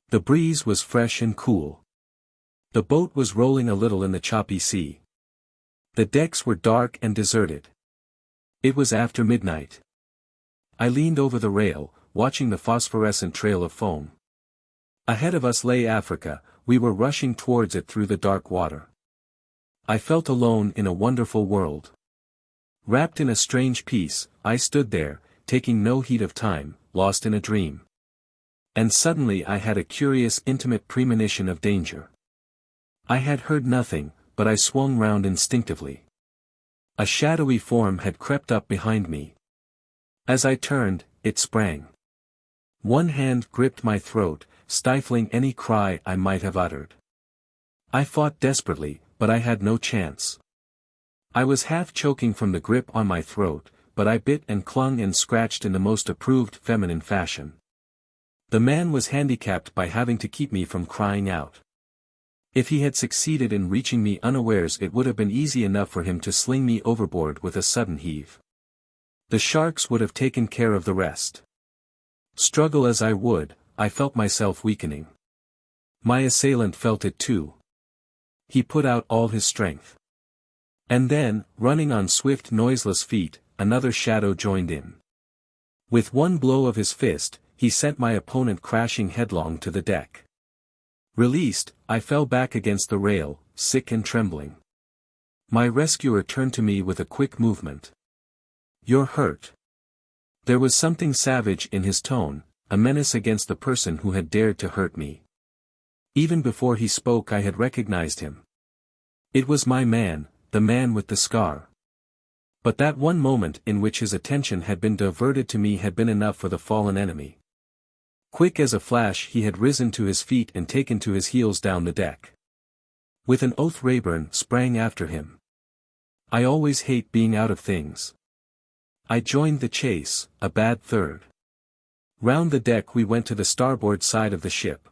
The breeze was fresh and cool. The boat was rolling a little in the choppy sea. The decks were dark and deserted. It was after midnight. I leaned over the rail, watching the phosphorescent trail of foam. Ahead of us lay Africa, we were rushing towards it through the dark water. I felt alone in a wonderful world. Wrapped in a strange peace, I stood there, taking no heed of time, lost in a dream. And suddenly I had a curious intimate premonition of danger. I had heard nothing, but I swung round instinctively. A shadowy form had crept up behind me. As I turned, it sprang. One hand gripped my throat, stifling any cry I might have uttered. I fought desperately, but I had no chance. I was half choking from the grip on my throat, but I bit and clung and scratched in the most approved feminine fashion. The man was handicapped by having to keep me from crying out. If he had succeeded in reaching me unawares, it would have been easy enough for him to sling me overboard with a sudden heave. The sharks would have taken care of the rest. Struggle as I would, I felt myself weakening. My assailant felt it too. He put out all his strength. And then, running on swift noiseless feet, another shadow joined in. With one blow of his fist, he sent my opponent crashing headlong to the deck. Released, I fell back against the rail, sick and trembling. My rescuer turned to me with a quick movement. "You're hurt." There was something savage in his tone, a menace against the person who had dared to hurt me. Even before he spoke I had recognized him. It was my man, the man with the scar. But that one moment in which his attention had been diverted to me had been enough for the fallen enemy. Quick as a flash he had risen to his feet and taken to his heels down the deck. With an oath Rayburn sprang after him. I always hate being out of things. I joined the chase, a bad third. Round the deck we went to the starboard side of the ship.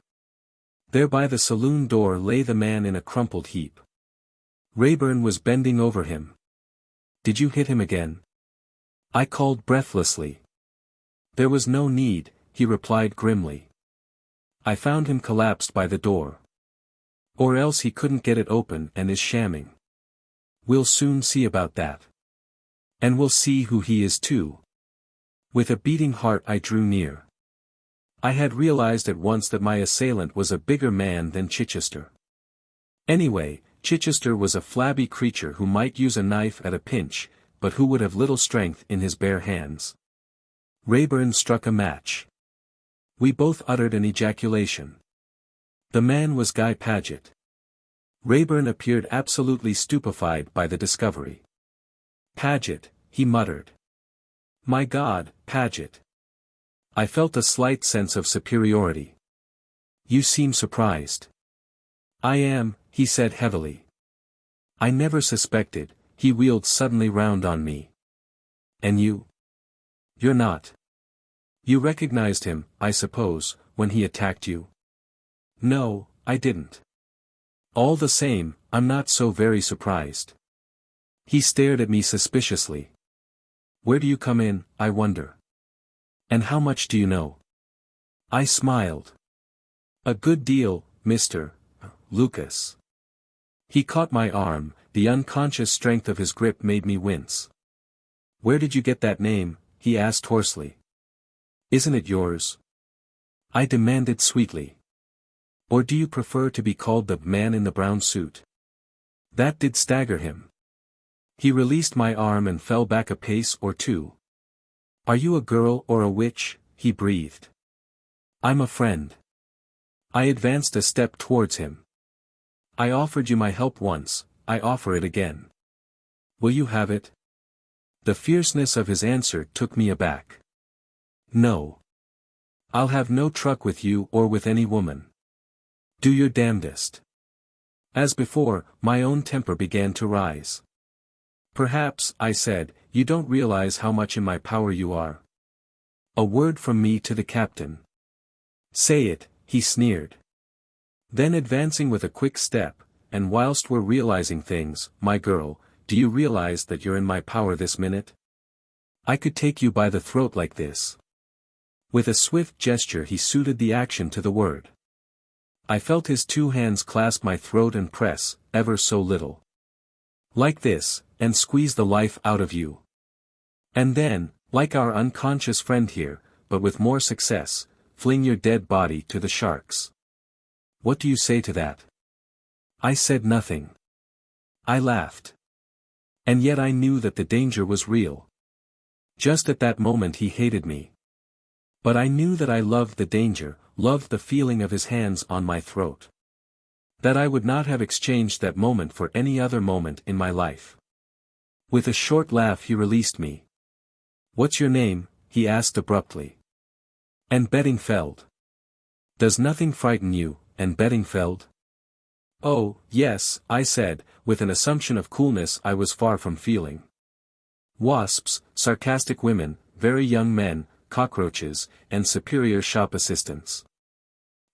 There by the saloon door lay the man in a crumpled heap. Rayburn was bending over him. "Did you hit him again?" I called breathlessly. "There was no need," he replied grimly. "I found him collapsed by the door. Or else he couldn't get it open and is shamming. We'll soon see about that. And we'll see who he is too." With a beating heart I drew near. I had realized at once that my assailant was a bigger man than Chichester. Anyway, Chichester was a flabby creature who might use a knife at a pinch, but who would have little strength in his bare hands. Rayburn struck a match. We both uttered an ejaculation. The man was Guy Paget. Rayburn appeared absolutely stupefied by the discovery. "Paget," he muttered. "My God, Paget." I felt a slight sense of superiority. "You seem surprised." "I am," he said heavily. "I never suspected." He wheeled suddenly round on me. "And you? You're not. You recognized him, I suppose, when he attacked you?" "No, I didn't." "All the same, I'm not so very surprised." He stared at me suspiciously. "Where do you come in, I wonder? And how much do you know?" I smiled. "A good deal, Mr. Lucas." He caught my arm, the unconscious strength of his grip made me wince. "Where did you get that name?" he asked hoarsely. "Isn't it yours?" I demanded sweetly. "Or do you prefer to be called the man in the brown suit?" That did stagger him. He released my arm and fell back a pace or two. "Are you a girl or a witch?" he breathed. "I'm a friend." I advanced a step towards him. "I offered you my help once, I offer it again. Will you have it?" The fierceness of his answer took me aback. "No. I'll have no truck with you or with any woman. Do your damnedest." As before, my own temper began to rise. "Perhaps," I said, "you don't realize how much in my power you are. A word from me to the captain." "Say it," he sneered. Then advancing with a quick step, "And whilst we're realizing things, my girl, do you realize that you're in my power this minute? I could take you by the throat like this." With a swift gesture he suited the action to the word. I felt his two hands clasp my throat and press, ever so little. "Like this, and squeeze the life out of you. And then, like our unconscious friend here, but with more success, fling your dead body to the sharks. What do you say to that?" I said nothing. I laughed. And yet I knew that the danger was real. Just at that moment he hated me. But I knew that I loved the danger, loved the feeling of his hands on my throat. That I would not have exchanged that moment for any other moment in my life. With a short laugh he released me. "What's your name?" he asked abruptly. "Anne Beddingfeld." "Does nothing frighten you, Anne Beddingfeld?" "Oh, yes," I said, with an assumption of coolness I was far from feeling. "Wasps, sarcastic women, very young men, cockroaches, and superior shop assistants."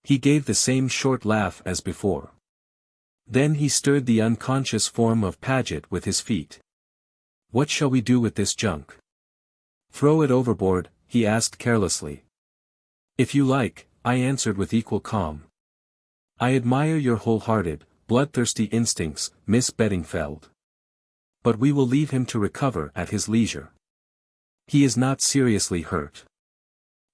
He gave the same short laugh as before. Then he stirred the unconscious form of Paget with his feet. "What shall we do with this junk?" "Throw it overboard," he asked carelessly. "If you like," I answered with equal calm. "I admire your wholehearted, bloodthirsty instincts, Miss Beddingfeld. But we will leave him to recover at his leisure. He is not seriously hurt."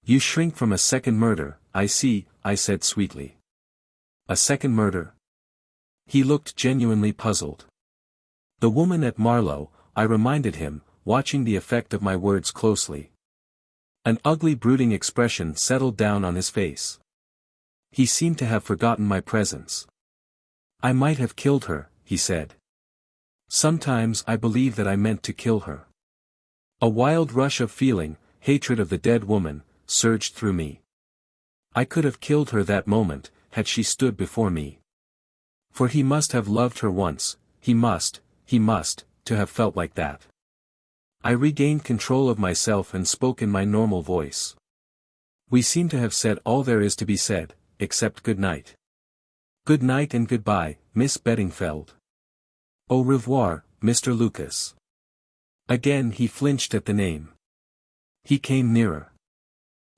"You shrink from a second murder, I see," I said sweetly. "A second murder?" He looked genuinely puzzled. "The woman at Marlow," I reminded him, watching the effect of my words closely. An ugly brooding expression settled down on his face. He seemed to have forgotten my presence. "I might have killed her," he said. "Sometimes I believe that I meant to kill her." A wild rush of feeling, hatred of the dead woman, surged through me. I could have killed her that moment, had she stood before me. For he must have loved her once, he must, to have felt like that. I regained control of myself and spoke in my normal voice. "We seem to have said all there is to be said, except good night. Good night and goodbye, Miss Beddingfeld. Au revoir, Mr. Lucas." Again he flinched at the name. He came nearer.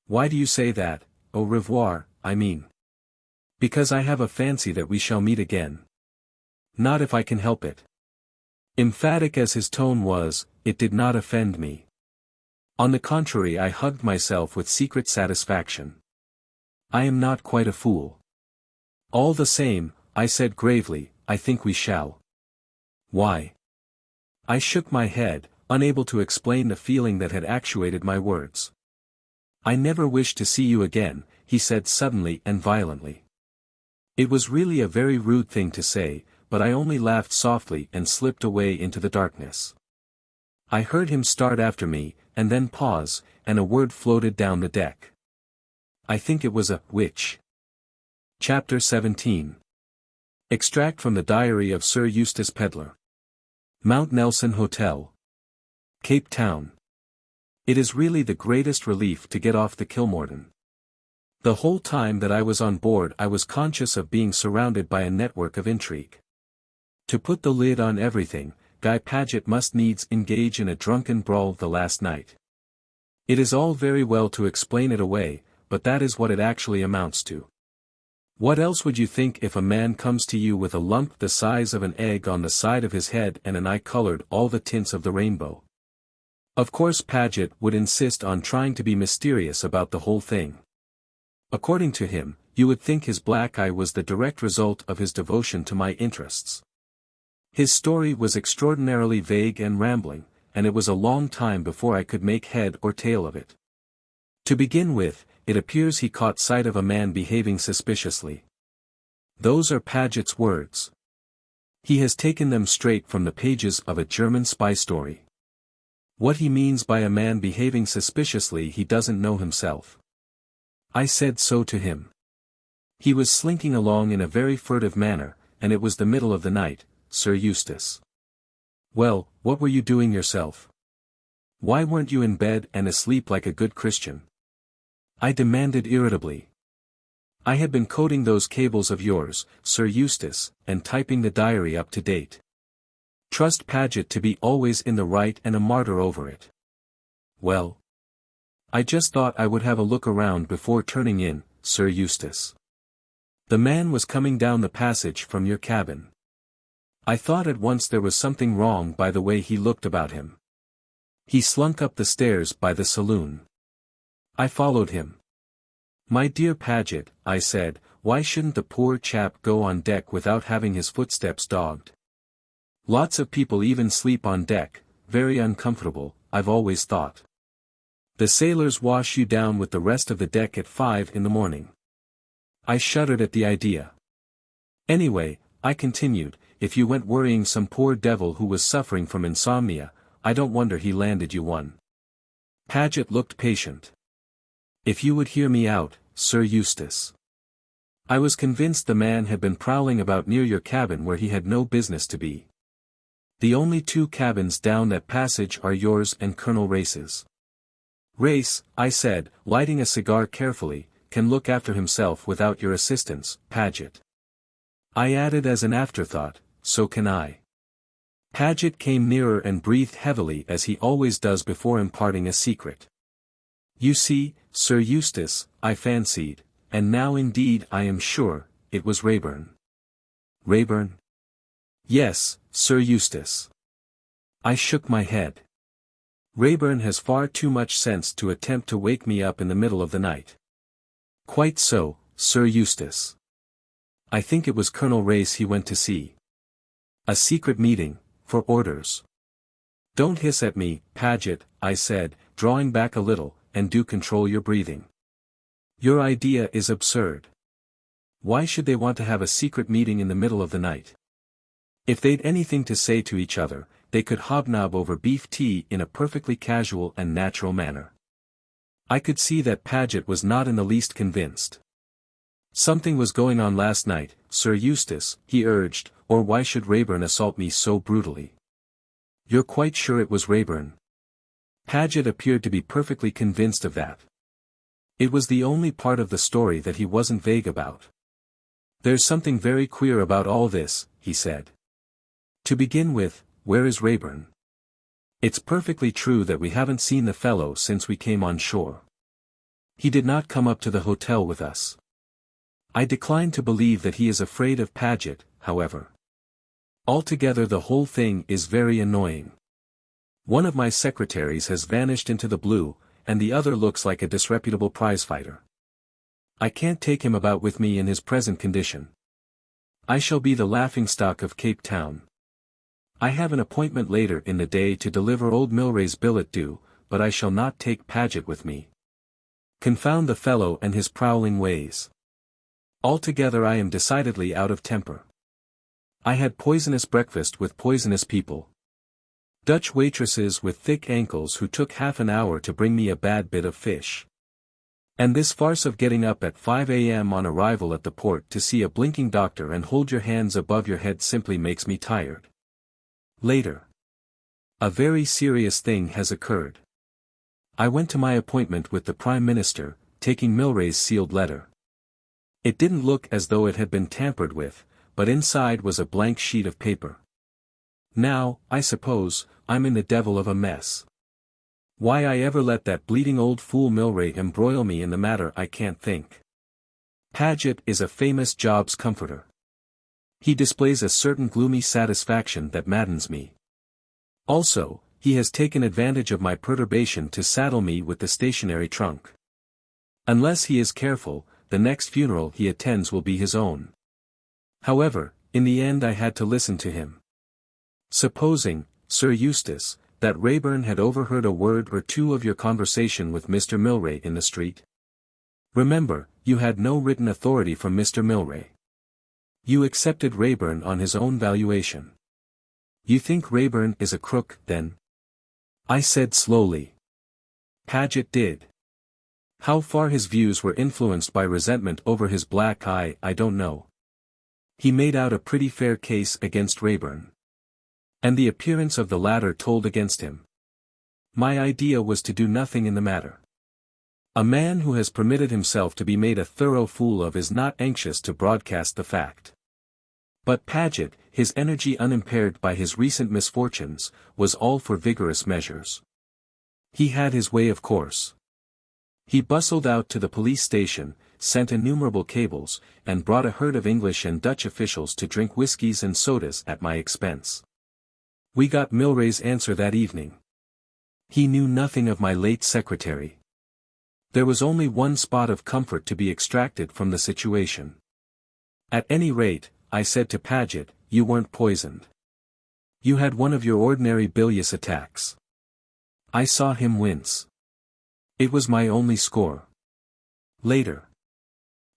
"Why do you say that, au revoir, I mean?" "Because I have a fancy that we shall meet again." "Not if I can help it." Emphatic as his tone was, it did not offend me. On the contrary, I hugged myself with secret satisfaction. I am not quite a fool. "All the same," I said gravely, "I think we shall." "Why?" I shook my head, unable to explain the feeling that had actuated my words. "I never wish to see you again," he said suddenly and violently. It was really a very rude thing to say, but I only laughed softly and slipped away into the darkness. I heard him start after me, and then pause, and a word floated down the deck. I think it was a witch. Chapter 17. Extract from the Diary of Sir Eustace Pedlar. Mount Nelson Hotel, Cape Town. It is really the greatest relief to get off the Kilmorden. The whole time that I was on board I was conscious of being surrounded by a network of intrigue. To put the lid on everything, Guy Paget must needs engage in a drunken brawl the last night. It is all very well to explain it away, but that is what it actually amounts to. What else would you think if a man comes to you with a lump the size of an egg on the side of his head and an eye colored all the tints of the rainbow? Of course Paget would insist on trying to be mysterious about the whole thing. According to him, you would think his black eye was the direct result of his devotion to my interests. His story was extraordinarily vague and rambling, and it was a long time before I could make head or tail of it. To begin with, it appears he caught sight of a man behaving suspiciously. Those are Paget's words. He has taken them straight from the pages of a German spy story. What he means by a man behaving suspiciously he doesn't know himself. I said so to him. He was slinking along in a very furtive manner, and it was the middle of the night, Sir Eustace. Well, what were you doing yourself? Why weren't you in bed and asleep like a good Christian? I demanded irritably. I had been coding those cables of yours, Sir Eustace, and typing the diary up to date. Trust Paget to be always in the right and a martyr over it. Well, I just thought I would have a look around before turning in, Sir Eustace. The man was coming down the passage from your cabin. I thought at once there was something wrong by the way he looked about him. He slunk up the stairs by the saloon. I followed him. My dear Paget, I said, why shouldn't the poor chap go on deck without having his footsteps dogged? Lots of people even sleep on deck, very uncomfortable, I've always thought. The sailors wash you down with the rest of the deck at 5 in the morning. I shuddered at the idea. Anyway, I continued, if you went worrying some poor devil who was suffering from insomnia, I don't wonder he landed you one. Paget looked patient. If you would hear me out, Sir Eustace. I was convinced the man had been prowling about near your cabin where he had no business to be. The only 2 cabins down that passage are yours and Colonel Race's. Race, I said, lighting a cigar carefully, can look after himself without your assistance, Paget. I added as an afterthought, so can I. Paget came nearer and breathed heavily as he always does before imparting a secret. You see, Sir Eustace, I fancied, and now indeed I am sure, it was Rayburn. Rayburn? Yes, Sir Eustace. I shook my head. Rayburn has far too much sense to attempt to wake me up in the middle of the night. Quite so, Sir Eustace. I think it was Colonel Race he went to see. A secret meeting, for orders. Don't hiss at me, Paget, I said, drawing back a little, and do control your breathing. Your idea is absurd. Why should they want to have a secret meeting in the middle of the night? If they'd anything to say to each other, they could hobnob over beef tea in a perfectly casual and natural manner. I could see that Paget was not in the least convinced. Something was going on last night, Sir Eustace, he urged, or why should Rayburn assault me so brutally? You're quite sure it was Rayburn? Paget appeared to be perfectly convinced of that. It was the only part of the story that he wasn't vague about. There's something very queer about all this, he said. To begin with, where is Rayburn? It's perfectly true that we haven't seen the fellow since we came on shore. He did not come up to the hotel with us. I decline to believe that he is afraid of Paget, however. Altogether the whole thing is very annoying. One of my secretaries has vanished into the blue, and the other looks like a disreputable prizefighter. I can't take him about with me in his present condition. I shall be the laughingstock of Cape Town. I have an appointment later in the day to deliver old Milray's billet due, but I shall not take Paget with me. Confound the fellow and his prowling ways. Altogether I am decidedly out of temper. I had poisonous breakfast with poisonous people. Dutch waitresses with thick ankles who took half an hour to bring me a bad bit of fish. And this farce of getting up at 5 a.m. on arrival at the port to see a blinking doctor and hold your hands above your head simply makes me tired. Later. A very serious thing has occurred. I went to my appointment with the Prime Minister, taking Milray's sealed letter. It didn't look as though it had been tampered with, but inside was a blank sheet of paper. Now, I suppose, I'm in the devil of a mess. Why I ever let that bleeding old fool Milray embroil me in the matter I can't think. Paget is a famous job's comforter. He displays a certain gloomy satisfaction that maddens me. Also, he has taken advantage of my perturbation to saddle me with the stationary trunk. Unless he is careful, the next funeral he attends will be his own. However, in the end I had to listen to him. Supposing, Sir Eustace, that Rayburn had overheard a word or two of your conversation with Mr. Milray in the street. Remember, you had no written authority from Mr. Milray. You accepted Rayburn on his own valuation. You think Rayburn is a crook, then? I said slowly. Paget did. How far his views were influenced by resentment over his black eye I don't know. He made out a pretty fair case against Rayburn. And the appearance of the latter told against him. My idea was to do nothing in the matter. A man who has permitted himself to be made a thorough fool of is not anxious to broadcast the fact. But Paget, his energy unimpaired by his recent misfortunes, was all for vigorous measures. He had his way of course. He bustled out to the police station, sent innumerable cables, and brought a herd of English and Dutch officials to drink whiskies and sodas at my expense. We got Milray's answer that evening. He knew nothing of my late secretary. There was only one spot of comfort to be extracted from the situation. At any rate, I said to Paget, you weren't poisoned. You had one of your ordinary bilious attacks. I saw him wince. It was my only score. Later.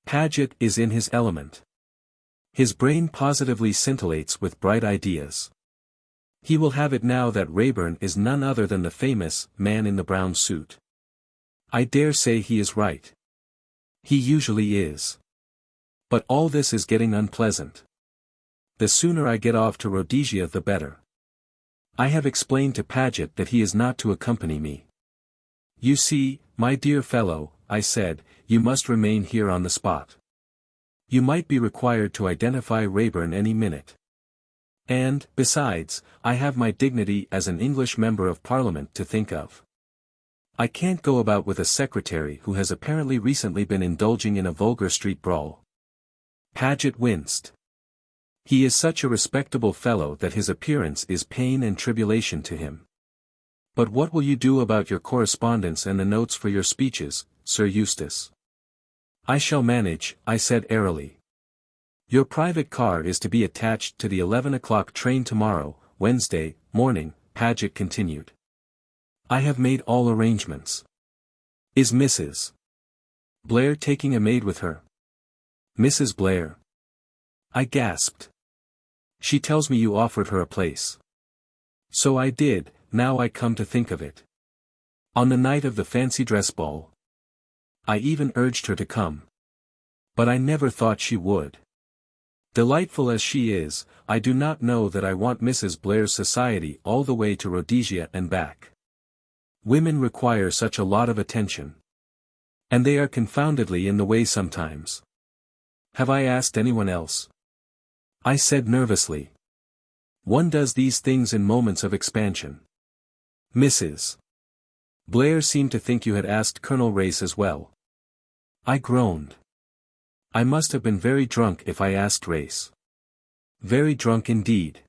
Paget is in his element. His brain positively scintillates with bright ideas. He will have it now that Raeburn is none other than the famous man in the brown suit. I dare say he is right. He usually is. But all this is getting unpleasant. The sooner I get off to Rhodesia the better. I have explained to Paget that he is not to accompany me. You see, my dear fellow, I said, you must remain here on the spot. You might be required to identify Raeburn any minute. And, besides, I have my dignity as an English Member of Parliament to think of. I can't go about with a secretary who has apparently recently been indulging in a vulgar street brawl. Paget winced. He is such a respectable fellow that his appearance is pain and tribulation to him. But what will you do about your correspondence and the notes for your speeches, Sir Eustace? I shall manage, I said airily. Your private car is to be attached to the 11 o'clock train tomorrow, Wednesday, morning, Paget continued. I have made all arrangements. Is Mrs. Blair taking a maid with her? Mrs. Blair? I gasped. She tells me you offered her a place. So I did, now I come to think of it. On the night of the fancy dress ball. I even urged her to come. But I never thought she would. Delightful as she is, I do not know that I want Mrs. Blair's society all the way to Rhodesia and back. Women require such a lot of attention. And they are confoundedly in the way sometimes. Have I asked anyone else? I said nervously. One does these things in moments of expansion. Mrs. Blair seemed to think you had asked Colonel Race as well. I groaned. I must have been very drunk if I asked Race. Very drunk indeed.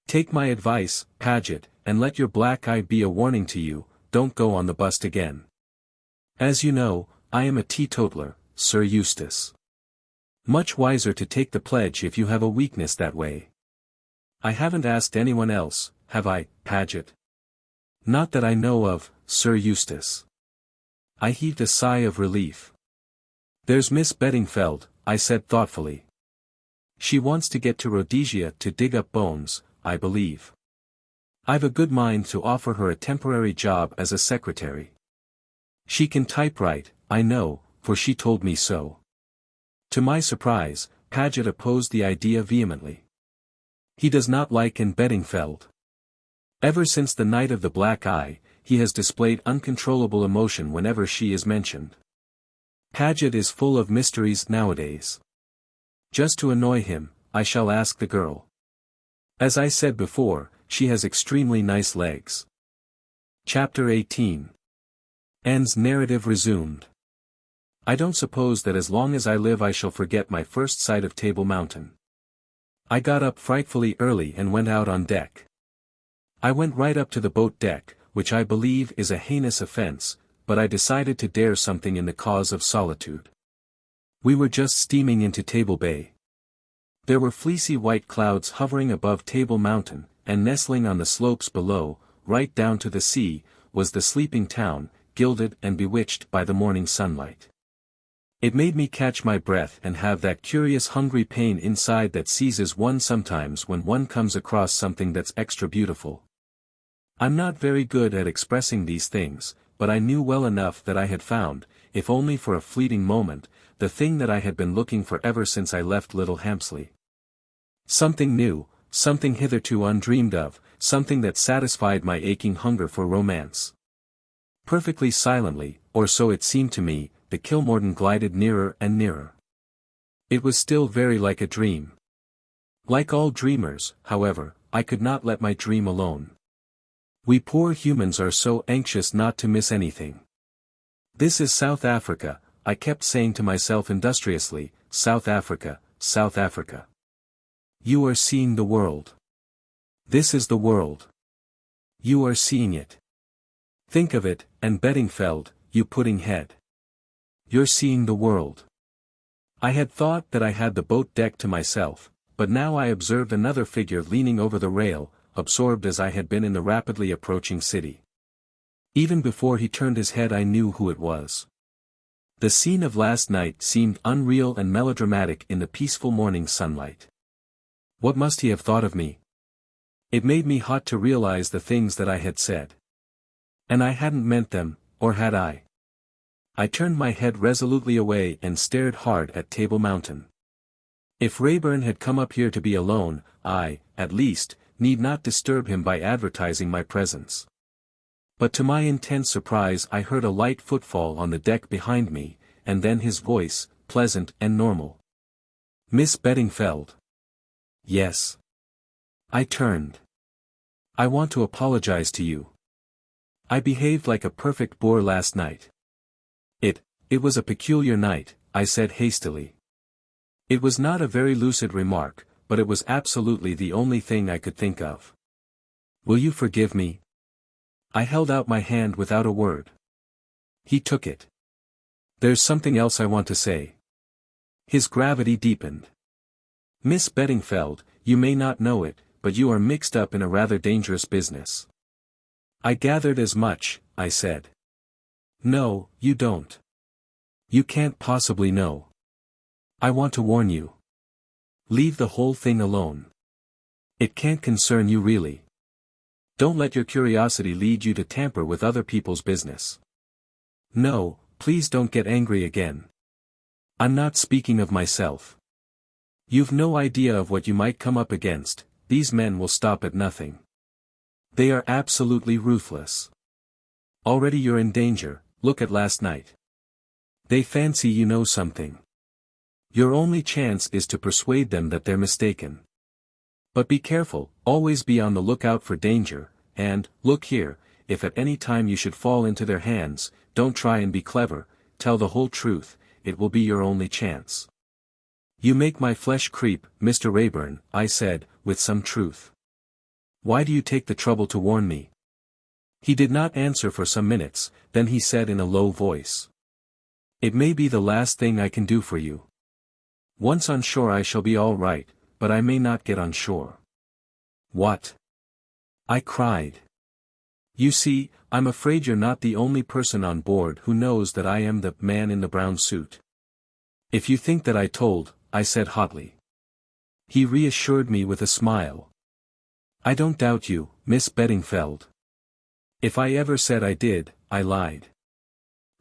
Take my advice, Paget, and let your black eye be a warning to you, don't go on the bust again. As you know, I am a teetotaler, Sir Eustace. Much wiser to take the pledge if you have a weakness that way. I haven't asked anyone else, have I, Paget? Not that I know of, Sir Eustace. I heaved a sigh of relief. There's Miss Beddingfeld, I said thoughtfully. She wants to get to Rhodesia to dig up bones, I believe. I've a good mind to offer her a temporary job as a secretary. She can typewrite, I know, for she told me so. To my surprise, Paget opposed the idea vehemently. He does not like Anne Beddingfeld. Ever since the night of the black eye, he has displayed uncontrollable emotion whenever she is mentioned. Paget is full of mysteries nowadays. Just to annoy him, I shall ask the girl. As I said before, she has extremely nice legs. Chapter 18. Anne's narrative resumed. I don't suppose that as long as I live I shall forget my first sight of Table Mountain. I got up frightfully early and went out on deck. I went right up to the boat deck, which I believe is a heinous offense, but I decided to dare something in the cause of solitude. We were just steaming into Table Bay. There were fleecy white clouds hovering above Table Mountain, and nestling on the slopes below, right down to the sea, was the sleeping town, gilded and bewitched by the morning sunlight. It made me catch my breath and have that curious hungry pain inside that seizes one sometimes when one comes across something that's extra beautiful. I'm not very good at expressing these things, but I knew well enough that I had found, if only for a fleeting moment, the thing that I had been looking for ever since I left Little Hampsley. Something new, something hitherto undreamed of, something that satisfied my aching hunger for romance. Perfectly silently, or so it seemed to me, the Kilmorden glided nearer and nearer. It was still very like a dream. Like all dreamers, however, I could not let my dream alone. We poor humans are so anxious not to miss anything. This is South Africa, I kept saying to myself industriously, South Africa, South Africa. You are seeing the world. This is the world. You are seeing it. Think of it, Anne Beddingfeld, you pudding head. You're seeing the world. I had thought that I had the boat deck to myself, but now I observed another figure leaning over the rail, absorbed as I had been in the rapidly approaching city. Even before he turned his head I knew who it was. The scene of last night seemed unreal and melodramatic in the peaceful morning sunlight. What must he have thought of me? It made me hot to realize the things that I had said. And I hadn't meant them, or had I? I turned my head resolutely away and stared hard at Table Mountain. If Rayburn had come up here to be alone, I, at least, need not disturb him by advertising my presence. But to my intense surprise I heard a light footfall on the deck behind me, and then his voice, pleasant and normal. "Miss Beddingfeld." "Yes." I turned. "I want to apologize to you. I behaved like a perfect boor last night." It was a peculiar night," I said hastily. It was not a very lucid remark, but it was absolutely the only thing I could think of. "Will you forgive me?" I held out my hand without a word. He took it. "There's something else I want to say." His gravity deepened. "Miss Beddingfeld, you may not know it, but you are mixed up in a rather dangerous business." "I gathered as much," I said. "No, you don't. You can't possibly know. I want to warn you. Leave the whole thing alone. It can't concern you really. Don't let your curiosity lead you to tamper with other people's business. No, please don't get angry again. I'm not speaking of myself. You've no idea of what you might come up against. These men will stop at nothing. They are absolutely ruthless. Already you're in danger, look at last night. They fancy you know something. Your only chance is to persuade them that they're mistaken. But be careful, always be on the lookout for danger, and, look here, if at any time you should fall into their hands, don't try and be clever, tell the whole truth, it will be your only chance." "You make my flesh creep, Mr. Rayburn," I said, with some truth. "Why do you take the trouble to warn me?" He did not answer for some minutes, then he said in a low voice. "It may be the last thing I can do for you. Once on shore I shall be all right, but I may not get on shore." "What?" I cried. "You see, I'm afraid you're not the only person on board who knows that I am the man in the brown suit." "If you think that I told," I said hotly. He reassured me with a smile. "I don't doubt you, Miss Beddingfeld. If I ever said I did, I lied.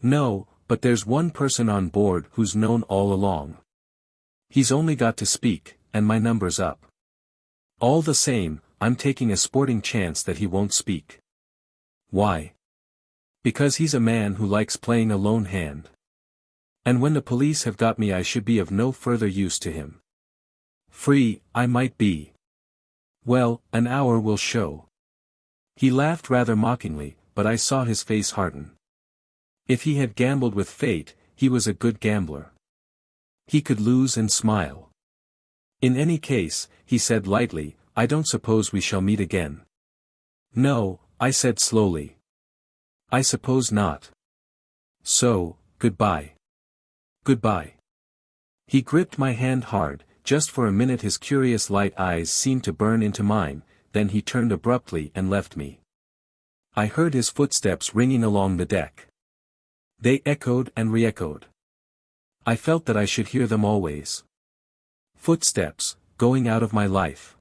No, but there's one person on board who's known all along. He's only got to speak, and my number's up. All the same, I'm taking a sporting chance that he won't speak." "Why?" "Because he's a man who likes playing a lone hand. And when the police have got me I should be of no further use to him. Free, I might be. Well, an hour will show." He laughed rather mockingly, but I saw his face harden. If he had gambled with fate, he was a good gambler. He could lose and smile. "In any case," he said lightly, "I don't suppose we shall meet again." "No," I said slowly. "I suppose not. So, goodbye." "Goodbye." He gripped my hand hard. Just for a minute his curious light eyes seemed to burn into mine, then he turned abruptly and left me. I heard his footsteps ringing along the deck. They echoed and re-echoed. I felt that I should hear them always. Footsteps, going out of my life.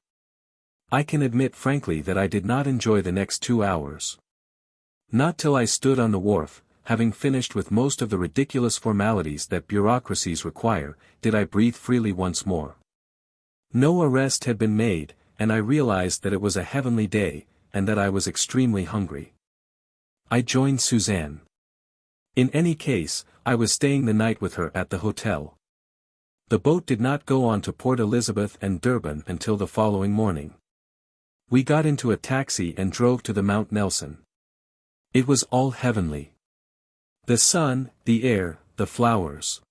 I can admit frankly that I did not enjoy the next 2 hours. Not till I stood on the wharf, having finished with most of the ridiculous formalities that bureaucracies require, did I breathe freely once more. No arrest had been made, and I realized that it was a heavenly day, and that I was extremely hungry. I joined Suzanne. In any case, I was staying the night with her at the hotel. The boat did not go on to Port Elizabeth and Durban until the following morning. We got into a taxi and drove to the Mount Nelson. It was all heavenly. The sun, the air, the flowers.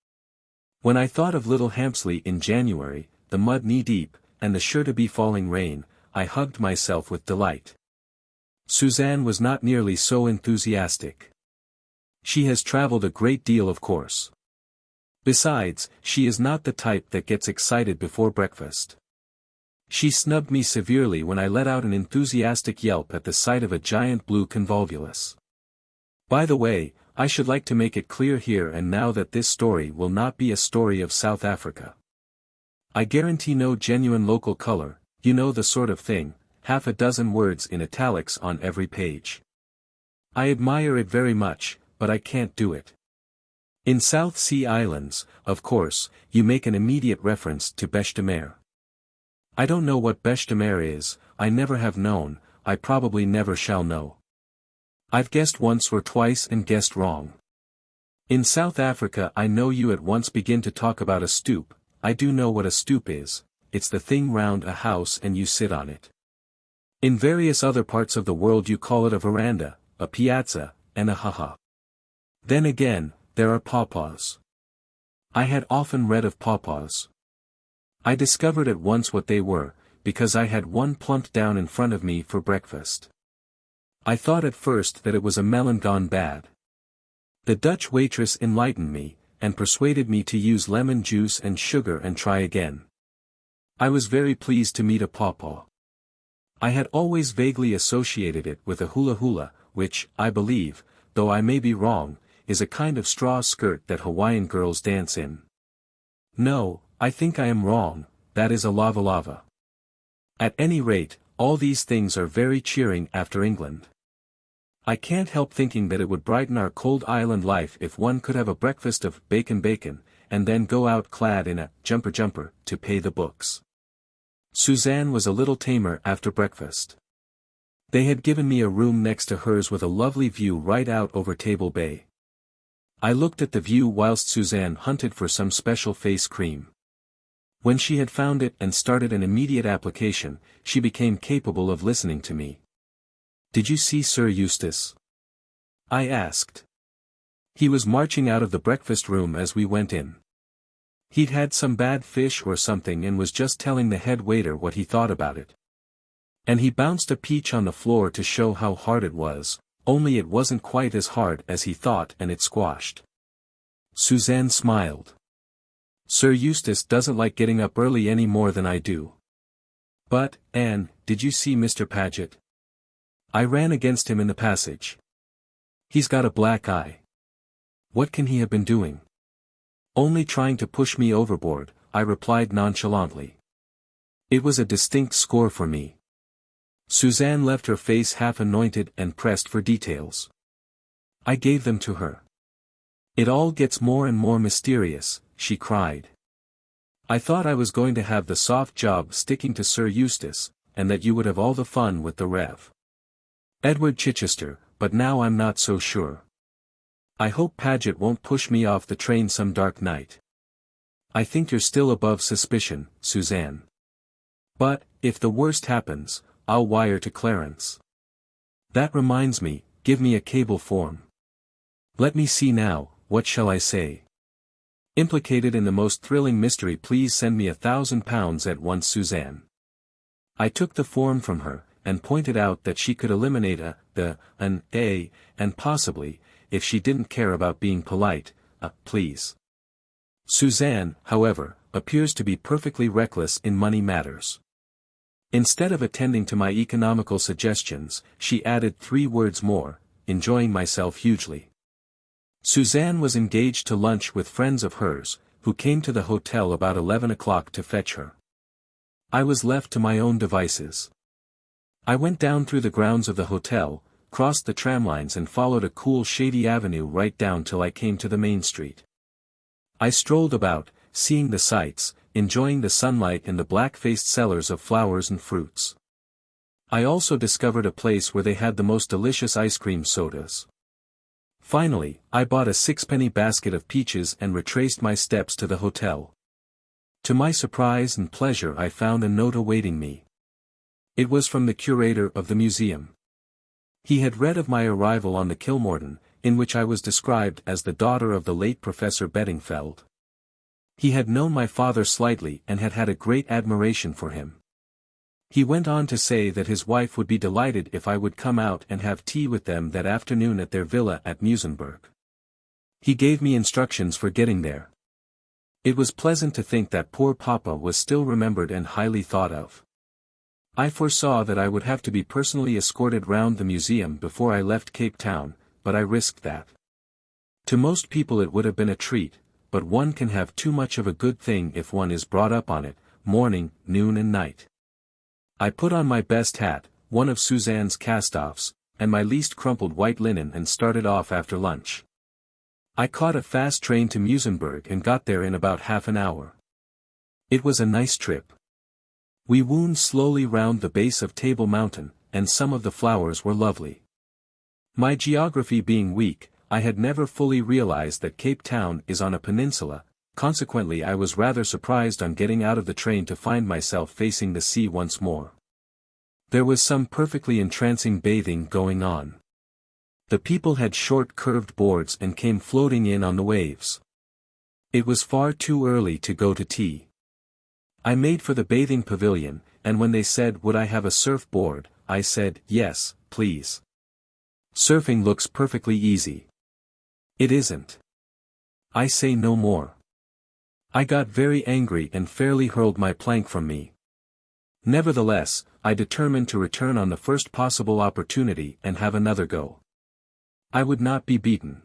When I thought of Little Hampsley in January, the mud knee-deep, and the sure-to-be falling rain, I hugged myself with delight. Suzanne was not nearly so enthusiastic. She has traveled a great deal, of course. Besides, she is not the type that gets excited before breakfast. She snubbed me severely when I let out an enthusiastic yelp at the sight of a giant blue convolvulus. By the way, I should like to make it clear here and now that this story will not be a story of South Africa. I guarantee no genuine local color, you know the sort of thing, half a dozen words in italics on every page. I admire it very much, but I can't do it. In South Sea Islands, of course, you make an immediate reference to bêche de mer. I don't know what bêche de mer is, I never have known, I probably never shall know. I've guessed once or twice and guessed wrong. In South Africa I know you at once begin to talk about a stoop. I do know what a stoop is, it's the thing round a house and you sit on it. In various other parts of the world you call it a veranda, a piazza, and a haha. Then again, there are pawpaws. I had often read of pawpaws. I discovered at once what they were, because I had one plumped down in front of me for breakfast. I thought at first that it was a melon gone bad. The Dutch waitress enlightened me, and persuaded me to use lemon juice and sugar and try again. I was very pleased to meet a pawpaw. I had always vaguely associated it with a hula hula, which, I believe, though I may be wrong, is a kind of straw skirt that Hawaiian girls dance in. No, I think I am wrong, that is a lava lava. At any rate, all these things are very cheering after England. I can't help thinking that it would brighten our cold island life if one could have a breakfast of bacon, and then go out clad in a jumper to pay the books. Suzanne was a little tamer after breakfast. They had given me a room next to hers with a lovely view right out over Table Bay. I looked at the view whilst Suzanne hunted for some special face cream. When she had found it and started an immediate application, she became capable of listening to me. "Did you see Sir Eustace?" I asked. "He was marching out of the breakfast room as we went in. He'd had some bad fish or something and was just telling the head waiter what he thought about it. And he bounced a peach on the floor to show how hard it was, only it wasn't quite as hard as he thought and it squashed." Suzanne smiled. "Sir Eustace doesn't like getting up early any more than I do. But, Anne, did you see Mr. Paget? I ran against him in the passage. He's got a black eye. What can he have been doing?" "Only trying to push me overboard," I replied nonchalantly. It was a distinct score for me. Suzanne left her face half anointed and pressed for details. I gave them to her. "It all gets more and more mysterious," she cried. "I thought I was going to have the soft job sticking to Sir Eustace, and that you would have all the fun with the Rev. Edward Chichester, but now I'm not so sure. I hope Paget won't push me off the train some dark night. I think you're still above suspicion, Suzanne. But, if the worst happens, I'll wire to Clarence. That reminds me, give me a cable form. Let me see now, what shall I say? Implicated in the most thrilling mystery, please send me £1,000 at once, Suzanne." I took the form from her, and pointed out that she could eliminate an A, and possibly, if she didn't care about being polite, a please. Suzanne, however, appears to be perfectly reckless in money matters. Instead of attending to my economical suggestions, she added 3 words more, "enjoying myself hugely." Suzanne was engaged to lunch with friends of hers, who came to the hotel about 11 o'clock to fetch her. I was left to my own devices. I went down through the grounds of the hotel, crossed the tramlines and followed a cool shady avenue right down till I came to the main street. I strolled about, seeing the sights, enjoying the sunlight and the black-faced sellers of flowers and fruits. I also discovered a place where they had the most delicious ice cream sodas. Finally, I bought a 6-penny basket of peaches and retraced my steps to the hotel. To my surprise and pleasure, I found a note awaiting me. It was from the curator of the museum. He had read of my arrival on the Kilmorton, in which I was described as the daughter of the late Professor Beddingfeld. He had known my father slightly and had had a great admiration for him. He went on to say that his wife would be delighted if I would come out and have tea with them that afternoon at their villa at Musenberg. He gave me instructions for getting there. It was pleasant to think that poor Papa was still remembered and highly thought of. I foresaw that I would have to be personally escorted round the museum before I left Cape Town, but I risked that. To most people it would have been a treat, but one can have too much of a good thing if one is brought up on it, morning, noon and night. I put on my best hat, one of Suzanne's cast-offs, and my least crumpled white linen and started off after lunch. I caught a fast train to Musenberg and got there in about half an hour. It was a nice trip. We wound slowly round the base of Table Mountain, and some of the flowers were lovely. My geography being weak, I had never fully realized that Cape Town is on a peninsula, consequently I was rather surprised on getting out of the train to find myself facing the sea once more. There was some perfectly entrancing bathing going on. The people had short curved boards and came floating in on the waves. It was far too early to go to tea. I made for the bathing pavilion, and when they said would I have a surfboard, I said, yes, please. Surfing looks perfectly easy. It isn't. I say no more. I got very angry and fairly hurled my plank from me. Nevertheless, I determined to return on the first possible opportunity and have another go. I would not be beaten.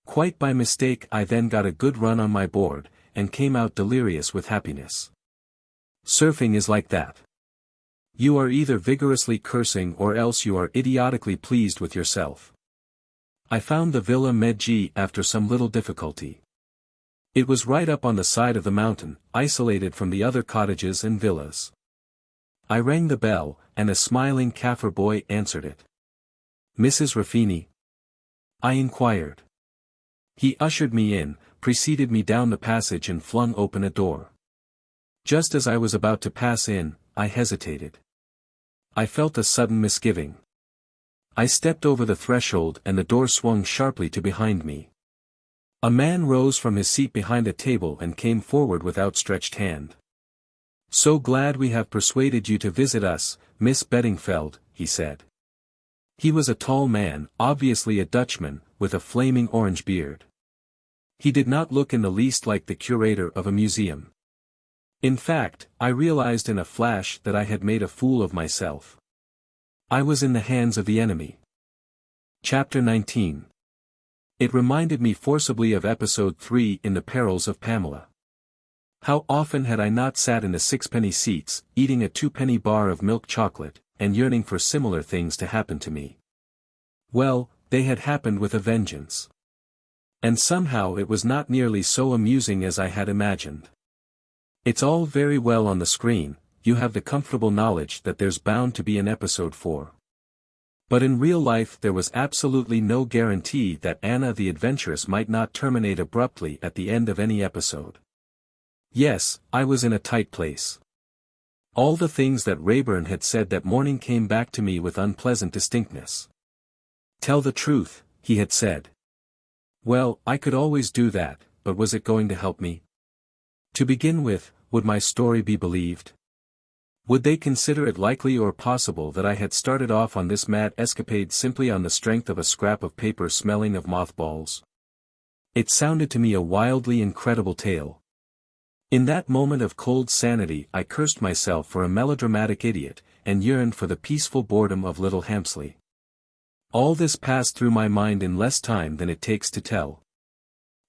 Quite by mistake I then got a good run on my board, and came out delirious with happiness. Surfing is like that. You are either vigorously cursing or else you are idiotically pleased with yourself. I found the Villa Medji after some little difficulty. It was right up on the side of the mountain, isolated from the other cottages and villas. I rang the bell, and a smiling Kaffir boy answered it. Mrs. Raffini? I inquired. He ushered me in, preceded me down the passage and flung open a door. Just as I was about to pass in, I hesitated. I felt a sudden misgiving. I stepped over the threshold and the door swung sharply to behind me. A man rose from his seat behind a table and came forward with outstretched hand. So glad we have persuaded you to visit us, Miss Beddingfeld, he said. He was a tall man, obviously a Dutchman, with a flaming orange beard. He did not look in the least like the curator of a museum. In fact, I realized in a flash that I had made a fool of myself. I was in the hands of the enemy. Chapter 19. It reminded me forcibly of Episode 3 in The Perils of Pamela. How often had I not sat in the sixpenny seats, eating a twopenny bar of milk chocolate, and yearning for similar things to happen to me. Well, they had happened with a vengeance. And somehow it was not nearly so amusing as I had imagined. It's all very well on the screen, you have the comfortable knowledge that there's bound to be an episode 4. But in real life there was absolutely no guarantee that Anna the Adventuress might not terminate abruptly at the end of any episode. Yes, I was in a tight place. All the things that Rayburn had said that morning came back to me with unpleasant distinctness. Tell the truth, he had said. Well, I could always do that, but was it going to help me? To begin with, would my story be believed? Would they consider it likely or possible that I had started off on this mad escapade simply on the strength of a scrap of paper smelling of mothballs? It sounded to me a wildly incredible tale. In that moment of cold sanity I cursed myself for a melodramatic idiot, and yearned for the peaceful boredom of Little Hampsley. All this passed through my mind in less time than it takes to tell.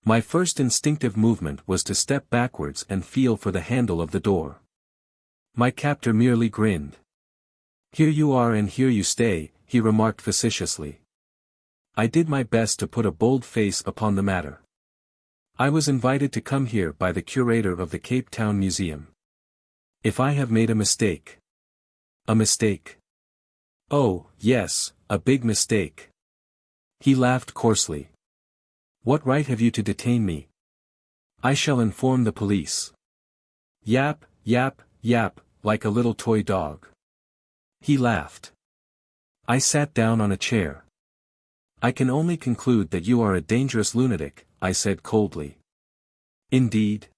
My first instinctive movement was to step backwards and feel for the handle of the door. My captor merely grinned. Here you are and here you stay, he remarked facetiously. I did my best to put a bold face upon the matter. I was invited to come here by the curator of the Cape Town Museum. If I have made a mistake. A mistake? Oh, yes, a big mistake. He laughed coarsely. What right have you to detain me? I shall inform the police. Yap, yap, yap, like a little toy dog. He laughed. I sat down on a chair. I can only conclude that you are a dangerous lunatic, I said coldly. Indeed?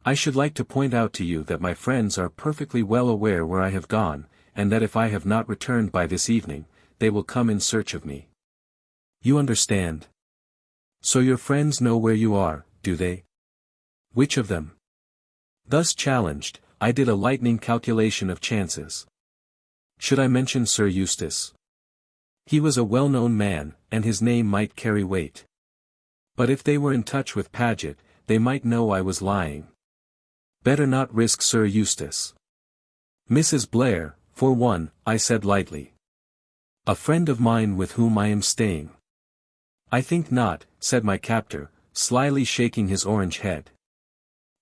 I should like to point out to you that my friends are perfectly well aware where I have gone, and that if I have not returned by this evening, they will come in search of me. You understand? So your friends know where you are, do they? Which of them? Thus challenged, I did a lightning calculation of chances. Should I mention Sir Eustace? He was a well-known man, and his name might carry weight. But if they were in touch with Paget, they might know I was lying. Better not risk Sir Eustace. Mrs. Blair, for one, I said lightly. A friend of mine with whom I am staying. I think not, said my captor, slyly shaking his orange head.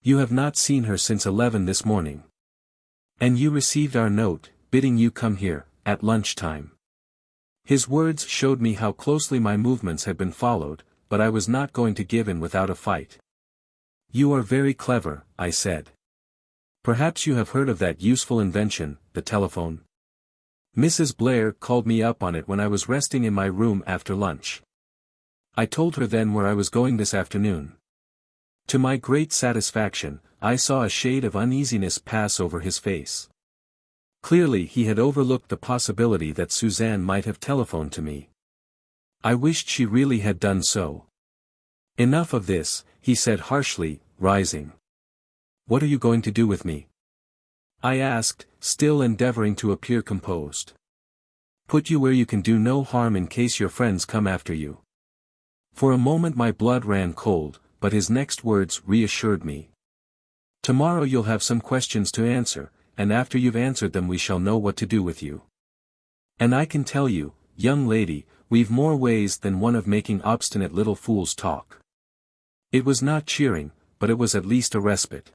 You have not seen her since 11 this morning. And you received our note, bidding you come here, at lunchtime. His words showed me how closely my movements had been followed, but I was not going to give in without a fight. You are very clever, I said. Perhaps you have heard of that useful invention, the telephone. Mrs. Blair called me up on it when I was resting in my room after lunch. I told her then where I was going this afternoon. To my great satisfaction, I saw a shade of uneasiness pass over his face. Clearly he had overlooked the possibility that Suzanne might have telephoned to me. I wished she really had done so. Enough of this, he said harshly, rising. What are you going to do with me? I asked, still endeavoring to appear composed. Put you where you can do no harm in case your friends come after you. For a moment my blood ran cold, but his next words reassured me. Tomorrow you'll have some questions to answer, and after you've answered them we shall know what to do with you. And I can tell you, young lady, we've more ways than one of making obstinate little fools talk. It was not cheering, but it was at least a respite.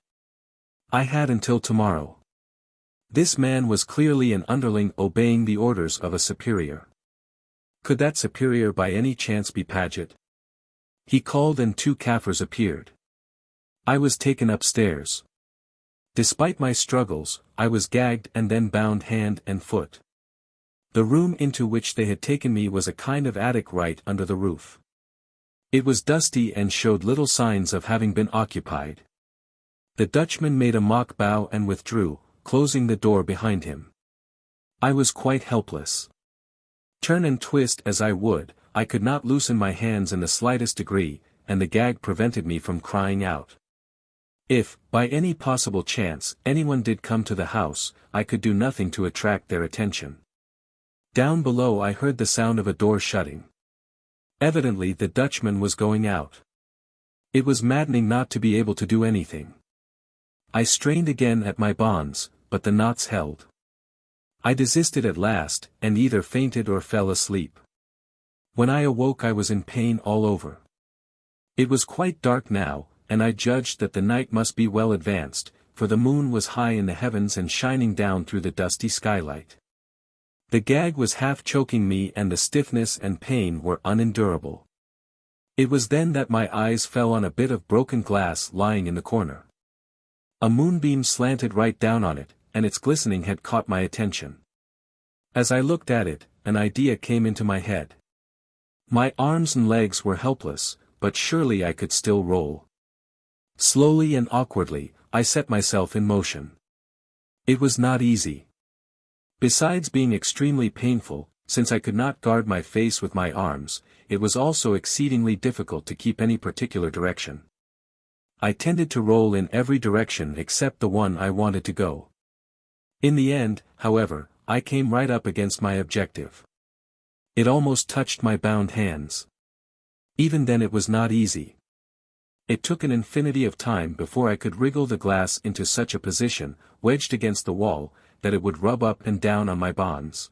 I had until tomorrow. This man was clearly an underling obeying the orders of a superior. Could that superior by any chance be Paget? He called and 2 Kaffirs appeared. I was taken upstairs. Despite my struggles, I was gagged and then bound hand and foot. The room into which they had taken me was a kind of attic right under the roof. It was dusty and showed little signs of having been occupied. The Dutchman made a mock bow and withdrew, closing the door behind him. I was quite helpless. Turn and twist as I would, I could not loosen my hands in the slightest degree, and the gag prevented me from crying out. If, by any possible chance, anyone did come to the house, I could do nothing to attract their attention. Down below I heard the sound of a door shutting. Evidently the Dutchman was going out. It was maddening not to be able to do anything. I strained again at my bonds, but the knots held. I desisted at last, and either fainted or fell asleep. When I awoke I was in pain all over. It was quite dark now, and I judged that the night must be well advanced, for the moon was high in the heavens and shining down through the dusty skylight. The gag was half choking me and the stiffness and pain were unendurable. It was then that my eyes fell on a bit of broken glass lying in the corner. A moonbeam slanted right down on it, and its glistening had caught my attention. As I looked at it, an idea came into my head. My arms and legs were helpless, but surely I could still roll. Slowly and awkwardly, I set myself in motion. It was not easy. Besides being extremely painful, since I could not guard my face with my arms, it was also exceedingly difficult to keep any particular direction. I tended to roll in every direction except the one I wanted to go. In the end, however, I came right up against my objective. It almost touched my bound hands. Even then it was not easy. It took an infinity of time before I could wriggle the glass into such a position, wedged against the wall, that it would rub up and down on my bonds.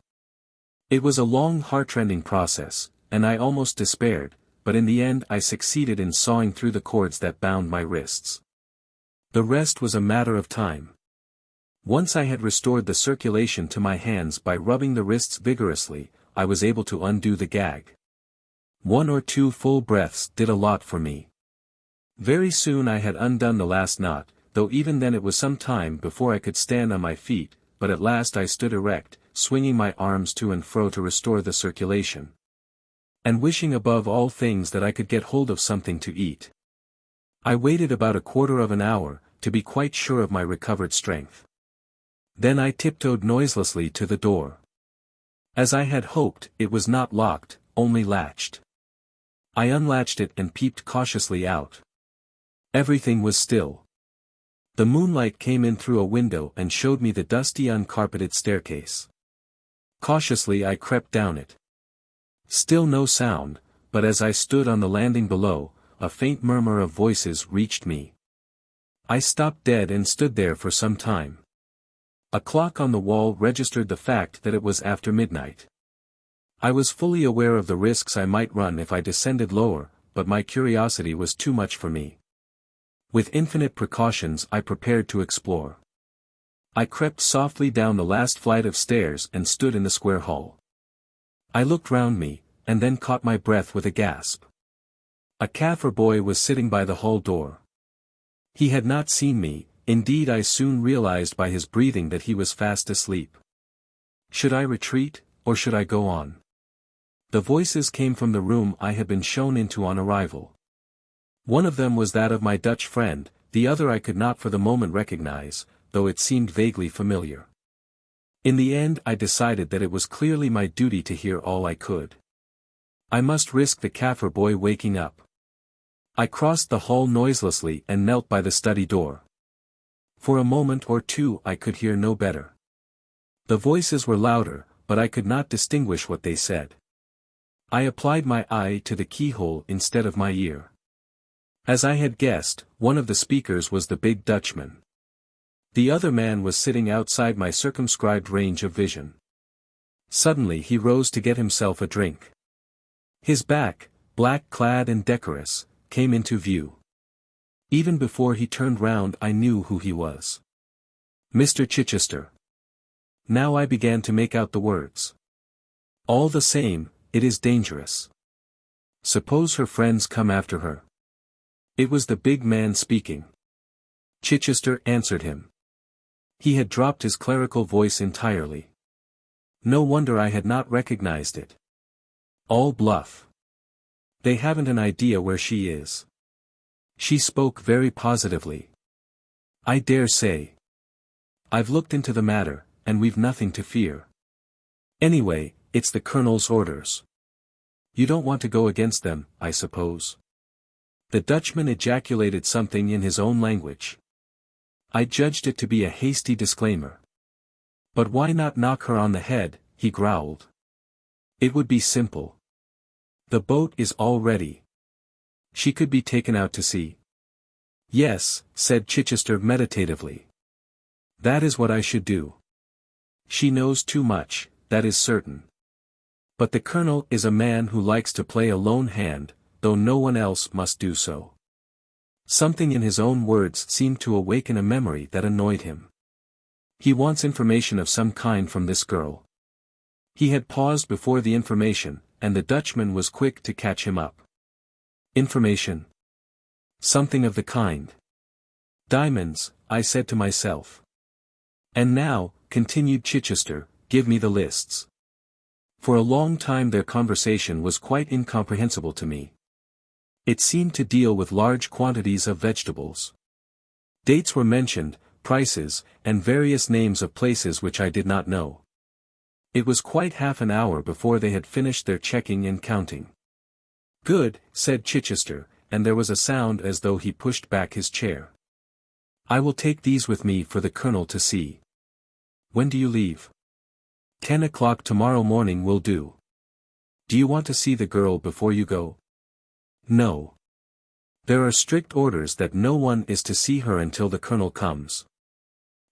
It was a long heart-rending process, and I almost despaired, but in the end I succeeded in sawing through the cords that bound my wrists. The rest was a matter of time. Once I had restored the circulation to my hands by rubbing the wrists vigorously, I was able to undo the gag. 1 or 2 full breaths did a lot for me. Very soon I had undone the last knot, though even then it was some time before I could stand on my feet, but at last I stood erect, swinging my arms to and fro to restore the circulation. And wishing above all things that I could get hold of something to eat. I waited about a quarter of an hour, to be quite sure of my recovered strength. Then I tiptoed noiselessly to the door. As I had hoped, it was not locked, only latched. I unlatched it and peeped cautiously out. Everything was still. The moonlight came in through a window and showed me the dusty uncarpeted staircase. Cautiously I crept down it. Still no sound, but as I stood on the landing below, a faint murmur of voices reached me. I stopped dead and stood there for some time. A clock on the wall registered the fact that it was after midnight. I was fully aware of the risks I might run if I descended lower, but my curiosity was too much for me. With infinite precautions I prepared to explore. I crept softly down the last flight of stairs and stood in the square hall. I looked round me, and then caught my breath with a gasp. A Kaffir boy was sitting by the hall door. He had not seen me, indeed I soon realized by his breathing that he was fast asleep. Should I retreat, or should I go on? The voices came from the room I had been shown into on arrival. One of them was that of my Dutch friend, the other I could not for the moment recognize, though it seemed vaguely familiar. In the end I decided that it was clearly my duty to hear all I could. I must risk the Kaffir boy waking up. I crossed the hall noiselessly and knelt by the study door. For a moment or two I could hear no better. The voices were louder, but I could not distinguish what they said. I applied my eye to the keyhole instead of my ear. As I had guessed, one of the speakers was the big Dutchman. The other man was sitting outside my circumscribed range of vision. Suddenly he rose to get himself a drink. His back, black-clad and decorous, came into view. Even before he turned round I knew who he was. Mr. Chichester. Now I began to make out the words. All the same, it is dangerous. Suppose her friends come after her. It was the big man speaking. Chichester answered him. He had dropped his clerical voice entirely. No wonder I had not recognized it. All bluff. They haven't an idea where she is. She spoke very positively. I dare say. I've looked into the matter, and we've nothing to fear. Anyway, it's the Colonel's orders. You don't want to go against them, I suppose. The Dutchman ejaculated something in his own language. I judged it to be a hasty disclaimer. But why not knock her on the head, he growled. It would be simple. The boat is all ready. She could be taken out to sea. Yes, said Chichester meditatively. That is what I should do. She knows too much, that is certain. But the Colonel is a man who likes to play a lone hand, though no one else must do so. Something in his own words seemed to awaken a memory that annoyed him. He wants information of some kind from this girl. He had paused before the information, and the Dutchman was quick to catch him up. Information? Something of the kind. Diamonds, I said to myself. And now, continued Chichester, give me the lists. For a long time their conversation was quite incomprehensible to me. It seemed to deal with large quantities of vegetables. Dates were mentioned, prices, and various names of places which I did not know. It was quite half an hour before they had finished their checking and counting. Good, said Chichester, and there was a sound as though he pushed back his chair. I will take these with me for the Colonel to see. When do you leave? 10 o'clock tomorrow morning will do. Do you want to see the girl before you go? No. There are strict orders that no one is to see her until the Colonel comes.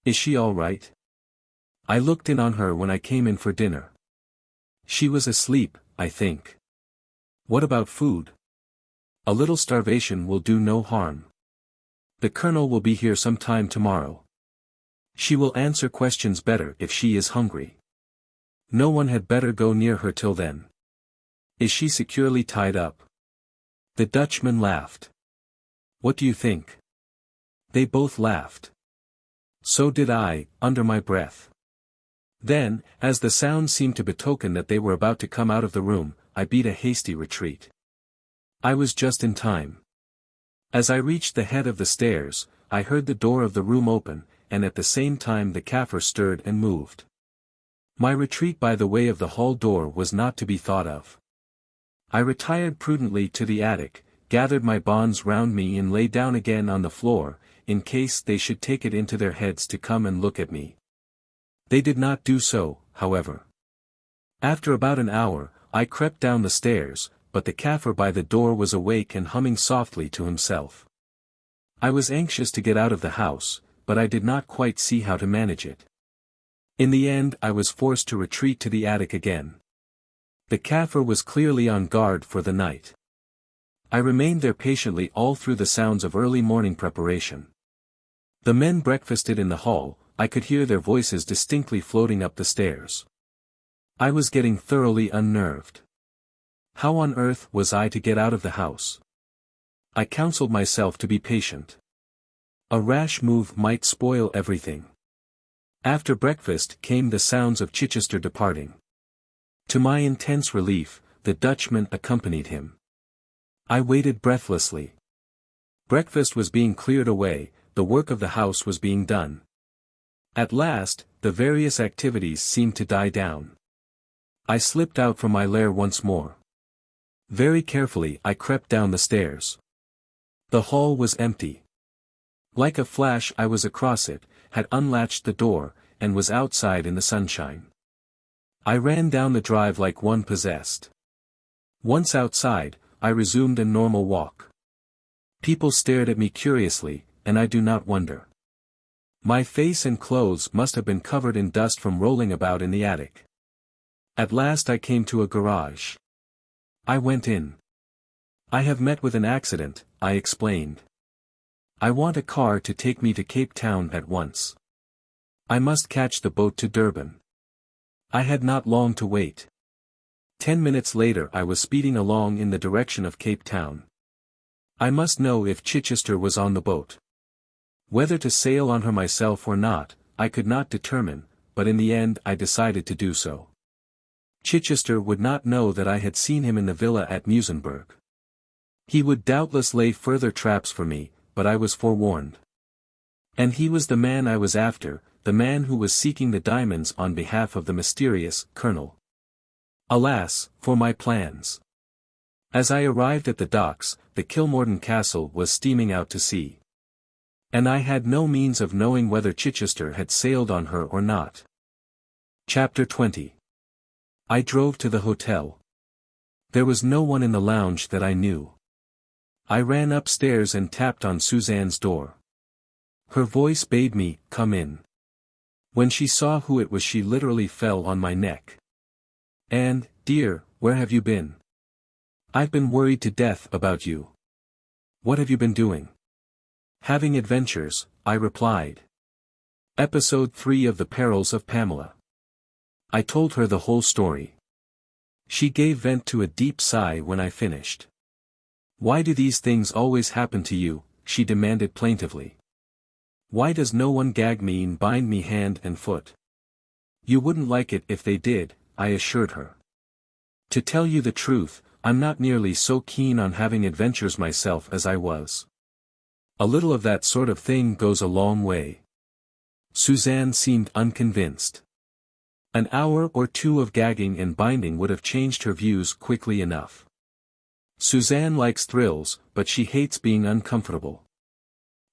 Is she all right? I looked in on her when I came in for dinner. She was asleep, I think. What about food? A little starvation will do no harm. The Colonel will be here some time tomorrow. She will answer questions better if she is hungry. No one had better go near her till then. Is she securely tied up? The Dutchman laughed. What do you think? They both laughed. So did I, under my breath. Then, as the sound seemed to betoken that they were about to come out of the room, I beat a hasty retreat. I was just in time. As I reached the head of the stairs, I heard the door of the room open, and at the same time the Kaffir stirred and moved. My retreat by the way of the hall door was not to be thought of. I retired prudently to the attic, gathered my bonds round me and lay down again on the floor, in case they should take it into their heads to come and look at me. They did not do so, however. After about an hour, I crept down the stairs, but the Kaffir by the door was awake and humming softly to himself. I was anxious to get out of the house, but I did not quite see how to manage it. In the end I was forced to retreat to the attic again. The Kaffir was clearly on guard for the night. I remained there patiently all through the sounds of early morning preparation. The men breakfasted in the hall, I could hear their voices distinctly floating up the stairs. I was getting thoroughly unnerved. How on earth was I to get out of the house? I counseled myself to be patient. A rash move might spoil everything. After breakfast came the sounds of Chichester departing. To my intense relief, the Dutchman accompanied him. I waited breathlessly. Breakfast was being cleared away, the work of the house was being done. At last, the various activities seemed to die down. I slipped out from my lair once more. Very carefully I crept down the stairs. The hall was empty. Like a flash I was across it, had unlatched the door, and was outside in the sunshine. I ran down the drive like one possessed. Once outside, I resumed a normal walk. People stared at me curiously, and I do not wonder. My face and clothes must have been covered in dust from rolling about in the attic. At last I came to a garage. I went in. I have met with an accident, I explained. I want a car to take me to Cape Town at once. I must catch the boat to Durban. I had not long to wait. 10 minutes later I was speeding along in the direction of Cape Town. I must know if Chichester was on the boat. Whether to sail on her myself or not, I could not determine, but in the end I decided to do so. Chichester would not know that I had seen him in the villa at Musenberg. He would doubtless lay further traps for me, but I was forewarned. And he was the man I was after, the man who was seeking the diamonds on behalf of the mysterious Colonel. Alas, for my plans. As I arrived at the docks, the Kilmorden Castle was steaming out to sea. And I had no means of knowing whether Chichester had sailed on her or not. Chapter 20. I drove to the hotel. There was no one in the lounge that I knew. I ran upstairs and tapped on Suzanne's door. Her voice bade me come in. When she saw who it was she literally fell on my neck. "Anne, dear, where have you been? I've been worried to death about you. What have you been doing?" "Having adventures," I replied. Episode 3 of The Perils of Pamela. I told her the whole story. She gave vent to a deep sigh when I finished. "Why do these things always happen to you?" she demanded plaintively. "Why does no one gag me and bind me hand and foot?" "You wouldn't like it if they did," I assured her. "To tell you the truth, I'm not nearly so keen on having adventures myself as I was. A little of that sort of thing goes a long way." Suzanne seemed unconvinced. An hour or two of gagging and binding would have changed her views quickly enough. Suzanne likes thrills, but she hates being uncomfortable.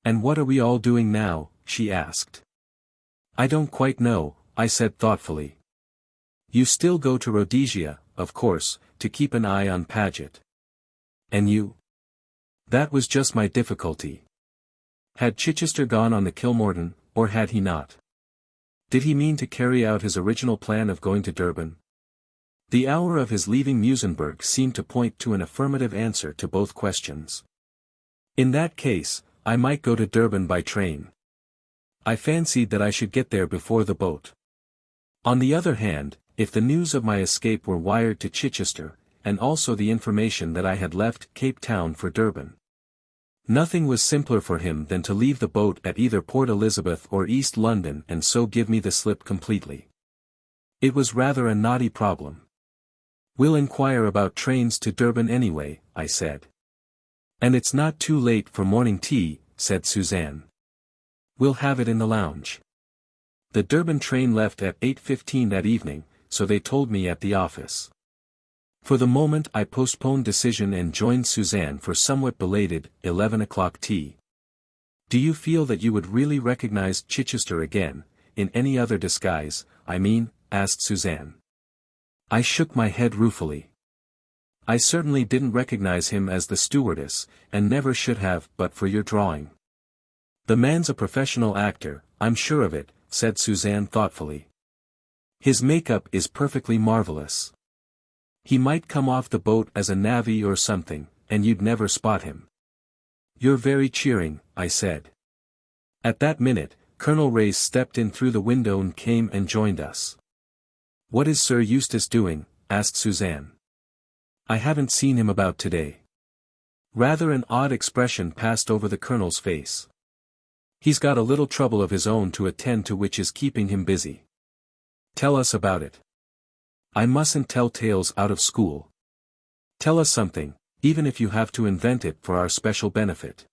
"And what are we all doing now?" she asked. "I don't quite know," I said thoughtfully. "You still go to Rhodesia, of course, to keep an eye on Paget. And you?" That was just my difficulty. Had Chichester gone on the Kilmorden, or had he not? Did he mean to carry out his original plan of going to Durban? The hour of his leaving Musenberg seemed to point to an affirmative answer to both questions. In that case, I might go to Durban by train. I fancied that I should get there before the boat. On the other hand, if the news of my escape were wired to Chichester, and also the information that I had left Cape Town for Durban, nothing was simpler for him than to leave the boat at either Port Elizabeth or East London and so give me the slip completely. It was rather a knotty problem. "We'll inquire about trains to Durban anyway," I said. "And it's not too late for morning tea," said Suzanne. "We'll have it in the lounge." The Durban train left at 8:15 that evening, so they told me at the office. For the moment I postponed decision and joined Suzanne for somewhat belated 11 o'clock tea. "Do you feel that you would really recognize Chichester again, in any other disguise, I mean?" asked Suzanne. I shook my head ruefully. I certainly didn't recognize him as the stewardess, and never should have but for your drawing. The man's a professional actor, I'm sure of it, said Suzanne thoughtfully. His makeup is perfectly marvelous. He might come off the boat as a navvy or something, and you'd never spot him. You're very cheering, I said. At that minute, Colonel Race stepped in through the window and came and joined us. What is Sir Eustace doing? Asked Suzanne. I haven't seen him about today. Rather an odd expression passed over the Colonel's face. He's got a little trouble of his own to attend to which is keeping him busy. Tell us about it. I mustn't tell tales out of school. Tell us something, even if you have to invent it for our special benefit.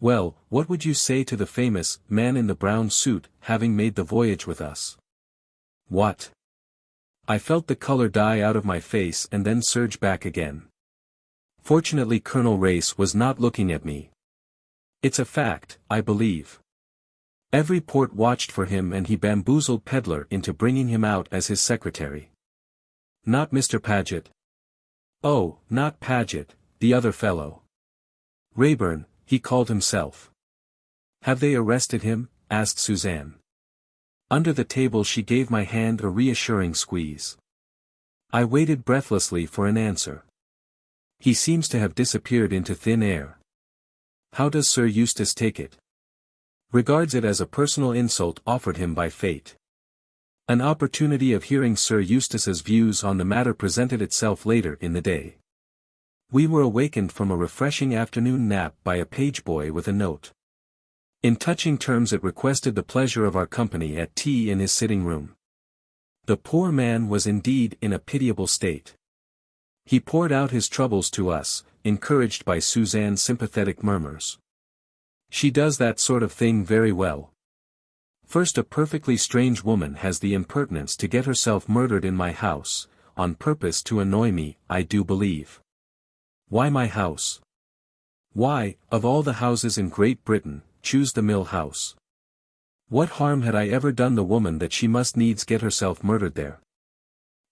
Well, what would you say to the famous man in the brown suit having made the voyage with us? What? I felt the color die out of my face and then surge back again. Fortunately Colonel Race was not looking at me. It's a fact, I believe. Every port watched for him and he bamboozled Pedlar into bringing him out as his secretary. Not Mr. Paget? Oh, not Paget, the other fellow. Rayburn, he called himself. Have they arrested him? Asked Suzanne. Under the table she gave my hand a reassuring squeeze. I waited breathlessly for an answer. He seems to have disappeared into thin air. How does Sir Eustace take it? Regards it as a personal insult offered him by fate. An opportunity of hearing Sir Eustace's views on the matter presented itself later in the day. We were awakened from a refreshing afternoon nap by a page boy with a note. In touching terms it requested the pleasure of our company at tea in his sitting room. The poor man was indeed in a pitiable state. He poured out his troubles to us, encouraged by Suzanne's sympathetic murmurs. She does that sort of thing very well. First, a perfectly strange woman has the impertinence to get herself murdered in my house, on purpose to annoy me, I do believe. Why my house? Why, of all the houses in Great Britain, choose the Mill House? What harm had I ever done the woman that she must needs get herself murdered there?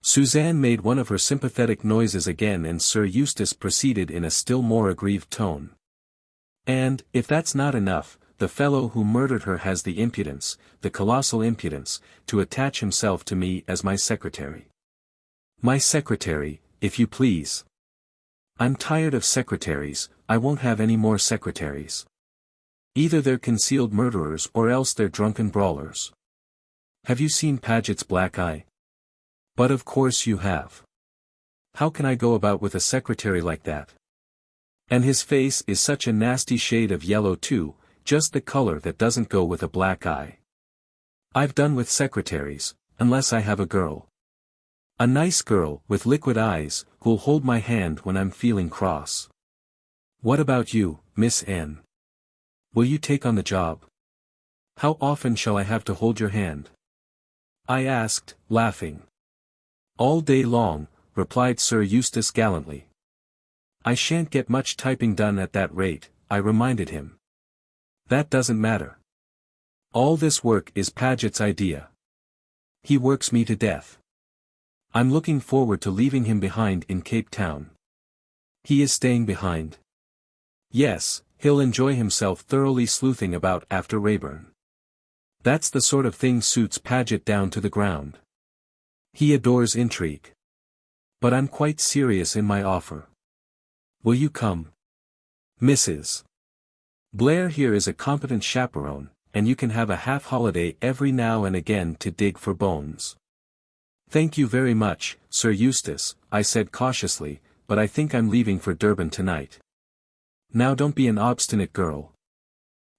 Suzanne made one of her sympathetic noises again and Sir Eustace proceeded in a still more aggrieved tone. And, if that's not enough, the fellow who murdered her has the impudence, the colossal impudence, to attach himself to me as my secretary. My secretary, if you please. I'm tired of secretaries, I won't have any more secretaries. Either they're concealed murderers or else they're drunken brawlers. Have you seen Paget's black eye? But of course you have. How can I go about with a secretary like that? And his face is such a nasty shade of yellow too, just the color that doesn't go with a black eye. I've done with secretaries, unless I have a girl. A nice girl with liquid eyes, who'll hold my hand when I'm feeling cross. What about you, Miss Anne? Will you take on the job? How often shall I have to hold your hand? I asked, laughing. All day long, replied Sir Eustace gallantly. I shan't get much typing done at that rate, I reminded him. That doesn't matter. All this work is Paget's idea. He works me to death. I'm looking forward to leaving him behind in Cape Town. He is staying behind. Yes, he'll enjoy himself thoroughly sleuthing about after Rayburn. That's the sort of thing suits Paget down to the ground. He adores intrigue. But I'm quite serious in my offer. Will you come? Mrs. Blair here is a competent chaperone, and you can have a half-holiday every now and again to dig for bones. Thank you very much, Sir Eustace, I said cautiously, but I think I'm leaving for Durban tonight. Now don't be an obstinate girl.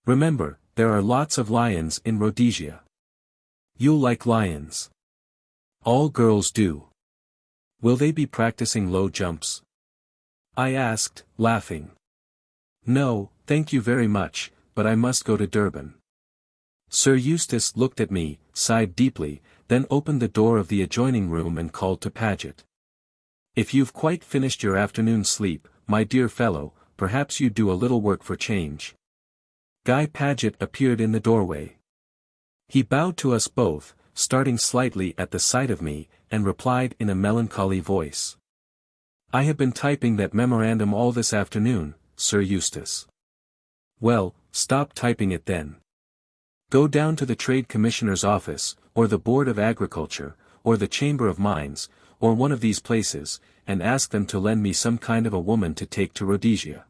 Remember, there are lots of lions in Rhodesia. You'll like lions. All girls do. Will they be practicing low jumps? I asked, laughing. No, thank you very much, but I must go to Durban. Sir Eustace looked at me, sighed deeply, then opened the door of the adjoining room and called to Paget. If you've quite finished your afternoon sleep, my dear fellow, perhaps you'd do a little work for change. Guy Paget appeared in the doorway. He bowed to us both, starting slightly at the sight of me, and replied in a melancholy voice. "I have been typing that memorandum all this afternoon, Sir Eustace." "Well, stop typing it then. Go down to the Trade Commissioner's office, or the Board of Agriculture, or the Chamber of Mines, or one of these places, and ask them to lend me some kind of a woman to take to Rhodesia.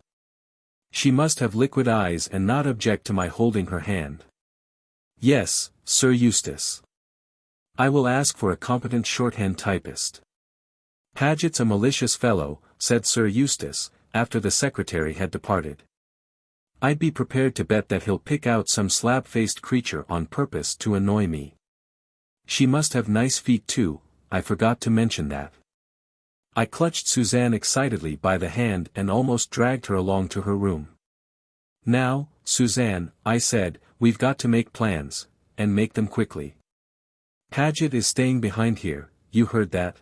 She must have liquid eyes and not object to my holding her hand." "Yes, Sir Eustace. I will ask for a competent shorthand typist." "Paget's a malicious fellow," said Sir Eustace, after the secretary had departed. "I'd be prepared to bet that he'll pick out some slab-faced creature on purpose to annoy me. She must have nice feet too, I forgot to mention that." I clutched Suzanne excitedly by the hand and almost dragged her along to her room. "Now, Suzanne," I said, "we've got to make plans, and make them quickly. Paget is staying behind here, you heard that?"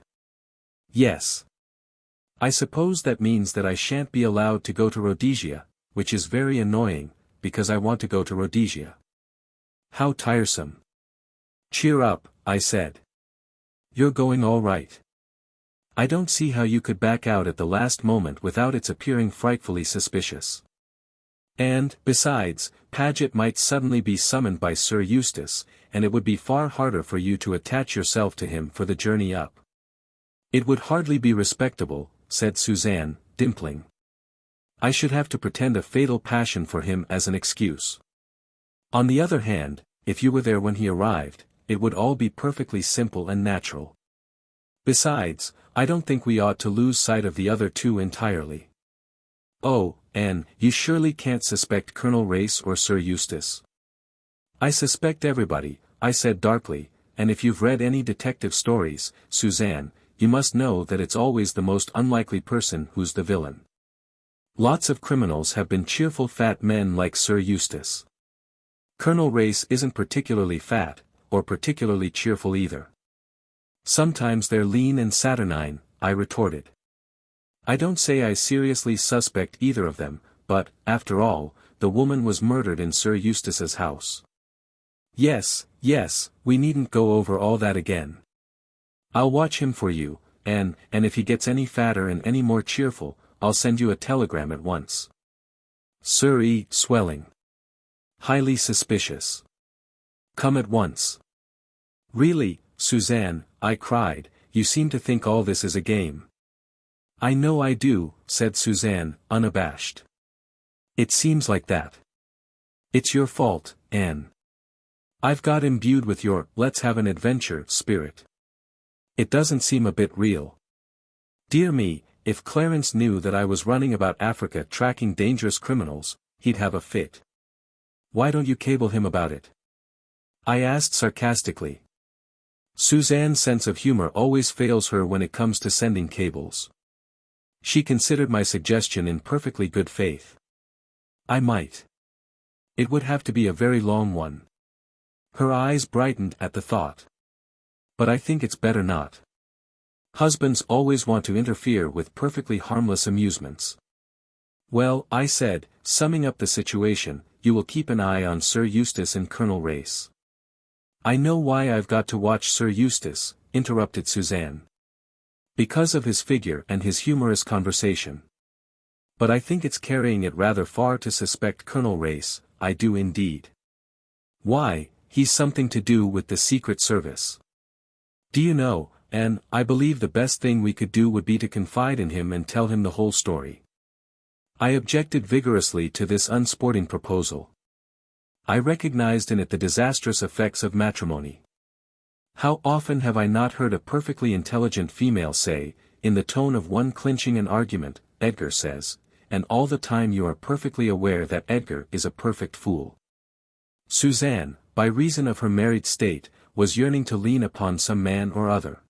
"Yes. I suppose that means that I shan't be allowed to go to Rhodesia, which is very annoying, because I want to go to Rhodesia. How tiresome." "Cheer up," I said. "You're going all right. I don't see how you could back out at the last moment without its appearing frightfully suspicious. And, besides, Paget might suddenly be summoned by Sir Eustace, and it would be far harder for you to attach yourself to him for the journey up." "It would hardly be respectable," said Suzanne, dimpling. "I should have to pretend a fatal passion for him as an excuse. On the other hand, if you were there when he arrived, it would all be perfectly simple and natural. Besides, I don't think we ought to lose sight of the other two entirely." "Oh, Anne, you surely can't suspect Colonel Race or Sir Eustace." "I suspect everybody," I said darkly, "and if you've read any detective stories, Suzanne, you must know that it's always the most unlikely person who's the villain. Lots of criminals have been cheerful fat men like Sir Eustace. Colonel Race isn't particularly fat, or particularly cheerful either." "Sometimes they're lean and saturnine," I retorted. "I don't say I seriously suspect either of them, but, after all, the woman was murdered in Sir Eustace's house." Yes, we needn't go over all that again. I'll watch him for you, and if he gets any fatter and any more cheerful, I'll send you a telegram at once." Sir E. swelling. "Highly suspicious. Come at once." "Really, Suzanne," I cried, "you seem to think all this is a game." "I know I do," said Suzanne, unabashed. "It seems like that. It's your fault, Anne. I've got imbued with your let's have an adventure spirit. It doesn't seem a bit real. Dear me, if Clarence knew that I was running about Africa tracking dangerous criminals, he'd have a fit. Why don't you cable him about it?" I asked sarcastically. Suzanne's sense of humor always fails her when it comes to sending cables. She considered my suggestion in perfectly good faith. "I might. It would have to be a very long one." Her eyes brightened at the thought. "But I think it's better not. Husbands always want to interfere with perfectly harmless amusements." "Well," I said, summing up the situation, "you will keep an eye on Sir Eustace and Colonel Race." "I know why I've got to watch Sir Eustace," interrupted Suzanne. "Because of his figure and his humorous conversation. But I think it's carrying it rather far to suspect Colonel Race, I do indeed." "Why, he's something to do with the Secret Service. Do you know, Anne, I believe the best thing we could do would be to confide in him and tell him the whole story." I objected vigorously to this unsporting proposal. I recognized in it the disastrous effects of matrimony. How often have I not heard a perfectly intelligent female say, in the tone of one clinching an argument, "Edgar says," and all the time you are perfectly aware that Edgar is a perfect fool. Suzanne, by reason of her married state, was yearning to lean upon some man or other.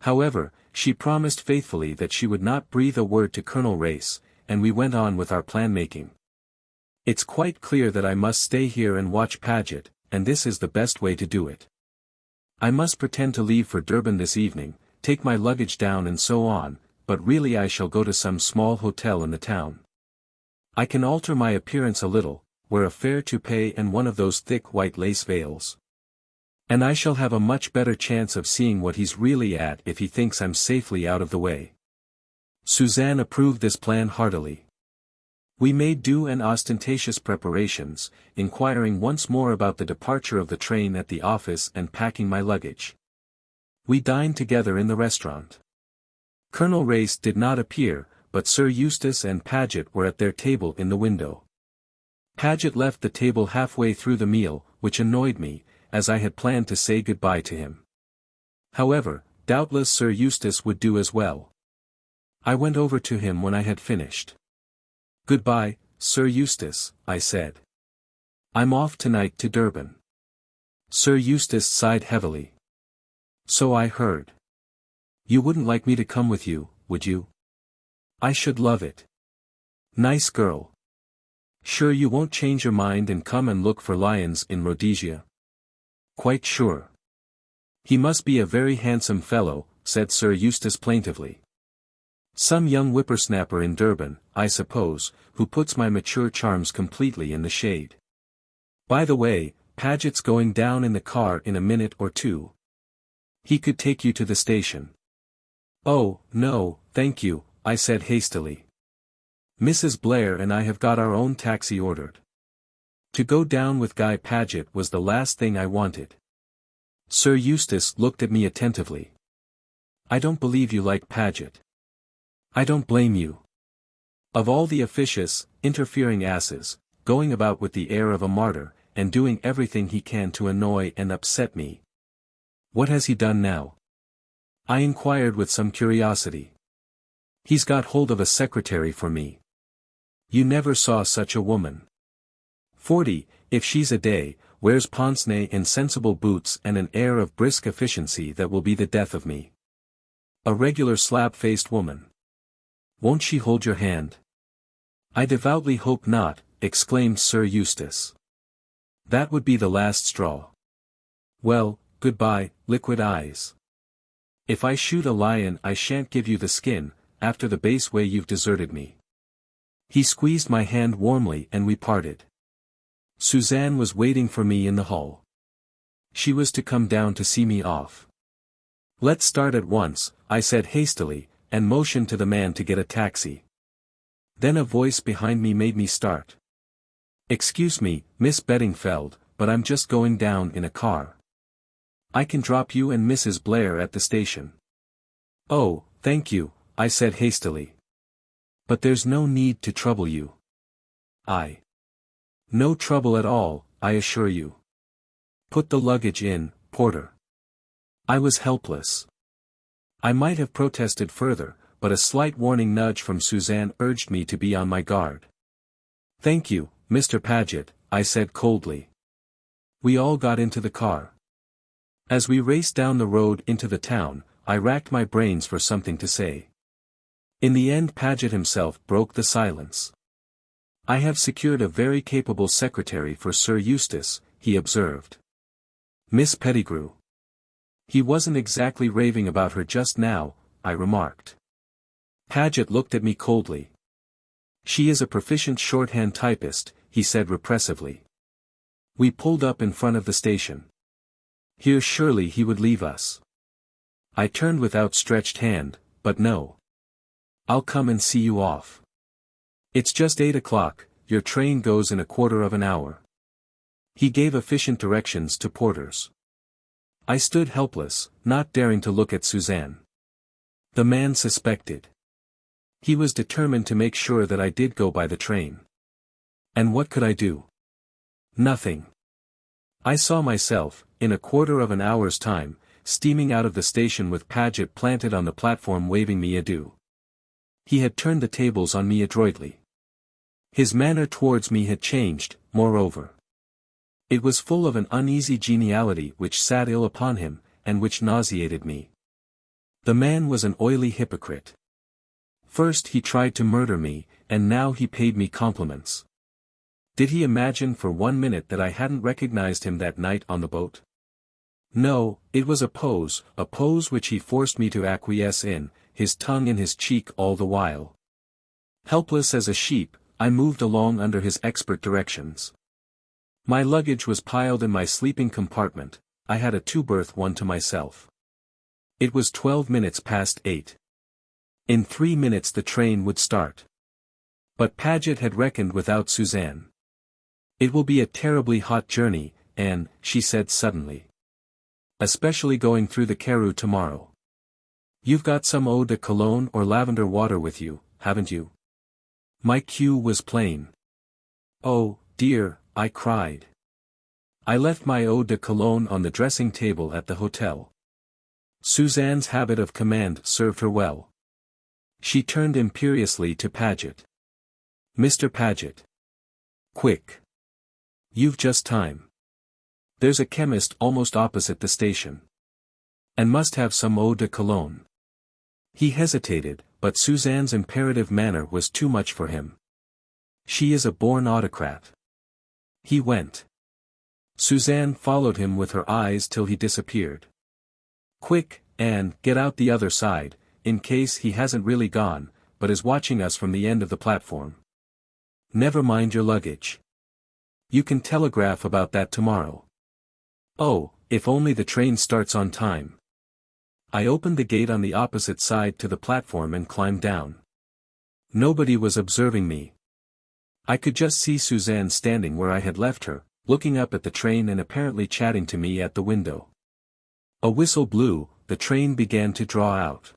However, she promised faithfully that she would not breathe a word to Colonel Race, and we went on with our plan-making. It's quite clear that I must stay here and watch Paget, and this is the best way to do it. I must pretend to leave for Durban this evening, take my luggage down and so on, but really I shall go to some small hotel in the town. I can alter my appearance a little, wear a fair toupee and one of those thick white lace veils. And I shall have a much better chance of seeing what he's really at if he thinks I'm safely out of the way. Suzanne approved this plan heartily. We made due and ostentatious preparations, inquiring once more about the departure of the train at the office and packing my luggage. We dined together in the restaurant. Colonel Race did not appear, but Sir Eustace and Paget were at their table in the window. Paget left the table halfway through the meal, which annoyed me, as I had planned to say goodbye to him. However, doubtless Sir Eustace would do as well. I went over to him when I had finished. "Goodbye, Sir Eustace," I said. "I'm off tonight to Durban." Sir Eustace sighed heavily. "So I heard. You wouldn't like me to come with you, would you?" "I should love it." "Nice girl. Sure you won't change your mind and come and look for lions in Rhodesia?" "Quite sure." "He must be a very handsome fellow," said Sir Eustace plaintively. "Some young whippersnapper in Durban, I suppose, who puts my mature charms completely in the shade. By the way, Paget's going down in the car in a minute or two. He could take you to the station." "Oh, no, thank you," I said hastily. "Mrs. Blair and I have got our own taxi ordered. To go down with Guy Paget was the last thing I wanted." Sir Eustace looked at me attentively. "I don't believe you like Paget." "I don't blame you. Of all the officious, interfering asses, going about with the air of a martyr, and doing everything he can to annoy and upset me. What has he done now?" I inquired with some curiosity. "He's got hold of a secretary for me. You never saw such a woman. 40, if she's a day, wears pince-nez and sensible boots and an air of brisk efficiency that will be the death of me. A regular slab-faced woman. Won't she hold your hand?" "I devoutly hope not," exclaimed Sir Eustace. "That would be the last straw. Well, goodbye, liquid eyes. If I shoot a lion I shan't give you the skin, after the base way you've deserted me." He squeezed my hand warmly and we parted. Suzanne was waiting for me in the hall. She was to come down to see me off. "Let's start at once," I said hastily, and motioned to the man to get a taxi. Then a voice behind me made me start. "Excuse me, Miss Beddingfeld, but I'm just going down in a car. I can drop you and Mrs. Blair at the station." "Oh, thank you," I said hastily. "But there's no need to trouble you." "No trouble at all, I assure you. Put the luggage in, porter." I was helpless. I might have protested further, but a slight warning nudge from Suzanne urged me to be on my guard. "Thank you, Mr. Paget," I said coldly. We all got into the car. As we raced down the road into the town, I racked my brains for something to say. In the end Paget himself broke the silence. "I have secured a very capable secretary for Sir Eustace," he observed. "Miss Pettigrew." "He wasn't exactly raving about her just now," I remarked. Paget looked at me coldly. "She is a proficient shorthand typist," he said repressively. We pulled up in front of the station. Here surely he would leave us. I turned with outstretched hand, but no. "I'll come and see you off. It's just 8 o'clock, your train goes in a quarter of an hour." He gave efficient directions to porters. I stood helpless, not daring to look at Suzanne. The man suspected. He was determined to make sure that I did go by the train. And what could I do? Nothing. I saw myself, in a quarter of an hour's time, steaming out of the station with Paget planted on the platform waving me adieu. He had turned the tables on me adroitly. His manner towards me had changed, moreover. It was full of an uneasy geniality which sat ill upon him, and which nauseated me. The man was an oily hypocrite. First he tried to murder me, and now he paid me compliments. Did he imagine for 1 minute that I hadn't recognized him that night on the boat? No, it was a pose which he forced me to acquiesce in, his tongue in his cheek all the while. Helpless as a sheep, I moved along under his expert directions. My luggage was piled in my sleeping compartment, I had a two-berth one to myself. It was 12 minutes past 8. In 3 minutes the train would start. But Paget had reckoned without Suzanne. "It will be a terribly hot journey, Anne," she said suddenly. "Especially going through the Karoo tomorrow. You've got some eau de cologne or lavender water with you, haven't you?" My cue was plain. "Oh, dear," I cried. I left my eau de cologne on the dressing table at the hotel. Suzanne's habit of command served her well. She turned imperiously to Paget. "Mr. Paget. Quick. You've just time. There's a chemist almost opposite the station. And must have some eau de cologne." He hesitated, but Suzanne's imperative manner was too much for him. She is a born autocrat. He went. Suzanne followed him with her eyes till he disappeared. "Quick, Anne, get out the other side, in case he hasn't really gone, but is watching us from the end of the platform. Never mind your luggage. You can telegraph about that tomorrow. Oh, if only the train starts on time." I opened the gate on the opposite side to the platform and climbed down. Nobody was observing me. I could just see Suzanne standing where I had left her, looking up at the train and apparently chatting to me at the window. A whistle blew, the train began to draw out.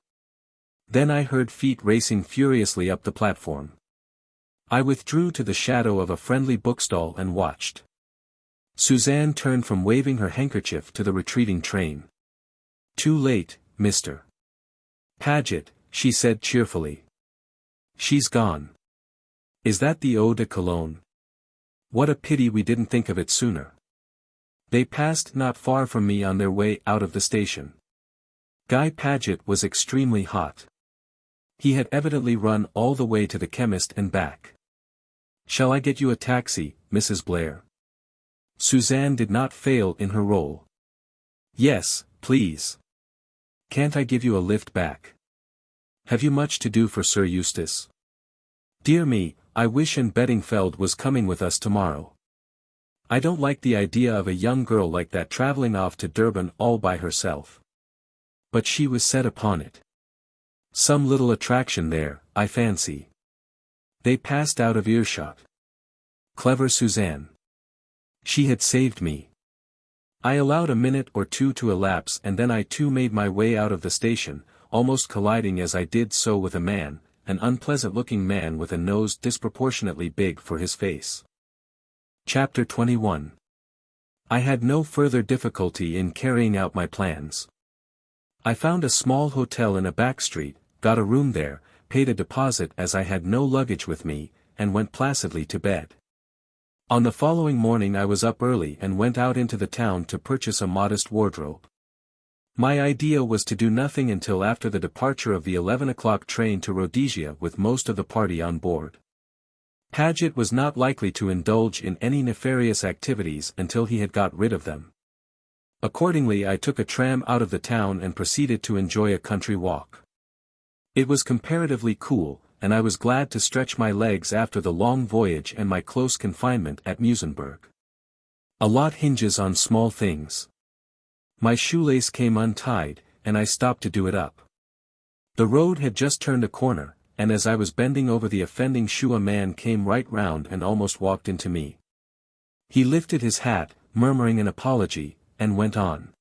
Then I heard feet racing furiously up the platform. I withdrew to the shadow of a friendly bookstall and watched. Suzanne turned from waving her handkerchief to the retreating train. "Too late, Mr. Paget," she said cheerfully. "She's gone. Is that the eau de cologne? What a pity we didn't think of it sooner." They passed not far from me on their way out of the station. Guy Paget was extremely hot. He had evidently run all the way to the chemist and back. "Shall I get you a taxi, Mrs. Blair?" Suzanne did not fail in her role. "Yes, please. Can't I give you a lift back? Have you much to do for Sir Eustace? Dear me, I wish Anne Beddingfeld was coming with us tomorrow. I don't like the idea of a young girl like that traveling off to Durban all by herself." But she was set upon it. Some little attraction there, I fancy. They passed out of earshot. Clever Suzanne. She had saved me. I allowed a minute or two to elapse and then I too made my way out of the station, almost colliding as I did so with a man, an unpleasant-looking man with a nose disproportionately big for his face. Chapter 21. I had no further difficulty in carrying out my plans. I found a small hotel in a back street, got a room there, paid a deposit as I had no luggage with me, and went placidly to bed. On the following morning I was up early and went out into the town to purchase a modest wardrobe. My idea was to do nothing until after the departure of the 11 o'clock train to Rhodesia with most of the party on board. Paget was not likely to indulge in any nefarious activities until he had got rid of them. Accordingly I took a tram out of the town and proceeded to enjoy a country walk. It was comparatively cool, and I was glad to stretch my legs after the long voyage and my close confinement at Musenberg. A lot hinges on small things. My shoelace came untied, and I stopped to do it up. The road had just turned a corner, and as I was bending over the offending shoe a man came right round and almost walked into me. He lifted his hat, murmuring an apology, and went on.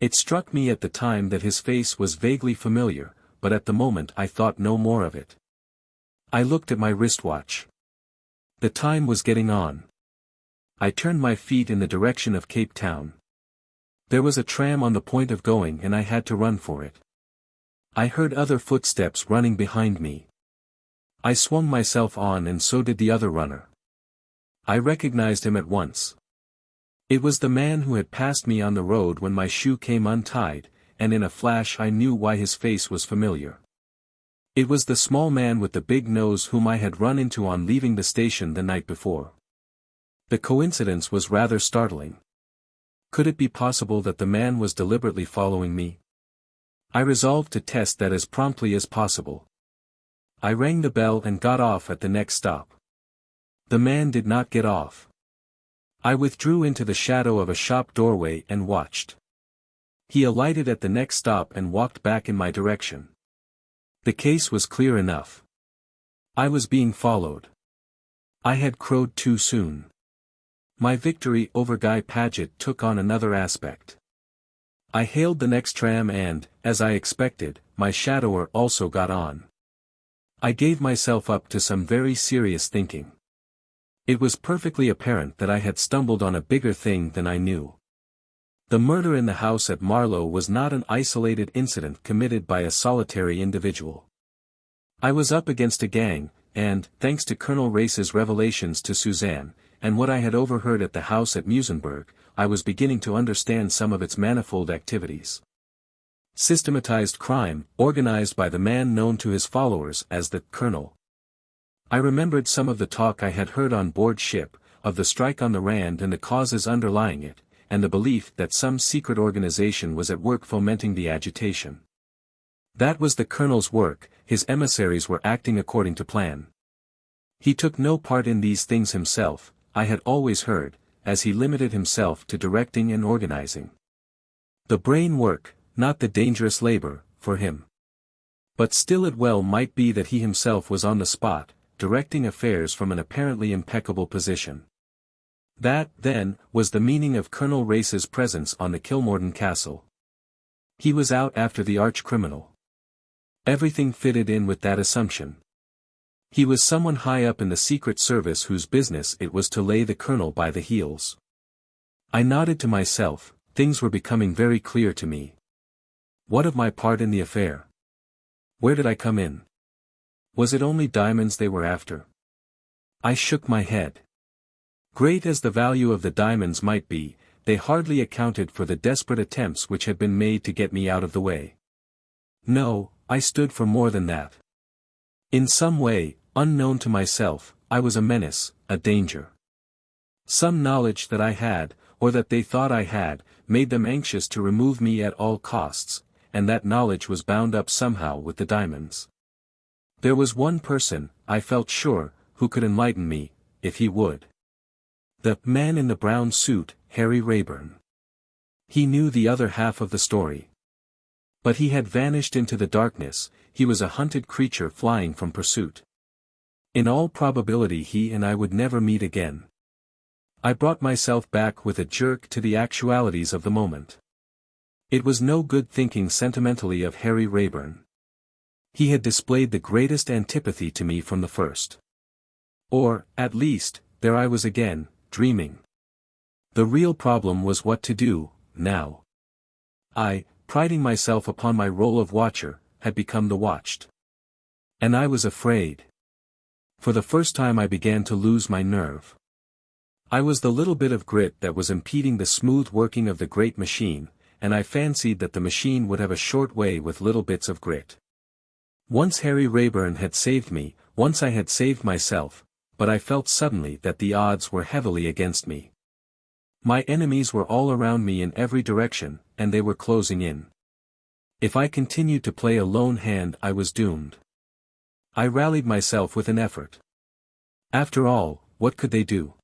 It struck me at the time that his face was vaguely familiar, but at the moment I thought no more of it. I looked at my wristwatch. The time was getting on. I turned my feet in the direction of Cape Town. There was a tram on the point of going and I had to run for it. I heard other footsteps running behind me. I swung myself on and so did the other runner. I recognized him at once. It was the man who had passed me on the road when my shoe came untied, and in a flash I knew why his face was familiar. It was the small man with the big nose whom I had run into on leaving the station the night before. The coincidence was rather startling. Could it be possible that the man was deliberately following me? I resolved to test that as promptly as possible. I rang the bell and got off at the next stop. The man did not get off. I withdrew into the shadow of a shop doorway and watched. He alighted at the next stop and walked back in my direction. The case was clear enough. I was being followed. I had crowed too soon. My victory over Guy Paget took on another aspect. I hailed the next tram and, as I expected, my shadower also got on. I gave myself up to some very serious thinking. It was perfectly apparent that I had stumbled on a bigger thing than I knew. The murder in the house at Marlow was not an isolated incident committed by a solitary individual. I was up against a gang, and, thanks to Colonel Race's revelations to Suzanne, and what I had overheard at the house at Musenberg, I was beginning to understand some of its manifold activities. Systematized crime, organized by the man known to his followers as the Colonel. I remembered some of the talk I had heard on board ship, of the strike on the Rand and the causes underlying it, and the belief that some secret organization was at work fomenting the agitation. That was the Colonel's work, his emissaries were acting according to plan. He took no part in these things himself, I had always heard, as he limited himself to directing and organizing. The brain work, not the dangerous labor, for him. But still it well might be that he himself was on the spot, directing affairs from an apparently impeccable position. That, then, was the meaning of Colonel Race's presence on the Kilmorden Castle. He was out after the arch-criminal. Everything fitted in with that assumption. He was someone high up in the Secret Service whose business it was to lay the Colonel by the heels. I nodded to myself, things were becoming very clear to me. What of my part in the affair? Where did I come in? Was it only diamonds they were after? I shook my head. Great as the value of the diamonds might be, they hardly accounted for the desperate attempts which had been made to get me out of the way. No, I stood for more than that. In some way, unknown to myself, I was a menace, a danger. Some knowledge that I had, or that they thought I had, made them anxious to remove me at all costs, and that knowledge was bound up somehow with the diamonds. There was one person, I felt sure, who could enlighten me, if he would. The man in the brown suit, Harry Rayburn. He knew the other half of the story. But he had vanished into the darkness, he was a hunted creature flying from pursuit. In all probability he and I would never meet again. I brought myself back with a jerk to the actualities of the moment. It was no good thinking sentimentally of Harry Rayburn. He had displayed the greatest antipathy to me from the first. Or, at least, there I was again, dreaming. The real problem was what to do, now. I, priding myself upon my role of watcher, had become the watched. And I was afraid. For the first time I began to lose my nerve. I was the little bit of grit that was impeding the smooth working of the great machine, and I fancied that the machine would have a short way with little bits of grit. Once Harry Rayburn had saved me, once I had saved myself, but I felt suddenly that the odds were heavily against me. My enemies were all around me in every direction, and they were closing in. If I continued to play a lone hand I was doomed. I rallied myself with an effort. After all, what could they do?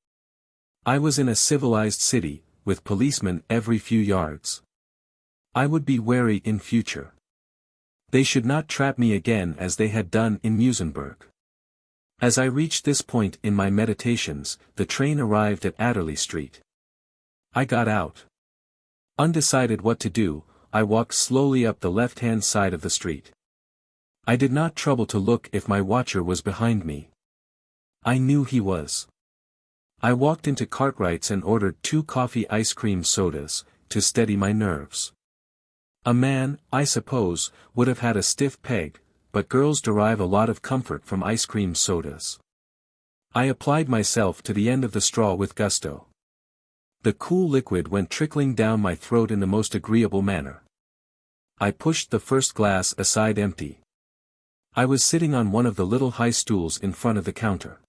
I was in a civilized city, with policemen every few yards. I would be wary in future. They should not trap me again as they had done in Musenberg. As I reached this point in my meditations, the train arrived at Adderley Street. I got out. Undecided what to do, I walked slowly up the left-hand side of the street. I did not trouble to look if my watcher was behind me. I knew he was. I walked into Cartwright's and ordered 2 coffee ice cream sodas, to steady my nerves. A man, I suppose, would have had a stiff peg, but girls derive a lot of comfort from ice cream sodas. I applied myself to the end of the straw with gusto. The cool liquid went trickling down my throat in the most agreeable manner. I pushed the first glass aside empty. I was sitting on one of the little high stools in front of the counter.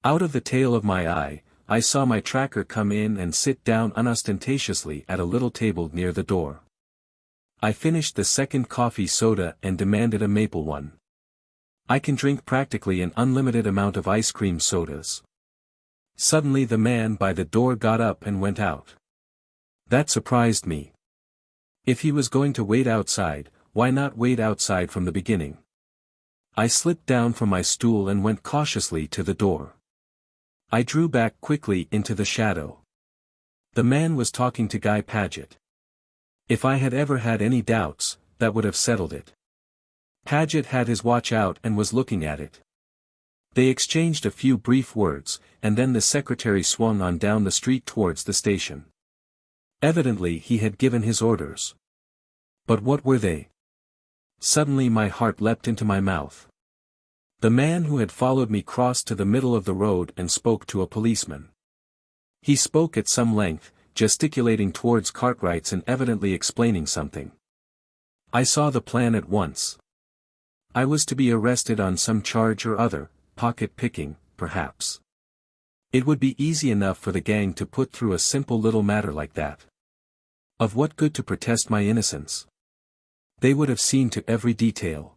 Out of the tail of my eye, I saw my tracker come in and sit down unostentatiously at a little table near the door. I finished the second coffee soda and demanded a maple one. I can drink practically an unlimited amount of ice cream sodas. Suddenly the man by the door got up and went out. That surprised me. If he was going to wait outside, why not wait outside from the beginning? I slipped down from my stool and went cautiously to the door. I drew back quickly into the shadow. The man was talking to Guy Paget. If I had ever had any doubts, that would have settled it. Paget had his watch out and was looking at it. They exchanged a few brief words, and then the secretary swung on down the street towards the station. Evidently he had given his orders. But what were they? Suddenly my heart leapt into my mouth. The man who had followed me crossed to the middle of the road and spoke to a policeman. He spoke at some length, gesticulating towards Cartwright's and evidently explaining something. I saw the plan at once. I was to be arrested on some charge or other, pocket-picking, perhaps. It would be easy enough for the gang to put through a simple little matter like that. Of what good to protest my innocence? They would have seen to every detail.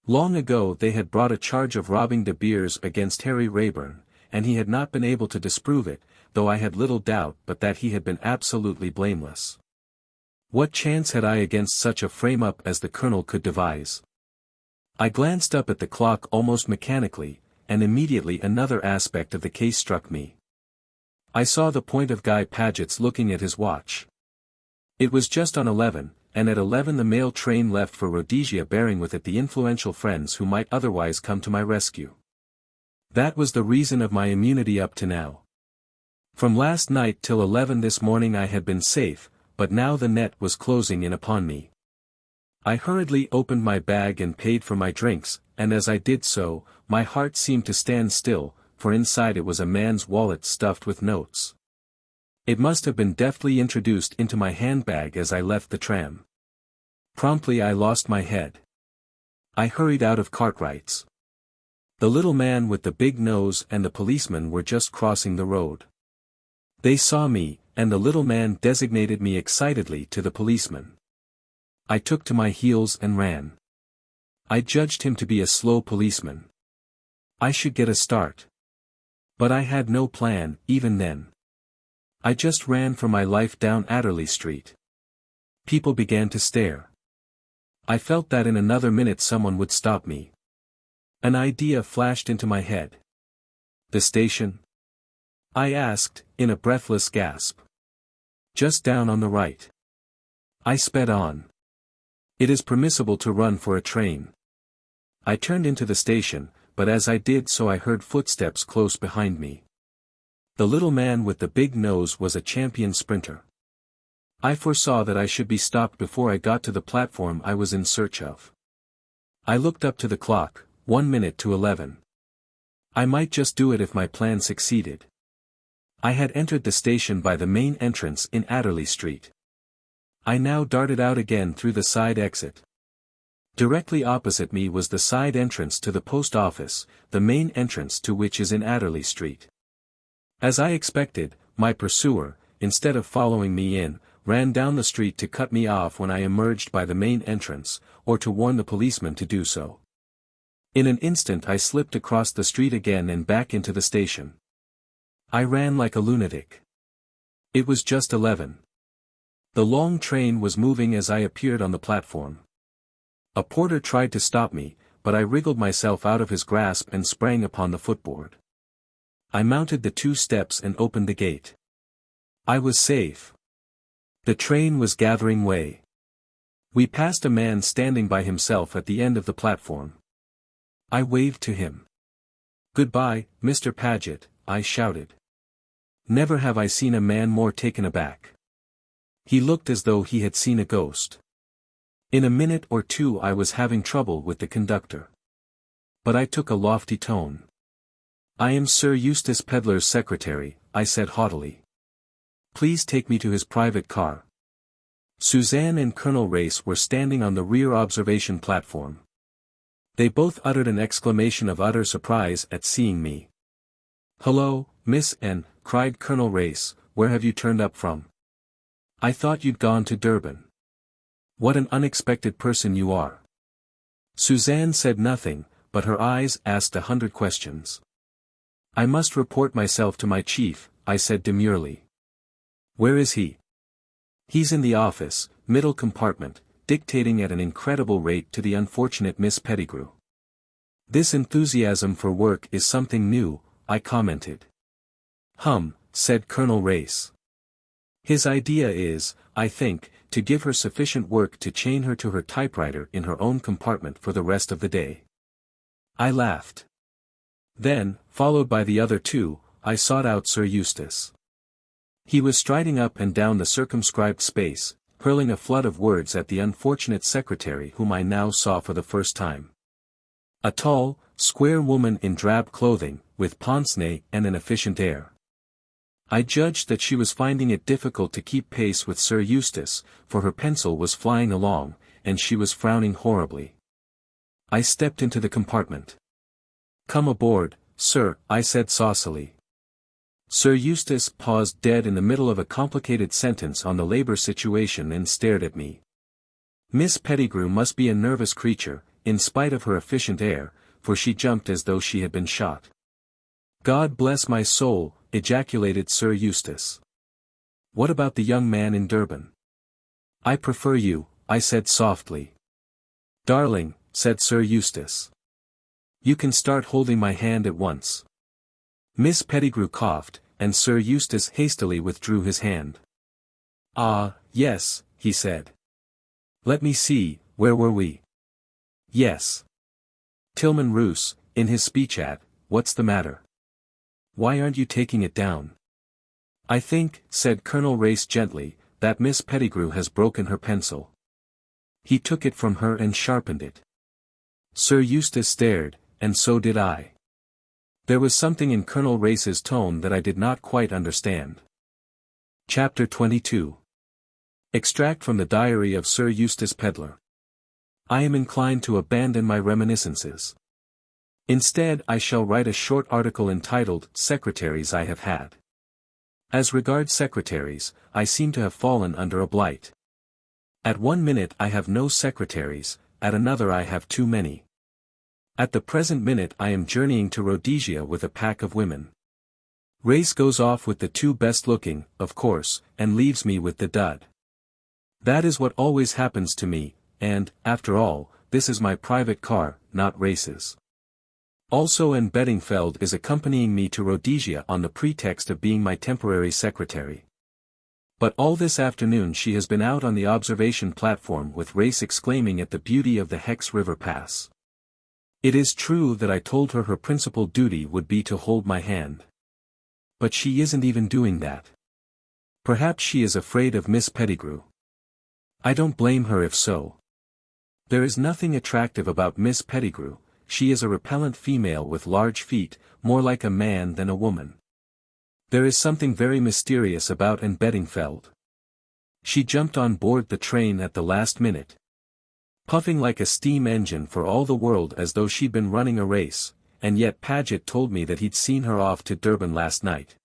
Long ago they had brought a charge of robbing De Beers against Harry Rayburn, and he had not been able to disprove it, though I had little doubt but that he had been absolutely blameless. What chance had I against such a frame-up as the colonel could devise? I glanced up at the clock almost mechanically, and immediately another aspect of the case struck me. I saw the point of Guy Paget's looking at his watch. It was just on 11, and at 11 the mail train left for Rhodesia bearing with it the influential friends who might otherwise come to my rescue. That was the reason of my immunity up to now. From last night till 11 this morning I had been safe, but now the net was closing in upon me. I hurriedly opened my bag and paid for my drinks, and as I did so, my heart seemed to stand still, for inside it was a man's wallet stuffed with notes. It must have been deftly introduced into my handbag as I left the tram. Promptly I lost my head. I hurried out of Cartwright's. The little man with the big nose and the policeman were just crossing the road. They saw me, and the little man designated me excitedly to the policeman. I took to my heels and ran. I judged him to be a slow policeman. I should get a start. But I had no plan, even then. I just ran for my life down Adderley Street. People began to stare. I felt that in another minute someone would stop me. An idea flashed into my head. The station? I asked, in a breathless gasp. Just down on the right. I sped on. It is permissible to run for a train. I turned into the station, but as I did so I heard footsteps close behind me. The little man with the big nose was a champion sprinter. I foresaw that I should be stopped before I got to the platform I was in search of. I looked up to the clock, 1 minute to 11. I might just do it if my plan succeeded. I had entered the station by the main entrance in Adderley Street. I now darted out again through the side exit. Directly opposite me was the side entrance to the post office, the main entrance to which is in Adderley Street. As I expected, my pursuer, instead of following me in, ran down the street to cut me off when I emerged by the main entrance, or to warn the policeman to do so. In an instant I slipped across the street again and back into the station. I ran like a lunatic. It was just 11. The long train was moving as I appeared on the platform. A porter tried to stop me, but I wriggled myself out of his grasp and sprang upon the footboard. I mounted the 2 steps and opened the gate. I was safe. The train was gathering way. We passed a man standing by himself at the end of the platform. I waved to him. "Goodbye, Mr. Paget," I shouted. Never have I seen a man more taken aback. He looked as though he had seen a ghost. In a minute or two I was having trouble with the conductor. But I took a lofty tone. "I am Sir Eustace Pedler's secretary," I said haughtily. "Please take me to his private car." Suzanne and Colonel Race were standing on the rear observation platform. They both uttered an exclamation of utter surprise at seeing me. "Hello, Miss N," cried Colonel Race, "where have you turned up from? I thought you'd gone to Durban. What an unexpected person you are." Suzanne said nothing, but her eyes asked 100 questions. I must report myself to my chief, I said demurely. Where is he? He's in the office, middle compartment, dictating at an incredible rate to the unfortunate Miss Pettigrew. This enthusiasm for work is something new, I commented. Said Colonel Race. His idea is, I think, to give her sufficient work to chain her to her typewriter in her own compartment for the rest of the day. I laughed. Then, followed by the other two, I sought out Sir Eustace. He was striding up and down the circumscribed space, hurling a flood of words at the unfortunate secretary whom I now saw for the first time. A tall, square woman in drab clothing, with pince-nez and an efficient air. I judged that she was finding it difficult to keep pace with Sir Eustace, for her pencil was flying along, and she was frowning horribly. I stepped into the compartment. "Come aboard, sir," I said saucily. Sir Eustace paused dead in the middle of a complicated sentence on the labor situation and stared at me. Miss Pettigrew must be a nervous creature, in spite of her efficient air, for she jumped as though she had been shot. "God bless my soul," ejaculated Sir Eustace. "What about the young man in Durban?" "I prefer you," I said softly. "Darling," said Sir Eustace. "You can start holding my hand at once." Miss Pettigrew coughed, and Sir Eustace hastily withdrew his hand. "Ah, yes," he said. "Let me see, where were we? Yes. Tilman Roos, in his speech at, what's the matter? Why aren't you taking it down?" "I think," said Colonel Race gently, "that Miss Pettigrew has broken her pencil." He took it from her and sharpened it. Sir Eustace stared, and so did I. There was something in Colonel Race's tone that I did not quite understand. Chapter 22. Extract from the Diary of Sir Eustace Pedlar. I am inclined to abandon my reminiscences. Instead, I shall write a short article entitled, "Secretaries I Have Had." As regards secretaries, I seem to have fallen under a blight. At one minute I have no secretaries, at another I have too many. At the present minute I am journeying to Rhodesia with a pack of women. Race goes off with the two best-looking, of course, and leaves me with the dud. That is what always happens to me, and, after all, this is my private car, not Race's. Also Anne Beddingfeld is accompanying me to Rhodesia on the pretext of being my temporary secretary. But all this afternoon she has been out on the observation platform with Race exclaiming at the beauty of the Hex River Pass. It is true that I told her her principal duty would be to hold my hand. But she isn't even doing that. Perhaps she is afraid of Miss Pettigrew. I don't blame her if so. There is nothing attractive about Miss Pettigrew. She is a repellent female with large feet, more like a man than a woman. There is something very mysterious about Anne Beddingfeld. She jumped on board the train at the last minute. Puffing like a steam engine for all the world as though she'd been running a race, and yet Paget told me that he'd seen her off to Durban last night.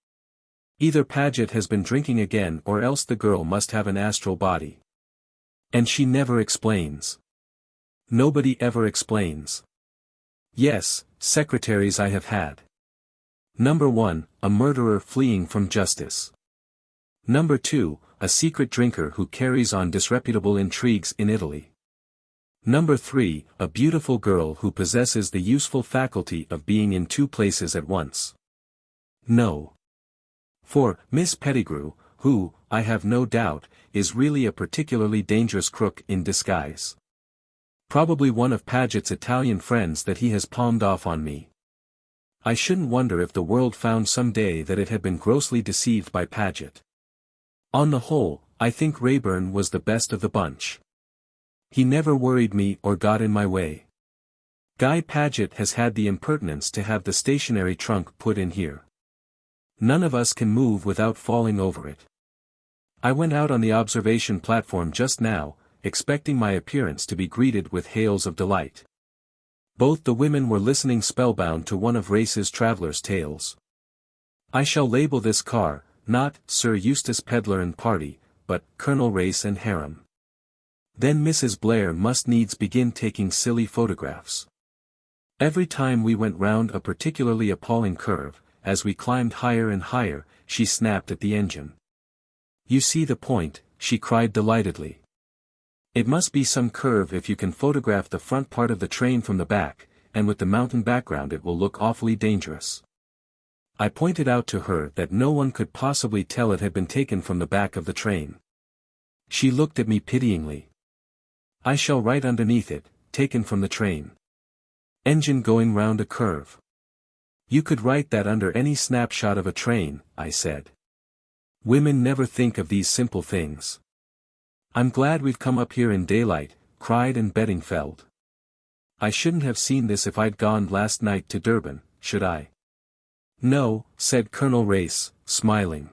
Either Paget has been drinking again or else the girl must have an astral body. And she never explains. Nobody ever explains. Yes, secretaries I have had. Number 1, a murderer fleeing from justice. Number 2, a secret drinker who carries on disreputable intrigues in Italy. Number 3, a beautiful girl who possesses the useful faculty of being in two places at once. No. 4, Miss Pettigrew, who, I have no doubt, is really a particularly dangerous crook in disguise. Probably one of Paget's Italian friends that he has palmed off on me. I shouldn't wonder if the world found some day that it had been grossly deceived by Paget. On the whole, I think Rayburn was the best of the bunch. He never worried me or got in my way. Guy Paget has had the impertinence to have the stationary trunk put in here. None of us can move without falling over it. I went out on the observation platform just now, expecting my appearance to be greeted with hails of delight. Both the women were listening spellbound to one of Race's traveler's tales. I shall label this car, not Sir Eustace Pedlar and Party, but Colonel Race and Harem. Then Mrs. Blair must needs begin taking silly photographs. Every time we went round a particularly appalling curve, as we climbed higher and higher, she snapped at the engine. "You see the point," she cried delightedly. "It must be some curve if you can photograph the front part of the train from the back, and with the mountain background it will look awfully dangerous." I pointed out to her that no one could possibly tell it had been taken from the back of the train. She looked at me pityingly. "I shall write underneath it, taken from the train. Engine going round a curve." "You could write that under any snapshot of a train," I said. "Women never think of these simple things." "I'm glad we've come up here in daylight," cried Anne Beddingfeld. "I shouldn't have seen this if I'd gone last night to Durban, should I?" "No," said Colonel Race, smiling.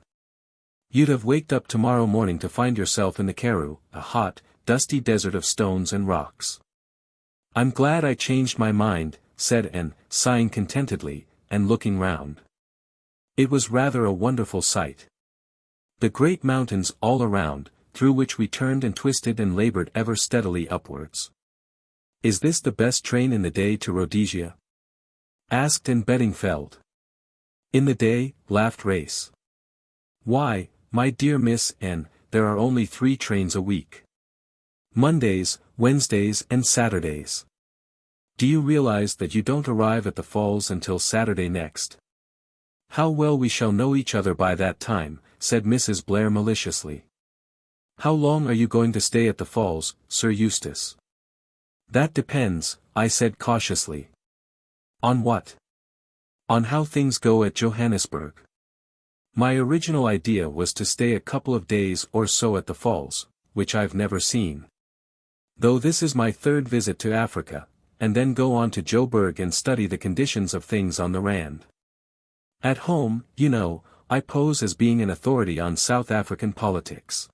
"You'd have waked up tomorrow morning to find yourself in the Karoo, a hot, dusty desert of stones and rocks." "I'm glad I changed my mind," said Anne, sighing contentedly, and looking round. It was rather a wonderful sight. The great mountains all around, through which we turned and twisted and labored ever steadily upwards. "Is this the best train in the day to Rhodesia?" asked Anne Beddingfeld. "In the day," laughed Race. "Why, my dear Miss Anne, there are only 3 trains a week. Mondays, Wednesdays and Saturdays. Do you realize that you don't arrive at the falls until Saturday next?" "How well we shall know each other by that time," said Mrs. Blair maliciously. "How long are you going to stay at the falls, Sir Eustace?" "That depends," I said cautiously. "On what?" "On how things go at Johannesburg. My original idea was to stay a couple of days or so at the falls, which I've never seen. Though this is my 3rd visit to Africa, and then go on to Joburg and study the conditions of things on the Rand. At home, you know, I pose as being an authority on South African politics.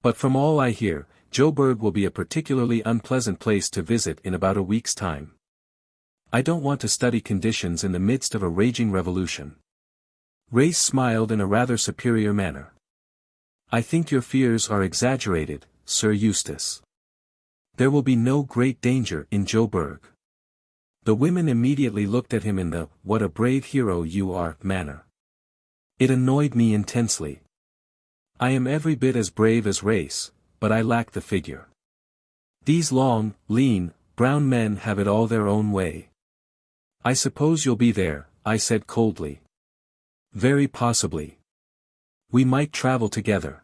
But from all I hear, Joburg will be a particularly unpleasant place to visit in about a week's time. I don't want to study conditions in the midst of a raging revolution." Race smiled in a rather superior manner. "I think your fears are exaggerated, Sir Eustace. There will be no great danger in Joburg." The women immediately looked at him in the "what a brave hero you are" manner. It annoyed me intensely. I am every bit as brave as Race, but I lack the figure. These long, lean, brown men have it all their own way. "I suppose you'll be there," I said coldly. "Very possibly. We might travel together."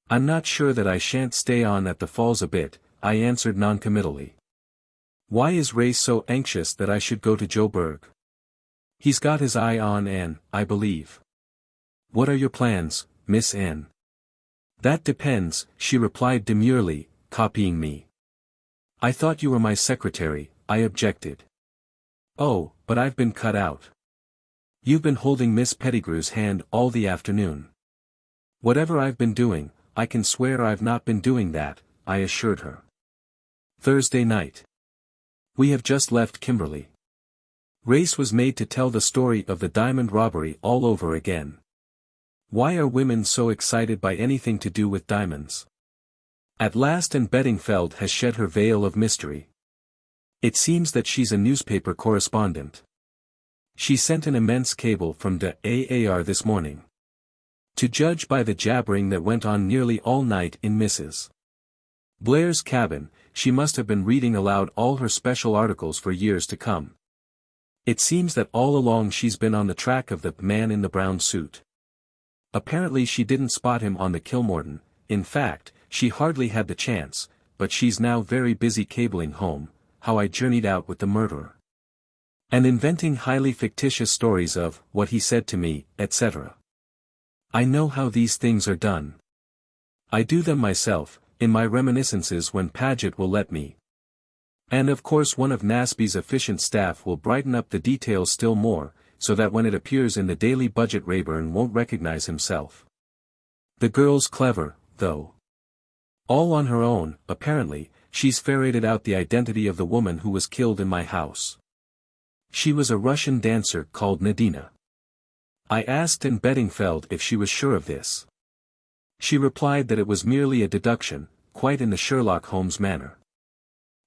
"I'm not sure that I shan't stay on at the falls a bit," I answered noncommittally. "Why is Race so anxious that I should go to Joburg?" "He's got his eye on Anne, I believe." "What are your plans, Miss Anne?" "That depends," she replied demurely, copying me. "I thought you were my secretary," I objected. "Oh, but I've been cut out. You've been holding Miss Pettigrew's hand all the afternoon." "Whatever I've been doing, I can swear I've not been doing that," I assured her. Thursday night. We have just left Kimberley. Race was made to tell the story of the diamond robbery all over again. Why are women so excited by anything to do with diamonds? At last Anne Beddingfeld has shed her veil of mystery. It seems that she's a newspaper correspondent. She sent an immense cable from the AAR this morning. To judge by the jabbering that went on nearly all night in Mrs. Blair's cabin, she must have been reading aloud all her special articles for years to come. It seems that all along she's been on the track of the man in the brown suit. Apparently she didn't spot him on the Kilmorton, in fact, she hardly had the chance, but she's now very busy cabling home, how I journeyed out with the murderer. And inventing highly fictitious stories of what he said to me, etc. I know how these things are done. I do them myself, in my reminiscences when Paget will let me. And of course one of Nasby's efficient staff will brighten up the details still more, so that when it appears in the Daily Budget Rayburn won't recognize himself. The girl's clever, though. All on her own, apparently, she's ferreted out the identity of the woman who was killed in my house. She was a Russian dancer called Nadina. I asked Anne Beddingfeld if she was sure of this. She replied that it was merely a deduction, quite in the Sherlock Holmes manner.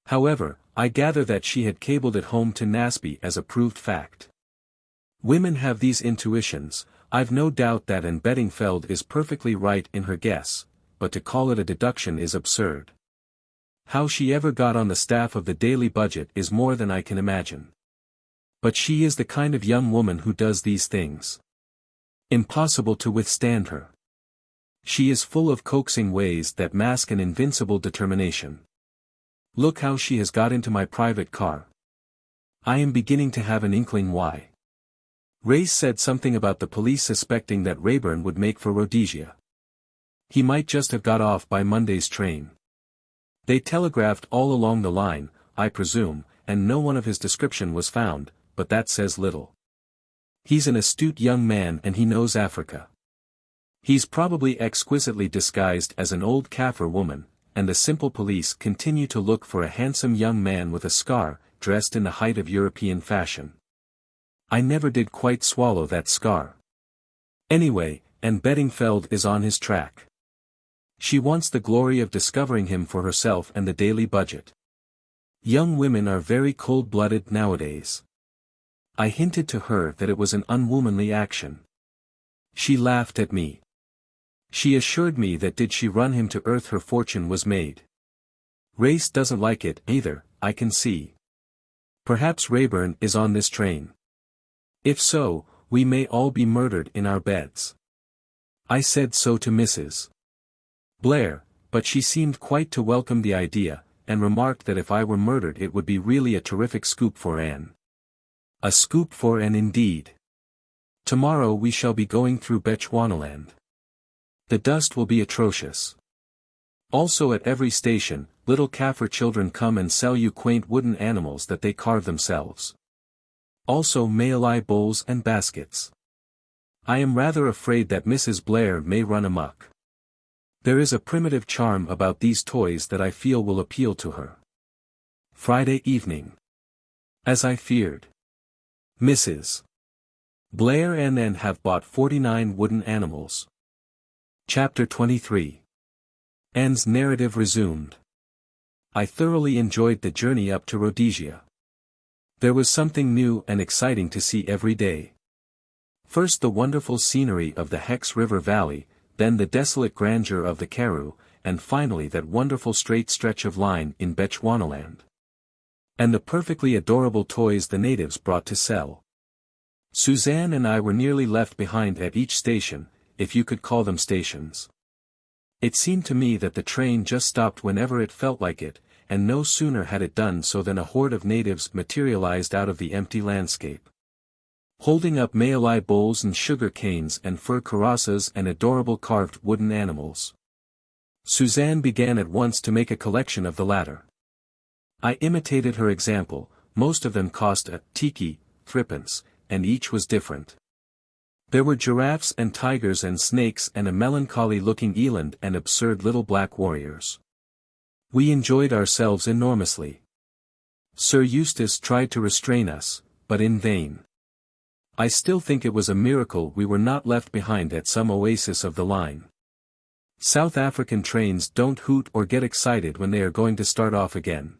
However, I gather that she had cabled it home to Nasby as a proved fact. Women have these intuitions. I've no doubt that Anne Beddingfeld is perfectly right in her guess, but to call it a deduction is absurd. How she ever got on the staff of the Daily Budget is more than I can imagine. But she is the kind of young woman who does these things. Impossible to withstand her. She is full of coaxing ways that mask an invincible determination. Look how she has got into my private car. I am beginning to have an inkling why. Race said something about the police suspecting that Rayburn would make for Rhodesia. He might just have got off by Monday's train. They telegraphed all along the line, I presume, and no one of his description was found, but that says little. He's an astute young man and he knows Africa. He's probably exquisitely disguised as an old Kaffir woman, and the simple police continue to look for a handsome young man with a scar, dressed in the height of European fashion. I never did quite swallow that scar. Anyway, Anne Beddingfeld is on his track. She wants the glory of discovering him for herself and the Daily Budget. Young women are very cold-blooded nowadays. I hinted to her that it was an unwomanly action. She laughed at me. She assured me that did she run him to earth her fortune was made. Race doesn't like it either, I can see. Perhaps Rayburn is on this train. If so, we may all be murdered in our beds. I said so to Mrs. Blair, but she seemed quite to welcome the idea, and remarked that if I were murdered it would be really a terrific scoop for Anne. A scoop for Anne indeed. Tomorrow we shall be going through Bechuanaland. The dust will be atrocious. Also at every station, little Kaffir children come and sell you quaint wooden animals that they carve themselves. Also Malay bowls and baskets. I am rather afraid that Mrs. Blair may run amok. There is a primitive charm about these toys that I feel will appeal to her. Friday evening. As I feared. Mrs. Blair and Anne have bought 49 wooden animals. Chapter 23. Anne's narrative resumed. I thoroughly enjoyed the journey up to Rhodesia. There was something new and exciting to see every day. First the wonderful scenery of the Hex River Valley, then the desolate grandeur of the Karoo, and finally that wonderful straight stretch of line in Bechuanaland. And the perfectly adorable toys the natives brought to sell. Suzanne and I were nearly left behind at each station, if you could call them stations. It seemed to me that the train just stopped whenever it felt like it, and no sooner had it done so than a horde of natives materialized out of the empty landscape. Holding up Malay bowls and sugar canes and fur karosas and adorable carved wooden animals. Suzanne began at once to make a collection of the latter. I imitated her example. Most of them cost a tiki, threepence, and each was different. There were giraffes and tigers and snakes and a melancholy-looking eland and absurd little black warriors. We enjoyed ourselves enormously. Sir Eustace tried to restrain us, but in vain. I still think it was a miracle we were not left behind at some oasis of the line. South African trains don't hoot or get excited when they are going to start off again.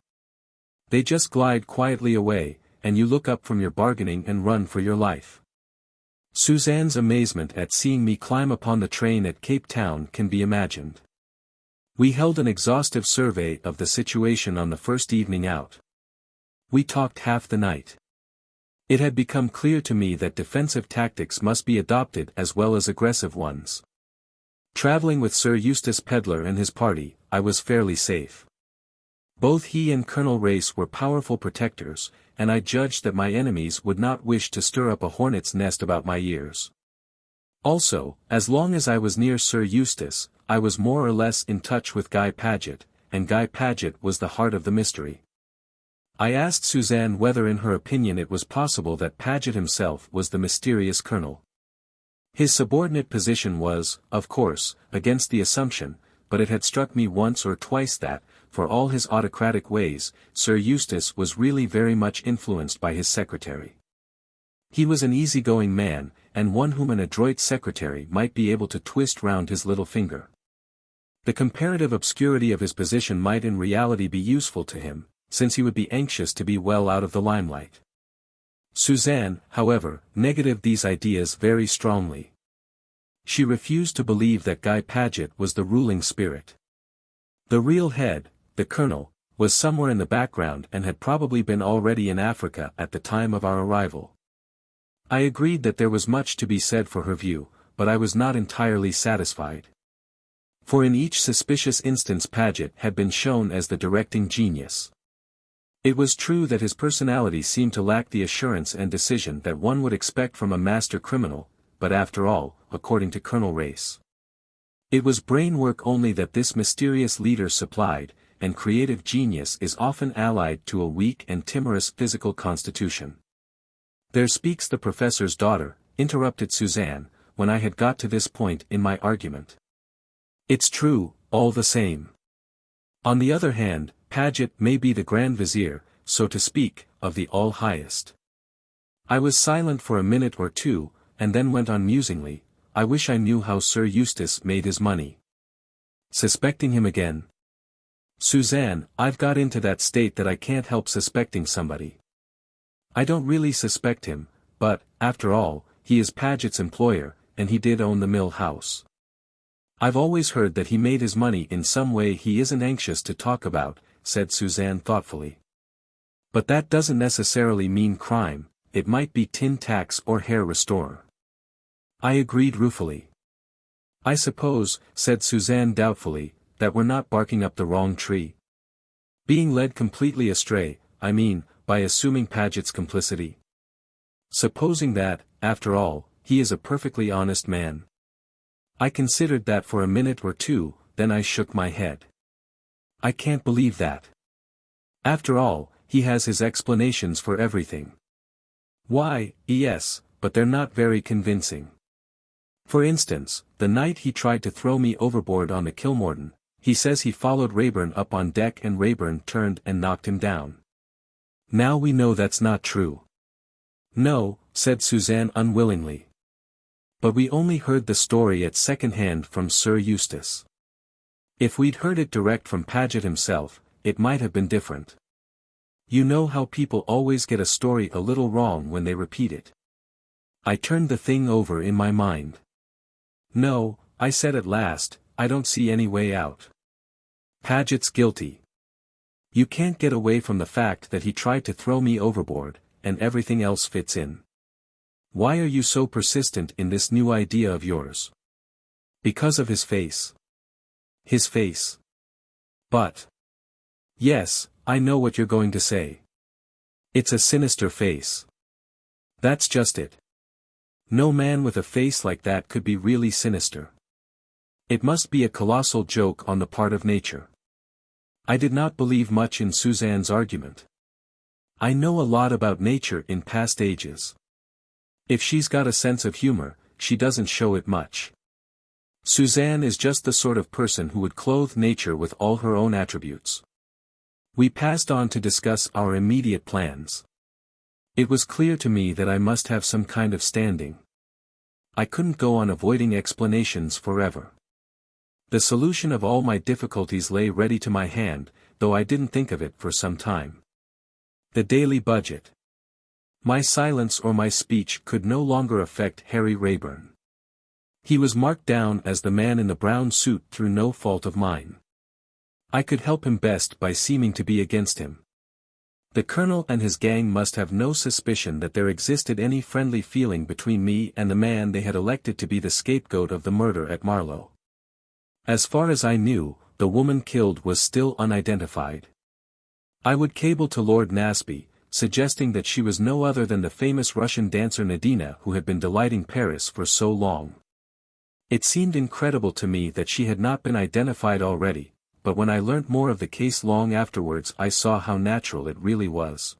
They just glide quietly away, and you look up from your bargaining and run for your life. Suzanne's amazement at seeing me climb upon the train at Cape Town can be imagined. We held an exhaustive survey of the situation on the first evening out. We talked half the night. It had become clear to me that defensive tactics must be adopted as well as aggressive ones. Traveling with Sir Eustace Pedler and his party, I was fairly safe. Both he and Colonel Race were powerful protectors, and I judged that my enemies would not wish to stir up a hornet's nest about my ears. Also, as long as I was near Sir Eustace, I was more or less in touch with Guy Paget, and Guy Paget was the heart of the mystery. I asked Suzanne whether in her opinion it was possible that Paget himself was the mysterious colonel. His subordinate position was, of course, against the assumption, but it had struck me once or twice that, for all his autocratic ways, Sir Eustace was really very much influenced by his secretary. He was an easygoing man, and one whom an adroit secretary might be able to twist round his little finger. The comparative obscurity of his position might in reality be useful to him, since he would be anxious to be well out of the limelight. Suzanne, however, negatived these ideas very strongly. She refused to believe that Guy Paget was the ruling spirit. The real head, the colonel, was somewhere in the background and had probably been already in Africa at the time of our arrival. I agreed that there was much to be said for her view, but I was not entirely satisfied. For in each suspicious instance Paget had been shown as the directing genius. It was true that his personality seemed to lack the assurance and decision that one would expect from a master criminal, but after all, according to Colonel Race, it was brain work only that this mysterious leader supplied, and creative genius is often allied to a weak and timorous physical constitution. There speaks the professor's daughter, interrupted Suzanne, when I had got to this point in my argument. It's true, all the same. On the other hand, Paget may be the Grand Vizier, so to speak, of the All-Highest. I was silent for a minute or two, and then went on musingly, I wish I knew how Sir Eustace made his money. Suspecting him again? Suzanne, I've got into that state that I can't help suspecting somebody. I don't really suspect him, but, after all, he is Paget's employer, and he did own the mill house. I've always heard that he made his money in some way he isn't anxious to talk about, said Suzanne thoughtfully. But that doesn't necessarily mean crime, it might be tin tacks or hair restorer. I agreed ruefully. I suppose, said Suzanne doubtfully, that we're not barking up the wrong tree. Being led completely astray, I mean, by assuming Paget's complicity. Supposing that, after all, he is a perfectly honest man. I considered that for a minute or two, then I shook my head. I can't believe that. After all, he has his explanations for everything. Why, yes, but they're not very convincing. For instance, the night he tried to throw me overboard on the Kilmorton, he says he followed Rayburn up on deck and Rayburn turned and knocked him down. Now we know that's not true. No, said Suzanne unwillingly. But we only heard the story at second hand from Sir Eustace. If we'd heard it direct from Paget himself, it might have been different. You know how people always get a story a little wrong when they repeat it. I turned the thing over in my mind. No, I said at last, I don't see any way out. Paget's guilty. You can't get away from the fact that he tried to throw me overboard, and everything else fits in. Why are you so persistent in this new idea of yours? Because of his face. His face. But. Yes, I know what you're going to say. It's a sinister face. That's just it. No man with a face like that could be really sinister. It must be a colossal joke on the part of nature. I did not believe much in Suzanne's argument. I know a lot about nature in past ages. If she's got a sense of humor, she doesn't show it much. Suzanne is just the sort of person who would clothe nature with all her own attributes. We passed on to discuss our immediate plans. It was clear to me that I must have some kind of standing. I couldn't go on avoiding explanations forever. The solution of all my difficulties lay ready to my hand, though I didn't think of it for some time. The daily budget. My silence or my speech could no longer affect Harry Rayburn. He was marked down as the man in the brown suit through no fault of mine. I could help him best by seeming to be against him. The colonel and his gang must have no suspicion that there existed any friendly feeling between me and the man they had elected to be the scapegoat of the murder at Marlow. As far as I knew, the woman killed was still unidentified. I would cable to Lord Naseby, suggesting that she was no other than the famous Russian dancer Nadina who had been delighting Paris for so long. It seemed incredible to me that she had not been identified already, but when I learnt more of the case long afterwards I saw how natural it really was.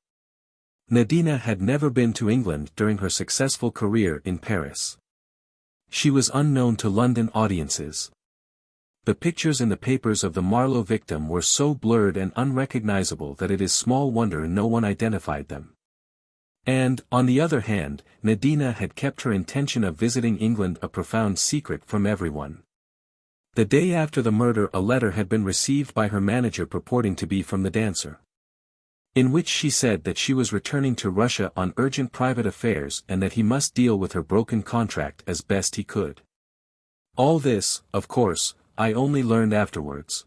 Nadina had never been to England during her successful career in Paris. She was unknown to London audiences. The pictures in the papers of the Marlow victim were so blurred and unrecognizable that it is small wonder no one identified them. And, on the other hand, Nadina had kept her intention of visiting England a profound secret from everyone. The day after the murder a letter had been received by her manager purporting to be from the dancer. in which she said that she was returning to Russia on urgent private affairs and that he must deal with her broken contract as best he could. All this, of course, I only learned afterwards.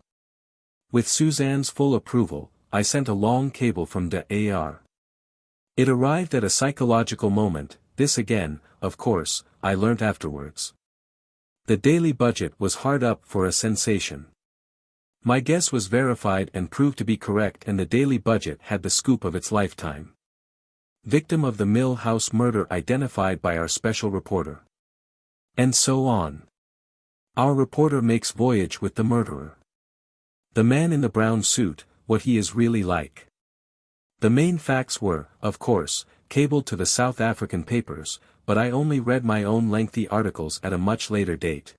With Suzanne's full approval, I sent a long cable from Dar. It arrived at a psychological moment. This again, of course, I learnt afterwards. The daily budget was hard up for a sensation. My guess was verified and proved to be correct, and the daily budget had the scoop of its lifetime. Victim of the Mill House murder identified by our special reporter. And so on. Our reporter makes voyage with the murderer. The man in the brown suit, what he is really like. The main facts were, of course, cabled to the South African papers, but I only read my own lengthy articles at a much later date.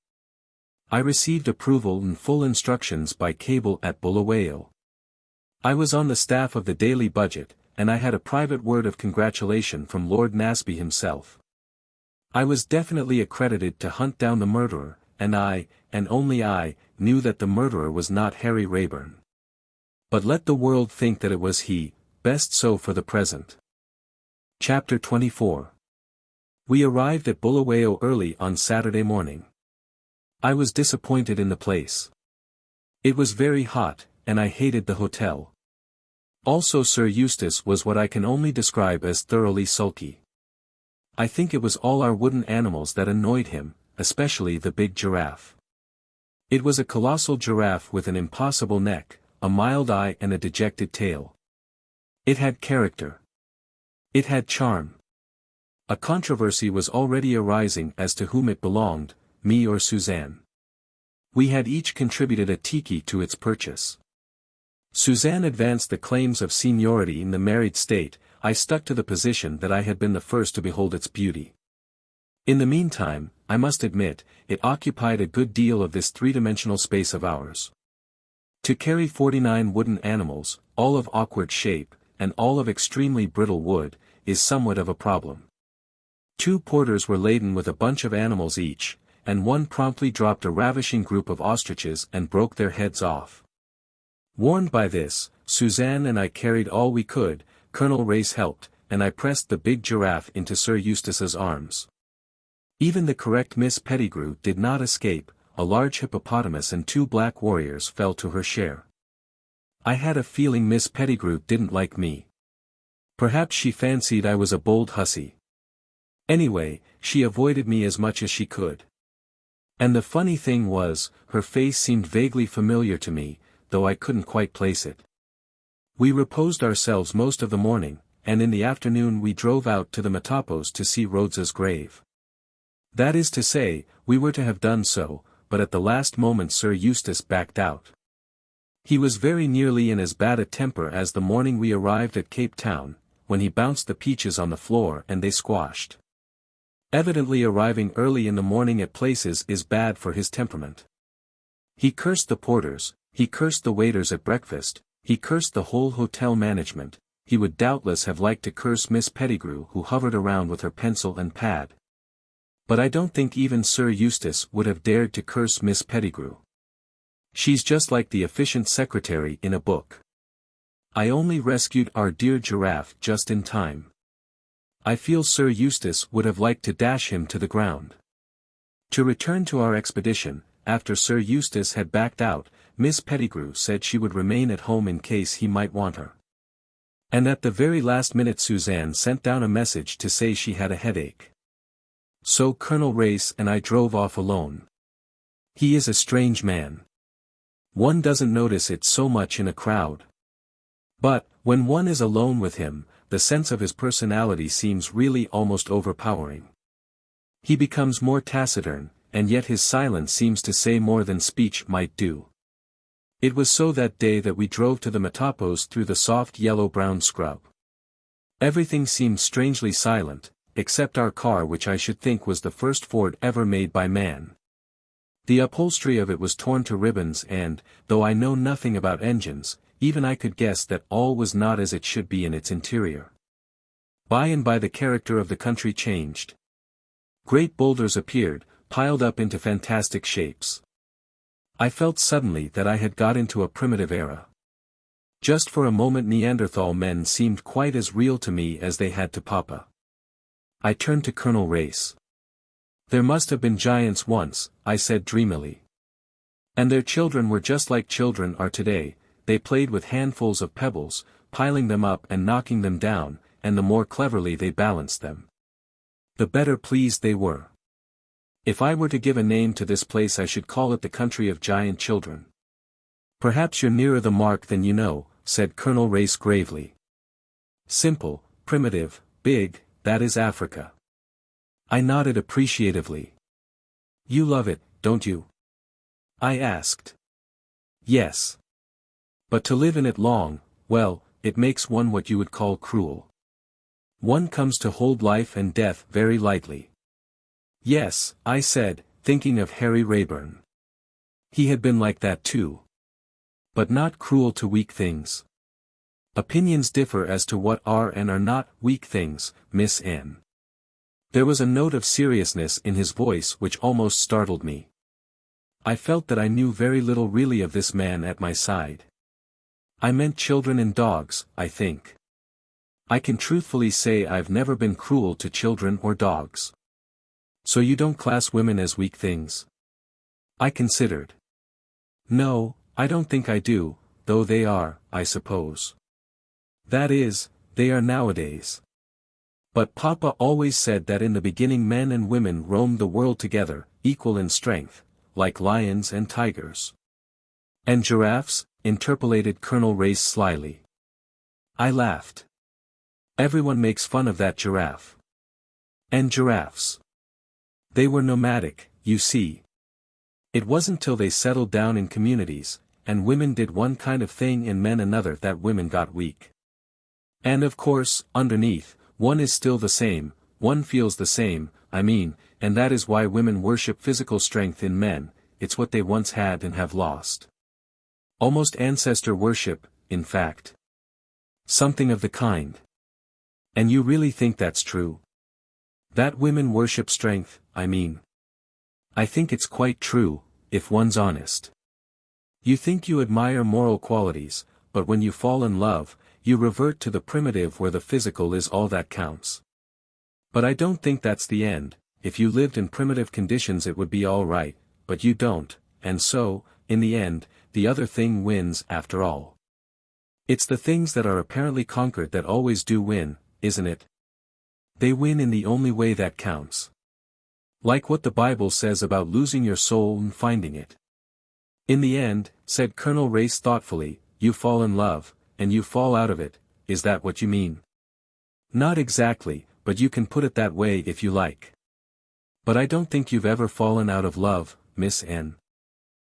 I received approval and full instructions by cable at Bulawayo. I was on the staff of the Daily Budget, and I had a private word of congratulation from Lord Naseby himself. I was definitely accredited to hunt down the murderer, and I, and only I, knew that the murderer was not Harry Rayburn. But let the world think that it was he, best so for the present. Chapter 24. We arrived at Bulawayo early on Saturday morning. I was disappointed in the place. It was very hot, and I hated the hotel. Also Sir Eustace was what I can only describe as thoroughly sulky. I think it was all our wooden animals that annoyed him, especially the big giraffe. It was a colossal giraffe with an impossible neck, a mild eye and a dejected tail. It had character. It had charm. A controversy was already arising as to whom it belonged, me or Suzanne. We had each contributed a tiki to its purchase. Suzanne advanced the claims of seniority in the married state. I stuck to the position that I had been the first to behold its beauty. In the meantime, I must admit, it occupied a good deal of this three-dimensional space of ours. To carry 49 wooden animals, all of awkward shape, and all of extremely brittle wood, is somewhat of a problem. 2 porters were laden with a bunch of animals each, and one promptly dropped a ravishing group of ostriches and broke their heads off. Warned by this, Suzanne and I carried all we could. Colonel Race helped, and I pressed the big giraffe into Sir Eustace's arms. Even the correct Miss Pettigrew did not escape. A large hippopotamus and 2 black warriors fell to her share. I had a feeling Miss Pettigrew didn't like me. Perhaps she fancied I was a bold hussy. Anyway, she avoided me as much as she could. And the funny thing was, her face seemed vaguely familiar to me, though I couldn't quite place it. We reposed ourselves most of the morning, and in the afternoon we drove out to the Matapos to see Rhodes's grave. That is to say, we were to have done so, but at the last moment Sir Eustace backed out. He was very nearly in as bad a temper as the morning we arrived at Cape Town, when he bounced the peaches on the floor and they squashed. Evidently arriving early in the morning at places is bad for his temperament. He cursed the porters, he cursed the waiters at breakfast, he cursed the whole hotel management. He would doubtless have liked to curse Miss Pettigrew, who hovered around with her pencil and pad. But I don't think even Sir Eustace would have dared to curse Miss Pettigrew. She's just like the efficient secretary in a book. I only rescued our dear giraffe just in time. I feel Sir Eustace would have liked to dash him to the ground. To return to our expedition, after Sir Eustace had backed out, Miss Pettigrew said she would remain at home in case he might want her. And at the very last minute Suzanne sent down a message to say she had a headache. So Colonel Race and I drove off alone. He is a strange man. One doesn't notice it so much in a crowd. But, when one is alone with him, the sense of his personality seems really almost overpowering. He becomes more taciturn, and yet his silence seems to say more than speech might do. It was so that day that we drove to the Matapos through the soft yellow-brown scrub. Everything seemed strangely silent, except our car, which I should think was the first Ford ever made by man. The upholstery of it was torn to ribbons and, though I know nothing about engines, even I could guess that all was not as it should be in its interior. By and by the character of the country changed. Great boulders appeared, piled up into fantastic shapes. I felt suddenly that I had got into a primitive era. Just for a moment Neanderthal men seemed quite as real to me as they had to Papa. I turned to Colonel Race. There must have been giants once, I said dreamily. And their children were just like children are today, they played with handfuls of pebbles, piling them up and knocking them down, and the more cleverly they balanced them, the better pleased they were. If I were to give a name to this place I should call it the country of giant children. Perhaps you're nearer the mark than you know, said Colonel Race gravely. Simple, primitive, big, that is Africa. I nodded appreciatively. You love it, don't you? I asked. Yes. But to live in it long, well, it makes one what you would call cruel. One comes to hold life and death very lightly. Yes, I said, thinking of Harry Rayburn. He had been like that too. But not cruel to weak things. Opinions differ as to what are and are not weak things, Miss Anne. There was a note of seriousness in his voice which almost startled me. I felt that I knew very little really of this man at my side. I meant children and dogs, I think. I can truthfully say I've never been cruel to children or dogs. So you don't class women as weak things? I considered. No, I don't think I do, though they are, I suppose. That is, they are nowadays. But Papa always said that in the beginning men and women roamed the world together, equal in strength, like lions and tigers. And giraffes, interpolated Colonel Race slyly. I laughed. Everyone makes fun of that giraffe. And giraffes. They were nomadic, you see. It wasn't till they settled down in communities, and women did one kind of thing and men another that women got weak. And of course, underneath, one is still the same, one feels the same, I mean, and that is why women worship physical strength in men, it's what they once had and have lost. Almost ancestor worship, in fact. Something of the kind. And you really think that's true? That women worship strength, I mean. I think it's quite true, if one's honest. You think you admire moral qualities, but when you fall in love, you revert to the primitive where the physical is all that counts. But I don't think that's the end. If you lived in primitive conditions it would be all right, but you don't, and so, in the end, the other thing wins after all. It's the things that are apparently conquered that always do win, isn't it? They win in the only way that counts. Like what the Bible says about losing your soul and finding it. In the end, said Colonel Race thoughtfully, you fall in love, and you fall out of it, is that what you mean? Not exactly, but you can put it that way if you like. But I don't think you've ever fallen out of love, Miss Anne.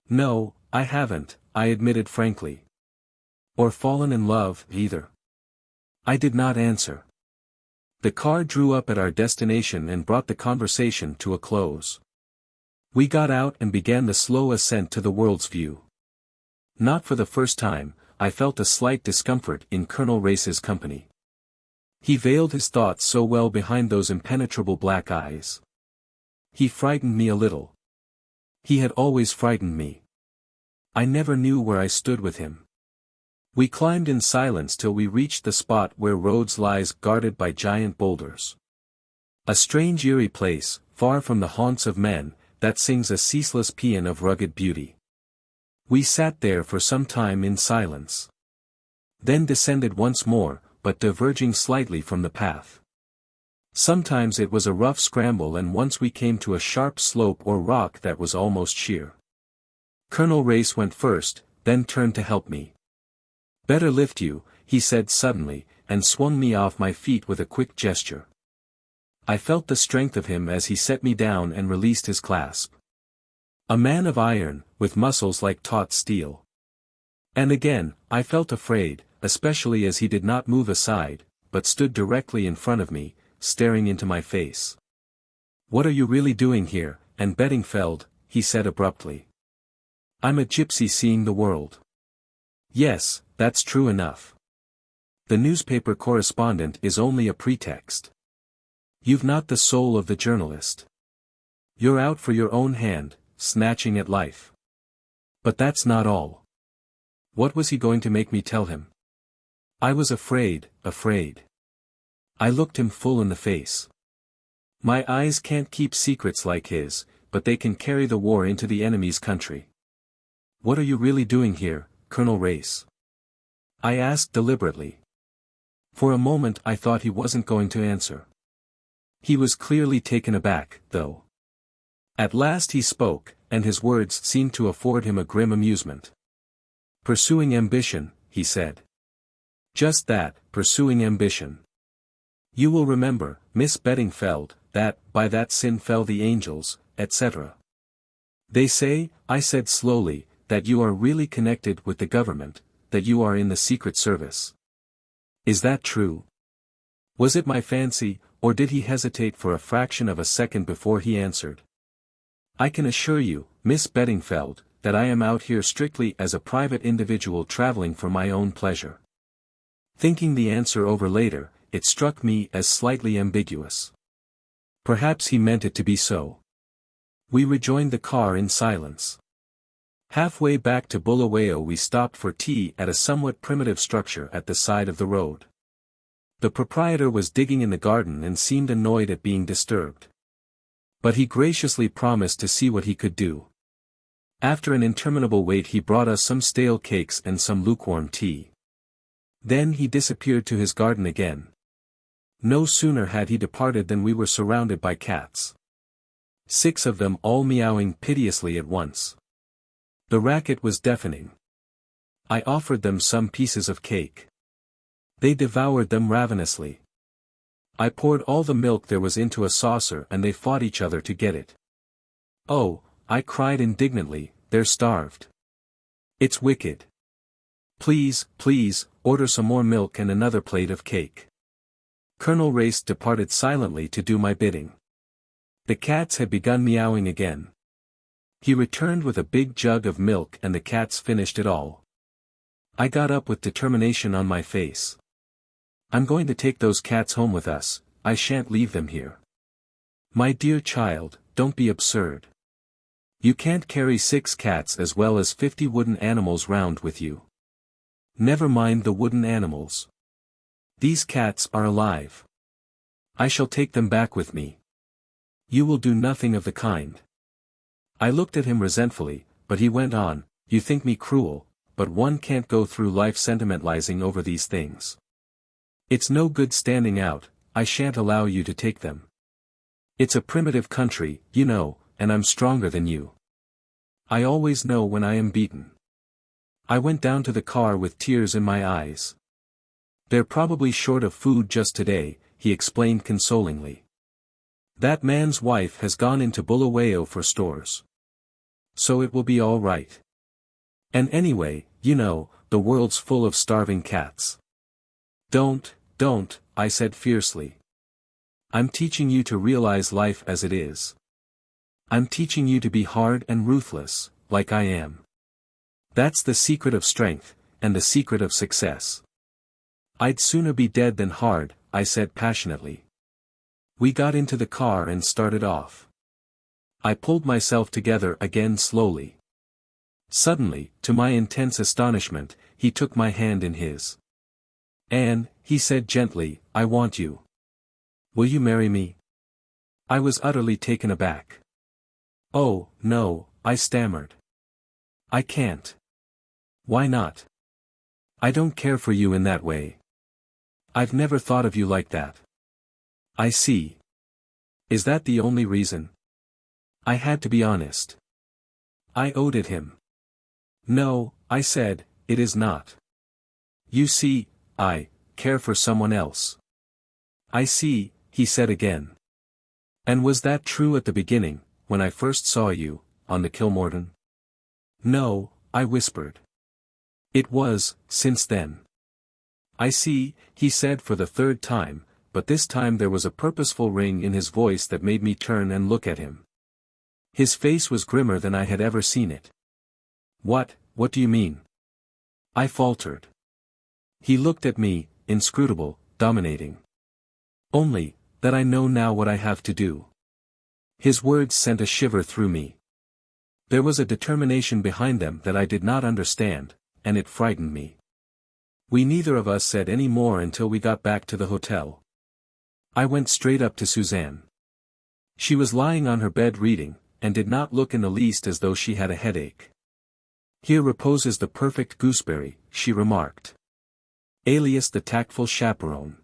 No, I haven't, I admitted frankly. Or fallen in love, either. I did not answer. The car drew up at our destination and brought the conversation to a close. We got out and began the slow ascent to the world's view. Not for the first time, I felt a slight discomfort in Colonel Race's company. He veiled his thoughts so well behind those impenetrable black eyes. He frightened me a little. He had always frightened me. I never knew where I stood with him. We climbed in silence till we reached the spot where Rhodes lies guarded by giant boulders. A strange eerie place, far from the haunts of men, that sings a ceaseless paean of rugged beauty. We sat there for some time in silence. Then descended once more, but diverging slightly from the path. Sometimes it was a rough scramble and once we came to a sharp slope or rock that was almost sheer. Colonel Race went first, then turned to help me. Better lift you, he said suddenly, and swung me off my feet with a quick gesture. I felt the strength of him as he set me down and released his clasp. A man of iron, with muscles like taut steel. And again, I felt afraid, especially as he did not move aside, but stood directly in front of me, staring into my face. What are you really doing here, Anne Beddingfeld? He said abruptly. I'm a gypsy seeing the world. Yes, that's true enough. The newspaper correspondent is only a pretext. You've not the soul of the journalist. You're out for your own hand, snatching at life. But that's not all. What was he going to make me tell him? I was afraid. I looked him full in the face. My eyes can't keep secrets like his, but they can carry the war into the enemy's country. What are you really doing here, Colonel Race? I asked deliberately. For a moment I thought he wasn't going to answer. He was clearly taken aback, though. At last he spoke, and his words seemed to afford him a grim amusement. Pursuing ambition, he said. Just that, pursuing ambition. You will remember, Miss Beddingfeld, that, by that sin fell the angels, etc. They say, I said slowly, that you are really connected with the government, that you are in the Secret Service. Is that true? Was it my fancy, or did he hesitate for a fraction of a second before he answered? I can assure you, Miss Beddingfeld, that I am out here strictly as a private individual traveling for my own pleasure. Thinking the answer over later, it struck me as slightly ambiguous. Perhaps he meant it to be so. We rejoined the car in silence. Halfway back to Bulawayo we stopped for tea at a somewhat primitive structure at the side of the road. The proprietor was digging in the garden and seemed annoyed at being disturbed. But he graciously promised to see what he could do. After an interminable wait he brought us some stale cakes and some lukewarm tea. Then he disappeared to his garden again. No sooner had he departed than we were surrounded by cats. 6 of them all meowing piteously at once. The racket was deafening. I offered them some pieces of cake. They devoured them ravenously. I poured all the milk there was into a saucer and they fought each other to get it. Oh, I cried indignantly, they're starved. It's wicked. Please, order some more milk and another plate of cake. Colonel Race departed silently to do my bidding. The cats had begun meowing again. He returned with a big jug of milk and the cats finished it all. I got up with determination on my face. I'm going to take those cats home with us, I shan't leave them here. My dear child, don't be absurd. You can't carry 6 cats as well as 50 wooden animals round with you. Never mind the wooden animals. These cats are alive. I shall take them back with me. You will do nothing of the kind. I looked at him resentfully, but he went on, you think me cruel, but one can't go through life sentimentalizing over these things. It's no good standing out, I shan't allow you to take them. It's a primitive country, you know, and I'm stronger than you. I always know when I am beaten. I went down to the car with tears in my eyes. They're probably short of food just today, he explained consolingly. That man's wife has gone into Bulawayo for stores. So it will be all right. And anyway, you know, the world's full of starving cats. Don't, I said fiercely. I'm teaching you to realize life as it is. I'm teaching you to be hard and ruthless, like I am. That's the secret of strength, and the secret of success. I'd sooner be dead than hard, I said passionately. We got into the car and started off. I pulled myself together again slowly. Suddenly, to my intense astonishment, he took my hand in his. Anne, he said gently, I want you. Will you marry me? I was utterly taken aback. Oh, no, I stammered. I can't. Why not? I don't care for you in that way. I've never thought of you like that. I see. Is that the only reason? I had to be honest. I owed it him. No, I said, it is not. You see, I care for someone else. I see, he said again. And was that true at the beginning, when I first saw you, on the Kilmorton? No, I whispered. It was, since then. I see, he said for the 3rd time, but this time there was a purposeful ring in his voice that made me turn and look at him. His face was grimmer than I had ever seen it. What do you mean? I faltered. He looked at me, inscrutable, dominating. Only, that I know now what I have to do. His words sent a shiver through me. There was a determination behind them that I did not understand, and it frightened me. We neither of us said any more until we got back to the hotel. I went straight up to Suzanne. She was lying on her bed reading, and did not look in the least as though she had a headache. "Here reposes the perfect gooseberry," she remarked. Alias the tactful chaperone.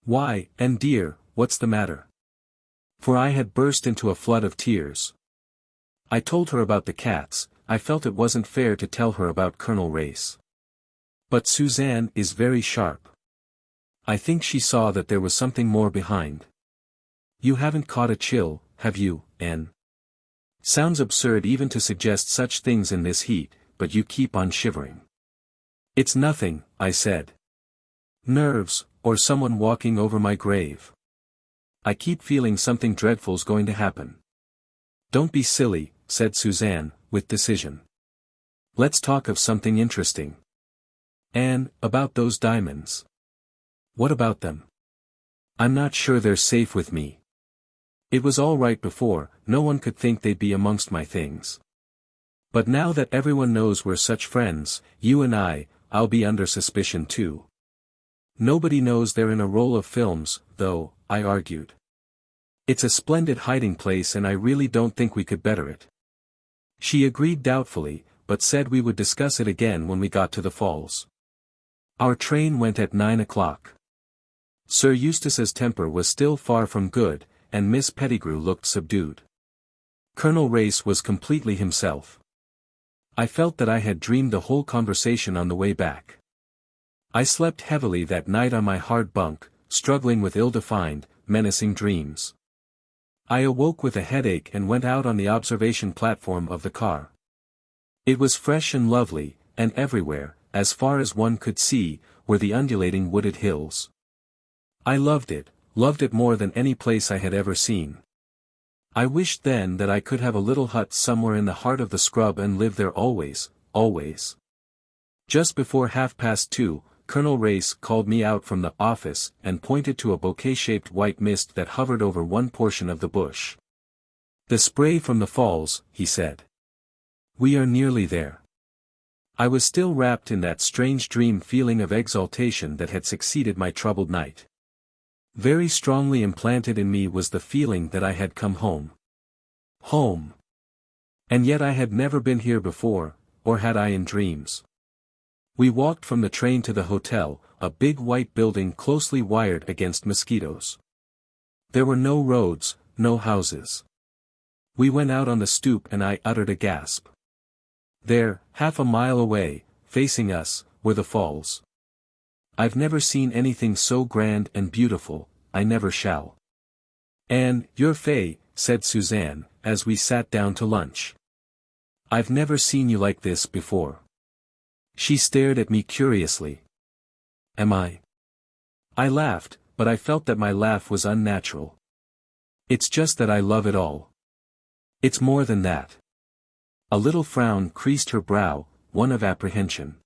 "Why, and dear, what's the matter?" For I had burst into a flood of tears. I told her about the cats. I felt it wasn't fair to tell her about Colonel Race. But Suzanne is very sharp. I think she saw that there was something more behind. "You haven't caught a chill, have you, Anne? Sounds absurd even to suggest such things in this heat, but you keep on shivering." "It's nothing," I said. "Nerves, or someone walking over my grave. I keep feeling something dreadful's going to happen." "Don't be silly," said Suzanne, with decision. "Let's talk of something interesting. Anne, about those diamonds." "What about them?" "I'm not sure they're safe with me. It was all right before, no one could think they'd be amongst my things. But now that everyone knows we're such friends, you and I'll be under suspicion too." "Nobody knows they're in a roll of films, though," I argued. "It's a splendid hiding place and I really don't think we could better it." She agreed doubtfully, but said we would discuss it again when we got to the falls. Our train went at 9 o'clock. Sir Eustace's temper was still far from good, and Miss Pettigrew looked subdued. Colonel Race was completely himself. I felt that I had dreamed the whole conversation on the way back. I slept heavily that night on my hard bunk, struggling with ill-defined, menacing dreams. I awoke with a headache and went out on the observation platform of the car. It was fresh and lovely, and everywhere, as far as one could see, were the undulating wooded hills. I loved it more than any place I had ever seen. I wished then that I could have a little hut somewhere in the heart of the scrub and live there always, always. Just before 2:30, Colonel Race called me out from the office and pointed to a bouquet-shaped white mist that hovered over one portion of the bush. "The spray from the falls," he said. "We are nearly there." I was still wrapped in that strange dream feeling of exaltation that had succeeded my troubled night. Very strongly implanted in me was the feeling that I had come home. Home. And yet I had never been here before, or had I in dreams. We walked from the train to the hotel, a big white building closely wired against mosquitoes. There were no roads, no houses. We went out on the stoop and I uttered a gasp. There, half a mile away, facing us, were the falls. I've never seen anything so grand and beautiful, I never shall. "Anne, you're fey," said Suzanne, as we sat down to lunch. "I've never seen you like this before." She stared at me curiously. "Am I?" I laughed, but I felt that my laugh was unnatural. "It's just that I love it all. It's more than that." A little frown creased her brow, one of apprehension.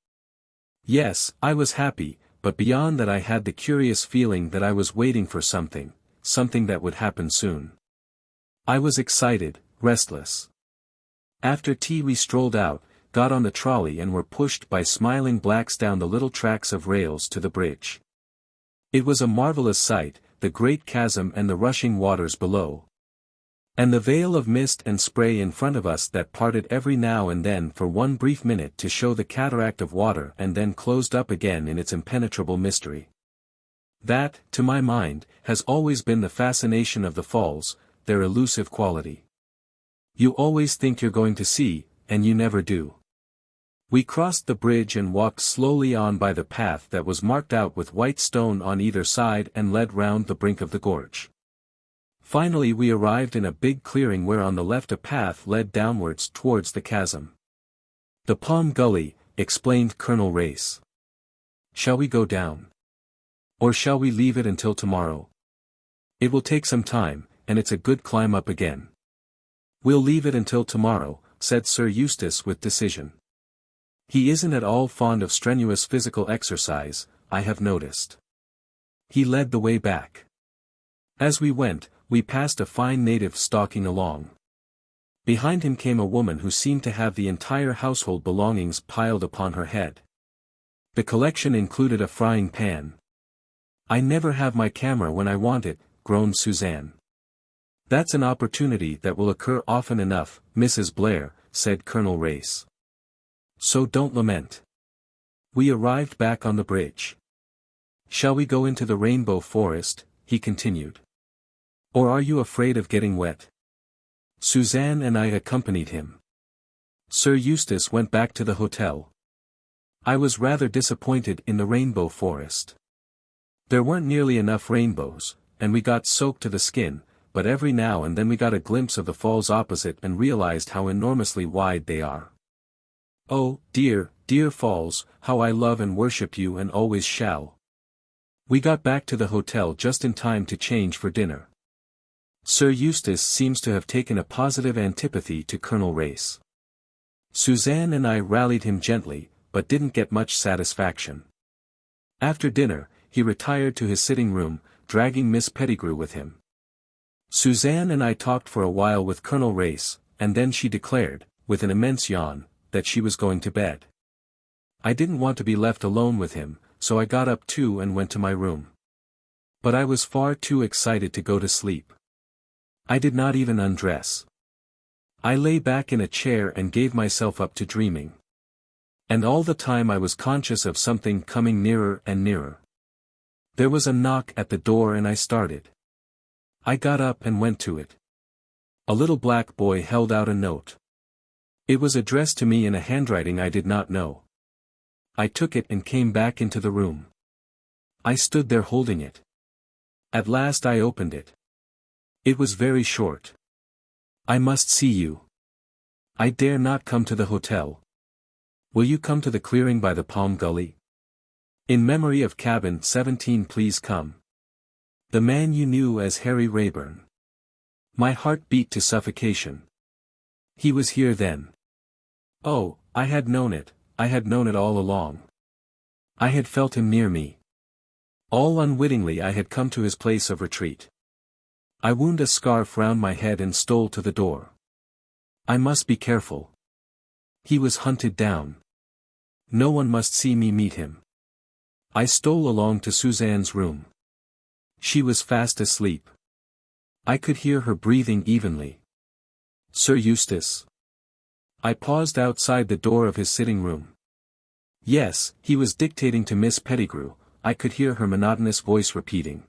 Yes, I was happy, but beyond that I had the curious feeling that I was waiting for something that would happen soon. I was excited, restless. After tea we strolled out, got on the trolley and were pushed by smiling blacks down the little tracks of rails to the bridge. It was a marvelous sight, the great chasm and the rushing waters below. And the veil of mist and spray in front of us that parted every now and then for one brief minute to show the cataract of water and then closed up again in its impenetrable mystery. That, to my mind, has always been the fascination of the falls, their elusive quality. You always think you're going to see, and you never do. We crossed the bridge and walked slowly on by the path that was marked out with white stone on either side and led round the brink of the gorge. Finally we arrived in a big clearing where on the left a path led downwards towards the chasm. "The Palm Gully," explained Colonel Race. "Shall we go down? Or shall we leave it until tomorrow? It will take some time, and it's a good climb up again." "We'll leave it until tomorrow," said Sir Eustace with decision. He isn't at all fond of strenuous physical exercise, I have noticed. He led the way back. As we went, we passed a fine native stalking along. Behind him came a woman who seemed to have the entire household belongings piled upon her head. The collection included a frying pan. "I never have my camera when I want it," groaned Suzanne. "That's an opportunity that will occur often enough, Mrs. Blair," said Colonel Race. "So don't lament." We arrived back on the bridge. "Shall we go into the rainbow forest?" he continued. "Or are you afraid of getting wet?" Suzanne and I accompanied him. Sir Eustace went back to the hotel. I was rather disappointed in the rainbow forest. There weren't nearly enough rainbows, and we got soaked to the skin, but every now and then we got a glimpse of the falls opposite and realized how enormously wide they are. "Oh, dear, dear falls, how I love and worship you and always shall." We got back to the hotel just in time to change for dinner. Sir Eustace seems to have taken a positive antipathy to Colonel Race. Suzanne and I rallied him gently, but didn't get much satisfaction. After dinner, he retired to his sitting room, dragging Miss Pettigrew with him. Suzanne and I talked for a while with Colonel Race, and then she declared, with an immense yawn, that she was going to bed. I didn't want to be left alone with him, so I got up too and went to my room. But I was far too excited to go to sleep. I did not even undress. I lay back in a chair and gave myself up to dreaming. And all the time I was conscious of something coming nearer and nearer. There was a knock at the door and I started. I got up and went to it. A little black boy held out a note. It was addressed to me in a handwriting I did not know. I took it and came back into the room. I stood there holding it. At last I opened it. It was very short. "I must see you. I dare not come to the hotel. Will you come to the clearing by the Palm Gully? In memory of cabin 17, please come. The man you knew as Harry Rayburn." My heart beat to suffocation. He was here then. Oh, I had known it all along. I had felt him near me. All unwittingly I had come to his place of retreat. I wound a scarf round my head and stole to the door. I must be careful. He was hunted down. No one must see me meet him. I stole along to Suzanne's room. She was fast asleep. I could hear her breathing evenly. "Sir Eustace?" I paused outside the door of his sitting room. Yes, he was dictating to Miss Pettigrew, I could hear her monotonous voice repeating.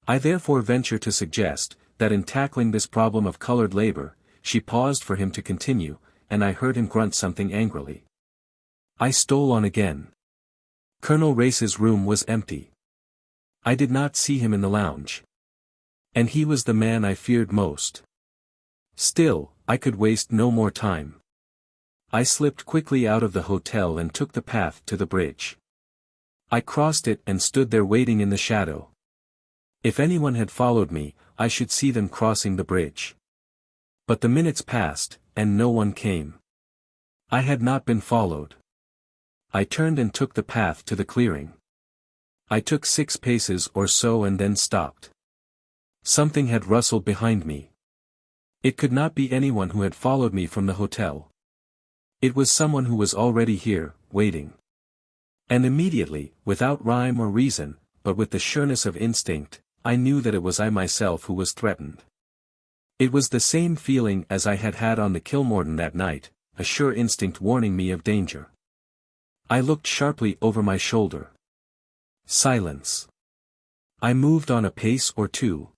I therefore venture to suggest, that in tackling this problem of colored labor, she paused for him to continue, and I heard him grunt something angrily. I stole on again. Colonel Race's room was empty. I did not see him in the lounge. And he was the man I feared most. Still, I could waste no more time. I slipped quickly out of the hotel and took the path to the bridge. I crossed it and stood there waiting in the shadow. If anyone had followed me, I should see them crossing the bridge. But the minutes passed, and no one came. I had not been followed. I turned and took the path to the clearing. I took 6 paces or so and then stopped. Something had rustled behind me. It could not be anyone who had followed me from the hotel. It was someone who was already here, waiting. And immediately, without rhyme or reason, but with the sureness of instinct, I knew that it was I myself who was threatened. It was the same feeling as I had had on the Kilmorden that night, a sure instinct warning me of danger. I looked sharply over my shoulder. Silence. I moved on a pace or two.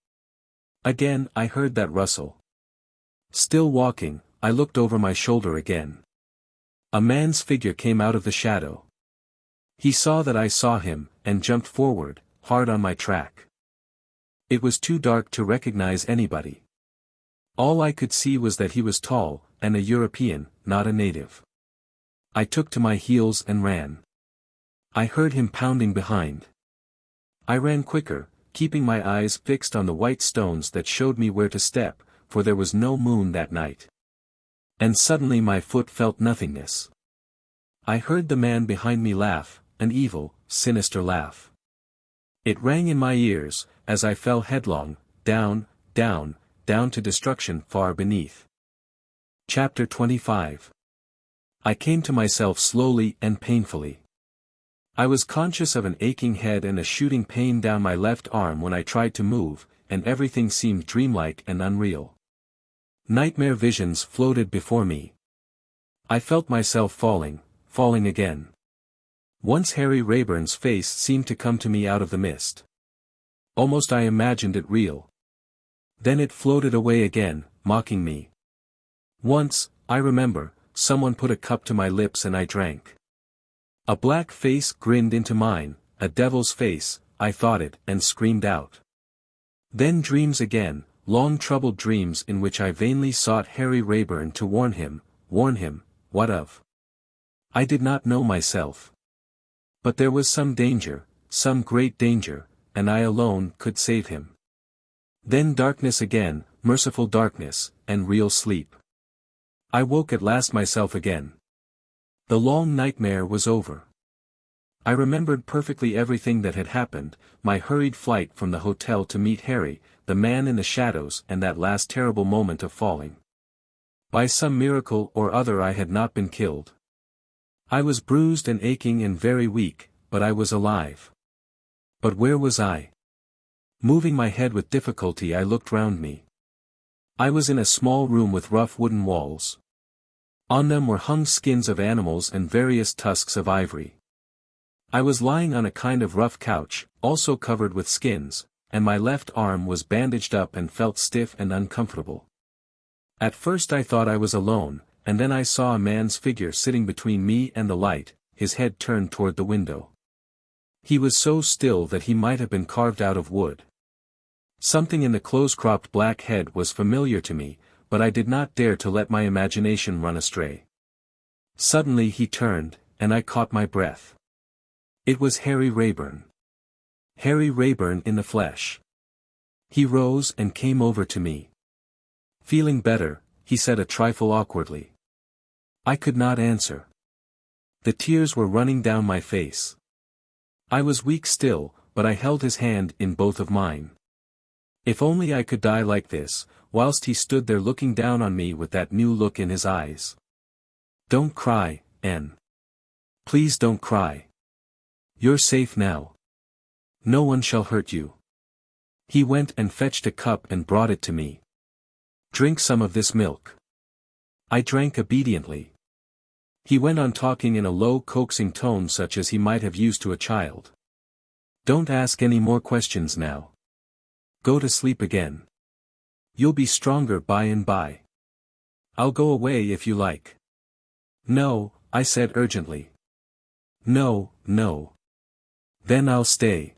Again I heard that rustle. Still walking, I looked over my shoulder again. A man's figure came out of the shadow. He saw that I saw him, and jumped forward, hard on my track. It was too dark to recognize anybody. All I could see was that he was tall, and a European, not a native. I took to my heels and ran. I heard him pounding behind. I ran quicker, keeping my eyes fixed on the white stones that showed me where to step, for there was no moon that night. And suddenly my foot felt nothingness. I heard the man behind me laugh, an evil, sinister laugh. It rang in my ears, as I fell headlong, down, down, down to destruction far beneath. Chapter 25. I came to myself slowly and painfully. I was conscious of an aching head and a shooting pain down my left arm when I tried to move, and everything seemed dreamlike and unreal. Nightmare visions floated before me. I felt myself falling again. Once Harry Raeburn's face seemed to come to me out of the mist. Almost I imagined it real. Then it floated away again, mocking me. Once, I remember, someone put a cup to my lips and I drank. A black face grinned into mine, a devil's face, I thought it, and screamed out. Then dreams again, long troubled dreams in which I vainly sought Harry Raeburn to warn him, what of? I did not know myself. But there was some danger, some great danger, and I alone could save him. Then darkness again, merciful darkness, and real sleep. I woke at last myself again. The long nightmare was over. I remembered perfectly everything that had happened, my hurried flight from the hotel to meet Harry, the man in the shadows and that last terrible moment of falling. By some miracle or other I had not been killed. I was bruised and aching and very weak, but I was alive. But where was I? Moving my head with difficulty I looked round me. I was in a small room with rough wooden walls. On them were hung skins of animals and various tusks of ivory. I was lying on a kind of rough couch, also covered with skins, and my left arm was bandaged up and felt stiff and uncomfortable. At first I thought I was alone, and then I saw a man's figure sitting between me and the light, his head turned toward the window. He was so still that he might have been carved out of wood. Something in the close-cropped black head was familiar to me, but I did not dare to let my imagination run astray. Suddenly he turned, and I caught my breath. It was Harry Raeburn. Harry Raeburn in the flesh. He rose and came over to me. Feeling better, he said a trifle awkwardly. I could not answer. The tears were running down my face. I was weak still, but I held his hand in both of mine. If only I could die like this, whilst he stood there looking down on me with that new look in his eyes. Don't cry, Anne. Please don't cry. You're safe now. No one shall hurt you. He went and fetched a cup and brought it to me. Drink some of this milk. I drank obediently. He went on talking in a low coaxing tone such as he might have used to a child. Don't ask any more questions now. Go to sleep again. You'll be stronger by and by. I'll go away if you like. No, I said urgently. No. Then I'll stay.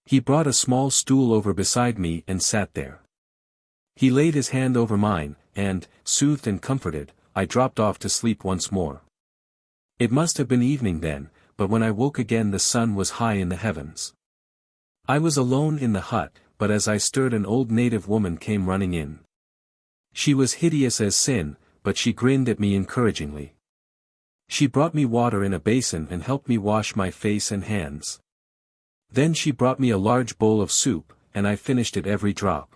He brought a small stool over beside me and sat there. He laid his hand over mine, and, soothed and comforted, I dropped off to sleep once more. It must have been evening then, but when I woke again the sun was high in the heavens. I was alone in the hut, but as I stirred an old native woman came running in. She was hideous as sin, but she grinned at me encouragingly. She brought me water in a basin and helped me wash my face and hands. Then she brought me a large bowl of soup, and I finished it every drop.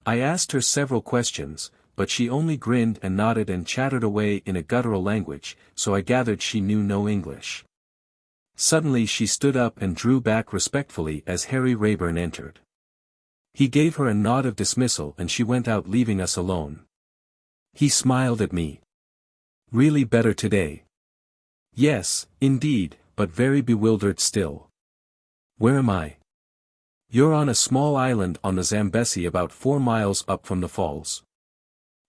I asked her several questions, but she only grinned and nodded and chattered away in a guttural language, so I gathered she knew no English. Suddenly she stood up and drew back respectfully as Harry Raeburn entered. He gave her a nod of dismissal and she went out leaving us alone. He smiled at me. Really better today? Yes, indeed, but very bewildered still. Where am I? You're on a small island on the Zambezi about 4 miles up from the falls.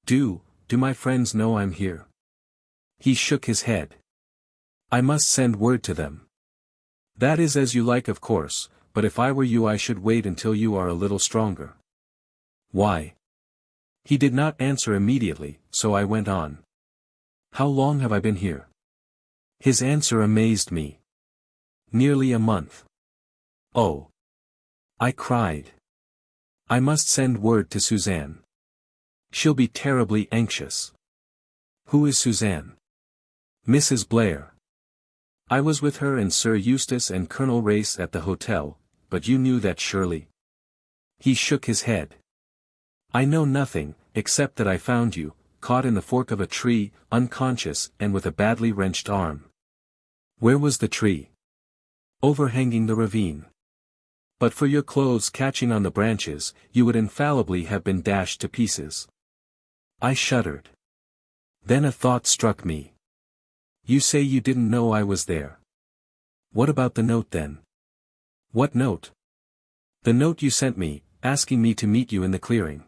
Do my friends know I'm here? He shook his head. I must send word to them. That is as you like of course, but if I were you I should wait until you are a little stronger. Why? He did not answer immediately, so I went on. How long have I been here? His answer amazed me. Nearly a month. Oh. I cried. I must send word to Suzanne. She'll be terribly anxious. Who is Suzanne? Mrs. Blair. I was with her and Sir Eustace and Colonel Race at the hotel, but you knew that surely? He shook his head. I know nothing, except that I found you, caught in the fork of a tree, unconscious and with a badly wrenched arm. Where was the tree? overhanging the ravine. But for your clothes catching on the branches, you would infallibly have been dashed to pieces. I shuddered. Then a thought struck me. You say you didn't know I was there. What about the note then? What note? The note you sent me, asking me to meet you in the clearing.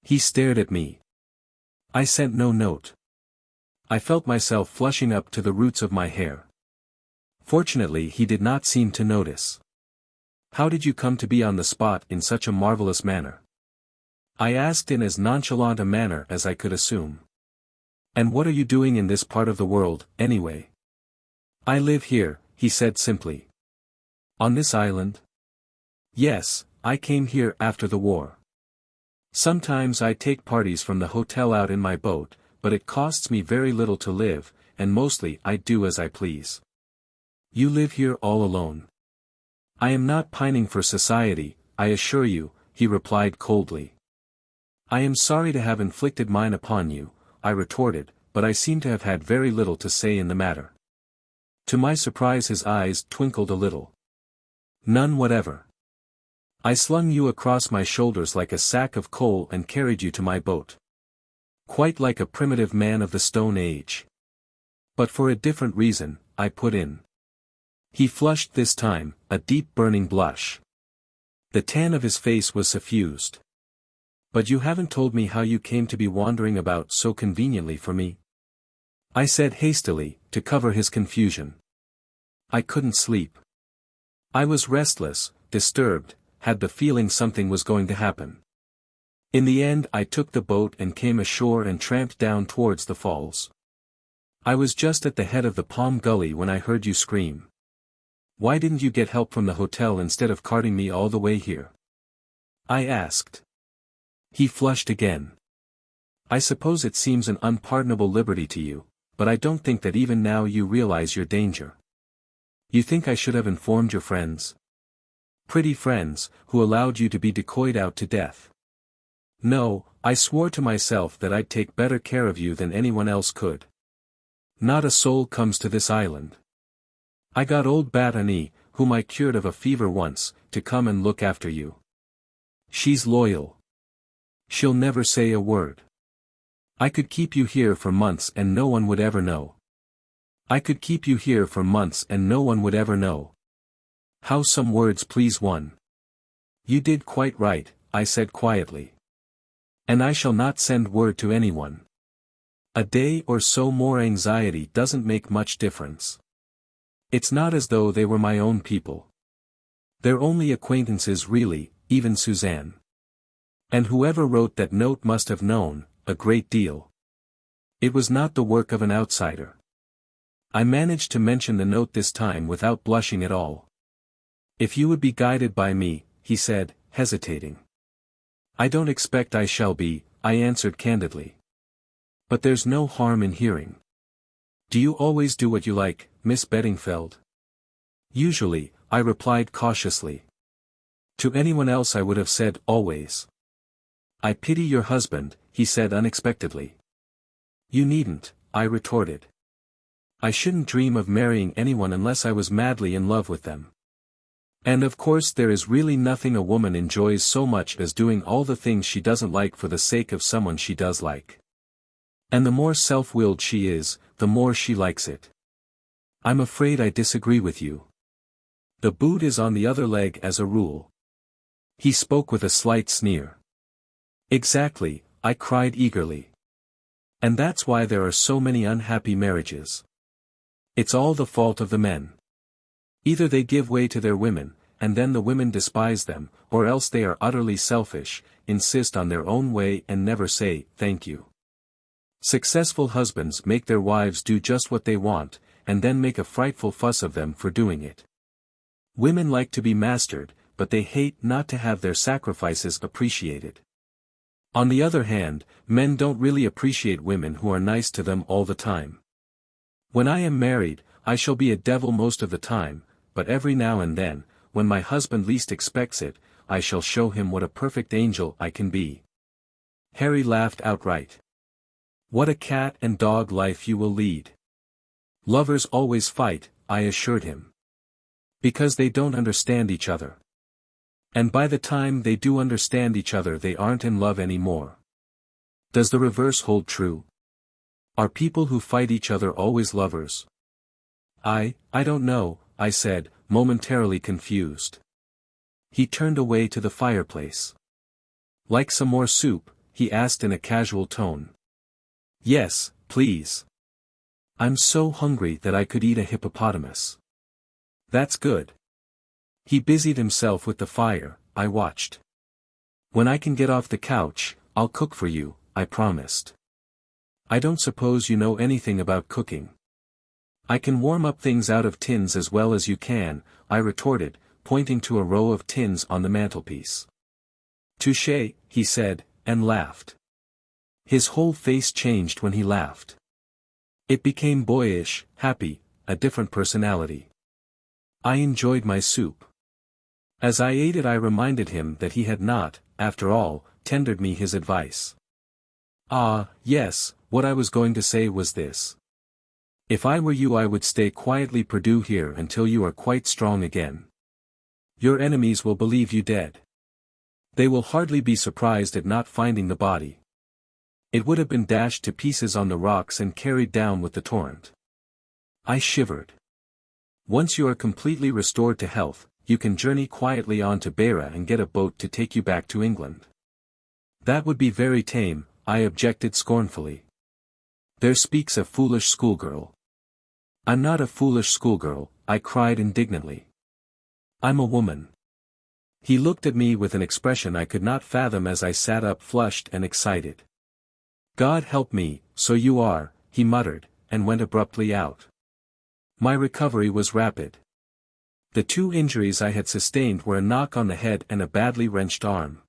He stared at me. I sent no note. I felt myself flushing up to the roots of my hair. Fortunately he did not seem to notice. How did you come to be on the spot in such a marvelous manner? I asked in as nonchalant a manner as I could assume. And what are you doing in this part of the world, anyway? I live here, he said simply. On this island? Yes, I came here after the war. Sometimes I take parties from the hotel out in my boat, but it costs me very little to live, and mostly I do as I please. You live here all alone. I am not pining for society, I assure you, he replied coldly. I am sorry to have inflicted mine upon you, I retorted, but I seem to have had very little to say in the matter. To my surprise his eyes twinkled a little. None whatever. I slung you across my shoulders like a sack of coal and carried you to my boat. Quite like a primitive man of the Stone Age. But for a different reason, I put in. He flushed this time, a deep burning blush. The tan of his face was suffused. But you haven't told me how you came to be wandering about so conveniently for me. I said hastily, to cover his confusion. I couldn't sleep. I was restless, disturbed, had the feeling something was going to happen. In the end I took the boat and came ashore and tramped down towards the falls. I was just at the head of the Palm Gully when I heard you scream. Why didn't you get help from the hotel instead of carting me all the way here? I asked. He flushed again. I suppose it seems an unpardonable liberty to you, but I don't think that even now you realize your danger. You think I should have informed your friends? Pretty friends, who allowed you to be decoyed out to death. No, I swore to myself that I'd take better care of you than anyone else could. Not a soul comes to this island. I got old Bat Annie, whom I cured of a fever once, to come and look after you. She's loyal. She'll never say a word. I could keep you here for months and no one would ever know. I could keep you here for months and no one would ever know. How some words please one. You did quite right, I said quietly. And I shall not send word to anyone. A day or so more anxiety doesn't make much difference. It's not as though they were my own people. They're only acquaintances really, even Suzanne. And whoever wrote that note must have known, a great deal. It was not the work of an outsider. I managed to mention the note this time without blushing at all. If you would be guided by me, he said, hesitating. I don't expect I shall be, I answered candidly. But there's no harm in hearing. Do you always do what you like, Miss Beddingfeld? Usually, I replied cautiously. To anyone else I would have said always. I pity your husband, he said unexpectedly. You needn't, I retorted. I shouldn't dream of marrying anyone unless I was madly in love with them. And of course there is really nothing a woman enjoys so much as doing all the things she doesn't like for the sake of someone she does like. And the more self-willed she is, the more she likes it. I'm afraid I disagree with you. The boot is on the other leg as a rule. He spoke with a slight sneer. Exactly, I cried eagerly. And that's why there are so many unhappy marriages. It's all the fault of the men. Either they give way to their women, and then the women despise them, or else they are utterly selfish, insist on their own way and never say, thank you. Successful husbands make their wives do just what they want, and then make a frightful fuss of them for doing it. Women like to be mastered, but they hate not to have their sacrifices appreciated. On the other hand, men don't really appreciate women who are nice to them all the time. When I am married, I shall be a devil most of the time, but every now and then, when my husband least expects it, I shall show him what a perfect angel I can be. Harry laughed outright. What a cat and dog life you will lead. Lovers always fight, I assured him. Because they don't understand each other. And by the time they do understand each other, they aren't in love anymore. Does the reverse hold true? Are people who fight each other always lovers? I don't know, I said, momentarily confused. He turned away to the fireplace. Like some more soup? He asked in a casual tone. Yes, please. I'm so hungry that I could eat a hippopotamus. That's good. He busied himself with the fire. I watched. When I can get off the couch, I'll cook for you, I promised. I don't suppose you know anything about cooking. I can warm up things out of tins as well as you can, I retorted, pointing to a row of tins on the mantelpiece. Touché, he said, and laughed. His whole face changed when he laughed. It became boyish, happy, a different personality. I enjoyed my soup. As I ate it, I reminded him that he had not, after all, tendered me his advice. Ah, yes, what I was going to say was this. If I were you, I would stay quietly perdue here until you are quite strong again. Your enemies will believe you dead. They will hardly be surprised at not finding the body. It would have been dashed to pieces on the rocks and carried down with the torrent. I shivered. Once you are completely restored to health, you can journey quietly on to Beira and get a boat to take you back to England. That would be very tame, I objected scornfully. There speaks a foolish schoolgirl. I'm not a foolish schoolgirl, I cried indignantly. I'm a woman. He looked at me with an expression I could not fathom as I sat up flushed and excited. God help me, so you are, he muttered, and went abruptly out. My recovery was rapid. The two injuries I had sustained were a knock on the head and a badly wrenched arm.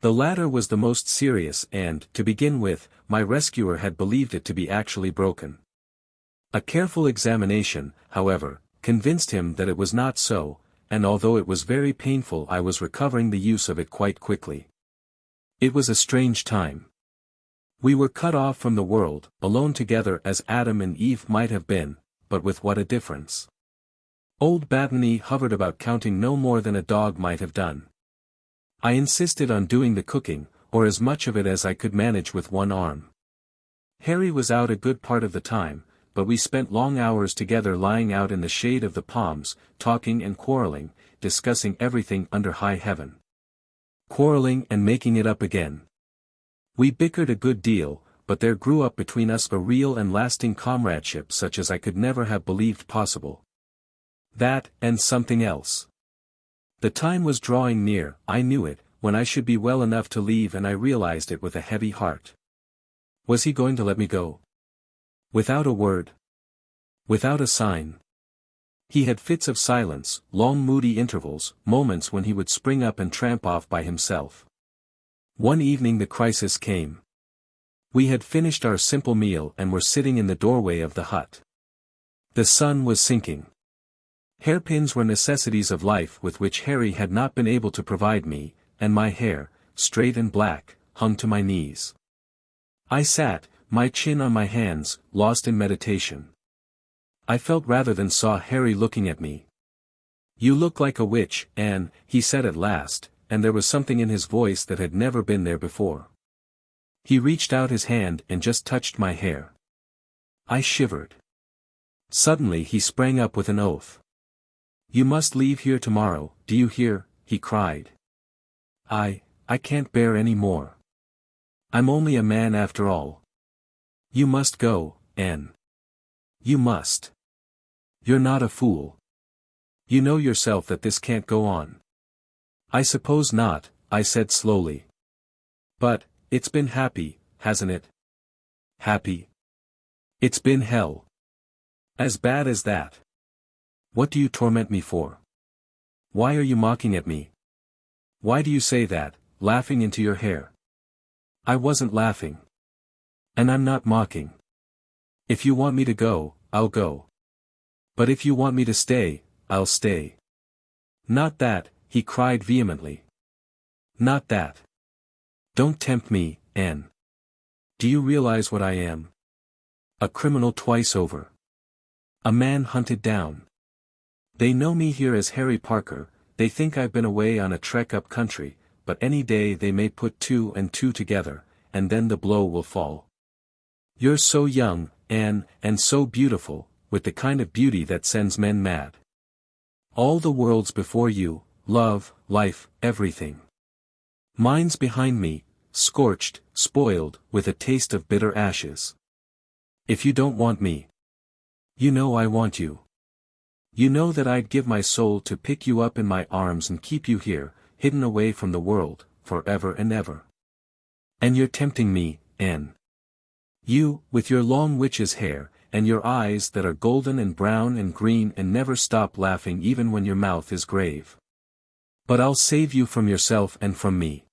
The latter was the most serious and, to begin with, my rescuer had believed it to be actually broken. A careful examination, however, convinced him that it was not so, and although it was very painful, I was recovering the use of it quite quickly. It was a strange time. We were cut off from the world, alone together as Adam and Eve might have been, but with what a difference. Old Batany hovered about counting no more than a dog might have done. I insisted on doing the cooking, or as much of it as I could manage with one arm. Harry was out a good part of the time, but we spent long hours together lying out in the shade of the palms, talking and quarreling, discussing everything under high heaven. Quarreling and making it up again. We bickered a good deal, but there grew up between us a real and lasting comradeship such as I could never have believed possible. That, and something else. The time was drawing near, I knew it, when I should be well enough to leave, and I realized it with a heavy heart. Was he going to let me go? Without a word. Without a sign. He had fits of silence, long moody intervals, moments when he would spring up and tramp off by himself. One evening the crisis came. We had finished our simple meal and were sitting in the doorway of the hut. The sun was sinking. Hairpins were necessities of life with which Harry had not been able to provide me, and my hair, straight and black, hung to my knees. I sat, my chin on my hands, lost in meditation. I felt rather than saw Harry looking at me. You look like a witch, Anne, he said at last, and there was something in his voice that had never been there before. He reached out his hand and just touched my hair. I shivered. Suddenly he sprang up with an oath. You must leave here tomorrow, do you hear? He cried. I can't bear any more. I'm only a man after all. You must go, Anne. You must. You're not a fool. You know yourself that this can't go on. I suppose not, I said slowly. But, it's been happy, hasn't it? Happy? It's been hell. As bad as that. What do you torment me for? Why are you mocking at me? Why do you say that, laughing into your hair? I wasn't laughing. And I'm not mocking. If you want me to go, I'll go. But if you want me to stay, I'll stay. Not that, he cried vehemently. Not that. Don't tempt me, Anne. Do you realize what I am? A criminal twice over. A man hunted down. They know me here as Harry Parker, they think I've been away on a trek up country, but any day they may put two and two together, and then the blow will fall. You're so young, Anne, and so beautiful, with the kind of beauty that sends men mad. All the world's before you, love, life, everything. Mine's behind me, scorched, spoiled, with a taste of bitter ashes. If you don't want me, you know I want you. You know that I'd give my soul to pick you up in my arms and keep you here, hidden away from the world, forever and ever. And you're tempting me, Anne. You, with your long witch's hair, and your eyes that are golden and brown and green and never stop laughing even when your mouth is grave. But I'll save you from yourself and from me.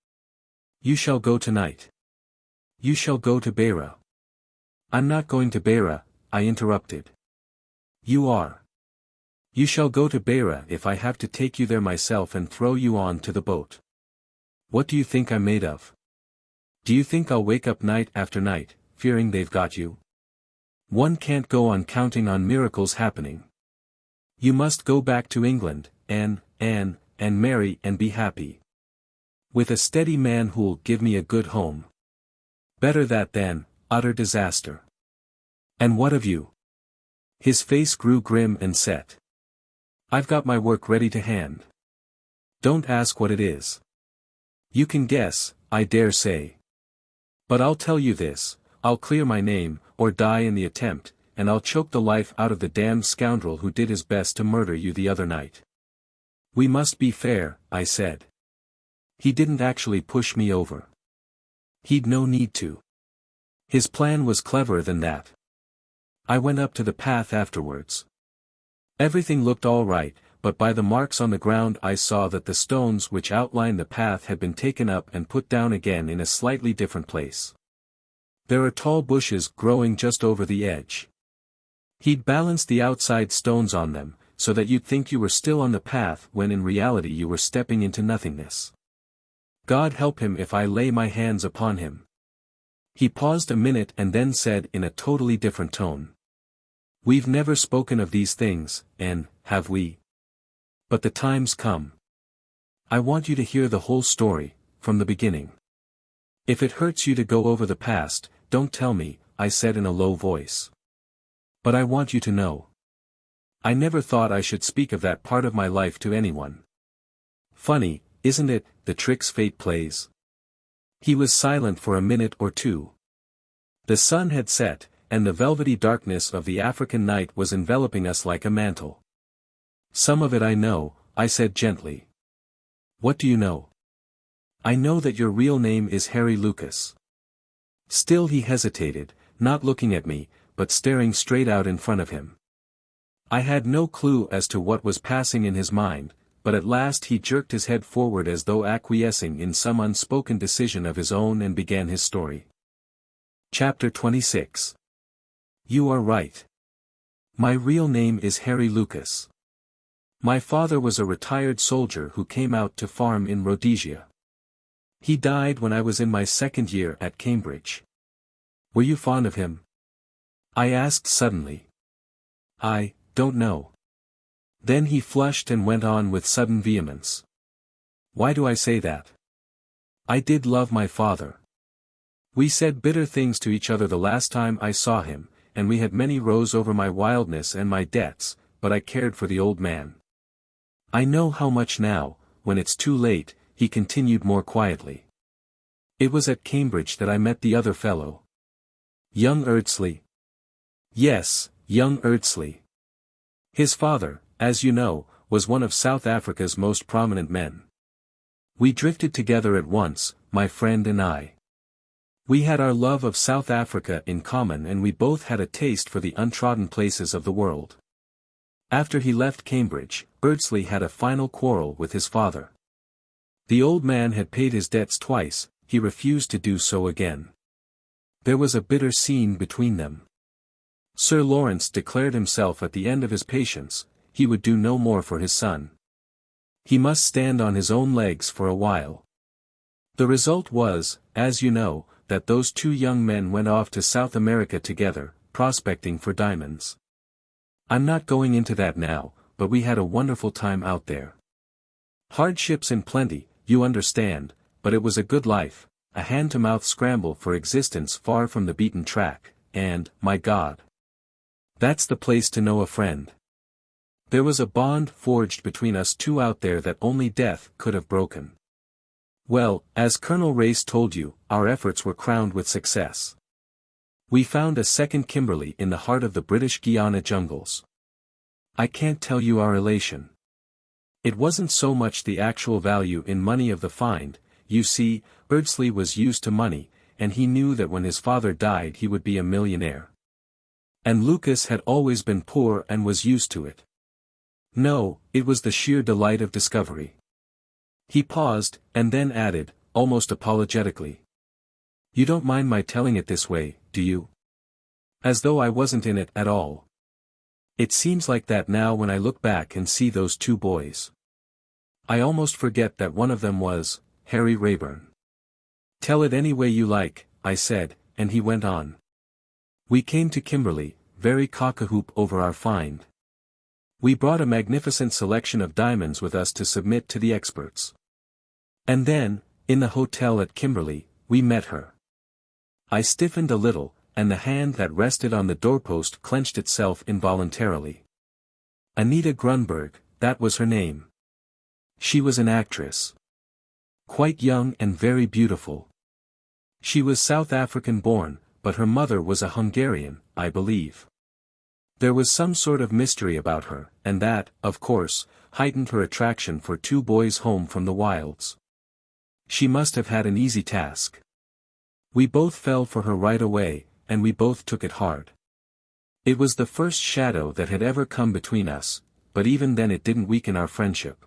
You shall go tonight. You shall go to Beira. I'm not going to Beira, I interrupted. You are. You shall go to Beira if I have to take you there myself and throw you on to the boat. What do you think I'm made of? Do you think I'll wake up night after night, fearing they've got you? One can't go on counting on miracles happening. You must go back to England, Anne, and marry and be happy. With a steady man who'll give me a good home. Better that than utter disaster. And what of you? His face grew grim and set. I've got my work ready to hand. Don't ask what it is. You can guess, I dare say. But I'll tell you this, I'll clear my name, or die in the attempt, and I'll choke the life out of the damned scoundrel who did his best to murder you the other night. We must be fair, I said. He didn't actually push me over. He'd no need to. His plan was cleverer than that. I went up to the path afterwards. Everything looked all right, but by the marks on the ground I saw that the stones which outlined the path had been taken up and put down again in a slightly different place. There are tall bushes growing just over the edge. He'd balanced the outside stones on them, so that you'd think you were still on the path when in reality you were stepping into nothingness. God help him if I lay my hands upon him. He paused a minute and then said in a totally different tone. We've never spoken of these things, Anne, have we? But the time's come. I want you to hear the whole story, from the beginning. If it hurts you to go over the past, don't tell me, I said in a low voice. But I want you to know. I never thought I should speak of that part of my life to anyone. Funny, isn't it, the tricks fate plays? He was silent for a minute or two. The sun had set, and the velvety darkness of the African night was enveloping us like a mantle. Some of it I know, I said gently. What do you know? I know that your real name is Harry Lucas. Still he hesitated, not looking at me, but staring straight out in front of him. I had no clue as to what was passing in his mind, but at last he jerked his head forward as though acquiescing in some unspoken decision of his own and began his story. Chapter 26. You are right. My real name is Harry Lucas. My father was a retired soldier who came out to farm in Rhodesia. He died when I was in my second year at Cambridge. Were you fond of him? I asked suddenly. I don't know. Then he flushed and went on with sudden vehemence. Why do I say that? I did love my father. We said bitter things to each other the last time I saw him, and we had many rows over my wildness and my debts, but I cared for the old man. I know how much now, when it's too late, he continued more quietly. It was at Cambridge that I met the other fellow. Young Erdsley. Yes, young Erdsley. His father, as you know, was one of South Africa's most prominent men. We drifted together at once, my friend and I. We had our love of South Africa in common and we both had a taste for the untrodden places of the world. After he left Cambridge, Erdsley had a final quarrel with his father. The old man had paid his debts twice, he refused to do so again. There was a bitter scene between them. Sir Lawrence declared himself at the end of his patience, he would do no more for his son. He must stand on his own legs for a while. The result was, as you know, that those two young men went off to South America together, prospecting for diamonds. I'm not going into that now, but we had a wonderful time out there. Hardships in plenty, you understand, but it was a good life, a hand-to-mouth scramble for existence far from the beaten track, and, my God, that's the place to know a friend. There was a bond forged between us two out there that only death could have broken. Well, as Colonel Race told you, our efforts were crowned with success. We found a second Kimberley in the heart of the British Guiana jungles. I can't tell you our elation. It wasn't so much the actual value in money of the find. You see, Beardsley was used to money, and he knew that when his father died he would be a millionaire. And Lucas had always been poor and was used to it. No, it was the sheer delight of discovery. He paused, and then added, almost apologetically. You don't mind my telling it this way, do you? As though I wasn't in it at all. It seems like that now when I look back and see those two boys. I almost forget that one of them was Harry Rayburn. Tell it any way you like, I said, and he went on. We came to Kimberley, very cock-a-hoop over our find. We brought a magnificent selection of diamonds with us to submit to the experts. And then, in the hotel at Kimberley, we met her. I stiffened a little, and the hand that rested on the doorpost clenched itself involuntarily. Anita Grunberg, that was her name. She was an actress. Quite young and very beautiful. She was South African born, but her mother was a Hungarian, I believe. There was some sort of mystery about her, and that, of course, heightened her attraction for two boys home from the wilds. She must have had an easy task. We both fell for her right away, and we both took it hard. It was the first shadow that had ever come between us, but even then it didn't weaken our friendship.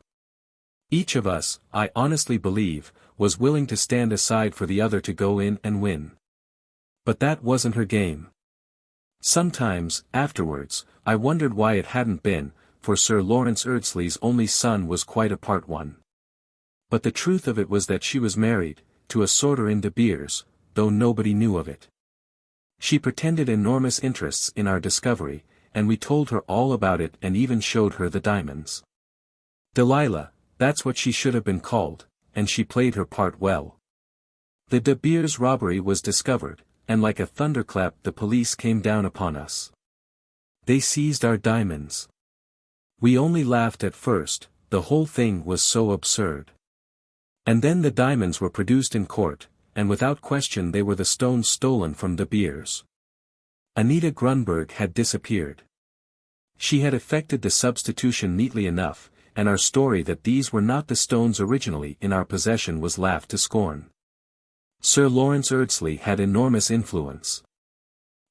Each of us, I honestly believe, was willing to stand aside for the other to go in and win. But that wasn't her game. Sometimes, afterwards, I wondered why it hadn't been, for Sir Lawrence Eardsley's only son was quite a part one. But the truth of it was that she was married, to a sorter in De Beers, though nobody knew of it. She pretended enormous interests in our discovery, and we told her all about it and even showed her the diamonds. Delilah, that's what she should have been called, and she played her part well. The De Beers robbery was discovered, and like a thunderclap the police came down upon us. They seized our diamonds. We only laughed at first, the whole thing was so absurd. And then the diamonds were produced in court, and without question they were the stones stolen from De Beers. Anita Grunberg had disappeared. She had effected the substitution neatly enough, and our story that these were not the stones originally in our possession was laughed to scorn. Sir Lawrence Eardsley had enormous influence.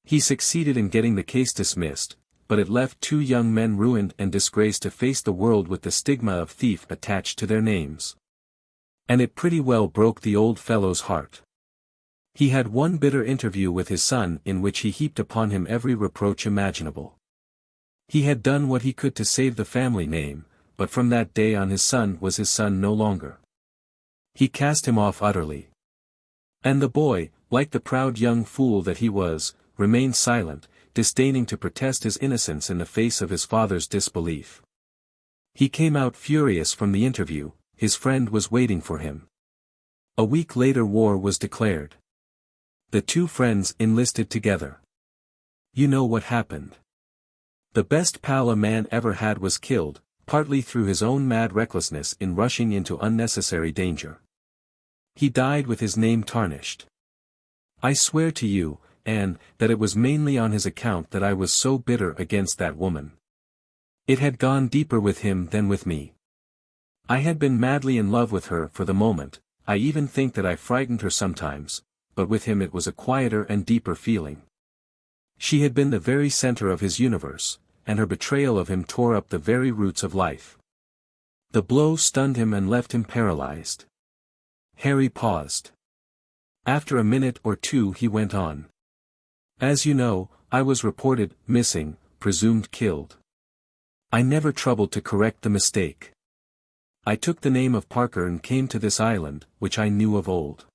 He succeeded in getting the case dismissed, but it left two young men ruined and disgraced to face the world with the stigma of thief attached to their names. And it pretty well broke the old fellow's heart. He had one bitter interview with his son in which he heaped upon him every reproach imaginable. He had done what he could to save the family name, but from that day on his son was his son no longer. He cast him off utterly. And the boy, like the proud young fool that he was, remained silent, disdaining to protest his innocence in the face of his father's disbelief. He came out furious from the interview. His friend was waiting for him. A week later war was declared. The two friends enlisted together. You know what happened. The best pal a man ever had was killed, partly through his own mad recklessness in rushing into unnecessary danger. He died with his name tarnished. I swear to you, Anne, that it was mainly on his account that I was so bitter against that woman. It had gone deeper with him than with me. I had been madly in love with her for the moment, I even think that I frightened her sometimes, but with him it was a quieter and deeper feeling. She had been the very center of his universe, and her betrayal of him tore up the very roots of life. The blow stunned him and left him paralyzed. Harry paused. After a minute or two he went on. As you know, I was reported missing, presumed killed. I never troubled to correct the mistake. I took the name of Parker and came to this island, which I knew of old.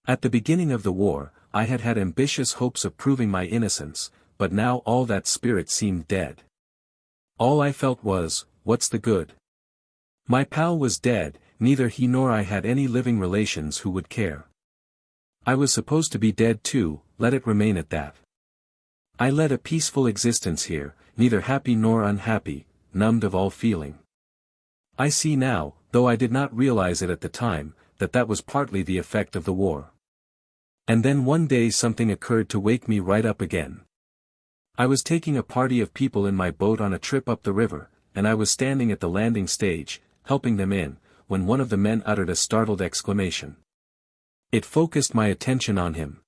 At the beginning of the war, I had had ambitious hopes of proving my innocence, but now all that spirit seemed dead. All I felt was, what's the good? My pal was dead, neither he nor I had any living relations who would care. I was supposed to be dead too, let it remain at that. I led a peaceful existence here, neither happy nor unhappy, numbed of all feeling. I see now, though I did not realize it at the time, that was partly the effect of the war. And then one day something occurred to wake me right up again. I was taking a party of people in my boat on a trip up the river, and I was standing at the landing stage, helping them in, when one of the men uttered a startled exclamation. It focused my attention on him.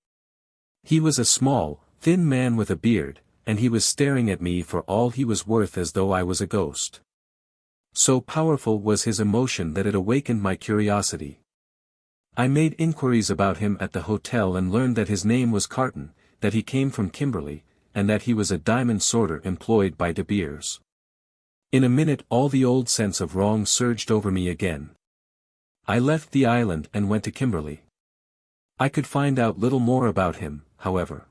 He was a small, thin man with a beard, and he was staring at me for all he was worth as though I was a ghost. So powerful was his emotion that it awakened my curiosity. I made inquiries about him at the hotel and learned that his name was Carton, that he came from Kimberley, and that he was a diamond sorter employed by De Beers. In a minute all the old sense of wrong surged over me again. I left the island and went to Kimberley. I could find out little more about him, however.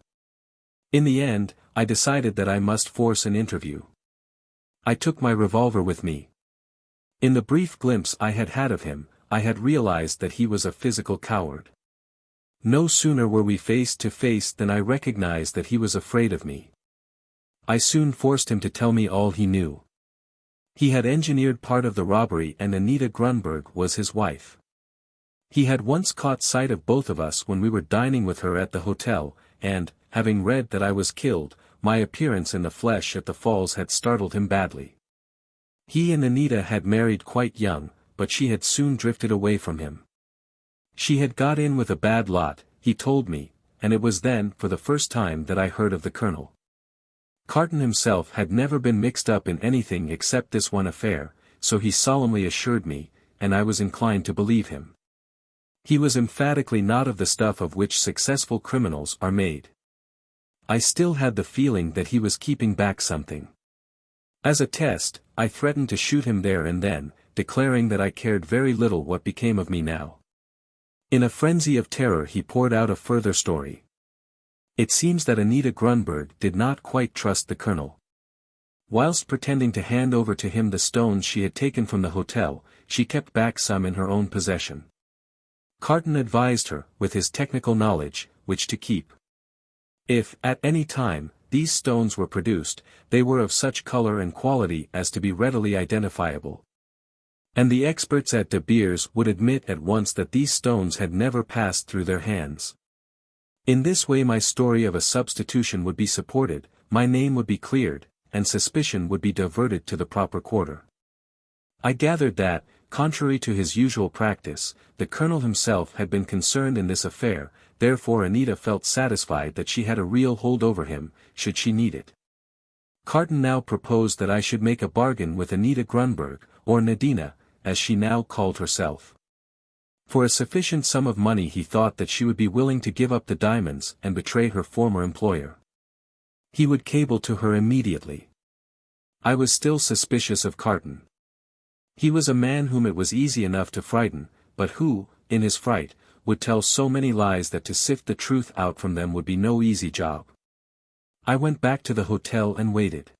In the end, I decided that I must force an interview. I took my revolver with me. In the brief glimpse I had had of him, I had realized that he was a physical coward. No sooner were we face to face than I recognized that he was afraid of me. I soon forced him to tell me all he knew. He had engineered part of the robbery and Anita Grunberg was his wife. He had once caught sight of both of us when we were dining with her at the hotel, and, having read that I was killed, my appearance in the flesh at the falls had startled him badly. He and Anita had married quite young, but she had soon drifted away from him. She had got in with a bad lot, he told me, and it was then for the first time that I heard of the Colonel. Carton himself had never been mixed up in anything except this one affair, so he solemnly assured me, and I was inclined to believe him. He was emphatically not of the stuff of which successful criminals are made. I still had the feeling that he was keeping back something. As a test, I threatened to shoot him there and then, declaring that I cared very little what became of me now. In a frenzy of terror he poured out a further story. It seems that Anita Grunberg did not quite trust the Colonel. Whilst pretending to hand over to him the stones she had taken from the hotel, she kept back some in her own possession. Carton advised her, with his technical knowledge, which to keep. If, at any time, these stones were produced, they were of such color and quality as to be readily identifiable. And the experts at De Beers would admit at once that these stones had never passed through their hands. In this way my story of a substitution would be supported, my name would be cleared, and suspicion would be diverted to the proper quarter. I gathered that, contrary to his usual practice, the Colonel himself had been concerned in this affair, therefore Anita felt satisfied that she had a real hold over him, should she need it. Carton now proposed that I should make a bargain with Anita Grunberg, or Nadina, as she now called herself. For a sufficient sum of money he thought that she would be willing to give up the diamonds and betray her former employer. He would cable to her immediately. I was still suspicious of Carton. He was a man whom it was easy enough to frighten, but who, in his fright, would tell so many lies that to sift the truth out from them would be no easy job. I went back to the hotel and waited.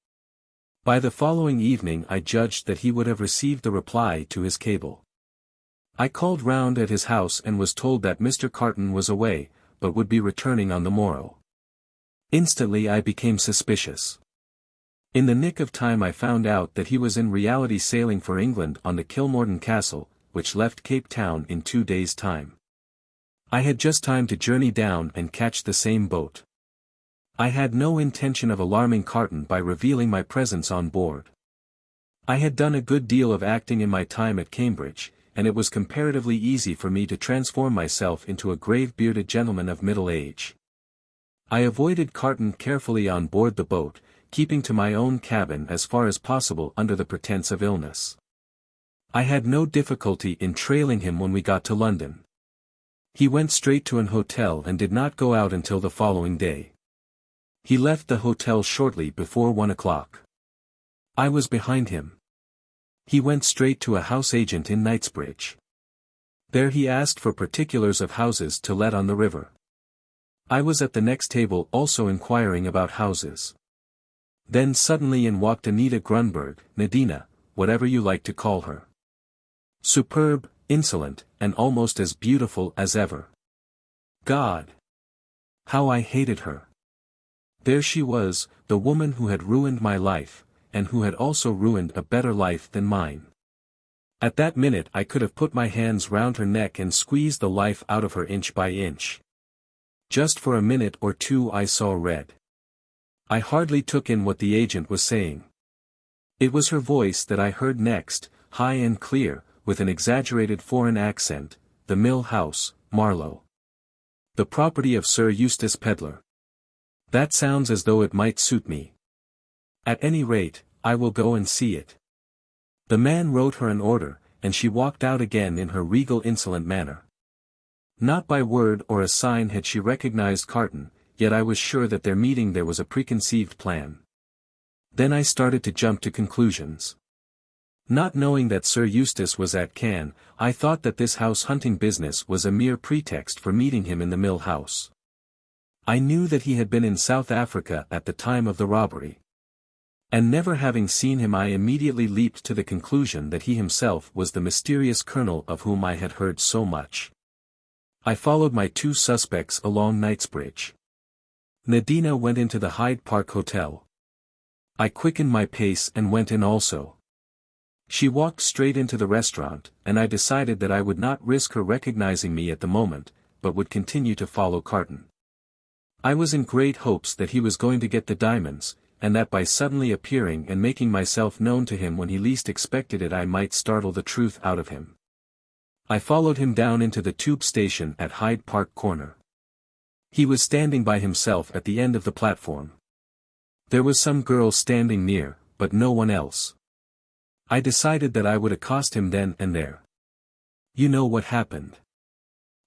By the following evening I judged that he would have received the reply to his cable. I called round at his house and was told that Mr. Carton was away, but would be returning on the morrow. Instantly I became suspicious. In the nick of time I found out that he was in reality sailing for England on the Kilmorden Castle, which left Cape Town in 2 days' time. I had just time to journey down and catch the same boat. I had no intention of alarming Carton by revealing my presence on board. I had done a good deal of acting in my time at Cambridge, and it was comparatively easy for me to transform myself into a grave-bearded gentleman of middle age. I avoided Carton carefully on board the boat, keeping to my own cabin as far as possible under the pretence of illness. I had no difficulty in trailing him when we got to London. He went straight to an hotel and did not go out until the following day. He left the hotel shortly before 1 o'clock. I was behind him. He went straight to a house agent in Knightsbridge. There he asked for particulars of houses to let on the river. I was at the next table also inquiring about houses. Then suddenly in walked Anita Grunberg, Nadina, whatever you like to call her. Superb, insolent, and almost as beautiful as ever. God! How I hated her. There she was, the woman who had ruined my life, and who had also ruined a better life than mine. At that minute I could have put my hands round her neck and squeezed the life out of her inch by inch. Just for a minute or two I saw red. I hardly took in what the agent was saying. It was her voice that I heard next, high and clear, with an exaggerated foreign accent, the Mill House, Marlow. The property of Sir Eustace Pedlar. That sounds as though it might suit me. At any rate, I will go and see it. The man wrote her an order, and she walked out again in her regal insolent manner. Not by word or a sign had she recognized Carton, yet I was sure that their meeting there was a preconceived plan. Then I started to jump to conclusions. Not knowing that Sir Eustace was at Cannes, I thought that this house-hunting business was a mere pretext for meeting him in the Mill House. I knew that he had been in South Africa at the time of the robbery. And never having seen him I immediately leaped to the conclusion that he himself was the mysterious colonel of whom I had heard so much. I followed my two suspects along Knightsbridge. Nadina went into the Hyde Park Hotel. I quickened my pace and went in also. She walked straight into the restaurant, and I decided that I would not risk her recognizing me at the moment, but would continue to follow Carton. I was in great hopes that he was going to get the diamonds, and that by suddenly appearing and making myself known to him when he least expected it I might startle the truth out of him. I followed him down into the tube station at Hyde Park Corner. He was standing by himself at the end of the platform. There was some girl standing near, but no one else. I decided that I would accost him then and there. You know what happened.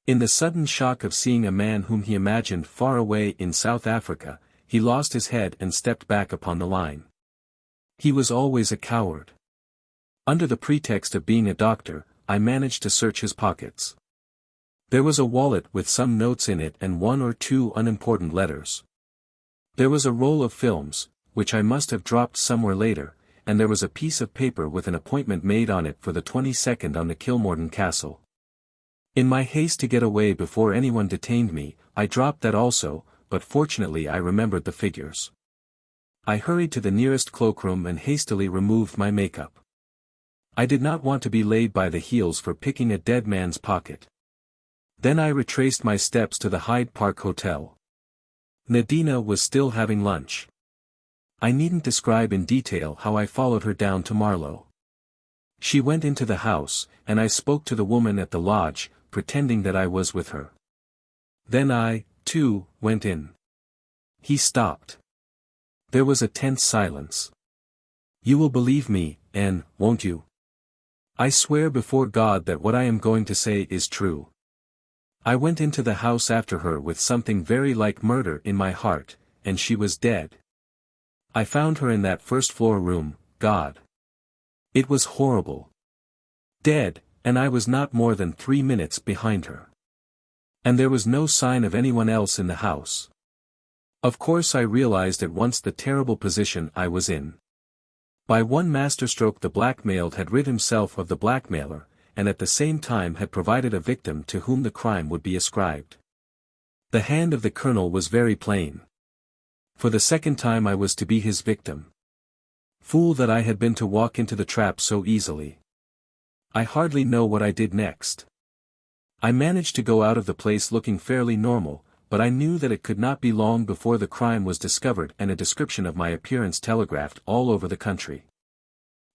In the sudden shock of seeing a man whom he imagined far away in South Africa, he lost his head and stepped back upon the line. He was always a coward. Under the pretext of being a doctor, I managed to search his pockets. There was a wallet with some notes in it and one or two unimportant letters. There was a roll of films, which I must have dropped somewhere later, and there was a piece of paper with an appointment made on it for the 22nd on the Kilmorden Castle. In my haste to get away before anyone detained me, I dropped that also, but fortunately I remembered the figures. I hurried to the nearest cloakroom and hastily removed my makeup. I did not want to be laid by the heels for picking a dead man's pocket. Then I retraced my steps to the Hyde Park Hotel. Nadina was still having lunch. I needn't describe in detail how I followed her down to Marlow. She went into the house, and I spoke to the woman at the lodge, pretending that I was with her. Then I, too, went in. He stopped. There was a tense silence. You will believe me, Anne, won't you? I swear before God that what I am going to say is true. I went into the house after her with something very like murder in my heart, and she was dead. I found her in that first-floor room, God. It was horrible. Dead, and I was not more than 3 minutes behind her. And there was no sign of anyone else in the house. Of course I realized at once the terrible position I was in. By one masterstroke the blackmailed had rid himself of the blackmailer, and at the same time had provided a victim to whom the crime would be ascribed. The hand of the colonel was very plain. For the second time I was to be his victim. Fool that I had been to walk into the trap so easily. I hardly know what I did next. I managed to go out of the place looking fairly normal, but I knew that it could not be long before the crime was discovered and a description of my appearance telegraphed all over the country.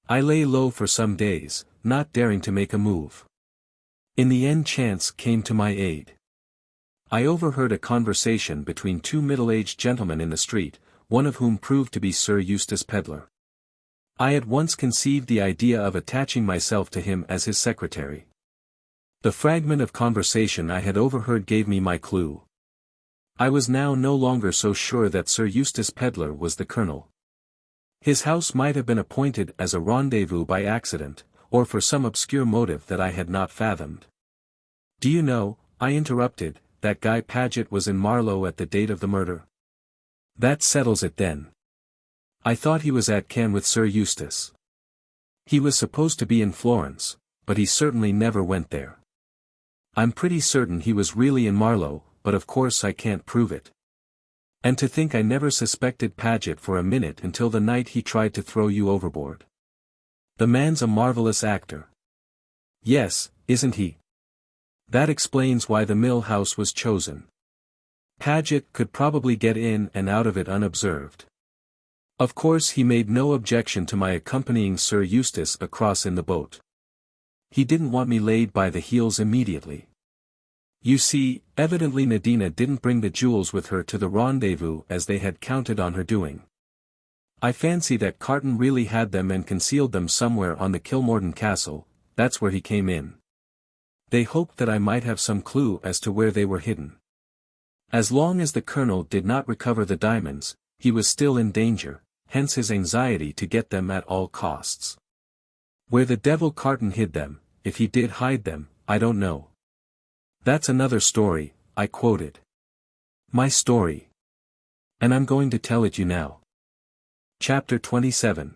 I lay low for some days, not daring to make a move. In the end chance came to my aid. I overheard a conversation between two middle-aged gentlemen in the street, one of whom proved to be Sir Eustace Pedlar. I at once conceived the idea of attaching myself to him as his secretary. The fragment of conversation I had overheard gave me my clue. I was now no longer so sure that Sir Eustace Pedlar was the colonel. His house might have been appointed as a rendezvous by accident, or for some obscure motive that I had not fathomed. Do you know, I interrupted, that Guy Paget was in Marlow at the date of the murder? That settles it then. I thought he was at Cannes with Sir Eustace. He was supposed to be in Florence, but he certainly never went there. I'm pretty certain he was really in Marlow, but of course I can't prove it. And to think I never suspected Paget for a minute until the night he tried to throw you overboard. The man's a marvelous actor. Yes, isn't he? That explains why the Mill House was chosen. Paget could probably get in and out of it unobserved. Of course he made no objection to my accompanying Sir Eustace across in the boat. He didn't want me laid by the heels immediately. You see, evidently Nadina didn't bring the jewels with her to the rendezvous as they had counted on her doing. I fancy that Carton really had them and concealed them somewhere on the Kilmorden Castle. That's where he came in. They hoped that I might have some clue as to where they were hidden. As long as the Colonel did not recover the diamonds, he was still in danger, hence his anxiety to get them at all costs. Where the devil Carton hid them, if he did hide them, I don't know. That's another story, I quoted. My story. And I'm going to tell it you now. Chapter 27.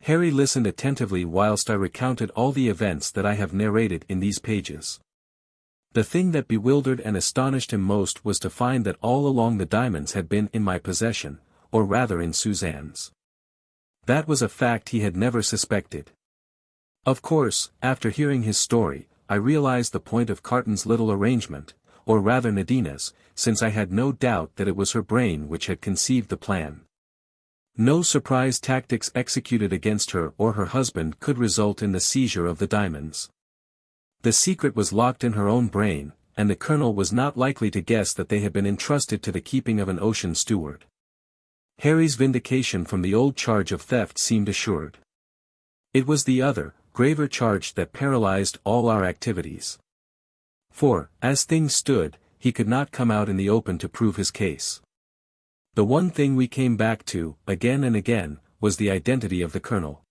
Harry listened attentively whilst I recounted all the events that I have narrated in these pages. The thing that bewildered and astonished him most was to find that all along the diamonds had been in my possession, or rather in Suzanne's. That was a fact he had never suspected. Of course, after hearing his story, I realized the point of Carton's little arrangement, or rather Nadina's, since I had no doubt that it was her brain which had conceived the plan. No surprise tactics executed against her or her husband could result in the seizure of the diamonds. The secret was locked in her own brain, and the Colonel was not likely to guess that they had been entrusted to the keeping of an ocean steward. Harry's vindication from the old charge of theft seemed assured. It was the other, graver charge that paralyzed all our activities. For, as things stood, he could not come out in the open to prove his case. The one thing we came back to, again and again, was the identity of the Colonel.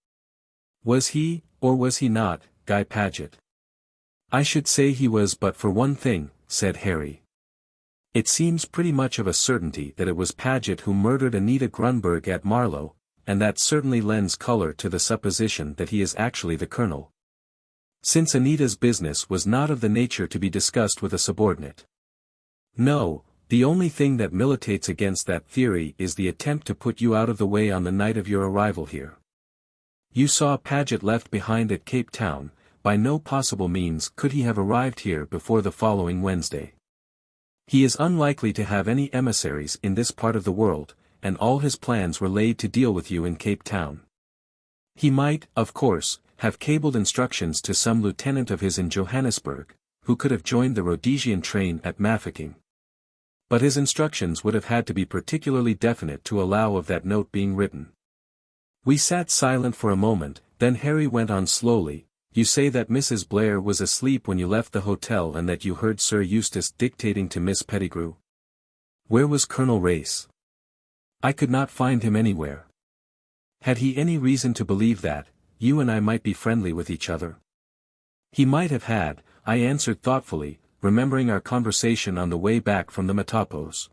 Was he, or was he not, Guy Paget? I should say he was but for one thing, said Harry. It seems pretty much of a certainty that it was Paget who murdered Anita Grunberg at Marlow, and that certainly lends color to the supposition that he is actually the Colonel. Since Anita's business was not of the nature to be discussed with a subordinate. No, the only thing that militates against that theory is the attempt to put you out of the way on the night of your arrival here. You saw Paget left behind at Cape Town, by no possible means could he have arrived here before the following Wednesday. He is unlikely to have any emissaries in this part of the world, and all his plans were laid to deal with you in Cape Town. He might, of course, have cabled instructions to some lieutenant of his in Johannesburg, who could have joined the Rhodesian train at Mafeking. But his instructions would have had to be particularly definite to allow of that note being written. We sat silent for a moment, then Harry went on slowly. You say that Mrs. Blair was asleep when you left the hotel and that you heard Sir Eustace dictating to Miss Pettigrew. Where was Colonel Race? I could not find him anywhere. Had he any reason to believe that, you and I might be friendly with each other? He might have had, I answered thoughtfully, remembering our conversation on the way back from the Matapos.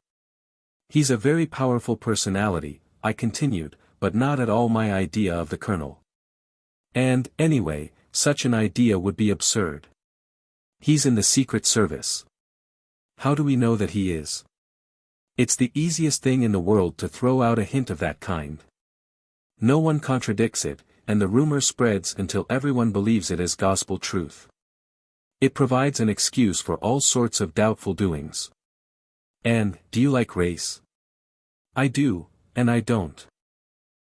He's a very powerful personality, I continued, but not at all my idea of the Colonel. And, anyway, such an idea would be absurd. He's in the Secret Service. How do we know that he is? It's the easiest thing in the world to throw out a hint of that kind. No one contradicts it, and the rumor spreads until everyone believes it as gospel truth. It provides an excuse for all sorts of doubtful doings. And, do you like Race? I do, and I don't.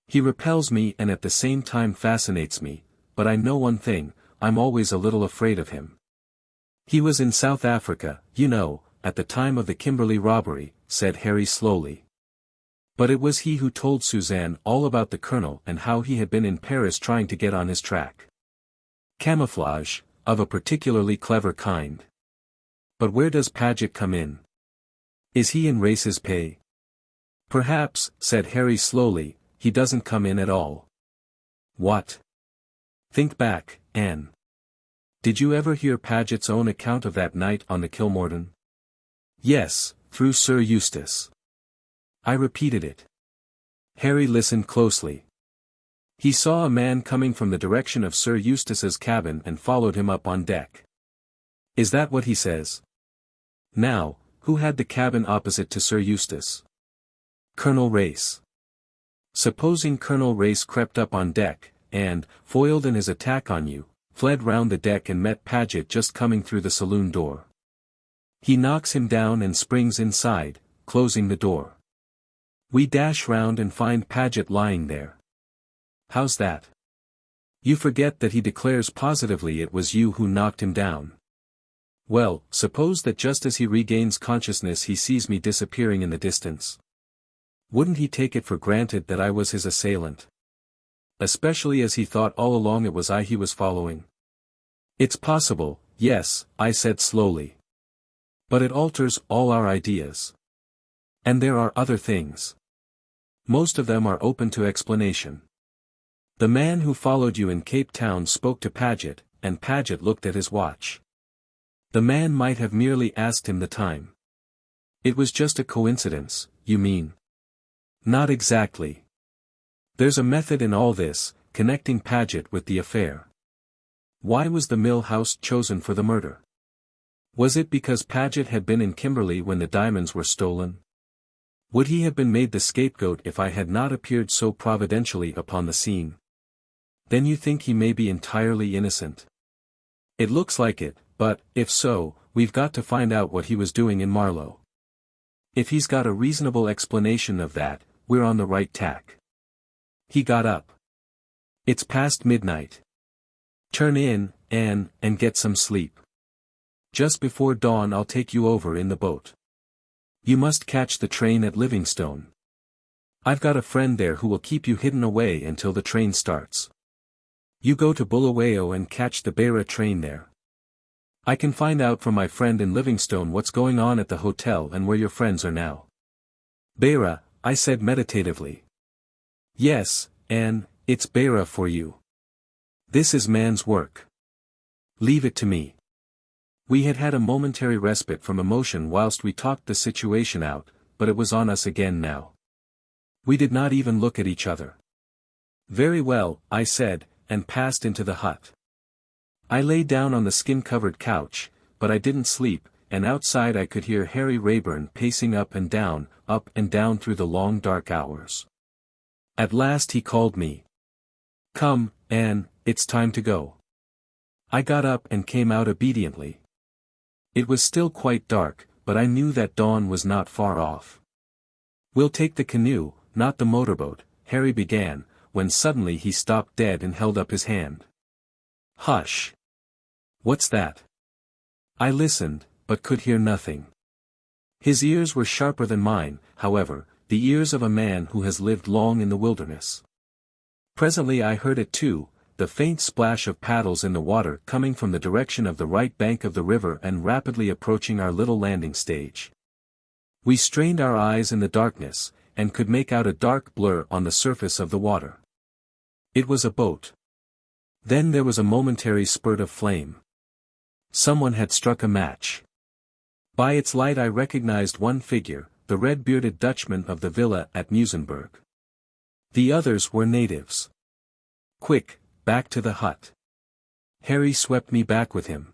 He repels me and at the same time fascinates me, but I know one thing, I'm always a little afraid of him. He was in South Africa, you know, at the time of the Kimberley robbery, said Harry slowly. But it was he who told Suzanne all about the Colonel and how he had been in Paris trying to get on his track. Camouflage, of a particularly clever kind. But where does Paget come in? Is he in Race's pay? Perhaps, said Harry slowly, he doesn't come in at all. What? Think back, Anne. Did you ever hear Paget's own account of that night on the Kilmorden? Yes, through Sir Eustace. I repeated it. Harry listened closely. He saw a man coming from the direction of Sir Eustace's cabin and followed him up on deck. Is that what he says? Now, who had the cabin opposite to Sir Eustace? Colonel Race. Supposing Colonel Race crept up on deck, and, foiled in his attack on you, fled round the deck and met Paget just coming through the saloon door. He knocks him down and springs inside, closing the door. We dash round and find Paget lying there. How's that? You forget that he declares positively it was you who knocked him down. Well, suppose that just as he regains consciousness he sees me disappearing in the distance. Wouldn't he take it for granted that I was his assailant? Especially as he thought all along it was I he was following. It's possible, yes, I said slowly. But it alters all our ideas. And there are other things. Most of them are open to explanation. The man who followed you in Cape Town spoke to Paget, and Paget looked at his watch. The man might have merely asked him the time. It was just a coincidence, you mean? Not exactly. There's a method in all this, connecting Paget with the affair. Why was the mill house chosen for the murder? Was it because Paget had been in Kimberley when the diamonds were stolen? Would he have been made the scapegoat if I had not appeared so providentially upon the scene? Then you think he may be entirely innocent? It looks like it, but, if so, we've got to find out what he was doing in Marlow. If he's got a reasonable explanation of that, we're on the right tack. He got up. It's past midnight. Turn in, Anne, and get some sleep. Just before dawn I'll take you over in the boat. You must catch the train at Livingstone. I've got a friend there who will keep you hidden away until the train starts. You go to Bulawayo and catch the Beira train there. I can find out from my friend in Livingstone what's going on at the hotel and where your friends are now. Beira, I said meditatively. Yes, Anne, it's Beira for you. This is man's work. Leave it to me. We had had a momentary respite from emotion whilst we talked the situation out, but it was on us again now. We did not even look at each other. Very well, I said, and passed into the hut. I lay down on the skin-covered couch, but I didn't sleep, and outside I could hear Harry Rayburn pacing up and down through the long dark hours. At last he called me. Come, Anne, it's time to go. I got up and came out obediently. It was still quite dark, but I knew that dawn was not far off. We'll take the canoe, not the motorboat, Harry began, when suddenly he stopped dead and held up his hand. Hush! What's that? I listened, but could hear nothing. His ears were sharper than mine, however, the ears of a man who has lived long in the wilderness. Presently I heard it too, the faint splash of paddles in the water coming from the direction of the right bank of the river and rapidly approaching our little landing stage. We strained our eyes in the darkness, and could make out a dark blur on the surface of the water. It was a boat. Then there was a momentary spurt of flame. Someone had struck a match. By its light I recognized one figure, the red-bearded Dutchman of the villa at Musenberg. The others were natives. Quick, back to the hut. Harry swept me back with him.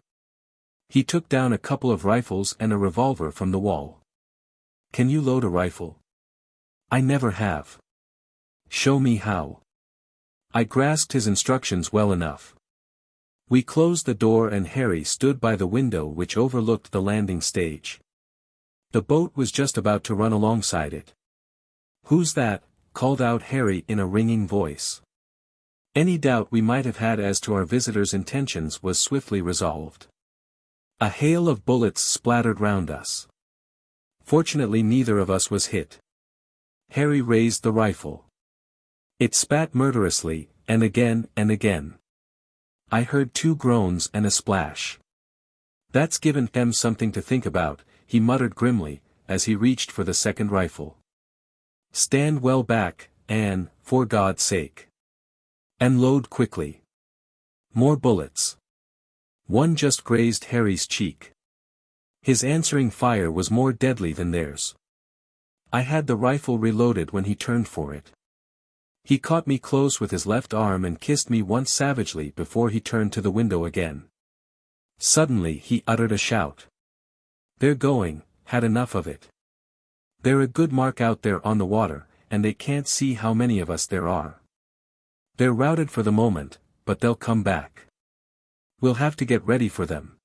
He took down a couple of rifles and a revolver from the wall. Can you load a rifle? I never have. Show me how. I grasped his instructions well enough. We closed the door and Harry stood by the window which overlooked the landing stage. The boat was just about to run alongside it. Who's that? Called out Harry in a ringing voice. Any doubt we might have had as to our visitor's intentions was swiftly resolved. A hail of bullets splattered round us. Fortunately neither of us was hit. Harry raised the rifle. It spat murderously, and again and again. I heard 2 groans and a splash. That's given them something to think about, he muttered grimly, as he reached for the second rifle. Stand well back, Anne, for God's sake. And load quickly. More bullets. One just grazed Harry's cheek. His answering fire was more deadly than theirs. I had the rifle reloaded when he turned for it. He caught me close with his left arm and kissed me once savagely before he turned to the window again. Suddenly he uttered a shout. "They're going, had enough of it. They're a good mark out there on the water, and they can't see how many of us there are. They're routed for the moment, but they'll come back. We'll have to get ready for them."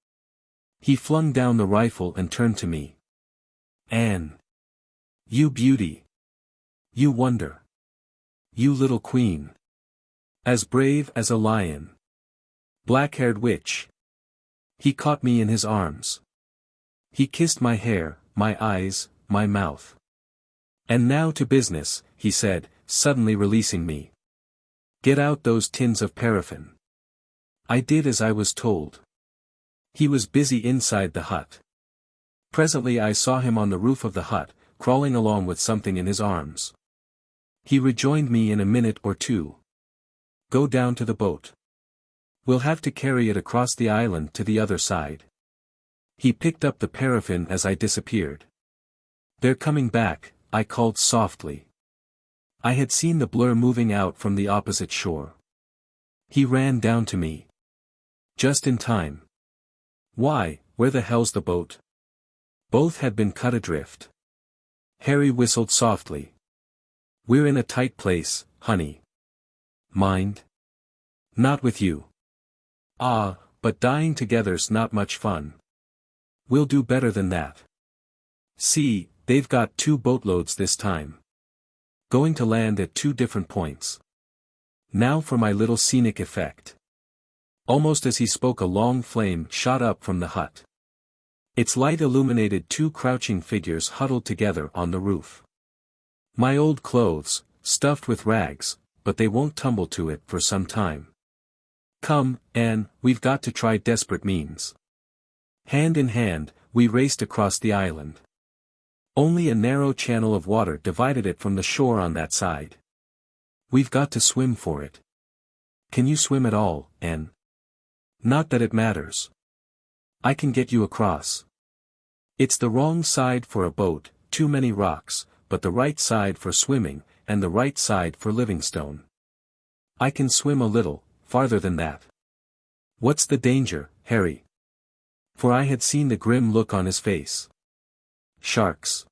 He flung down the rifle and turned to me. "Anne. You beauty. You wonder. You little queen. As brave as a lion. Black-haired witch." He caught me in his arms. He kissed my hair, my eyes, my mouth. "And now to business," he said, suddenly releasing me. "Get out those tins of paraffin." I did as I was told. He was busy inside the hut. Presently I saw him on the roof of the hut, crawling along with something in his arms. He rejoined me in a minute or two. "Go down to the boat. We'll have to carry it across the island to the other side." He picked up the paraffin as I disappeared. "They're coming back," I called softly. I had seen the blur moving out from the opposite shore. He ran down to me. Just in time. "Why, where the hell's the boat?" Both had been cut adrift. Harry whistled softly. "We're in a tight place, honey." "Mind?" "Not with you." "Ah, but dying together's not much fun." "We'll do better than that. See, they've got 2 boatloads this time. Going to land at 2 different points. Now for my little scenic effect." Almost as he spoke a long flame shot up from the hut. Its light illuminated 2 crouching figures huddled together on the roof. My old clothes, stuffed with rags, but they won't tumble to it for some time. "Come, Anne, we've got to try desperate means." Hand in hand, we raced across the island. Only a narrow channel of water divided it from the shore on that side. "We've got to swim for it." "Can you swim at all, Anne?" "Not that it matters. I can get you across. It's the wrong side for a boat, too many rocks, but the right side for swimming, and the right side for Livingstone. I can swim a little, farther than that." "What's the danger, Harry?" For I had seen the grim look on his face. "Sharks."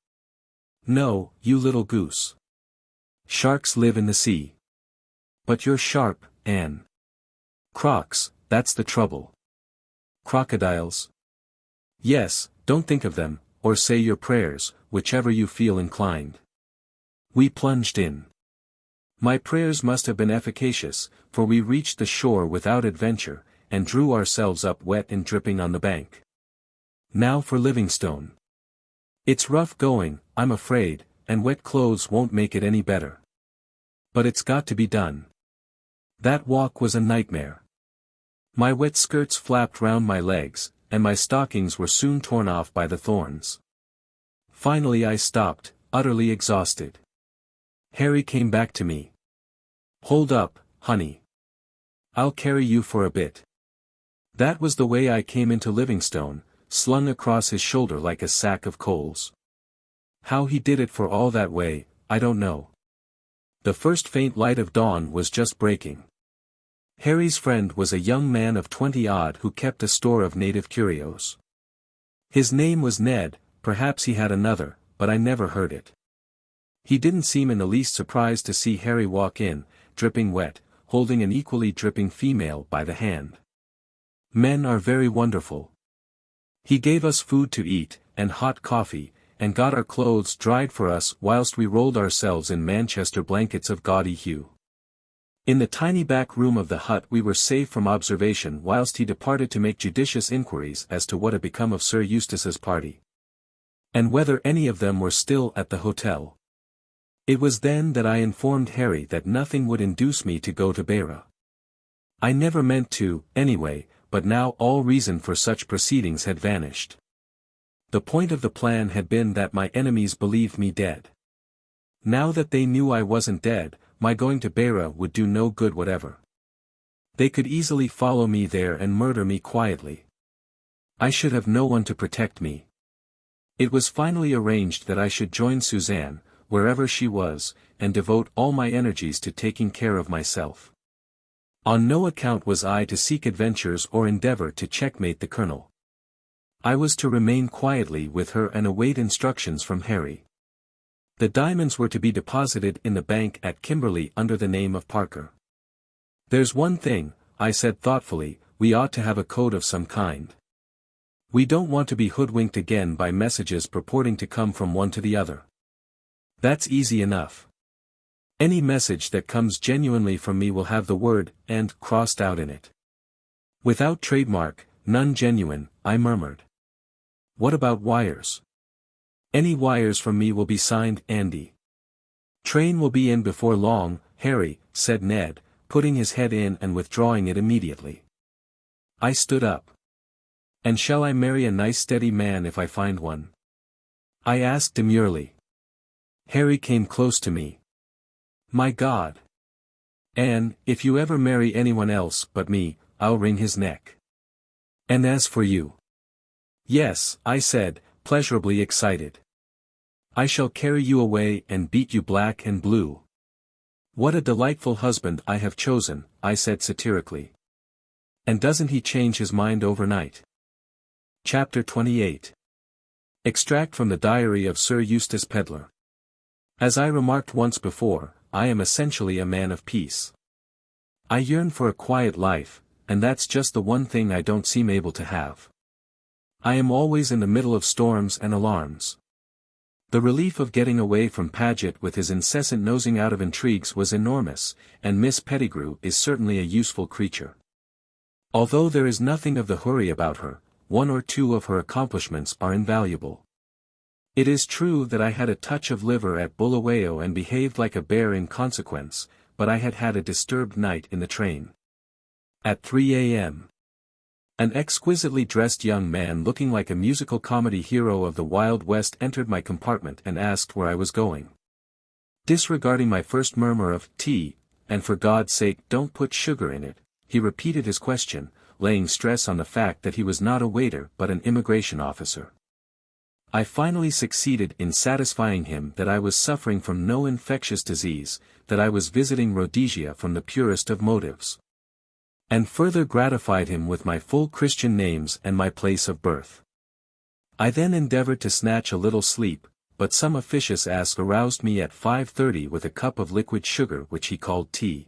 "No, you little goose. Sharks live in the sea." "But you're sharp, Anne." "Crocs, that's the trouble." "Crocodiles?" "Yes, don't think of them, or say your prayers, whichever you feel inclined." We plunged in. My prayers must have been efficacious, for we reached the shore without adventure, and drew ourselves up wet and dripping on the bank. Now for Livingstone. It's rough going, I'm afraid, and wet clothes won't make it any better. But it's got to be done. That walk was a nightmare. My wet skirts flapped round my legs, and my stockings were soon torn off by the thorns. Finally I stopped, utterly exhausted. Harry came back to me. "Hold up, honey. I'll carry you for a bit." That was the way I came into Livingstone, slung across his shoulder like a sack of coals. How he did it for all that way, I don't know. The first faint light of dawn was just breaking. Harry's friend was a young man of 20-odd who kept a store of native curios. His name was Ned, perhaps he had another, but I never heard it. He didn't seem in the least surprised to see Harry walk in, dripping wet, holding an equally dripping female by the hand. Men are very wonderful. He gave us food to eat, and hot coffee, and got our clothes dried for us whilst we rolled ourselves in Manchester blankets of gaudy hue. In the tiny back room of the hut we were safe from observation whilst he departed to make judicious inquiries as to what had become of Sir Eustace's party. And whether any of them were still at the hotel. It was then that I informed Harry that nothing would induce me to go to Beira. I never meant to, anyway, but now all reason for such proceedings had vanished. The point of the plan had been that my enemies believed me dead. Now that they knew I wasn't dead, my going to Beira would do no good whatever. They could easily follow me there and murder me quietly. I should have no one to protect me. It was finally arranged that I should join Suzanne, wherever she was, and devote all my energies to taking care of myself. On no account was I to seek adventures or endeavor to checkmate the colonel. I was to remain quietly with her and await instructions from Harry. The diamonds were to be deposited in the bank at Kimberley under the name of Parker. "There's one thing," I said thoughtfully, "we ought to have a code of some kind. We don't want to be hoodwinked again by messages purporting to come from one to the other. That's easy enough. Any message that comes genuinely from me will have the word 'and' crossed out in it. Without trademark, none genuine," I murmured. "What about wires?" "Any wires from me will be signed Andy." "Train will be in before long, Harry," said Ned, putting his head in and withdrawing it immediately. I stood up. "And shall I marry a nice steady man if I find one?" I asked demurely. Harry came close to me. "My God! Anne, if you ever marry anyone else but me, I'll wring his neck. And as for you—" "Yes," I said, pleasurably excited. "I shall carry you away and beat you black and blue." "What a delightful husband I have chosen," I said satirically. "And doesn't he change his mind overnight?" Chapter 28. Extract from the Diary of Sir Eustace Pedlar. As I remarked once before, I am essentially a man of peace. I yearn for a quiet life, and that's just the one thing I don't seem able to have. I am always in the middle of storms and alarms. The relief of getting away from Paget with his incessant nosing out of intrigues was enormous, and Miss Pettigrew is certainly a useful creature. Although there is nothing of the hurry about her, one or two of her accomplishments are invaluable. It is true that I had a touch of liver at Bulawayo and behaved like a bear in consequence, but I had had a disturbed night in the train. At 3 a.m. an exquisitely dressed young man looking like a musical comedy hero of the Wild West entered my compartment and asked where I was going. Disregarding my first murmur of tea, and for God's sake don't put sugar in it, he repeated his question, laying stress on the fact that he was not a waiter but an immigration officer. I finally succeeded in satisfying him that I was suffering from no infectious disease, that I was visiting Rhodesia from the purest of motives. And further gratified him with my full Christian names and my place of birth. I then endeavored to snatch a little sleep, but some officious ass aroused me at 5:30 with a cup of liquid sugar which he called tea.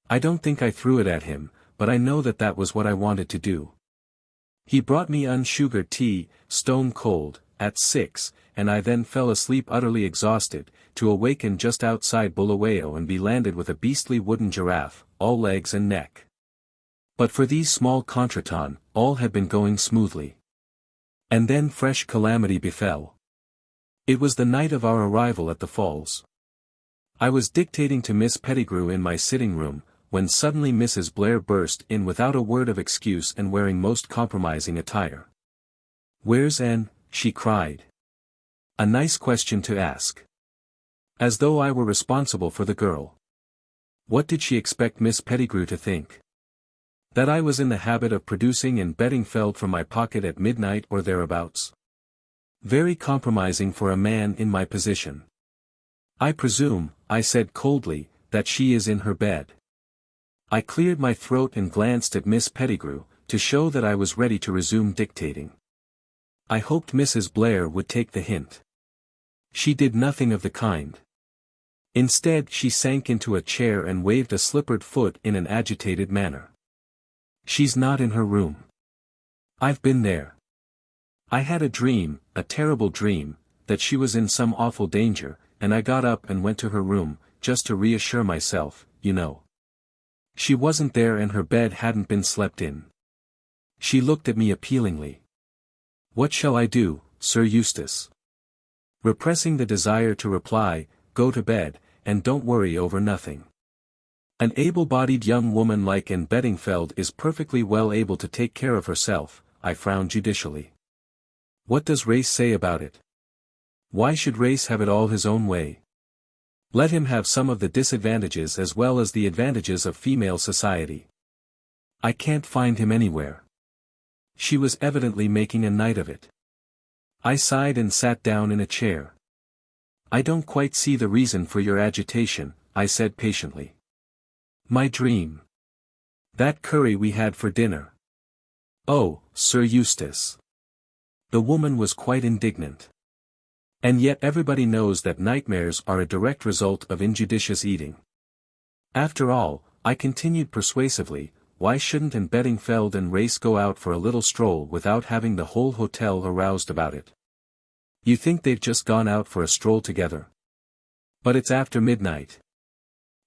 I don't think I threw it at him, but I know that that was what I wanted to do. He brought me unsugared tea, stone cold, at 6, and I then fell asleep utterly exhausted, to awaken just outside Bulawayo and be landed with a beastly wooden giraffe, all legs and neck. But for these small contretemps, all had been going smoothly. And then fresh calamity befell. It was the night of our arrival at the falls. I was dictating to Miss Pettigrew in my sitting room, when suddenly Mrs. Blair burst in without a word of excuse and wearing most compromising attire. "Where's Anne?" she cried. A nice question to ask. As though I were responsible for the girl. What did she expect Miss Pettigrew to think? That I was in the habit of producing Anne Beddingfeld from my pocket at midnight or thereabouts? Very compromising for a man in my position. "I presume," I said coldly, "that she is in her bed." I cleared my throat and glanced at Miss Pettigrew, to show that I was ready to resume dictating. I hoped Mrs. Blair would take the hint. She did nothing of the kind. Instead she sank into a chair and waved a slippered foot in an agitated manner. "She's not in her room. I've been there. I had a dream, a terrible dream, that she was in some awful danger, and I got up and went to her room, just to reassure myself, you know. She wasn't there and her bed hadn't been slept in." She looked at me appealingly. "What shall I do, Sir Eustace?" Repressing the desire to reply, "Go to bed, and don't worry over nothing. An able-bodied young woman like Anne Beddingfeld is perfectly well able to take care of herself," I frowned judicially. "What does Race say about it? Why should Race have it all his own way? Let him have some of the disadvantages as well as the advantages of female society. I can't find him anywhere." She was evidently making a night of it. I sighed and sat down in a chair. I don't quite see the reason for your agitation, I said patiently. My dream. That curry we had for dinner. Oh, Sir Eustace. The woman was quite indignant. And yet everybody knows that nightmares are a direct result of injudicious eating. After all, I continued persuasively, why shouldn't Anne Beddingfeld and Race go out for a little stroll without having the whole hotel aroused about it? You think they've just gone out for a stroll together? But it's after midnight.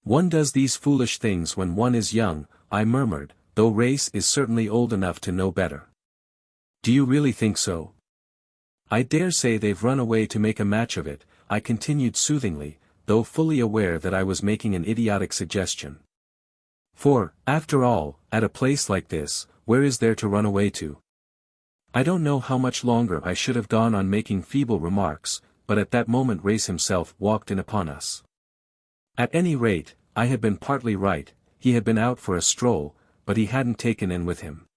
One does these foolish things when one is young, I murmured, though Race is certainly old enough to know better. Do you really think so? I dare say they've run away to make a match of it, I continued soothingly, though fully aware that I was making an idiotic suggestion. For, after all, at a place like this, where is there to run away to? I don't know how much longer I should have gone on making feeble remarks, but at that moment Race himself walked in upon us. At any rate, I had been partly right, he had been out for a stroll, but he hadn't taken Anne with him.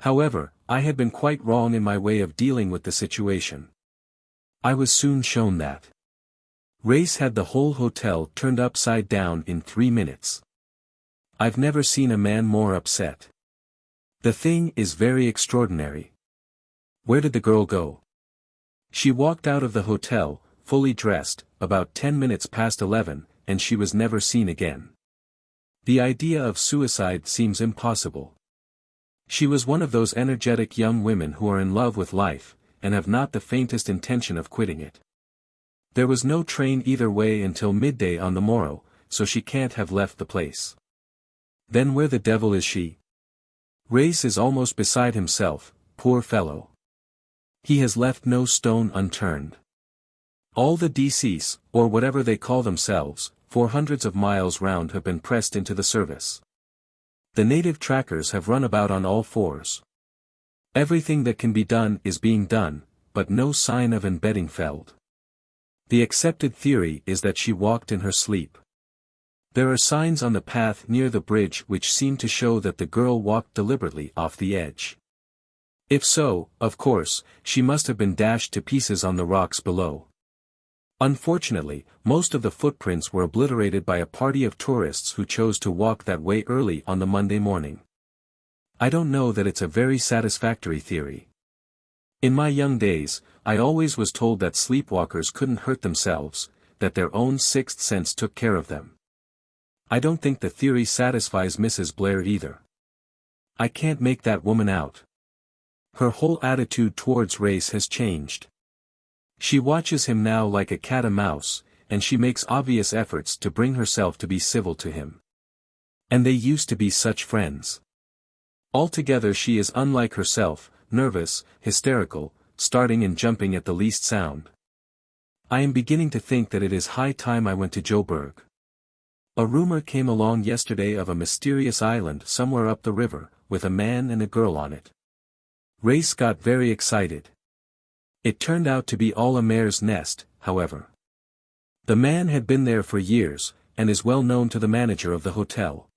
However, I had been quite wrong in my way of dealing with the situation. I was soon shown that Race had the whole hotel turned upside down in 3 minutes. I've never seen a man more upset. The thing is very extraordinary. Where did the girl go? She walked out of the hotel, fully dressed, about 10 minutes past 11, and she was never seen again. The idea of suicide seems impossible. She was one of those energetic young women who are in love with life, and have not the faintest intention of quitting it. There was no train either way until midday on the morrow, so she can't have left the place. Then where the devil is she? Race is almost beside himself, poor fellow. He has left no stone unturned. All the deceased, or whatever they call themselves, for hundreds of miles round have been pressed into the service. The native trackers have run about on all fours. Everything that can be done is being done, but no sign of Anne Beddingfeld. The accepted theory is that she walked in her sleep. There are signs on the path near the bridge which seem to show that the girl walked deliberately off the edge. If so, of course, she must have been dashed to pieces on the rocks below. Unfortunately, most of the footprints were obliterated by a party of tourists who chose to walk that way early on the Monday morning. I don't know that it's a very satisfactory theory. In my young days, I always was told that sleepwalkers couldn't hurt themselves, that their own sixth sense took care of them. I don't think the theory satisfies Mrs. Blair either. I can't make that woman out. Her whole attitude towards Race has changed. She watches him now like a cat and mouse, and she makes obvious efforts to bring herself to be civil to him. And they used to be such friends. Altogether she is unlike herself, nervous, hysterical, starting and jumping at the least sound. I am beginning to think that it is high time I went to Joburg. A rumor came along yesterday of a mysterious island somewhere up the river, with a man and a girl on it. Race got very excited. It turned out to be all a mare's nest, however. The man had been there for years, and is well known to the manager of the hotel.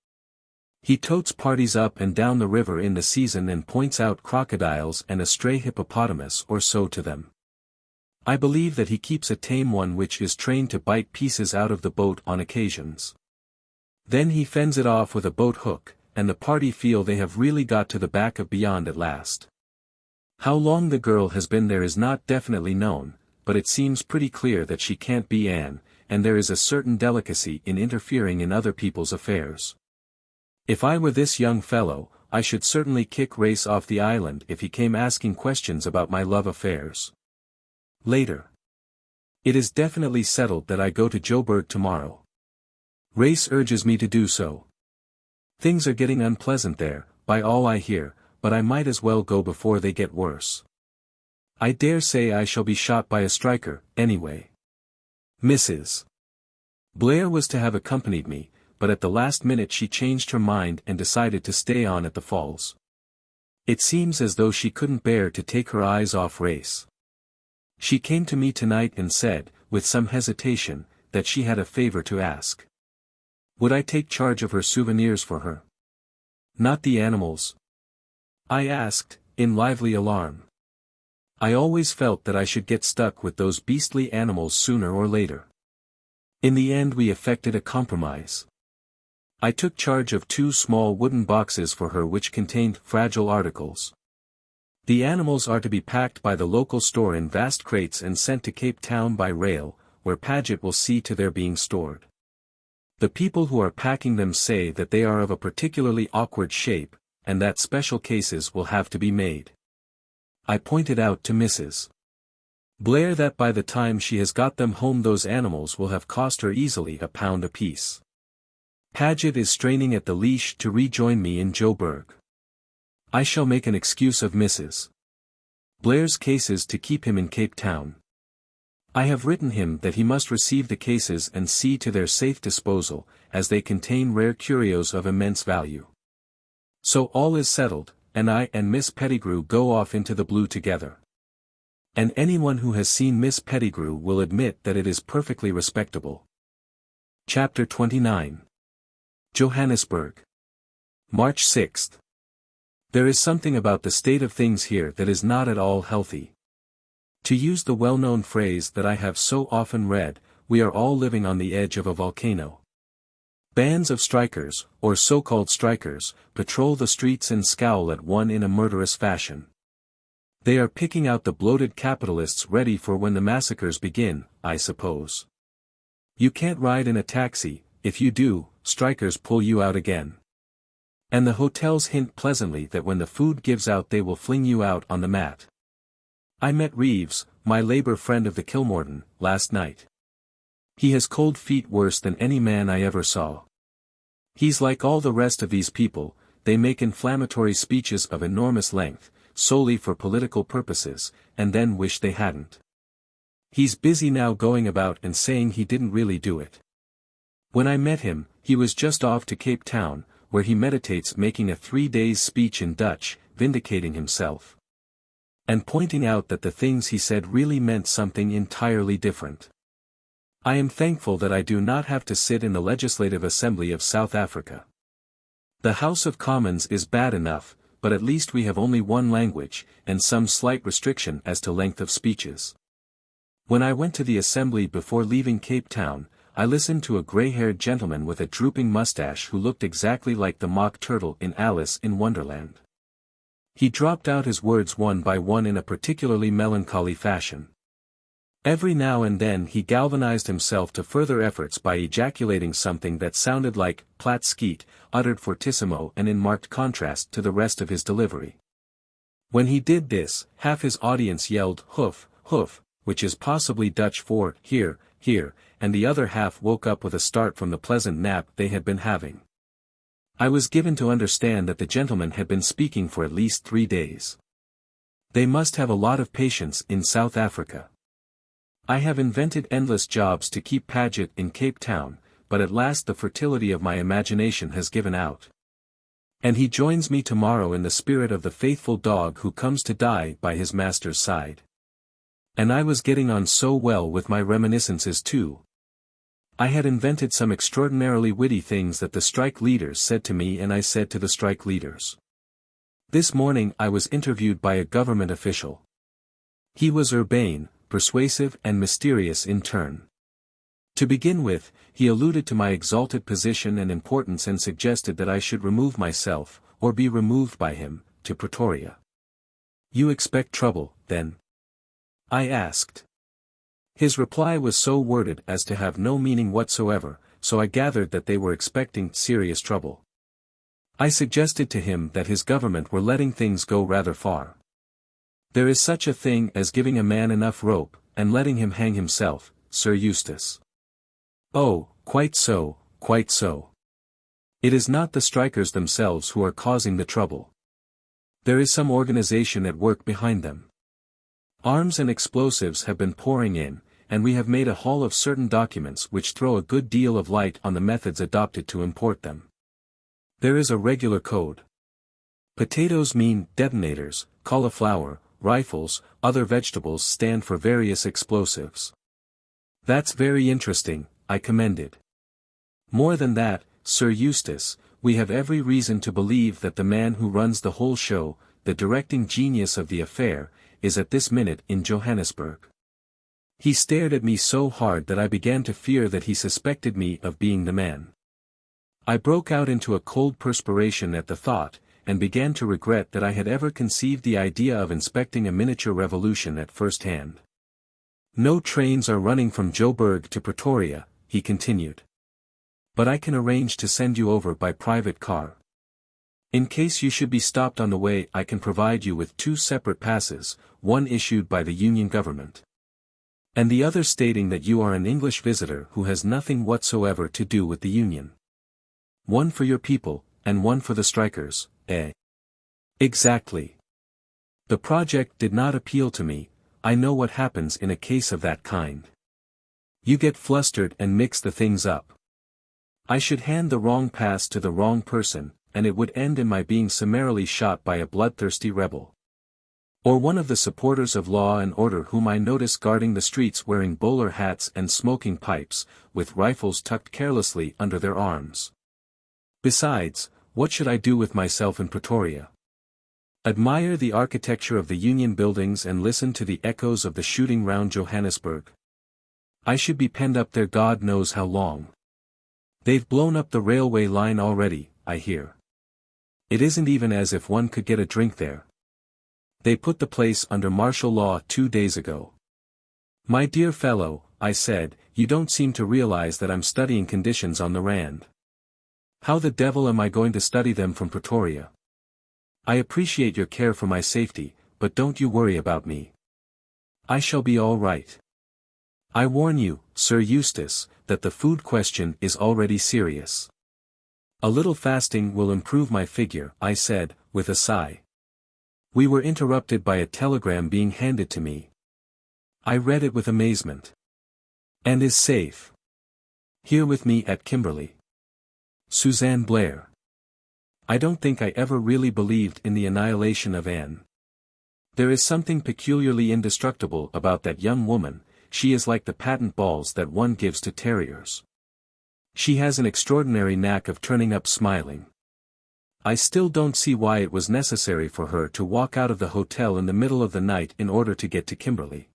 He totes parties up and down the river in the season and points out crocodiles and a stray hippopotamus or so to them. I believe that he keeps a tame one which is trained to bite pieces out of the boat on occasions. Then he fends it off with a boat hook, and the party feel they have really got to the back of beyond at last. How long the girl has been there is not definitely known, but it seems pretty clear that she can't be Anne, and there is a certain delicacy in interfering in other people's affairs. If I were this young fellow, I should certainly kick Race off the island if he came asking questions about my love affairs. Later. It is definitely settled that I go to Joburg tomorrow. Race urges me to do so. Things are getting unpleasant there, by all I hear, but I might as well go before they get worse. I dare say I shall be shot by a striker, anyway. Mrs. Blair was to have accompanied me, but at the last minute she changed her mind and decided to stay on at the falls. It seems as though she couldn't bear to take her eyes off Race. She came to me tonight and said, with some hesitation, that she had a favor to ask. Would I take charge of her souvenirs for her? Not the animals? I asked, in lively alarm. I always felt that I should get stuck with those beastly animals sooner or later. In the end we effected a compromise. I took charge of 2 small wooden boxes for her which contained fragile articles. The animals are to be packed by the local store in vast crates and sent to Cape Town by rail, where Paget will see to their being stored. The people who are packing them say that they are of a particularly awkward shape, and that special cases will have to be made. I pointed out to Mrs. Blair that by the time she has got them home those animals will have cost her easily £1 apiece. Paget is straining at the leash to rejoin me in Joburg. I shall make an excuse of Mrs. Blair's cases to keep him in Cape Town. I have written him that he must receive the cases and see to their safe disposal, as they contain rare curios of immense value. So all is settled, and I and Miss Pettigrew go off into the blue together. And anyone who has seen Miss Pettigrew will admit that it is perfectly respectable. Chapter 29. Johannesburg. March 6th. There is something about the state of things here that is not at all healthy. To use the well-known phrase that I have so often read, we are all living on the edge of a volcano. Bands of strikers, or so-called strikers, patrol the streets and scowl at one in a murderous fashion. They are picking out the bloated capitalists ready for when the massacres begin, I suppose. You can't ride in a taxi; if you do, strikers pull you out again. And the hotels hint pleasantly that when the food gives out they will fling you out on the mat. I met Reeves, my labor friend of the Kilmorton, last night. He has cold feet worse than any man I ever saw. He's like all the rest of these people, they make inflammatory speeches of enormous length, solely for political purposes, and then wish they hadn't. He's busy now going about and saying he didn't really do it. When I met him, he was just off to Cape Town, where he meditates making a 3-day speech in Dutch, vindicating himself. And pointing out that the things he said really meant something entirely different. I am thankful that I do not have to sit in the Legislative Assembly of South Africa. The House of Commons is bad enough, but at least we have only one language, and some slight restriction as to length of speeches. When I went to the Assembly before leaving Cape Town, I listened to a grey-haired gentleman with a drooping mustache who looked exactly like the mock turtle in Alice in Wonderland. He dropped out his words one by one in a particularly melancholy fashion. Every now and then he galvanized himself to further efforts by ejaculating something that sounded like "plat skeet," uttered fortissimo and in marked contrast to the rest of his delivery. When he did this, half his audience yelled "hoof, hoof," which is possibly Dutch for "here, here," and the other half woke up with a start from the pleasant nap they had been having. I was given to understand that the gentleman had been speaking for at least 3 days. They must have a lot of patience in South Africa. I have invented endless jobs to keep Paget in Cape Town, but at last the fertility of my imagination has given out. And he joins me tomorrow in the spirit of the faithful dog who comes to die by his master's side. And I was getting on so well with my reminiscences too. I had invented some extraordinarily witty things that the strike leaders said to me and I said to the strike leaders. This morning I was interviewed by a government official. He was urbane, persuasive and mysterious in turn. To begin with, he alluded to my exalted position and importance and suggested that I should remove myself, or be removed by him, to Pretoria. "You expect trouble, then?" I asked. His reply was so worded as to have no meaning whatsoever, so I gathered that they were expecting serious trouble. I suggested to him that his government were letting things go rather far. There is such a thing as giving a man enough rope, and letting him hang himself, Sir Eustace. Oh, quite so, quite so. It is not the strikers themselves who are causing the trouble. There is some organization at work behind them. Arms and explosives have been pouring in, and we have made a haul of certain documents which throw a good deal of light on the methods adopted to import them. There is a regular code. Potatoes mean detonators, cauliflower, rifles, other vegetables stand for various explosives. That's very interesting, I commended. More than that, Sir Eustace, we have every reason to believe that the man who runs the whole show, the directing genius of the affair, is at this minute in Johannesburg. He stared at me so hard that I began to fear that he suspected me of being the man. I broke out into a cold perspiration at the thought, and began to regret that I had ever conceived the idea of inspecting a miniature revolution at first hand. No trains are running from Joburg to Pretoria, he continued. But I can arrange to send you over by private car. In case you should be stopped on the way, I can provide you with 2 separate passes, one issued by the Union government, and the other stating that you are an English visitor who has nothing whatsoever to do with the Union. One for your people, and one for the strikers, eh? Exactly. The project did not appeal to me. I know what happens in a case of that kind. You get flustered and mix the things up. I should hand the wrong pass to the wrong person, and it would end in my being summarily shot by a bloodthirsty rebel. Or one of the supporters of law and order whom I notice guarding the streets wearing bowler hats and smoking pipes, with rifles tucked carelessly under their arms. Besides, what should I do with myself in Pretoria? Admire the architecture of the Union buildings and listen to the echoes of the shooting round Johannesburg? I should be penned up there God knows how long. They've blown up the railway line already, I hear. It isn't even as if one could get a drink there. They put the place under martial law 2 days ago. My dear fellow, I said, you don't seem to realize that I'm studying conditions on the Rand. How the devil am I going to study them from Pretoria? I appreciate your care for my safety, but don't you worry about me. I shall be all right. I warn you, Sir Eustace, that the food question is already serious. A little fasting will improve my figure, I said, with a sigh. We were interrupted by a telegram being handed to me. I read it with amazement. And is safe. Here with me at Kimberley. Suzanne Blair. I don't think I ever really believed in the annihilation of Anne. There is something peculiarly indestructible about that young woman. She is like the patent balls that one gives to terriers. She has an extraordinary knack of turning up smiling. I still don't see why it was necessary for her to walk out of the hotel in the middle of the night in order to get to Kimberley.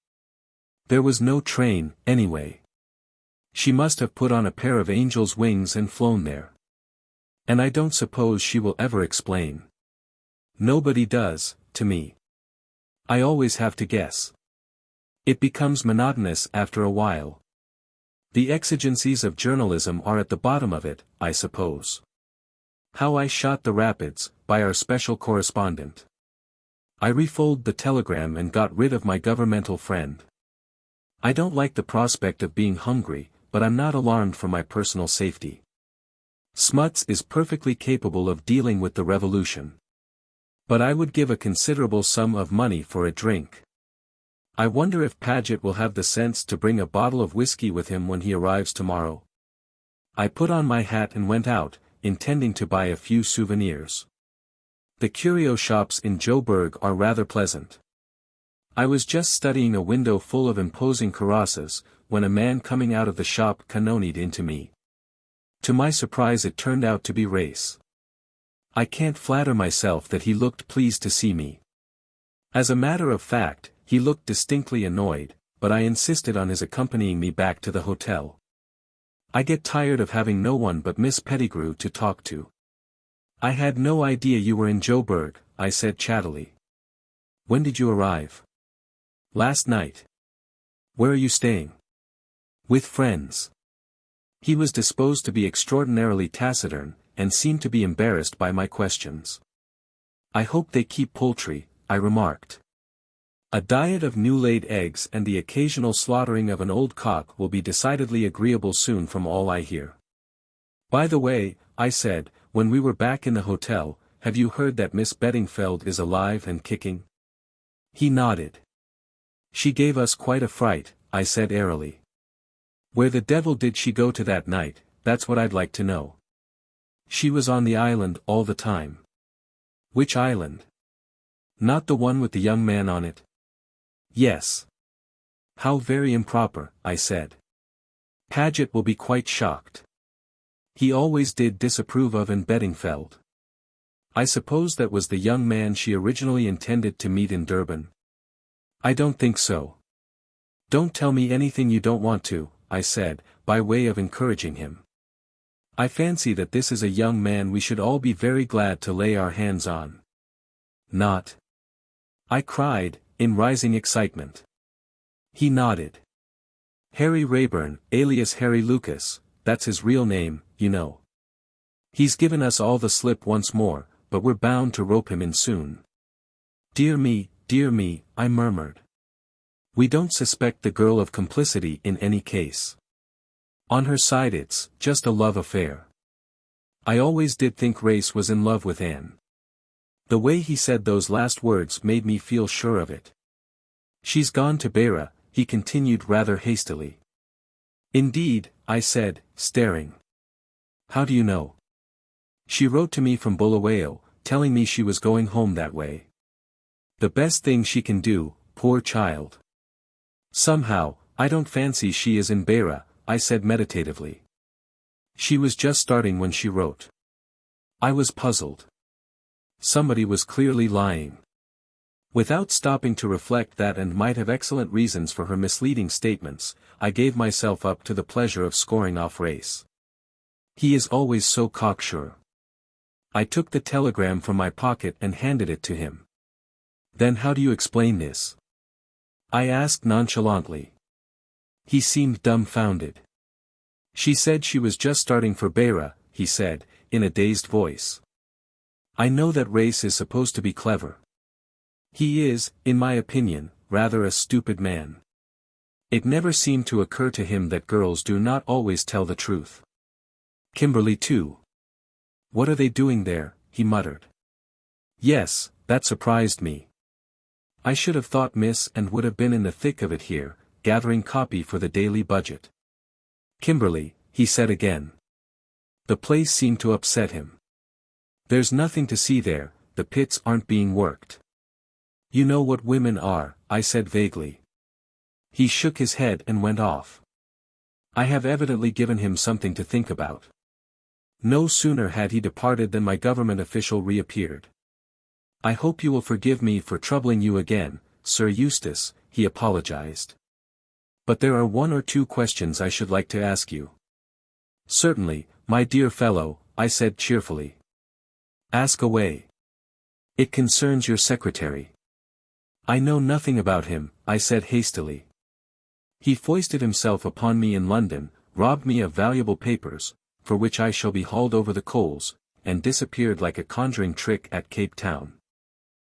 There was no train, anyway. She must have put on a pair of angel's wings and flown there. And I don't suppose she will ever explain. Nobody does, to me. I always have to guess. It becomes monotonous after a while. The exigencies of journalism are at the bottom of it, I suppose. How I Shot the Rapids, by our special correspondent. I refolded the telegram and got rid of my governmental friend. I don't like the prospect of being hungry, but I'm not alarmed for my personal safety. Smuts is perfectly capable of dealing with the revolution. But I would give a considerable sum of money for a drink. I wonder if Paget will have the sense to bring a bottle of whiskey with him when he arrives tomorrow. I put on my hat and went out, intending to buy a few souvenirs. The curio shops in Joburg are rather pleasant. I was just studying a window full of imposing karosses, when a man coming out of the shop cannonied into me. To my surprise it turned out to be Race. I can't flatter myself that he looked pleased to see me. As a matter of fact, he looked distinctly annoyed, but I insisted on his accompanying me back to the hotel. I get tired of having no one but Miss Pettigrew to talk to. I had no idea you were in Joburg, I said chattily. When did you arrive? Last night. Where are you staying? With friends. He was disposed to be extraordinarily taciturn, and seemed to be embarrassed by my questions. I hope they keep poultry, I remarked. A diet of new-laid eggs and the occasional slaughtering of an old cock will be decidedly agreeable soon from all I hear. By the way, I said, when we were back in the hotel, have you heard that Miss Beddingfeld is alive and kicking? He nodded. She gave us quite a fright, I said airily. Where the devil did she go to that night, that's what I'd like to know. She was on the island all the time. Which island? Not the one with the young man on it? Yes. How very improper, I said. Paget will be quite shocked. He always did disapprove of Anne Beddingfeld. I suppose that was the young man she originally intended to meet in Durban. I don't think so. Don't tell me anything you don't want to, I said, by way of encouraging him. I fancy that this is a young man we should all be very glad to lay our hands on. Not? I cried, in rising excitement. He nodded. Harry Rayburn, alias Harry Lucas, that's his real name, you know. He's given us all the slip once more, but we're bound to rope him in soon. Dear me, I murmured. We don't suspect the girl of complicity in any case. On her side it's just a love affair. I always did think Race was in love with Anne. The way he said those last words made me feel sure of it. She's gone to Beira, he continued rather hastily. Indeed, I said, staring. How do you know? She wrote to me from Bulawayo, telling me she was going home that way. The best thing she can do, poor child. Somehow, I don't fancy she is in Beira, I said meditatively. She was just starting when she wrote. I was puzzled. Somebody was clearly lying. Without stopping to reflect that and might have excellent reasons for her misleading statements, I gave myself up to the pleasure of scoring off Race. He is always so cocksure. I took the telegram from my pocket and handed it to him. Then how do you explain this? I asked nonchalantly. He seemed dumbfounded. She said she was just starting for Beira, he said, in a dazed voice. I know that Race is supposed to be clever. He is, in my opinion, rather a stupid man. It never seemed to occur to him that girls do not always tell the truth. Kimberly too. What are they doing there? He muttered. Yes, that surprised me. I should have thought Miss and would have been in the thick of it here, gathering copy for the daily budget. Kimberly, he said again. The place seemed to upset him. There's nothing to see there, the pits aren't being worked. You know what women are, I said vaguely. He shook his head and went off. I have evidently given him something to think about. No sooner had he departed than my government official reappeared. I hope you will forgive me for troubling you again, Sir Eustace, he apologized. But there are one or two questions I should like to ask you. Certainly, my dear fellow, I said cheerfully. Ask away. It concerns your secretary. I know nothing about him, I said hastily. He foisted himself upon me in London, robbed me of valuable papers, for which I shall be hauled over the coals, and disappeared like a conjuring trick at Cape Town.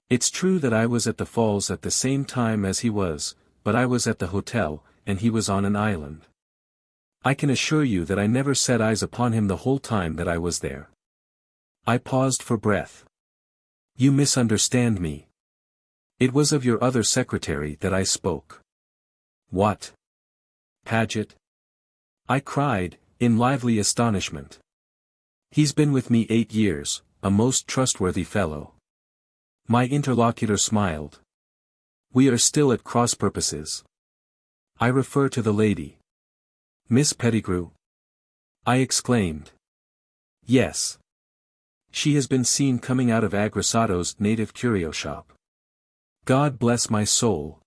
It's true that I was at the falls at the same time as he was, but I was at the hotel, and he was on an island. I can assure you that I never set eyes upon him the whole time that I was there. I paused for breath. You misunderstand me. It was of your other secretary that I spoke. What? Paget? I cried, in lively astonishment. He's been with me 8 years, a most trustworthy fellow. My interlocutor smiled. We are still at cross purposes. I refer to the lady. Miss Pettigrew? I exclaimed. Yes. She has been seen coming out of Agressado's native curio shop. God bless my soul.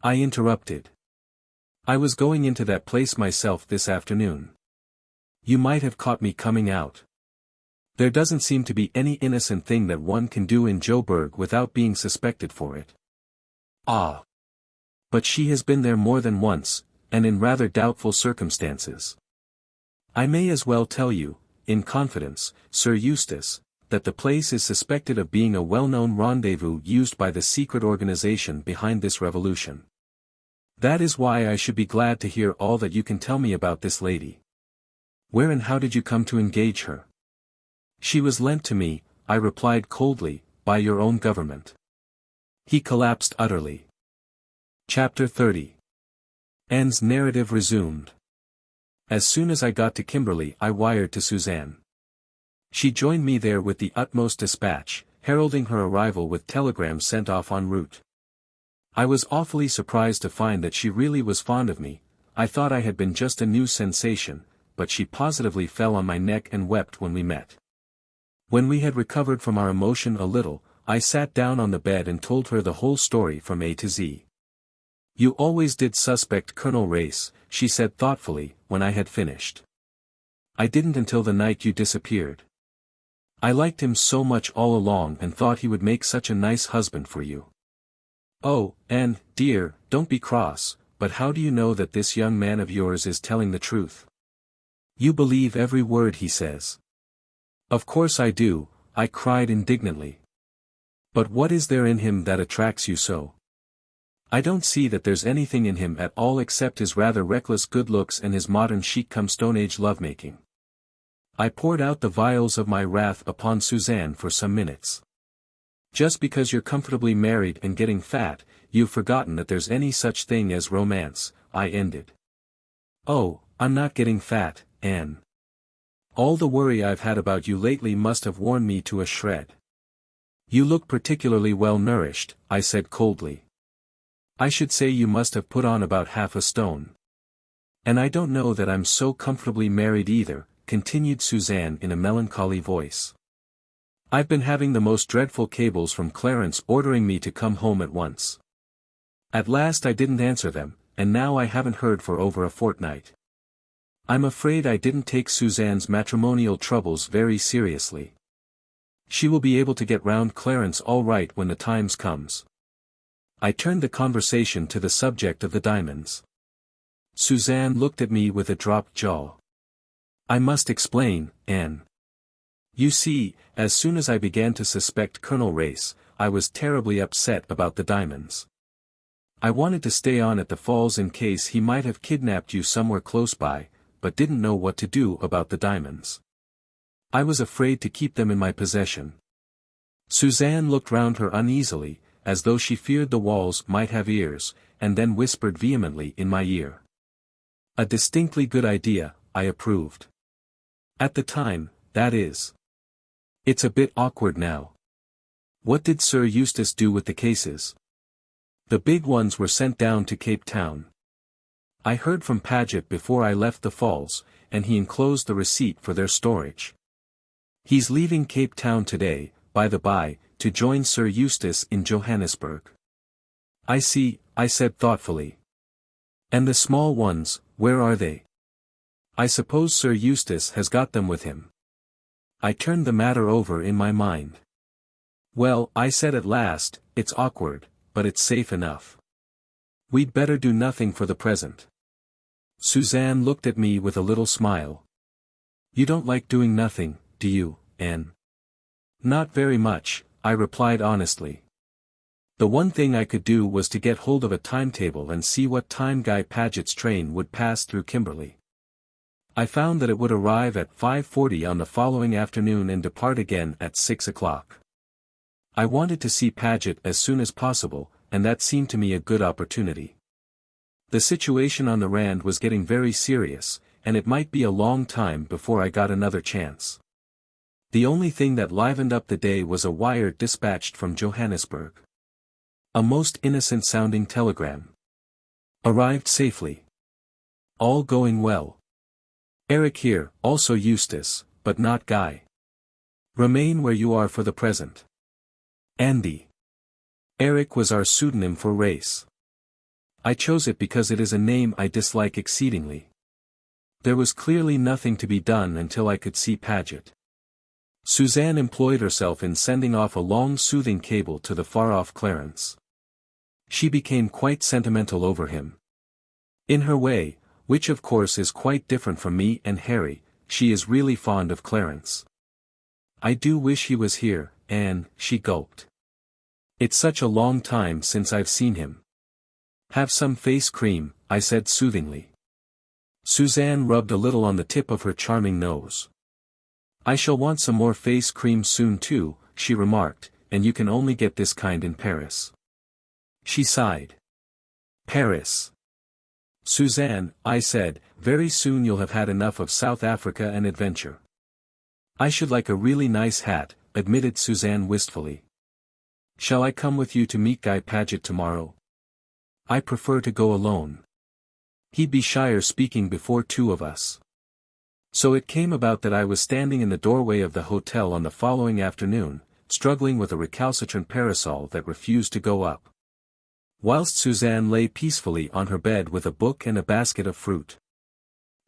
I interrupted. I was going into that place myself this afternoon. You might have caught me coming out. There doesn't seem to be any innocent thing that one can do in Joburg without being suspected for it. Ah! But she has been there more than once, and in rather doubtful circumstances. I may as well tell you, in confidence, Sir Eustace, that the place is suspected of being a well-known rendezvous used by the secret organization behind this revolution. That is why I should be glad to hear all that you can tell me about this lady. Where and how did you come to engage her? She was lent to me, I replied coldly, by your own government. He collapsed utterly. Chapter 30. Anne's narrative resumed. As soon as I got to Kimberley I wired to Suzanne. She joined me there with the utmost dispatch, heralding her arrival with telegrams sent off en route. I was awfully surprised to find that she really was fond of me. I thought I had been just a new sensation, but she positively fell on my neck and wept when we met. When we had recovered from our emotion a little, I sat down on the bed and told her the whole story from A to Z. "You always did suspect Colonel Race," she said thoughtfully, when I had finished. "I didn't until the night you disappeared. I liked him so much all along and thought he would make such a nice husband for you." "Oh, Anne, dear, don't be cross, but how do you know that this young man of yours is telling the truth? You believe every word he says." "Of course I do," I cried indignantly. "But what is there in him that attracts you so?" "I don't see that there's anything in him at all except his rather reckless good looks and his modern chic-come-Stone Age lovemaking." I poured out the vials of my wrath upon Suzanne for some minutes. "Just because you're comfortably married and getting fat, you've forgotten that there's any such thing as romance," I ended. "Oh, I'm not getting fat, Anne. All the worry I've had about you lately must have worn me to a shred." "You look particularly well nourished," I said coldly. "I should say you must have put on about half a stone." "And I don't know that I'm so comfortably married either," continued Suzanne in a melancholy voice. "I've been having the most dreadful cables from Clarence ordering me to come home at once. At last I didn't answer them, and now I haven't heard for over a fortnight. I'm afraid I didn't take Suzanne's matrimonial troubles very seriously. She will be able to get round Clarence all right when the times comes." I turned the conversation to the subject of the diamonds. Suzanne looked at me with a dropped jaw. "I must explain, Anne. You see, as soon as I began to suspect Colonel Race, I was terribly upset about the diamonds. I wanted to stay on at the falls in case he might have kidnapped you somewhere close by, but didn't know what to do about the diamonds. I was afraid to keep them in my possession." Suzanne looked round her uneasily, as though she feared the walls might have ears, and then whispered vehemently in my ear. "A distinctly good idea," I approved. "At the time, that is. It's a bit awkward now. What did Sir Eustace do with the cases?" "The big ones were sent down to Cape Town. I heard from Paget before I left the falls, and he enclosed the receipt for their storage. He's leaving Cape Town today, by the by, to join Sir Eustace in Johannesburg." "I see," I said thoughtfully. "And the small ones, where are they?" "I suppose Sir Eustace has got them with him." I turned the matter over in my mind. "Well," I said at last, "it's awkward, but it's safe enough. We'd better do nothing for the present." Suzanne looked at me with a little smile. "You don't like doing nothing, do you, Anne?" "Not very much," I replied honestly. The one thing I could do was to get hold of a timetable and see what time Guy Paget's train would pass through Kimberley. I found that it would arrive at 5:40 on the following afternoon and depart again at 6 o'clock. I wanted to see Paget as soon as possible, and that seemed to me a good opportunity. The situation on the Rand was getting very serious, and it might be a long time before I got another chance. The only thing that livened up the day was a wire dispatched from Johannesburg. A most innocent-sounding telegram. "Arrived safely. All going well. Eric here, also Eustace, but not Guy. Remain where you are for the present. Andy." Eric was our pseudonym for Race. I chose it because it is a name I dislike exceedingly. There was clearly nothing to be done until I could see Paget. Suzanne employed herself in sending off a long soothing cable to the far-off Clarence. She became quite sentimental over him. In her way, which of course is quite different from me and Harry, she is really fond of Clarence. "I do wish he was here, Anne," she gulped. "It's such a long time since I've seen him." "Have some face cream," I said soothingly. Suzanne rubbed a little on the tip of her charming nose. "I shall want some more face cream soon too," she remarked, "and you can only get this kind in Paris." She sighed. "Paris. Suzanne," I said, "very soon you'll have had enough of South Africa and adventure." "I should like a really nice hat," admitted Suzanne wistfully. "Shall I come with you to meet Guy Paget tomorrow?" "I prefer to go alone. He'd be shyer speaking before two of us." So it came about that I was standing in the doorway of the hotel on the following afternoon, struggling with a recalcitrant parasol that refused to go up. Whilst Suzanne lay peacefully on her bed with a book and a basket of fruit.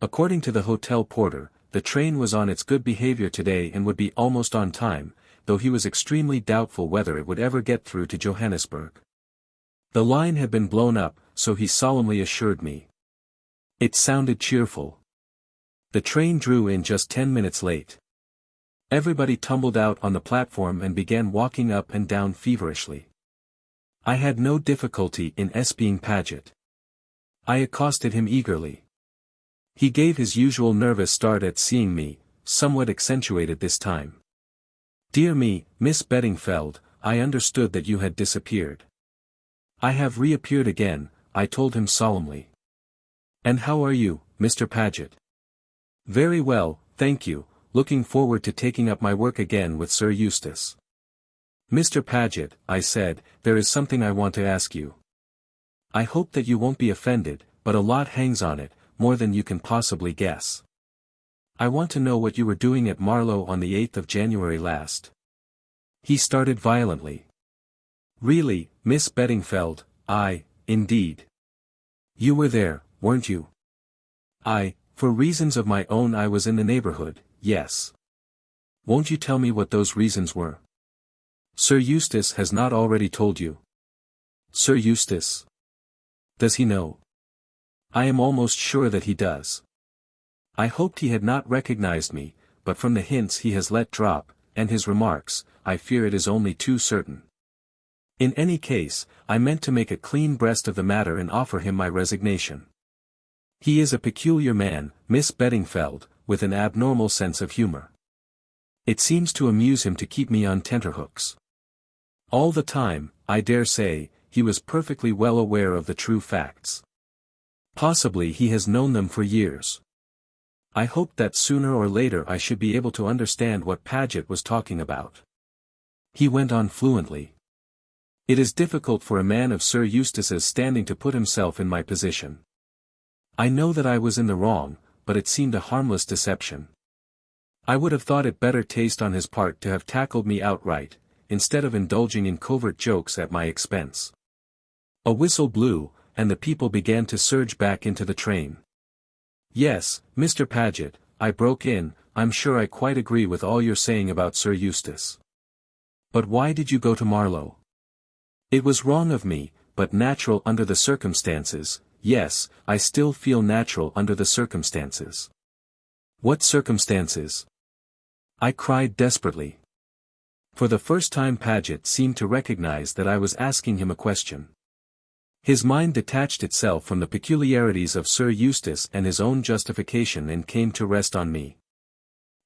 According to the hotel porter, the train was on its good behavior today and would be almost on time, though he was extremely doubtful whether it would ever get through to Johannesburg. The line had been blown up, so he solemnly assured me. It sounded cheerful. The train drew in just 10 minutes late. Everybody tumbled out on the platform and began walking up and down feverishly. I had no difficulty in espying Paget. I accosted him eagerly. He gave his usual nervous start at seeing me, somewhat accentuated this time. "Dear me, Miss Beddingfeld, I understood that you had disappeared." "I have reappeared again," I told him solemnly. "And how are you, Mr. Paget?" "Very well, thank you, looking forward to taking up my work again with Sir Eustace." "Mr. Paget," I said, "there is something I want to ask you. I hope that you won't be offended, but a lot hangs on it, more than you can possibly guess. I want to know what you were doing at Marlow on the 8th of January last." He started violently. "Really, Miss Beddingfeld, indeed. You were there, weren't you?" For reasons of my own I was in the neighborhood, yes." "Won't you tell me what those reasons were?" "Sir Eustace has not already told you." "Sir Eustace? Does he know?" "I am almost sure that he does. I hoped he had not recognized me, but from the hints he has let drop, and his remarks, I fear it is only too certain. In any case, I meant to make a clean breast of the matter and offer him my resignation. He is a peculiar man, Miss Beddingfeld, with an abnormal sense of humor. It seems to amuse him to keep me on tenterhooks. All the time, I dare say, he was perfectly well aware of the true facts. Possibly he has known them for years. I hoped that sooner or later I should be able to understand what Paget was talking about." He went on fluently. "It is difficult for a man of Sir Eustace's standing to put himself in my position. I know that I was in the wrong, but it seemed a harmless deception. I would have thought it better taste on his part to have tackled me outright, instead of indulging in covert jokes at my expense." A whistle blew, and the people began to surge back into the train. "Yes, Mr. Paget," I broke in, "I'm sure I quite agree with all you're saying about Sir Eustace. But why did you go to Marlow?" "It was wrong of me, but natural under the circumstances. Yes, I still feel natural under the circumstances." "What circumstances?" I cried desperately. For the first time Paget seemed to recognize that I was asking him a question. His mind detached itself from the peculiarities of Sir Eustace and his own justification and came to rest on me.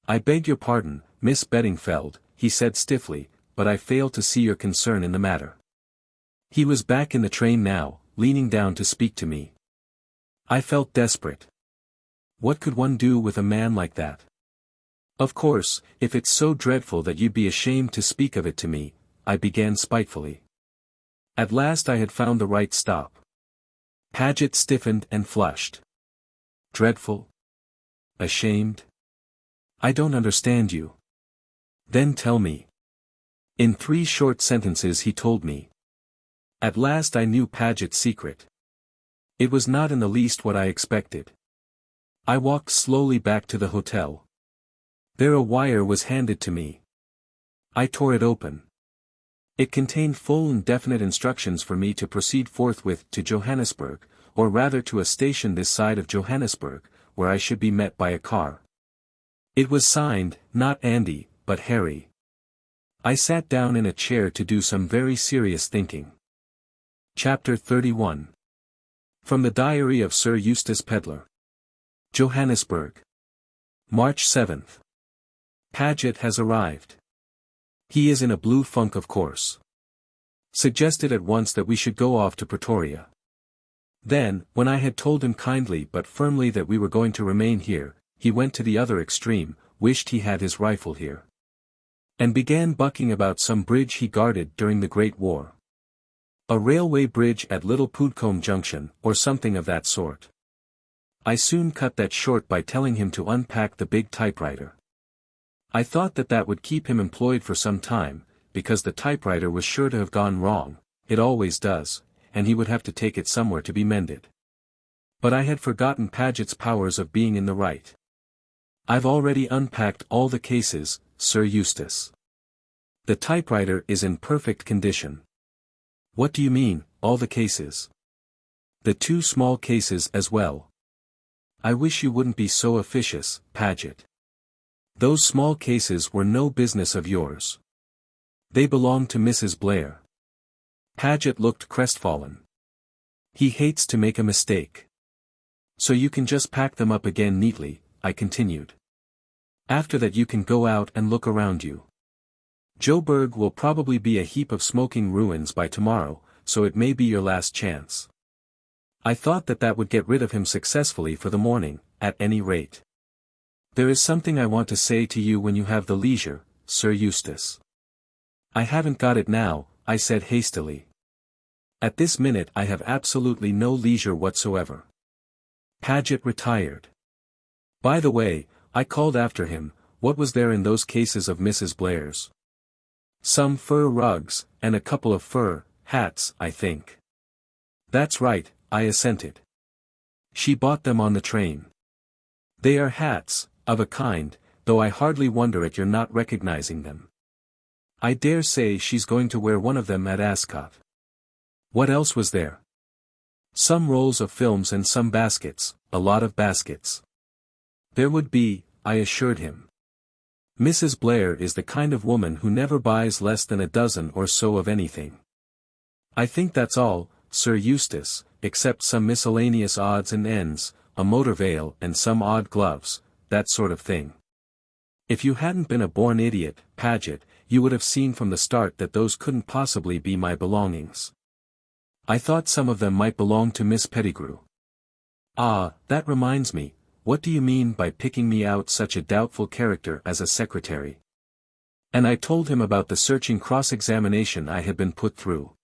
"I beg your pardon, Miss Beddingfeld," he said stiffly, "but I fail to see your concern in the matter." He was back in the train now, leaning down to speak to me. I felt desperate. What could one do with a man like that? "Of course, if it's so dreadful that you'd be ashamed to speak of it to me," I began spitefully. At last I had found the right stop. Paget stiffened and flushed. "Dreadful? Ashamed? I don't understand you." "Then tell me." In 3 short sentences he told me. At last I knew Paget's secret. It was not in the least what I expected. I walked slowly back to the hotel. There a wire was handed to me. I tore it open. It contained full and definite instructions for me to proceed forthwith to Johannesburg, or rather to a station this side of Johannesburg, where I should be met by a car. It was signed, not Andy, but Harry. I sat down in a chair to do some very serious thinking. Chapter 31. From the Diary of Sir Eustace Pedlar. Johannesburg. March 7th. Paget has arrived. He is in a blue funk of course. Suggested at once that we should go off to Pretoria. Then, when I had told him kindly but firmly that we were going to remain here, he went to the other extreme, wished he had his rifle here. And began bucking about some bridge he guarded during the Great War. A railway bridge at Little Pudcombe Junction, or something of that sort. I soon cut that short by telling him to unpack the big typewriter. I thought that would keep him employed for some time, because the typewriter was sure to have gone wrong, it always does, and he would have to take it somewhere to be mended. But I had forgotten Paget's powers of being in the right. "I've already unpacked all the cases, Sir Eustace. The typewriter is in perfect condition." "What do you mean, all the cases?" "The 2 small cases as well." "I wish you wouldn't be so officious, Paget. Those small cases were no business of yours. They belonged to Mrs. Blair." Paget looked crestfallen. "He hates to make a mistake. So you can just pack them up again neatly," I continued. "After that you can go out and look around you. Joburg will probably be a heap of smoking ruins by tomorrow, so it may be your last chance." I thought that would get rid of him successfully for the morning, at any rate. "There is something I want to say to you when you have the leisure, Sir Eustace." "I haven't got it now," I said hastily. "At this minute I have absolutely no leisure whatsoever." Paget retired. By the way, I called after him, what was there in those cases of Mrs. Blair's? "Some fur rugs, and a couple of fur hats, I think." "That's right," I assented. "She bought them on the train. They are hats, of a kind, though I hardly wonder at your not recognizing them. I dare say she's going to wear one of them at Ascot." "What else was there?" "Some rolls of films and some baskets, a lot of baskets." "There would be," I assured him. "Mrs. Blair is the kind of woman who never buys less than a dozen or so of anything." "I think that's all, Sir Eustace, except some miscellaneous odds and ends, a motor veil and some odd gloves, that sort of thing. If you hadn't been a born idiot, Paget, you would have seen from the start that those couldn't possibly be my belongings. I thought some of them might belong to Miss Pettigrew." "Ah, that reminds me, what do you mean by picking me out such a doubtful character as a secretary?" And I told him about the searching cross-examination I had been put through.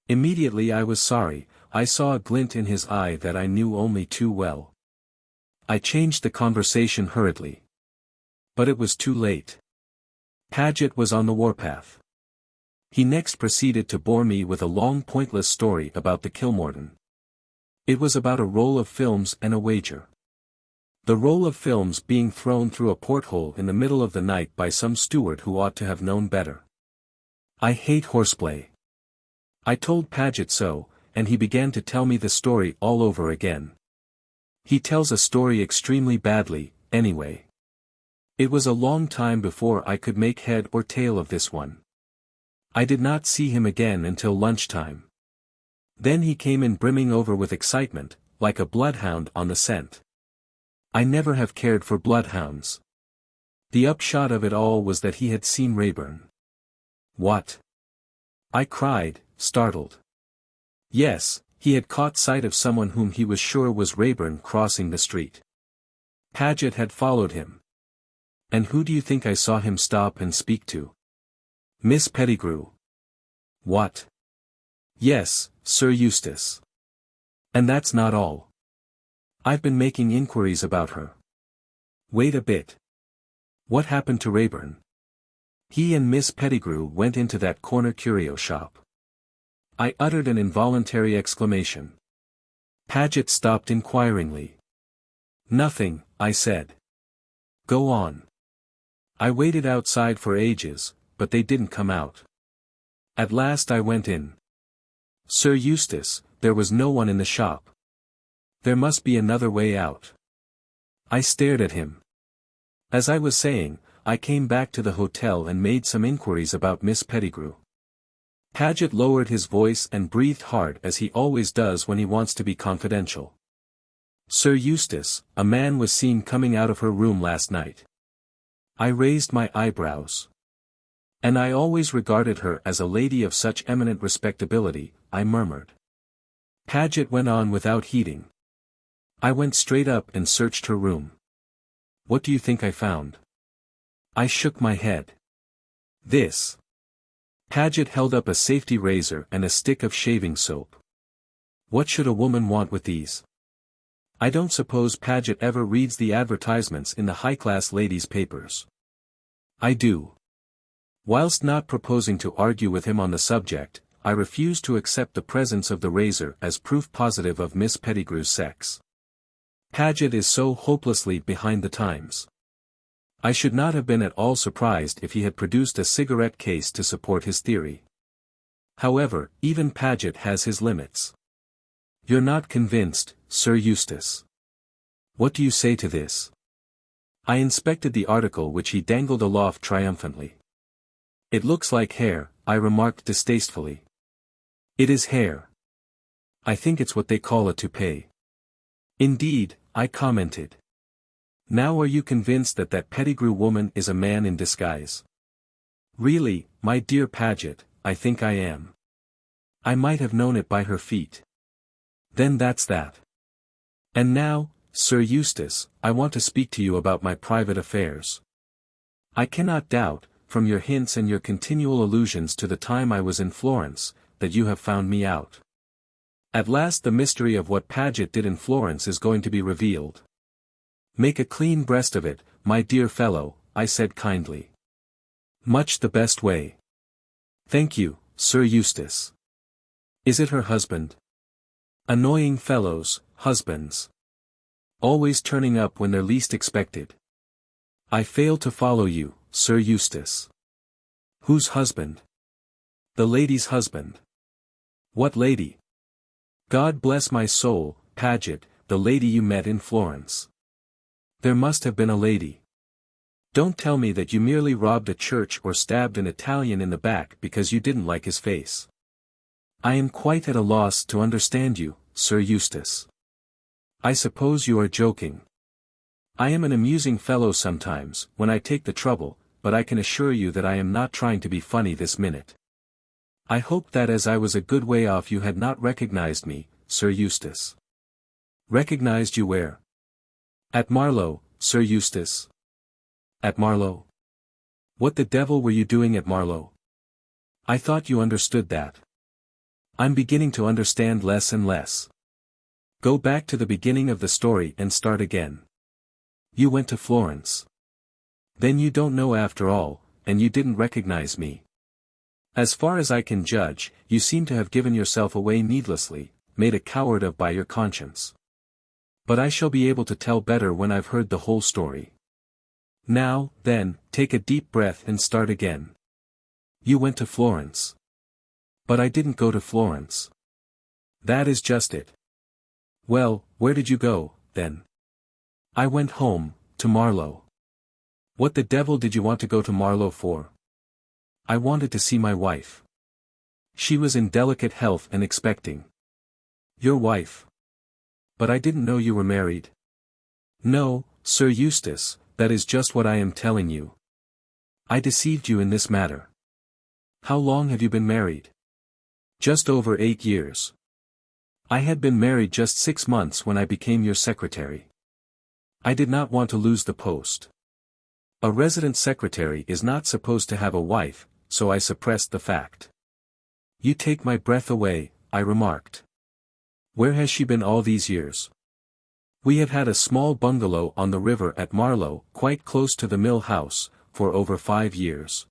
Immediately I was sorry, I saw a glint in his eye that I knew only too well. I changed the conversation hurriedly. But it was too late. Paget was on the warpath. He next proceeded to bore me with a long pointless story about the Kilmorton. It was about a roll of films and a wager. The roll of films being thrown through a porthole in the middle of the night by some steward who ought to have known better. I hate horseplay. I told Paget so, and he began to tell me the story all over again. He tells a story extremely badly, anyway. It was a long time before I could make head or tail of this one. I did not see him again until lunchtime. Then he came in brimming over with excitement, like a bloodhound on the scent. I never have cared for bloodhounds. The upshot of it all was that he had seen Rayburn. "What?" I cried, startled. Yes, he had caught sight of someone whom he was sure was Rayburn crossing the street. Paget had followed him. And who do you think I saw him stop and speak to? Miss Pettigrew. What? Yes, Sir Eustace. And that's not all. I've been making inquiries about her. Wait a bit. What happened to Rayburn? He and Miss Pettigrew went into that corner curio shop. I uttered an involuntary exclamation. Paget stopped inquiringly. Nothing, I said. Go on. I waited outside for ages, but they didn't come out. At last I went in. Sir Eustace, there was no one in the shop. There must be another way out. I stared at him. As I was saying, I came back to the hotel and made some inquiries about Miss Pettigrew. Paget lowered his voice and breathed hard as he always does when he wants to be confidential. Sir Eustace, a man was seen coming out of her room last night. I raised my eyebrows. And I always regarded her as a lady of such eminent respectability, I murmured. Paget went on without heeding. I went straight up and searched her room. What do you think I found? I shook my head. This. Paget held up a safety razor and a stick of shaving soap. What should a woman want with these? I don't suppose Paget ever reads the advertisements in the high-class ladies' papers. I do. Whilst not proposing to argue with him on the subject, I refused to accept the presence of the razor as proof positive of Miss Pettigrew's sex. Paget is so hopelessly behind the times. I should not have been at all surprised if he had produced a cigarette case to support his theory. However, even Paget has his limits. You're not convinced, Sir Eustace. What do you say to this? I inspected the article which he dangled aloft triumphantly. It looks like hair, I remarked distastefully. It is hair. I think it's what they call a toupee. Indeed, I commented. Now are you convinced that that Pettigrew woman is a man in disguise? Really, my dear Paget, I think I am. I might have known it by her feet. Then that's that. And now, Sir Eustace, I want to speak to you about my private affairs. I cannot doubt, from your hints and your continual allusions to the time I was in Florence, that you have found me out. At last the mystery of what Paget did in Florence is going to be revealed. Make a clean breast of it, my dear fellow, I said kindly. Much the best way. Thank you, Sir Eustace. Is it her husband? Annoying fellows, husbands. Always turning up when they're least expected. I fail to follow you, Sir Eustace. Whose husband? The lady's husband. What lady? God bless my soul, Paget, the lady you met in Florence. There must have been a lady. Don't tell me that you merely robbed a church or stabbed an Italian in the back because you didn't like his face. I am quite at a loss to understand you, Sir Eustace. I suppose you are joking. I am an amusing fellow sometimes, when I take the trouble, but I can assure you that I am not trying to be funny this minute. I hope that as I was a good way off you had not recognized me, Sir Eustace. Recognized you where? At Marlow, Sir Eustace. At Marlow? What the devil were you doing at Marlow? I thought you understood that. I'm beginning to understand less and less. Go back to the beginning of the story and start again. You went to Florence. Then you don't know after all, and you didn't recognize me. As far as I can judge, you seem to have given yourself away needlessly, made a coward of by your conscience. But I shall be able to tell better when I've heard the whole story. Now, then, take a deep breath and start again. You went to Florence. But I didn't go to Florence. That is just it. Well, where did you go, then? I went home, to Marlow. What the devil did you want to go to Marlow for? I wanted to see my wife. She was in delicate health and expecting. Your wife? But I didn't know you were married. No, Sir Eustace, that is just what I am telling you. I deceived you in this matter. How long have you been married? Just over 8 years. I had been married just 6 months when I became your secretary. I did not want to lose the post. A resident secretary is not supposed to have a wife, so I suppressed the fact. You take my breath away, I remarked. Where has she been all these years? We have had a small bungalow on the river at Marlow, quite close to the mill house, for over 5 years.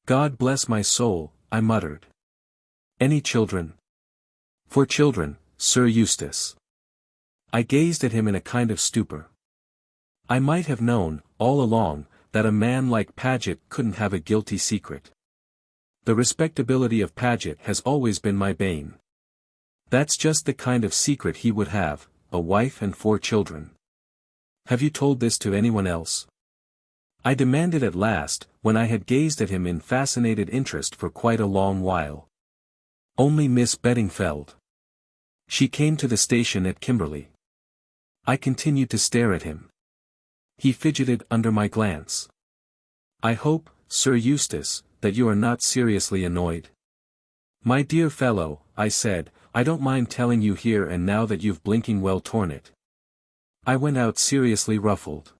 God bless my soul, I muttered. Any children? 4 children, Sir Eustace. I gazed at him in a kind of stupor. I might have known, all along, that a man like Paget couldn't have a guilty secret. The respectability of Paget has always been my bane. That's just the kind of secret he would have, a wife and 4 children. Have you told this to anyone else? I demanded at last, when I had gazed at him in fascinated interest for quite a long while. Only Miss Beddingfeld. She came to the station at Kimberley. I continued to stare at him. He fidgeted under my glance. I hope, Sir Eustace, that you are not seriously annoyed. My dear fellow, I said, I don't mind telling you here and now that you've blinking well torn it. I went out seriously ruffled.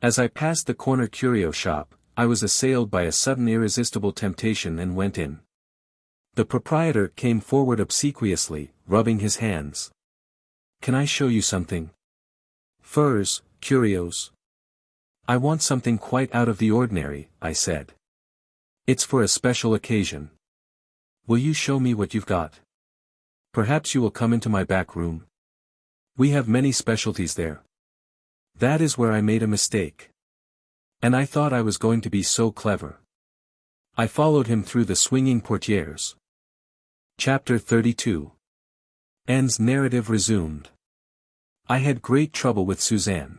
As I passed the corner curio shop, I was assailed by a sudden irresistible temptation and went in. The proprietor came forward obsequiously, rubbing his hands. Can I show you something? Furs, curios. I want something quite out of the ordinary, I said. It's for a special occasion. Will you show me what you've got? Perhaps you will come into my back room. We have many specialties there. That is where I made a mistake. And I thought I was going to be so clever. I followed him through the swinging portieres. Chapter 32. Anne's narrative resumed. I had great trouble with Suzanne.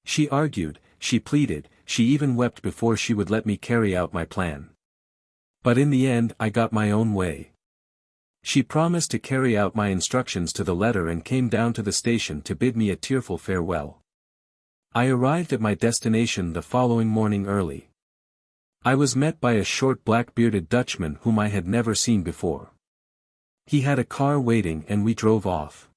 She argued, she pleaded, she even wept before she would let me carry out my plan. But in the end I got my own way. She promised to carry out my instructions to the letter and came down to the station to bid me a tearful farewell. I arrived at my destination the following morning early. I was met by a short black-bearded Dutchman whom I had never seen before. He had a car waiting and we drove off.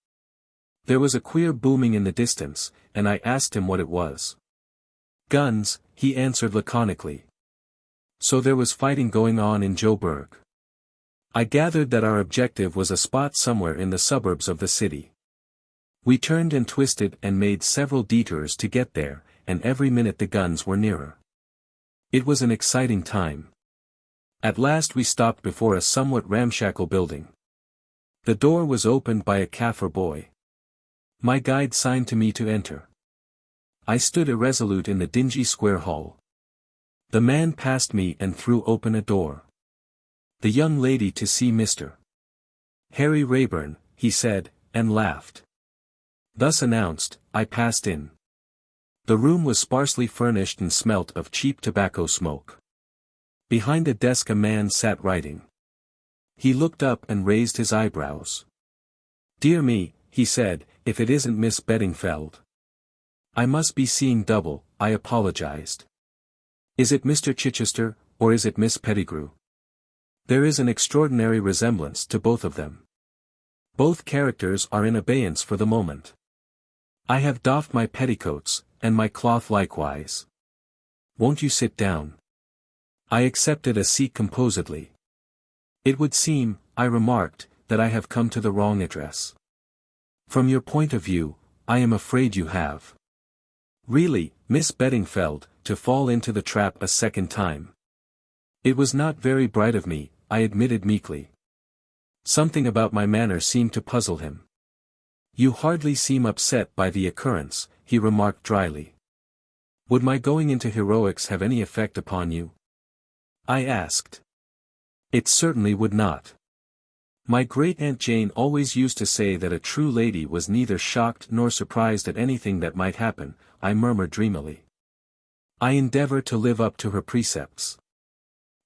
There was a queer booming in the distance, and I asked him what it was. Guns, he answered laconically. So there was fighting going on in Joburg. I gathered that our objective was a spot somewhere in the suburbs of the city. We turned and twisted and made several detours to get there, and every minute the guns were nearer. It was an exciting time. At last we stopped before a somewhat ramshackle building. The door was opened by a Kaffir boy. My guide signed to me to enter. I stood irresolute in the dingy square hall. The man passed me and threw open a door. The young lady to see Mr. Harry Rayburn, he said, and laughed. Thus announced, I passed in. The room was sparsely furnished and smelt of cheap tobacco smoke. Behind a desk a man sat writing. He looked up and raised his eyebrows. Dear me, he said, if it isn't Miss Beddingfeld. I must be seeing double, I apologized. Is it Mr. Chichester, or is it Miss Pettigrew? There is an extraordinary resemblance to both of them. Both characters are in abeyance for the moment. I have doffed my petticoats, and my cloth likewise. Won't you sit down? I accepted a seat composedly. It would seem, I remarked, that I have come to the wrong address. From your point of view, I am afraid you have. Really, Miss Beddingfeld, to fall into the trap a second time. It was not very bright of me, I admitted meekly. Something about my manner seemed to puzzle him. You hardly seem upset by the occurrence, he remarked dryly. Would my going into heroics have any effect upon you? I asked. It certainly would not. My great-aunt Jane always used to say that a true lady was neither shocked nor surprised at anything that might happen, I murmured dreamily. I endeavor to live up to her precepts.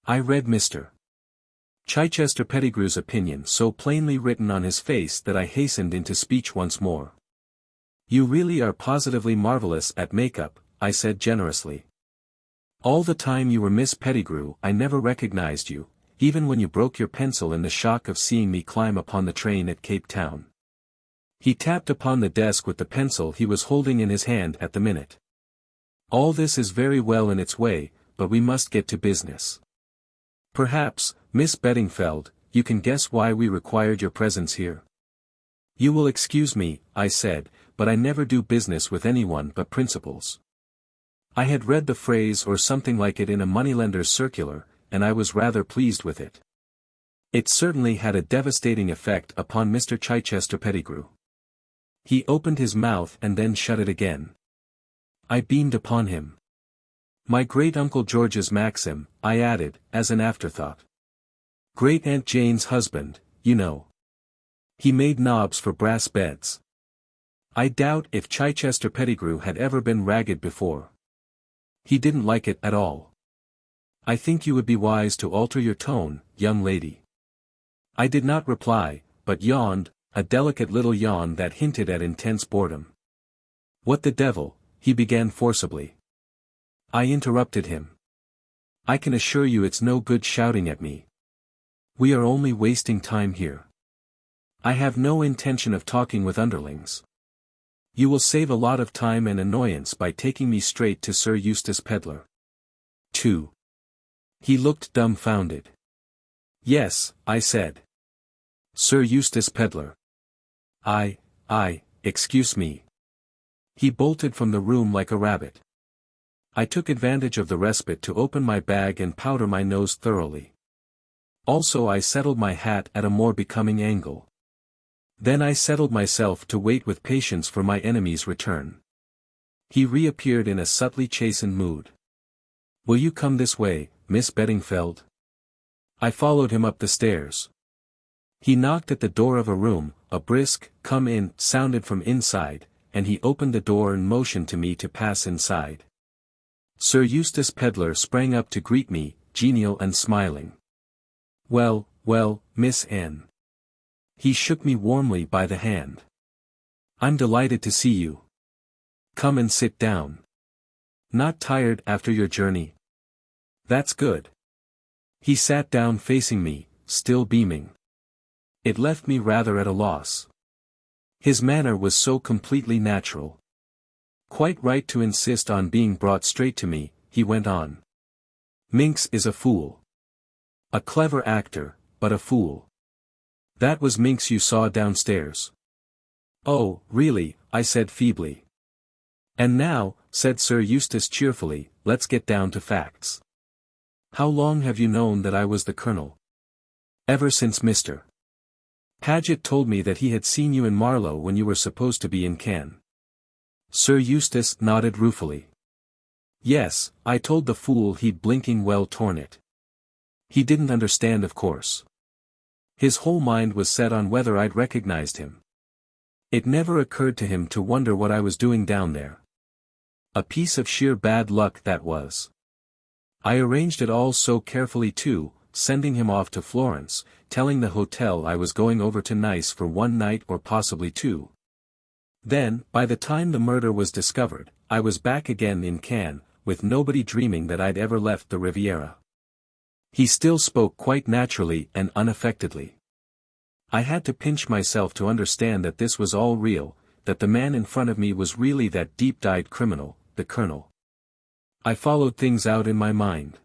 I read Mr. Chichester Pettigrew's opinion so plainly written on his face that I hastened into speech once more. You really are positively marvelous at make-up, I said generously. All the time you were Miss Pettigrew I never recognized you, even when you broke your pencil in the shock of seeing me climb upon the train at Cape Town. He tapped upon the desk with the pencil he was holding in his hand at the minute. All this is very well in its way, but we must get to business. Perhaps, Miss Beddingfeld, you can guess why we required your presence here. You will excuse me, I said, but I never do business with anyone but principals. I had read the phrase or something like it in a moneylender's circular, and I was rather pleased with it. It certainly had a devastating effect upon Mr. Chichester Pettigrew. He opened his mouth and then shut it again. I beamed upon him. My great-uncle George's maxim, I added, as an afterthought. Great-aunt Jane's husband, you know. He made knobs for brass beds. I doubt if Chichester Pettigrew had ever been ragged before. He didn't like it at all. I think you would be wise to alter your tone, young lady. I did not reply, but yawned, a delicate little yawn that hinted at intense boredom. What the devil, he began forcibly. I interrupted him. I can assure you it's no good shouting at me. We are only wasting time here. I have no intention of talking with underlings. You will save a lot of time and annoyance by taking me straight to Sir Eustace Pedlar. 2. He looked dumbfounded. Yes, I said. Sir Eustace Pedlar. Excuse me. He bolted from the room like a rabbit. I took advantage of the respite to open my bag and powder my nose thoroughly. Also I settled my hat at a more becoming angle. Then I settled myself to wait with patience for my enemy's return. He reappeared in a subtly chastened mood. "Will you come this way, Miss Beddingfeld?" I followed him up the stairs. He knocked at the door of a room, a brisk, "Come in," sounded from inside, and he opened the door and motioned to me to pass inside. Sir Eustace Pedlar sprang up to greet me, genial and smiling. "Well, well, Miss Anne." He shook me warmly by the hand. "I'm delighted to see you. Come and sit down. Not tired after your journey? That's good." He sat down facing me, still beaming. It left me rather at a loss. His manner was so completely natural. "Quite right to insist on being brought straight to me," he went on. "Minx is a fool. A clever actor, but a fool. That was Minx you saw downstairs." "Oh, really," I said feebly. "And now," said Sir Eustace cheerfully, "let's get down to facts. How long have you known that I was the Colonel?" "Ever since Mr. Paget told me that he had seen you in Marlow when you were supposed to be in Cannes." Sir Eustace nodded ruefully. "Yes, I told the fool he'd blinking well torn it. He didn't understand, of course. His whole mind was set on whether I'd recognized him. It never occurred to him to wonder what I was doing down there. A piece of sheer bad luck that was. I arranged it all so carefully too, sending him off to Florence, telling the hotel I was going over to Nice for one night or possibly two. Then, by the time the murder was discovered, I was back again in Cannes, with nobody dreaming that I'd ever left the Riviera." He still spoke quite naturally and unaffectedly. I had to pinch myself to understand that this was all real, that the man in front of me was really that deep-dyed criminal, the Colonel. I followed things out in my mind.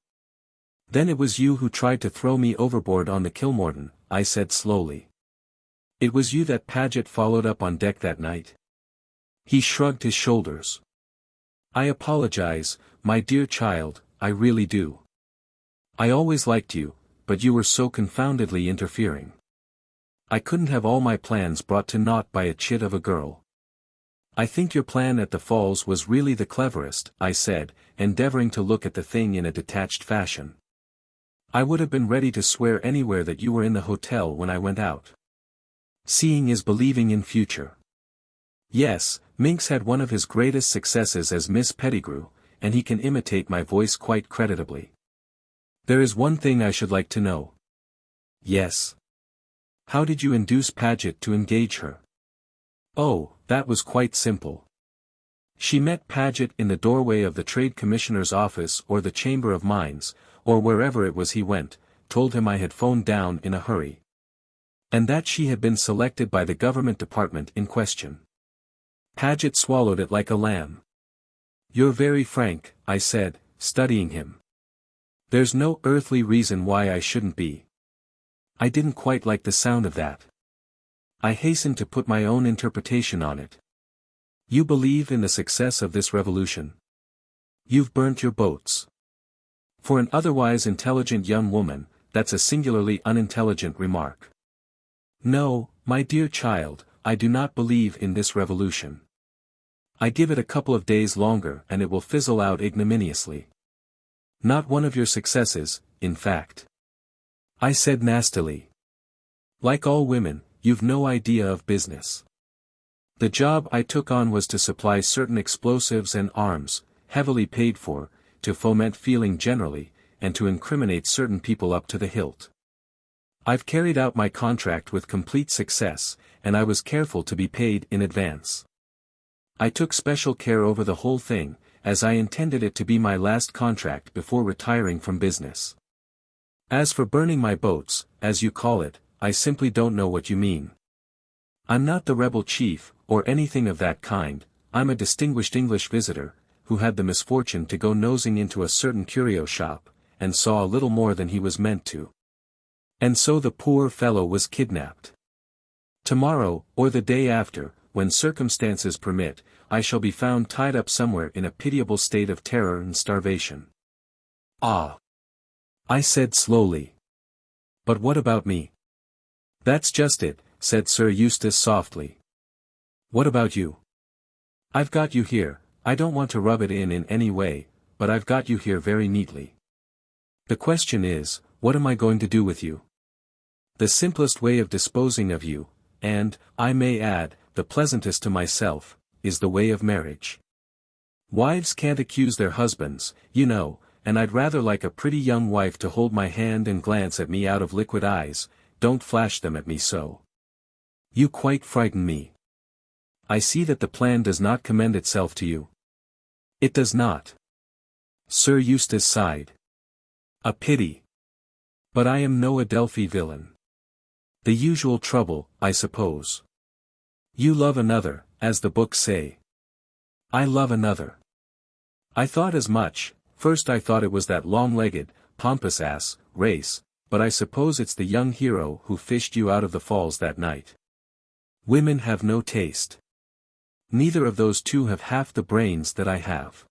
"Then it was you who tried to throw me overboard on the Kilmorton," I said slowly. "It was you that Paget followed up on deck that night?" He shrugged his shoulders. "I apologize, my dear child, I really do. I always liked you, but you were so confoundedly interfering. I couldn't have all my plans brought to naught by a chit of a girl." "I think your plan at the Falls was really the cleverest," I said, endeavoring to look at the thing in a detached fashion. "I would have been ready to swear anywhere that you were in the hotel when I went out. Seeing is believing in future. Yes, Minx had one of his greatest successes as Miss Pettigrew, and he can imitate my voice quite creditably. There is one thing I should like to know." "Yes." "How did you induce Paget to engage her?" "Oh, that was quite simple. She met Paget in the doorway of the Trade Commissioner's office or the Chamber of Mines, or wherever it was he went, told him I had phoned down in a hurry. And that she had been selected by the government department in question. Paget swallowed it like a lamb." "You're very frank," I said, studying him. "There's no earthly reason why I shouldn't be." I didn't quite like the sound of that. I hastened to put my own interpretation on it. "You believe in the success of this revolution? You've burnt your boats." For an otherwise intelligent young woman, that's a singularly unintelligent remark. "No, my dear child, I do not believe in this revolution. I give it a couple of days longer and it will fizzle out ignominiously. Not one of your successes, in fact," I said nastily. "Like all women, you've no idea of business. The job I took on was to supply certain explosives and arms, heavily paid for, to foment feeling generally, and to incriminate certain people up to the hilt. I've carried out my contract with complete success, and I was careful to be paid in advance. I took special care over the whole thing, as I intended it to be my last contract before retiring from business. As for burning my boats, as you call it, I simply don't know what you mean. I'm not the rebel chief, or anything of that kind. I'm a distinguished English visitor, who had the misfortune to go nosing into a certain curio shop, and saw a little more than he was meant to. And so the poor fellow was kidnapped. Tomorrow, or the day after, when circumstances permit, I shall be found tied up somewhere in a pitiable state of terror and starvation. Ah! I said slowly. But what about me? That's just it, said Sir Eustace softly. What about you? I've got you here, I don't want to rub it in any way, but I've got you here very neatly. The question is, what am I going to do with you? The simplest way of disposing of you, and, I may add, the pleasantest to myself, is the way of marriage. Wives can't accuse their husbands, you know, and I'd rather like a pretty young wife to hold my hand and glance at me out of liquid eyes. Don't flash them at me so. You quite frighten me. I see that the plan does not commend itself to you. It does not. Sir Eustace sighed. A pity. But I am no Adelphi villain. The usual trouble, I suppose. You love another, as the books say. I love another. I thought as much. First I thought it was that long-legged, pompous ass, Race, but I suppose it's the young hero who fished you out of the falls that night. Women have no taste. Neither of those two have half the brains that I have.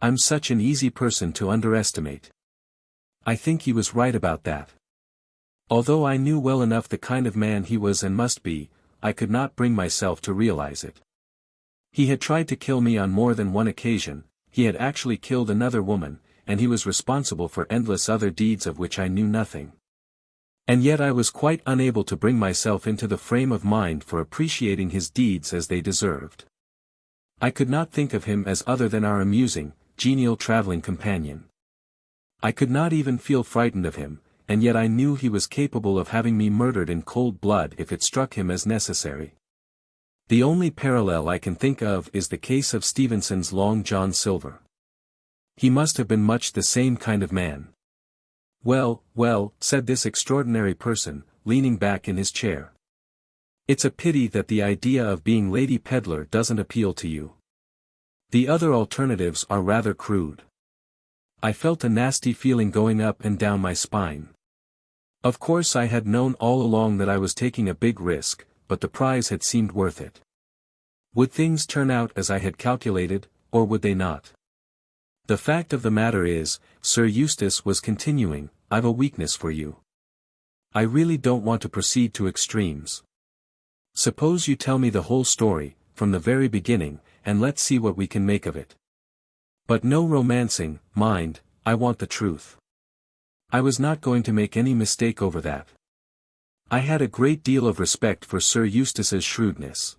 I'm such an easy person to underestimate. I think he was right about that. Although I knew well enough the kind of man he was and must be, I could not bring myself to realize it. He had tried to kill me on more than one occasion, he had actually killed another woman, and he was responsible for endless other deeds of which I knew nothing. And yet I was quite unable to bring myself into the frame of mind for appreciating his deeds as they deserved. I could not think of him as other than our amusing, genial traveling companion. I could not even feel frightened of him, and yet I knew he was capable of having me murdered in cold blood if it struck him as necessary. The only parallel I can think of is the case of Stevenson's Long John Silver. He must have been much the same kind of man. Well, well, said this extraordinary person, leaning back in his chair. It's a pity that the idea of being Lady Peddler doesn't appeal to you. The other alternatives are rather crude. I felt a nasty feeling going up and down my spine. Of course I had known all along that I was taking a big risk, but the prize had seemed worth it. Would things turn out as I had calculated, or would they not? The fact of the matter is, Sir Eustace was continuing, I've a weakness for you. I really don't want to proceed to extremes. Suppose you tell me the whole story, from the very beginning, and let's see what we can make of it. But no romancing, mind, I want the truth. I was not going to make any mistake over that. I had a great deal of respect for Sir Eustace's shrewdness.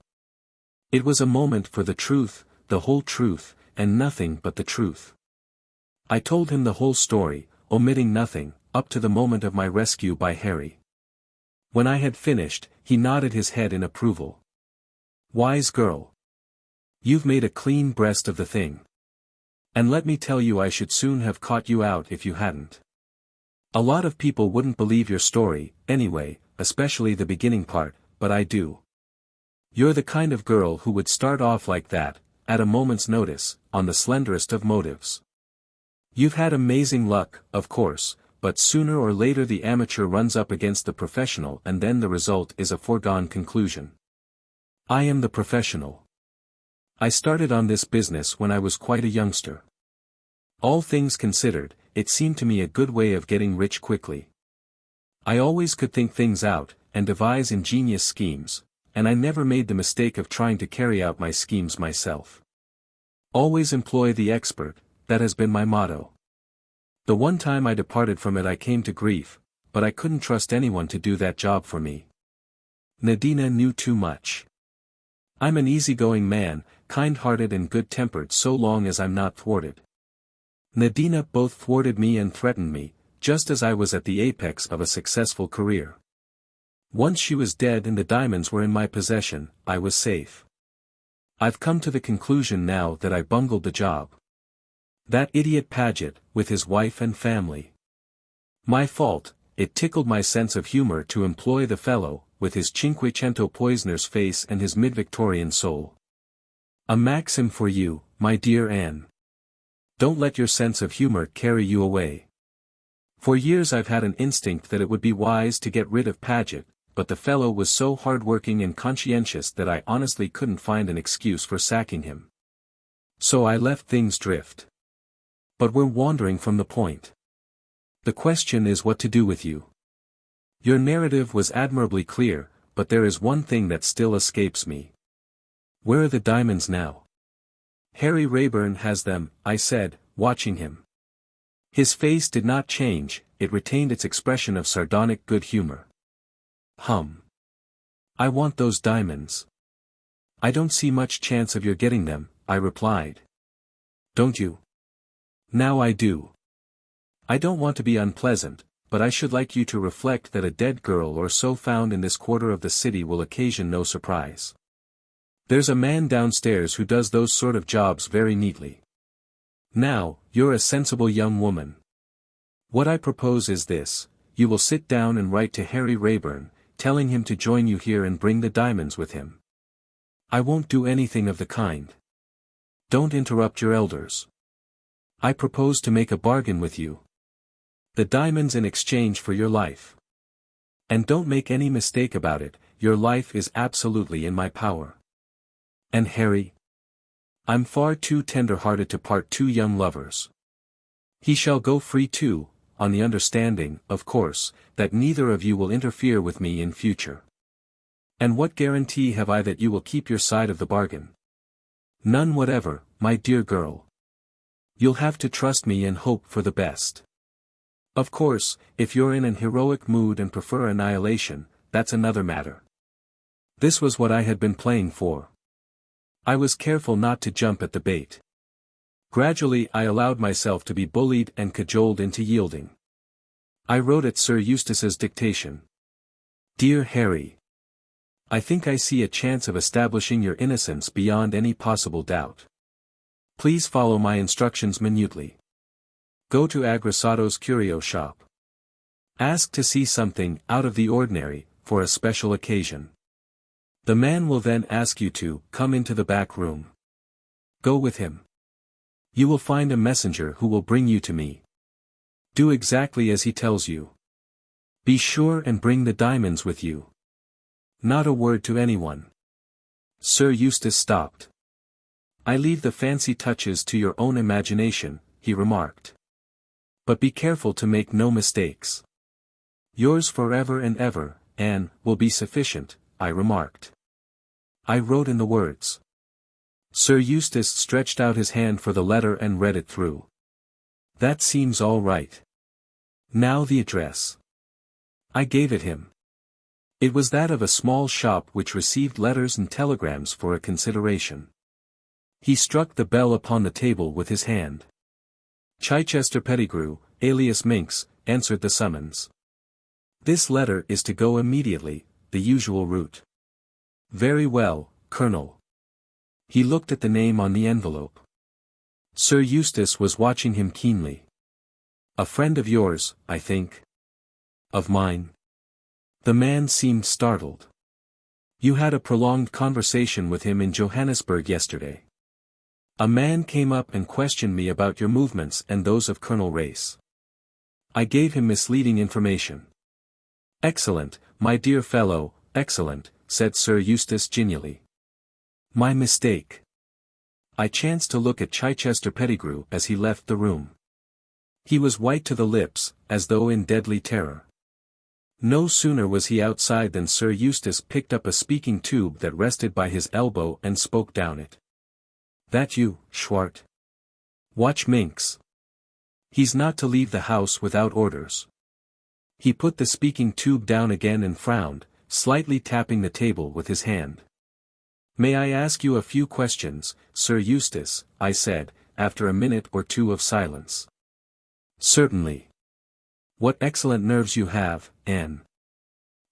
It was a moment for the truth, the whole truth, and nothing but the truth. I told him the whole story, omitting nothing, up to the moment of my rescue by Harry. When I had finished, he nodded his head in approval. Wise girl. You've made a clean breast of the thing. And let me tell you, I should soon have caught you out if you hadn't. A lot of people wouldn't believe your story, anyway, especially the beginning part, but I do. You're the kind of girl who would start off like that, at a moment's notice, on the slenderest of motives. You've had amazing luck, of course, but sooner or later the amateur runs up against the professional and then the result is a foregone conclusion. I am the professional. I started on this business when I was quite a youngster. All things considered, it seemed to me a good way of getting rich quickly. I always could think things out, and devise ingenious schemes, and I never made the mistake of trying to carry out my schemes myself. Always employ the expert, that has been my motto. The one time I departed from it I came to grief, but I couldn't trust anyone to do that job for me. Nadina knew too much. I'm an easygoing man, kind-hearted and good-tempered so long as I'm not thwarted. Nadina both thwarted me and threatened me, just as I was at the apex of a successful career. Once she was dead and the diamonds were in my possession, I was safe. I've come to the conclusion now that I bungled the job. That idiot Paget, with his wife and family. My fault, it tickled my sense of humor to employ the fellow, with his Cinquecento poisoner's face and his mid-Victorian soul. A maxim for you, my dear Anne. Don't let your sense of humor carry you away. For years I've had an instinct that it would be wise to get rid of Paget, but the fellow was so hard-working and conscientious that I honestly couldn't find an excuse for sacking him. So I let things drift. But we're wandering from the point. The question is what to do with you. Your narrative was admirably clear, but there is one thing that still escapes me. Where are the diamonds now? Harry Rayburn has them, I said, watching him. His face did not change, it retained its expression of sardonic good humor. I want those diamonds. I don't see much chance of your getting them, I replied. Don't you? Now I do. I don't want to be unpleasant, but I should like you to reflect that a dead girl or so found in this quarter of the city will occasion no surprise. There's a man downstairs who does those sort of jobs very neatly. Now, you're a sensible young woman. What I propose is this, you will sit down and write to Harry Rayburn, telling him to join you here and bring the diamonds with him. I won't do anything of the kind. Don't interrupt your elders. I propose to make a bargain with you. The diamonds in exchange for your life. And don't make any mistake about it, your life is absolutely in my power. And Harry? I'm far too tender-hearted to part two young lovers. He shall go free too, on the understanding, of course, that neither of you will interfere with me in future. And what guarantee have I that you will keep your side of the bargain? None whatever, my dear girl. You'll have to trust me and hope for the best. Of course, if you're in an heroic mood and prefer annihilation, that's another matter. This was what I had been playing for. I was careful not to jump at the bait. Gradually I allowed myself to be bullied and cajoled into yielding. I wrote at Sir Eustace's dictation. Dear Harry. I think I see a chance of establishing your innocence beyond any possible doubt. Please follow my instructions minutely. Go to Agressado's curio shop. Ask to see something out of the ordinary, for a special occasion. The man will then ask you to come into the back room. Go with him. You will find a messenger who will bring you to me. Do exactly as he tells you. Be sure and bring the diamonds with you. Not a word to anyone. Sir Eustace stopped. I leave the fancy touches to your own imagination, he remarked. But be careful to make no mistakes. Yours forever and ever, Anne, will be sufficient, I remarked. I wrote in the words. Sir Eustace stretched out his hand for the letter and read it through. That seems all right. Now the address. I gave it him. It was that of a small shop which received letters and telegrams for a consideration. He struck the bell upon the table with his hand. Chichester Pettigrew, alias Minx, answered the summons. This letter is to go immediately, the usual route. Very well, Colonel. He looked at the name on the envelope. Sir Eustace was watching him keenly. A friend of yours, I think. Of mine. The man seemed startled. You had a prolonged conversation with him in Johannesburg yesterday. A man came up and questioned me about your movements and those of Colonel Race. I gave him misleading information. Excellent, my dear fellow, excellent, said Sir Eustace genially. My mistake. I chanced to look at Chichester Pettigrew as he left the room. He was white to the lips, as though in deadly terror. No sooner was he outside than Sir Eustace picked up a speaking tube that rested by his elbow and spoke down it. That you, Schwart? Watch Minx. He's not to leave the house without orders. He put the speaking tube down again and frowned, slightly tapping the table with his hand. May I ask you a few questions, Sir Eustace, I said, after a minute or two of silence. Certainly. What excellent nerves you have, Anne.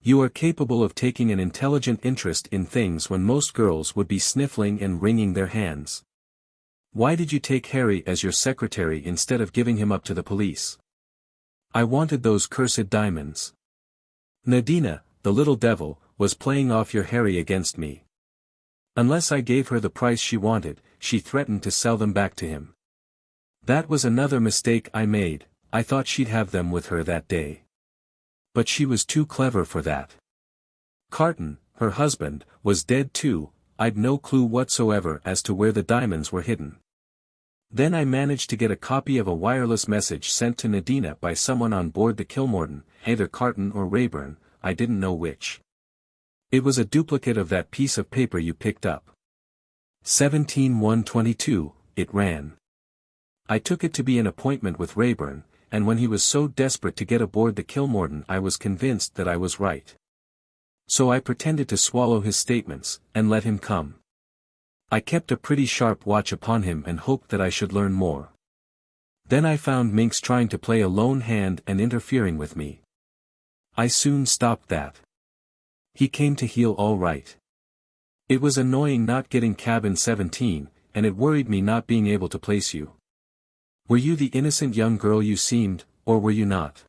You are capable of taking an intelligent interest in things when most girls would be sniffling and wringing their hands. Why did you take Harry as your secretary instead of giving him up to the police? I wanted those cursed diamonds. Nadina, the little devil, was playing off your Harry against me. Unless I gave her the price she wanted, she threatened to sell them back to him. That was another mistake I made, I thought she'd have them with her that day. But she was too clever for that. Carton, her husband, was dead too. I'd no clue whatsoever as to where the diamonds were hidden. Then I managed to get a copy of a wireless message sent to Nadina by someone on board the Kilmorton, either Carton or Rayburn, I didn't know which. It was a duplicate of that piece of paper you picked up. 17-122, it ran. I took it to be an appointment with Rayburn, and when he was so desperate to get aboard the Kilmorton I was convinced that I was right. So I pretended to swallow his statements, and let him come. I kept a pretty sharp watch upon him and hoped that I should learn more. Then I found Minx trying to play a lone hand and interfering with me. I soon stopped that. He came to heel all right. It was annoying not getting cabin 17, and it worried me not being able to place you. Were you the innocent young girl you seemed, or were you not?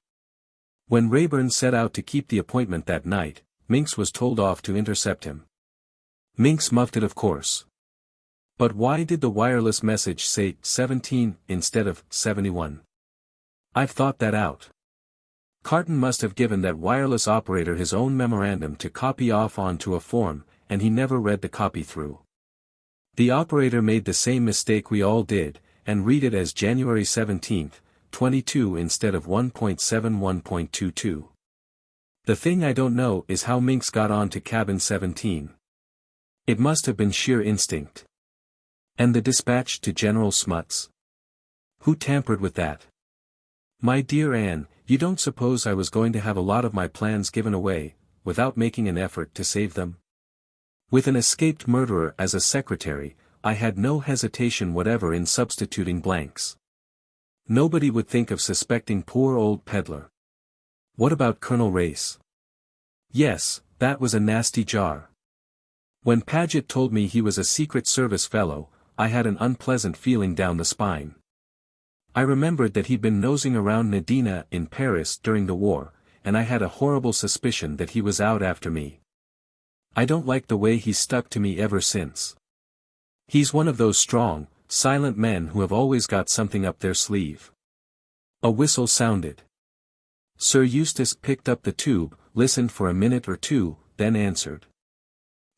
When Rayburn set out to keep the appointment that night, Minx was told off to intercept him. Minx muffed it of course. But why did the wireless message say 17 instead of 71? I've thought that out. Carton must have given that wireless operator his own memorandum to copy off onto a form, and he never read the copy through. The operator made the same mistake we all did, and read it as January 17th, 22 instead of 1.71.22. The thing I don't know is how Minx got on to cabin 17. It must have been sheer instinct. And the dispatch to General Smuts? Who tampered with that? My dear Anne, you don't suppose I was going to have a lot of my plans given away, without making an effort to save them? With an escaped murderer as a secretary, I had no hesitation whatever in substituting blanks. Nobody would think of suspecting poor old Peddler. What about Colonel Race? Yes, that was a nasty jar. When Paget told me he was a Secret Service fellow, I had an unpleasant feeling down the spine. I remembered that he'd been nosing around Nadina in Paris during the war, and I had a horrible suspicion that he was out after me. I don't like the way he's stuck to me ever since. He's one of those strong, silent men who have always got something up their sleeve. A whistle sounded. Sir Eustace picked up the tube, listened for a minute or two, then answered.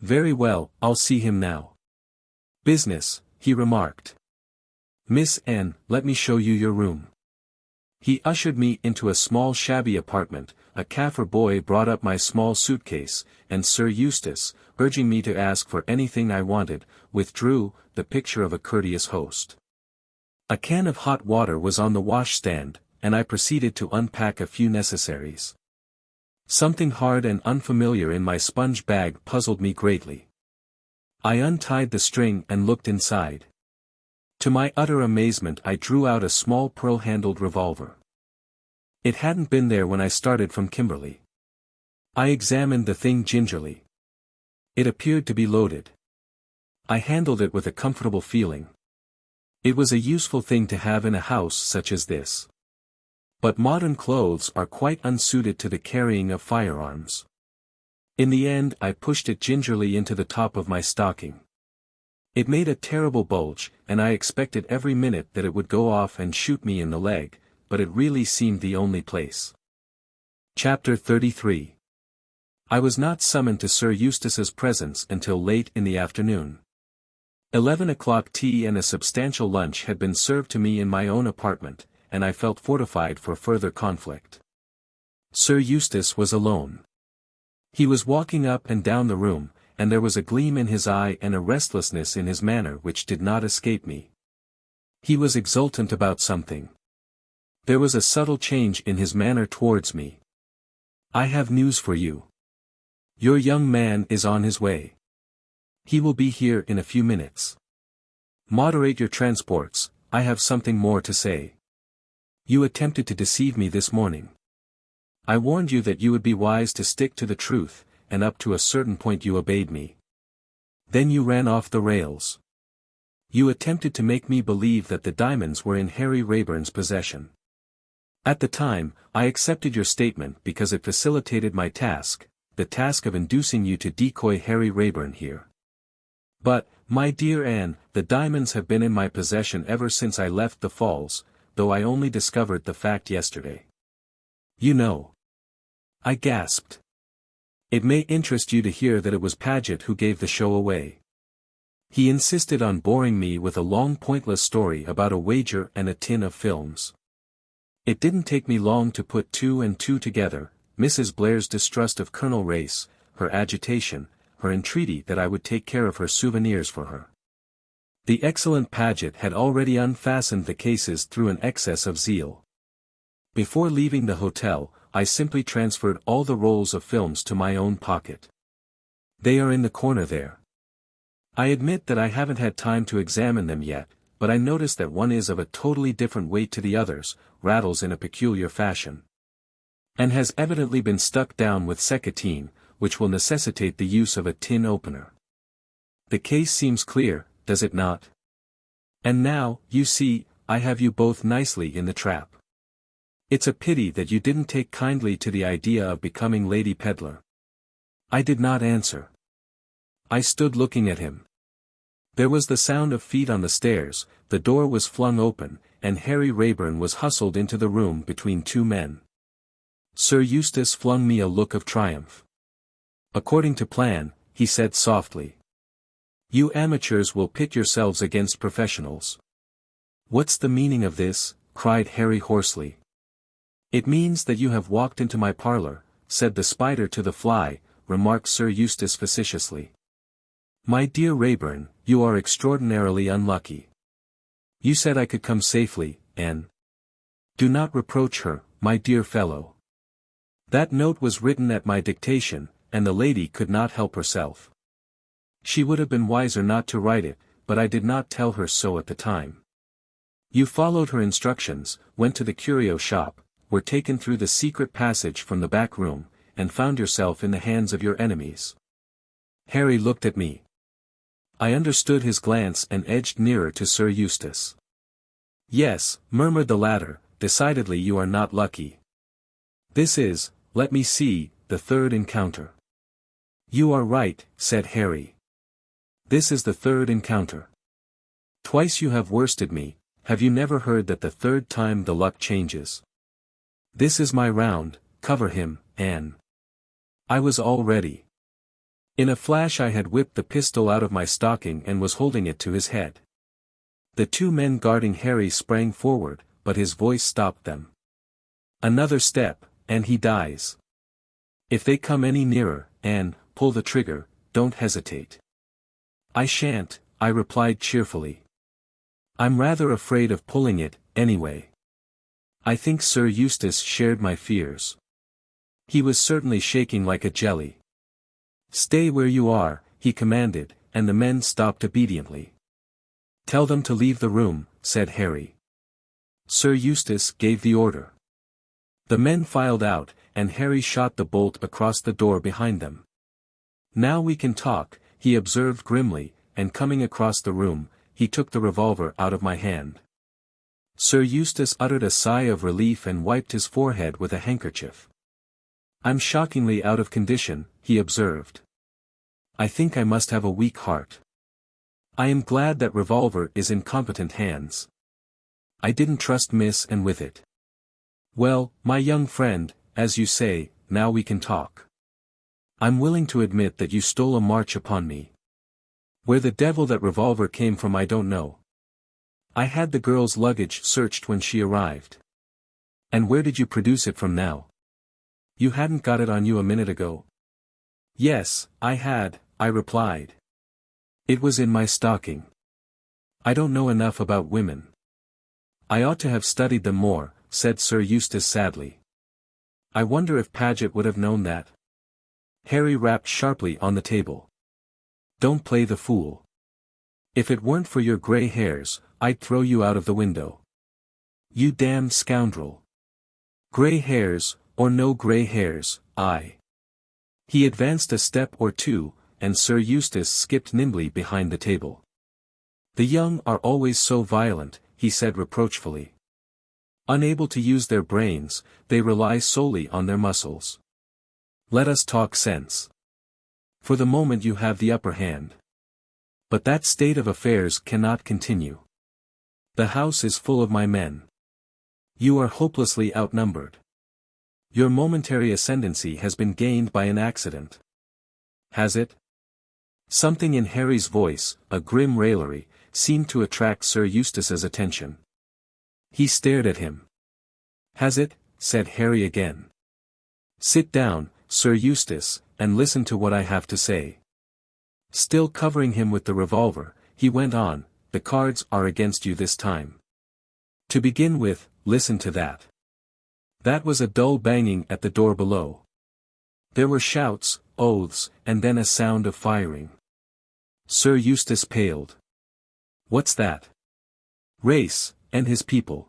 Very well, I'll see him now. Business, he remarked. Miss Anne, let me show you your room. He ushered me into a small shabby apartment. A Kaffir boy brought up my small suitcase, and Sir Eustace, urging me to ask for anything I wanted, withdrew, the picture of a courteous host. A can of hot water was on the washstand, and I proceeded to unpack a few necessaries. Something hard and unfamiliar in my sponge bag puzzled me greatly. I untied the string and looked inside. To my utter amazement I drew out a small pearl-handled revolver. It hadn't been there when I started from Kimberley. I examined the thing gingerly. It appeared to be loaded. I handled it with a comfortable feeling. It was a useful thing to have in a house such as this. But modern clothes are quite unsuited to the carrying of firearms. In the end I pushed it gingerly into the top of my stocking. It made a terrible bulge, and I expected every minute that it would go off and shoot me in the leg, but it really seemed the only place. Chapter 33. I was not summoned to Sir Eustace's presence until late in the afternoon. 11 o'clock tea and a substantial lunch had been served to me in my own apartment, and I felt fortified for further conflict. Sir Eustace was alone. He was walking up and down the room, and there was a gleam in his eye and a restlessness in his manner which did not escape me. He was exultant about something. There was a subtle change in his manner towards me. I have news for you. Your young man is on his way. He will be here in a few minutes. Moderate your transports, I have something more to say. You attempted to deceive me this morning. I warned you that you would be wise to stick to the truth, and up to a certain point you obeyed me. Then you ran off the rails. You attempted to make me believe that the diamonds were in Harry Rayburn's possession. At the time, I accepted your statement because it facilitated my task, the task of inducing you to decoy Harry Rayburn here. But, my dear Anne, the diamonds have been in my possession ever since I left the Falls, though I only discovered the fact yesterday. You know. I gasped. It may interest you to hear that it was Paget who gave the show away. He insisted on boring me with a long pointless story about a wager and a tin of films. It didn't take me long to put two and two together, Mrs. Blair's distrust of Colonel Race, her agitation, her entreaty that I would take care of her souvenirs for her. The excellent Paget had already unfastened the cases through an excess of zeal. Before leaving the hotel, I simply transferred all the rolls of films to my own pocket. They are in the corner there. I admit that I haven't had time to examine them yet, but I notice that one is of a totally different weight to the others, rattles in a peculiar fashion, and has evidently been stuck down with seccotine, which will necessitate the use of a tin opener. The case seems clear, does it not? And now, you see, I have you both nicely in the trap. It's a pity that you didn't take kindly to the idea of becoming Lady Pedlar. I did not answer. I stood looking at him. There was the sound of feet on the stairs, the door was flung open, and Harry Raeburn was hustled into the room between two men. Sir Eustace flung me a look of triumph. According to plan, he said softly. You amateurs will pit yourselves against professionals. What's the meaning of this? Cried Harry hoarsely. It means that you have walked into my parlour, said the spider to the fly, remarked Sir Eustace facetiously. My dear Raeburn, you are extraordinarily unlucky. You said I could come safely, Anne. Do not reproach her, my dear fellow. That note was written at my dictation, and the lady could not help herself. She would have been wiser not to write it, but I did not tell her so at the time. You followed her instructions, went to the curio shop, were taken through the secret passage from the back room, and found yourself in the hands of your enemies. Harry looked at me. I understood his glance and edged nearer to Sir Eustace. Yes, murmured the latter, decidedly you are not lucky. This is, let me see, the third encounter. You are right, said Harry. This is the third encounter. Twice you have worsted me, have you never heard that the third time the luck changes? This is my round, cover him, Anne. I was all ready. In a flash I had whipped the pistol out of my stocking and was holding it to his head. The two men guarding Harry sprang forward, but his voice stopped them. Another step, and he dies. If they come any nearer, Anne, pull the trigger, don't hesitate. I shan't, I replied cheerfully. I'm rather afraid of pulling it, anyway. I think Sir Eustace shared my fears. He was certainly shaking like a jelly. Stay where you are, he commanded, and the men stopped obediently. Tell them to leave the room, said Harry. Sir Eustace gave the order. The men filed out, and Harry shot the bolt across the door behind them. Now we can talk, he observed grimly, and coming across the room, he took the revolver out of my hand. Sir Eustace uttered a sigh of relief and wiped his forehead with a handkerchief. I'm shockingly out of condition, he observed. I think I must have a weak heart. I am glad that revolver is in competent hands. I didn't trust Miss Anne with it. Well, my young friend, as you say, now we can talk. I'm willing to admit that you stole a march upon me. Where the devil that revolver came from I don't know. I had the girl's luggage searched when she arrived. And where did you produce it from now? You hadn't got it on you a minute ago. Yes, I had, I replied. It was in my stocking. I don't know enough about women. I ought to have studied them more, said Sir Eustace sadly. I wonder if Paget would have known that. Harry rapped sharply on the table. Don't play the fool. If it weren't for your grey hairs, I'd throw you out of the window. You damned scoundrel. Grey hairs, or no grey hairs, I. He advanced a step or two, and Sir Eustace skipped nimbly behind the table. The young are always so violent, he said reproachfully. Unable to use their brains, they rely solely on their muscles. Let us talk sense. For the moment you have the upper hand. But that state of affairs cannot continue. The house is full of my men. You are hopelessly outnumbered. Your momentary ascendancy has been gained by an accident. has it? Something in Harry's voice, a grim raillery, seemed to attract Sir Eustace's attention. He stared at him. Has it? Said Harry again. Sit down, Sir Eustace, and listen to what I have to say. Still covering him with the revolver, he went on, the cards are against you this time. To begin with, listen to that. That was a dull banging at the door below. There were shouts, oaths, and then a sound of firing. Sir Eustace paled. What's that? Race, and his people.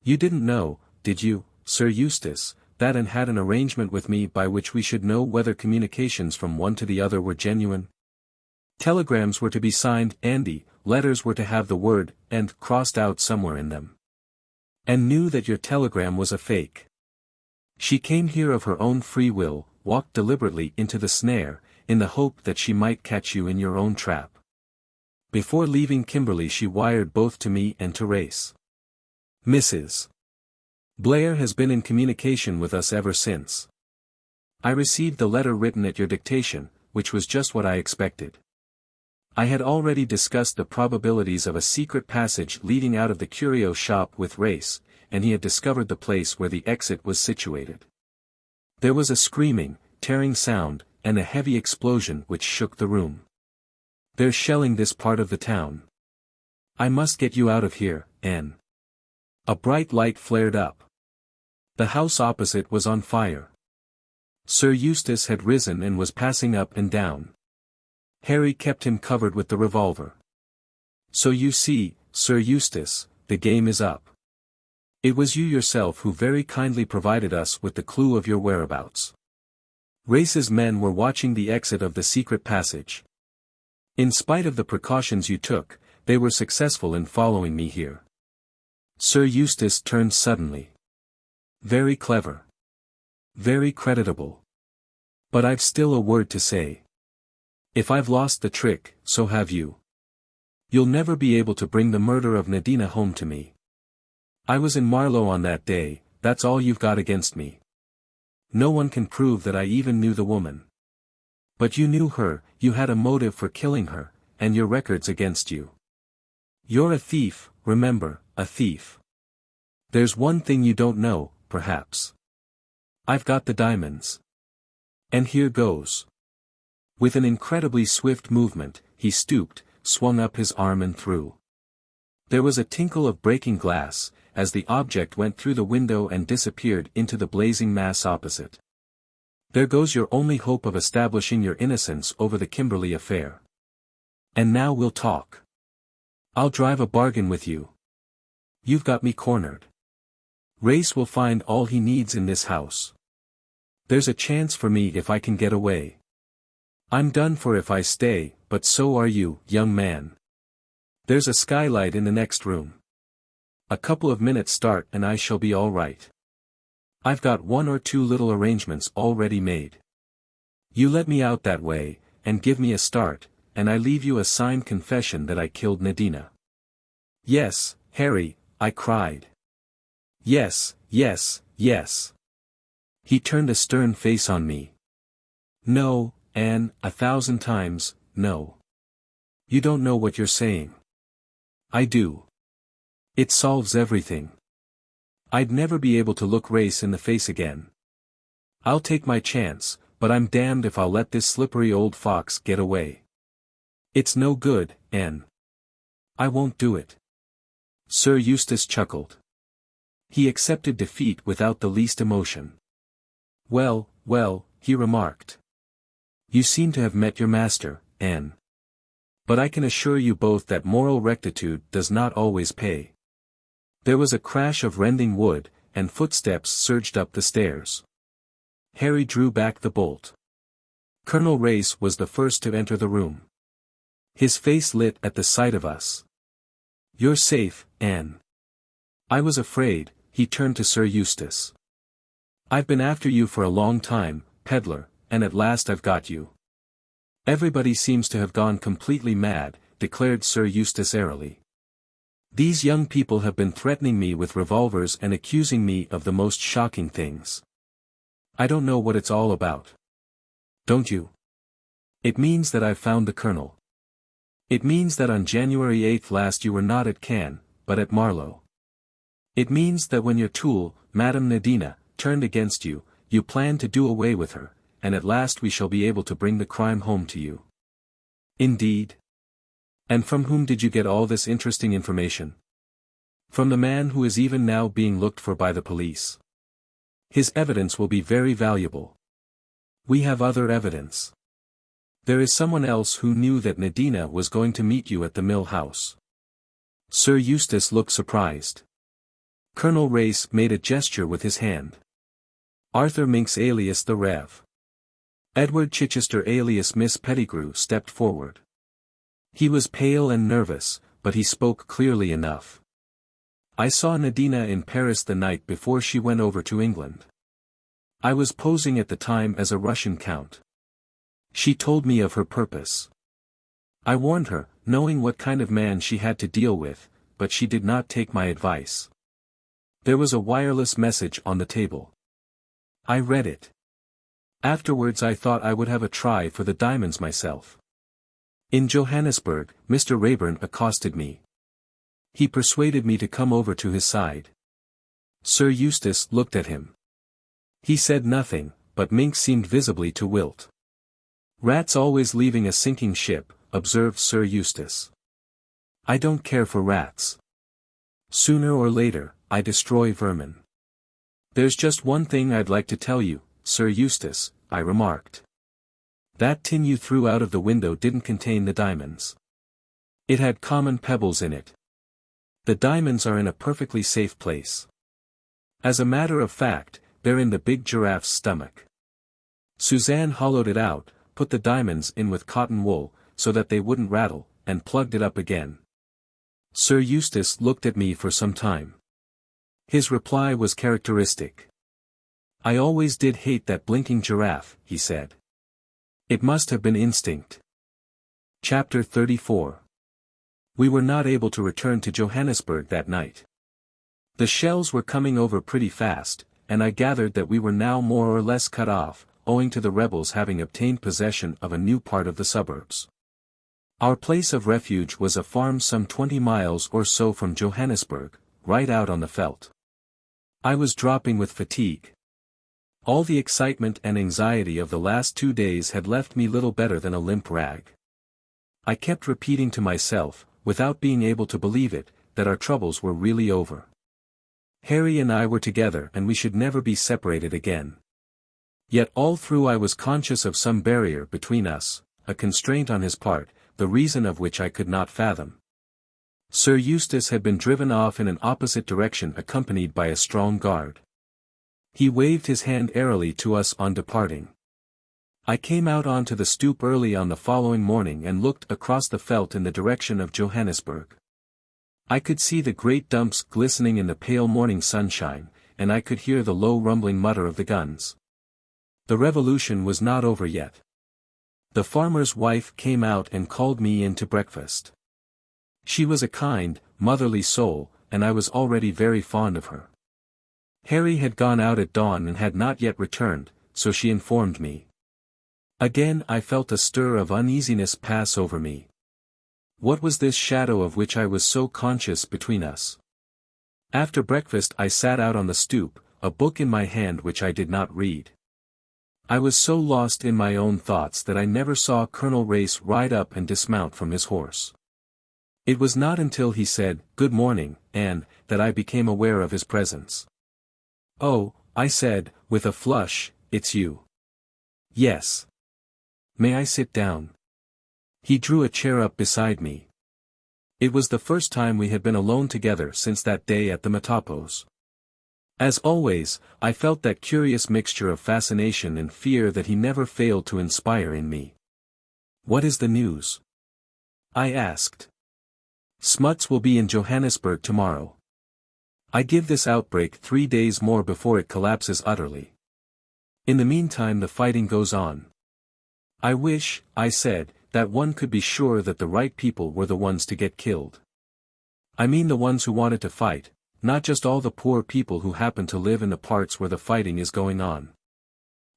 You didn't know, did you, Sir Eustace, that Anne had an arrangement with me by which we should know whether communications from one to the other were genuine? Telegrams were to be signed Andy, letters were to have the word and crossed out somewhere in them. And knew that your telegram was a fake. She came here of her own free will, walked deliberately into the snare, in the hope that she might catch you in your own trap. Before leaving Kimberley she wired both to me and to Race. Mrs. Blair has been in communication with us ever since. I received the letter written at your dictation, which was just what I expected. I had already discussed the probabilities of a secret passage leading out of the curio shop with Race, and he had discovered the place where the exit was situated. There was a screaming, tearing sound, and a heavy explosion which shook the room. They're shelling this part of the town. I must get you out of here, Anne. A bright light flared up. The house opposite was on fire. Sir Eustace had risen and was passing up and down. Harry kept him covered with the revolver. So you see, Sir Eustace, the game is up. It was you yourself who very kindly provided us with the clue of your whereabouts. Race's men were watching the exit of the secret passage. In spite of the precautions you took, they were successful in following me here. Sir Eustace turned suddenly. Very clever. Very creditable. But I've still a word to say. If I've lost the trick, so have you. You'll never be able to bring the murder of Nadina home to me. I was in Marlow on that day, that's all you've got against me. No one can prove that I even knew the woman. But you knew her, you had a motive for killing her, and your record's against you. You're a thief, remember, a thief. There's one thing you don't know, perhaps. I've got the diamonds. And here goes. With an incredibly swift movement, he stooped, swung up his arm and threw. There was a tinkle of breaking glass, as the object went through the window and disappeared into the blazing mass opposite. There goes your only hope of establishing your innocence over the Kimberley affair. And now we'll talk. I'll drive a bargain with you. You've got me cornered. Race will find all he needs in this house. There's a chance for me if I can get away. I'm done for if I stay, but so are you, young man. There's a skylight in the next room. A couple of minutes start and I shall be all right. I've got one or two little arrangements already made. You let me out that way, and give me a start, and I leave you a signed confession that I killed Nadina. Yes, Harry, I cried. Yes, yes, yes. He turned a stern face on me. No, Anne, 1,000 times, no. You don't know what you're saying. I do. It solves everything. I'd never be able to look Race in the face again. I'll take my chance, but I'm damned if I'll let this slippery old fox get away. It's no good, Anne. I won't do it. Sir Eustace chuckled. He accepted defeat without the least emotion. Well, well, he remarked. You seem to have met your master, Anne. But I can assure you both that moral rectitude does not always pay. There was a crash of rending wood, and footsteps surged up the stairs. Harry drew back the bolt. Colonel Race was the first to enter the room. His face lit at the sight of us. You're safe, Anne. I was afraid, he turned to Sir Eustace. I've been after you for a long time, peddler, and at last I've got you. Everybody seems to have gone completely mad, declared Sir Eustace airily. These young people have been threatening me with revolvers and accusing me of the most shocking things. I don't know what it's all about. Don't you? It means that I've found the colonel. It means that on January 8th last you were not at Cannes, but at Marlow. It means that when your tool, Madame Nadina, turned against you, you planned to do away with her, and at last we shall be able to bring the crime home to you. Indeed? And from whom did you get all this interesting information? From the man who is even now being looked for by the police. His evidence will be very valuable. We have other evidence. There is someone else who knew that Nadina was going to meet you at the mill house. Sir Eustace looked surprised. Colonel Race made a gesture with his hand. Arthur Minks alias the Rev. Edward Chichester alias Miss Pettigrew stepped forward. He was pale and nervous, but he spoke clearly enough. I saw Nadina in Paris the night before she went over to England. I was posing at the time as a Russian count. She told me of her purpose. I warned her, knowing what kind of man she had to deal with, but she did not take my advice. There was a wireless message on the table. I read it. Afterwards I thought I would have a try for the diamonds myself. In Johannesburg, Mr. Rayburn accosted me. He persuaded me to come over to his side. Sir Eustace looked at him. He said nothing, but Minks seemed visibly to wilt. Rats always leaving a sinking ship, observed Sir Eustace. I don't care for rats. Sooner or later, I destroy vermin. There's just one thing I'd like to tell you, Sir Eustace, I remarked. That tin you threw out of the window didn't contain the diamonds. It had common pebbles in it. The diamonds are in a perfectly safe place. As a matter of fact, they're in the big giraffe's stomach. Suzanne hollowed it out, put the diamonds in with cotton wool, so that they wouldn't rattle, and plugged it up again. Sir Eustace looked at me for some time. His reply was characteristic. I always did hate that blinking giraffe, he said. It must have been instinct. Chapter 34. We were not able to return to Johannesburg that night. The shells were coming over pretty fast, and I gathered that we were now more or less cut off, owing to the rebels having obtained possession of a new part of the suburbs. Our place of refuge was a farm some 20 miles or so from Johannesburg, right out on the veldt. I was dropping with fatigue. All the excitement and anxiety of the last 2 days had left me little better than a limp rag. I kept repeating to myself, without being able to believe it, that our troubles were really over. Harry and I were together and we should never be separated again. Yet all through I was conscious of some barrier between us, a constraint on his part, the reason of which I could not fathom. Sir Eustace had been driven off in an opposite direction accompanied by a strong guard. He waved his hand airily to us on departing. I came out onto the stoop early on the following morning and looked across the veldt in the direction of Johannesburg. I could see the great dumps glistening in the pale morning sunshine, and I could hear the low rumbling mutter of the guns. The revolution was not over yet. The farmer's wife came out and called me in to breakfast. She was a kind, motherly soul, and I was already very fond of her. Harry had gone out at dawn and had not yet returned, so she informed me. Again I felt a stir of uneasiness pass over me. What was this shadow of which I was so conscious between us? After breakfast I sat out on the stoop, a book in my hand which I did not read. I was so lost in my own thoughts that I never saw Colonel Race ride up and dismount from his horse. It was not until he said, "Good morning, Anne," that I became aware of his presence. "Oh," I said, with a flush, "it's you." "Yes. May I sit down?" He drew a chair up beside me. It was the first time we had been alone together since that day at the Matapos. As always, I felt that curious mixture of fascination and fear that he never failed to inspire in me. "What is the news?" I asked. "Smuts will be in Johannesburg tomorrow. I give this outbreak 3 days more before it collapses utterly. In the meantime the fighting goes on. I wish," I said, "that one could be sure that the right people were the ones to get killed. I mean the ones who wanted to fight, not just all the poor people who happen to live in the parts where the fighting is going on."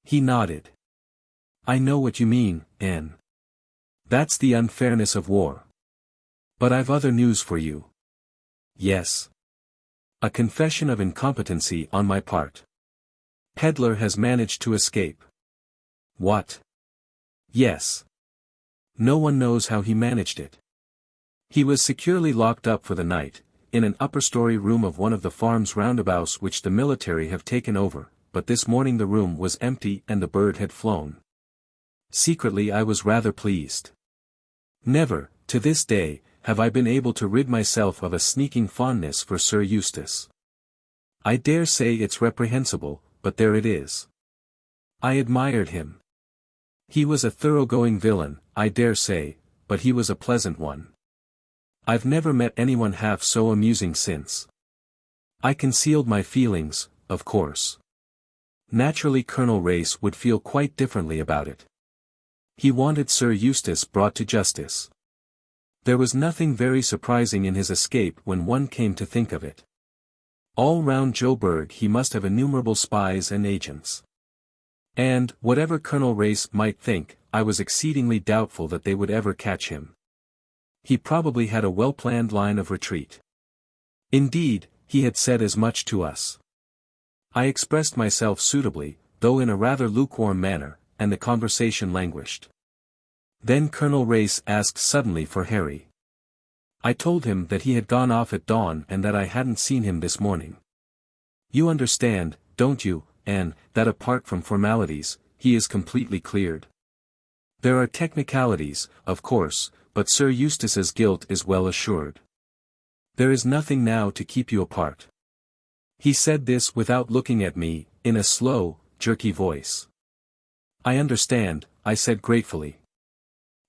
He nodded. "I know what you mean, Anne. That's the unfairness of war. But I've other news for you. Yes. A confession of incompetency on my part. Peddler has managed to escape. What? Yes. No one knows how he managed it. He was securely locked up for the night, in an upper-story room of one of the farm's roundabouts which the military have taken over, but this morning the room was empty and the bird had flown. Secretly I was rather pleased. Never, to this day, have I been able to rid myself of a sneaking fondness for Sir Eustace. I dare say it's reprehensible, but there it is. I admired him. He was a thoroughgoing villain, I dare say, but he was a pleasant one. I've never met anyone half so amusing since. I concealed my feelings, of course. Naturally Colonel Race would feel quite differently about it. He wanted Sir Eustace brought to justice. There was nothing very surprising in his escape when one came to think of it. All round Joburg he must have innumerable spies and agents. And, whatever Colonel Race might think, I was exceedingly doubtful that they would ever catch him. He probably had a well-planned line of retreat. Indeed, he had said as much to us. I expressed myself suitably, though in a rather lukewarm manner, and the conversation languished. Then Colonel Race asked suddenly for Harry. I told him that he had gone off at dawn and that I hadn't seen him this morning. You understand, don't you, Anne, that apart from formalities, he is completely cleared. There are technicalities, of course, but Sir Eustace's guilt is well assured. There is nothing now to keep you apart. He said this without looking at me, in a slow, jerky voice. I understand, I said gratefully.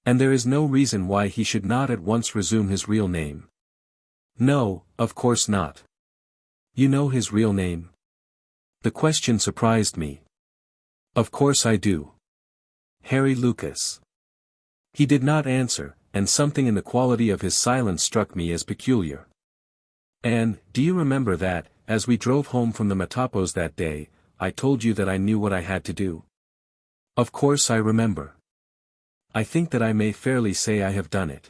And there is no reason why he should not at once resume his real name. No, of course not. You know his real name? The question surprised me. Of course I do. Harry Lucas. He did not answer, and something in the quality of his silence struck me as peculiar. Anne, do you remember that, as we drove home from the Matapos that day, I told you that I knew what I had to do? Of course I remember. I think that I may fairly say I have done it.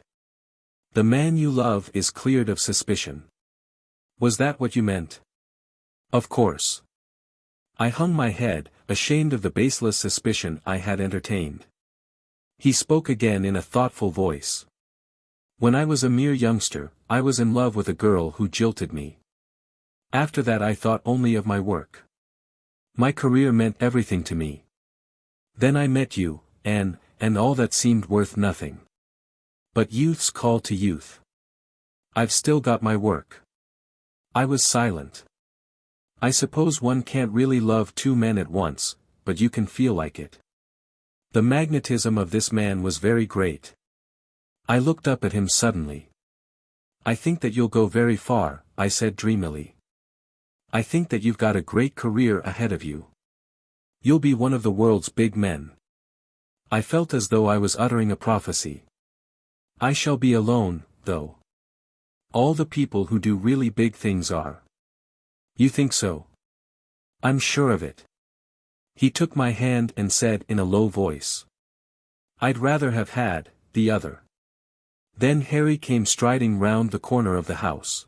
The man you love is cleared of suspicion. Was that what you meant? Of course. I hung my head, ashamed of the baseless suspicion I had entertained. He spoke again in a thoughtful voice. When I was a mere youngster, I was in love with a girl who jilted me. After that I thought only of my work. My career meant everything to me. Then I met you, Anne, and all that seemed worth nothing. But youth's call to youth. I've still got my work. I was silent. I suppose one can't really love two men at once, but you can feel like it. The magnetism of this man was very great. I looked up at him suddenly. I think that you'll go very far, I said dreamily. I think that you've got a great career ahead of you. You'll be one of the world's big men. I felt as though I was uttering a prophecy. I shall be alone, though. All the people who do really big things are. You think so? I'm sure of it. He took my hand and said in a low voice. I'd rather have had the other. Then Harry came striding round the corner of the house.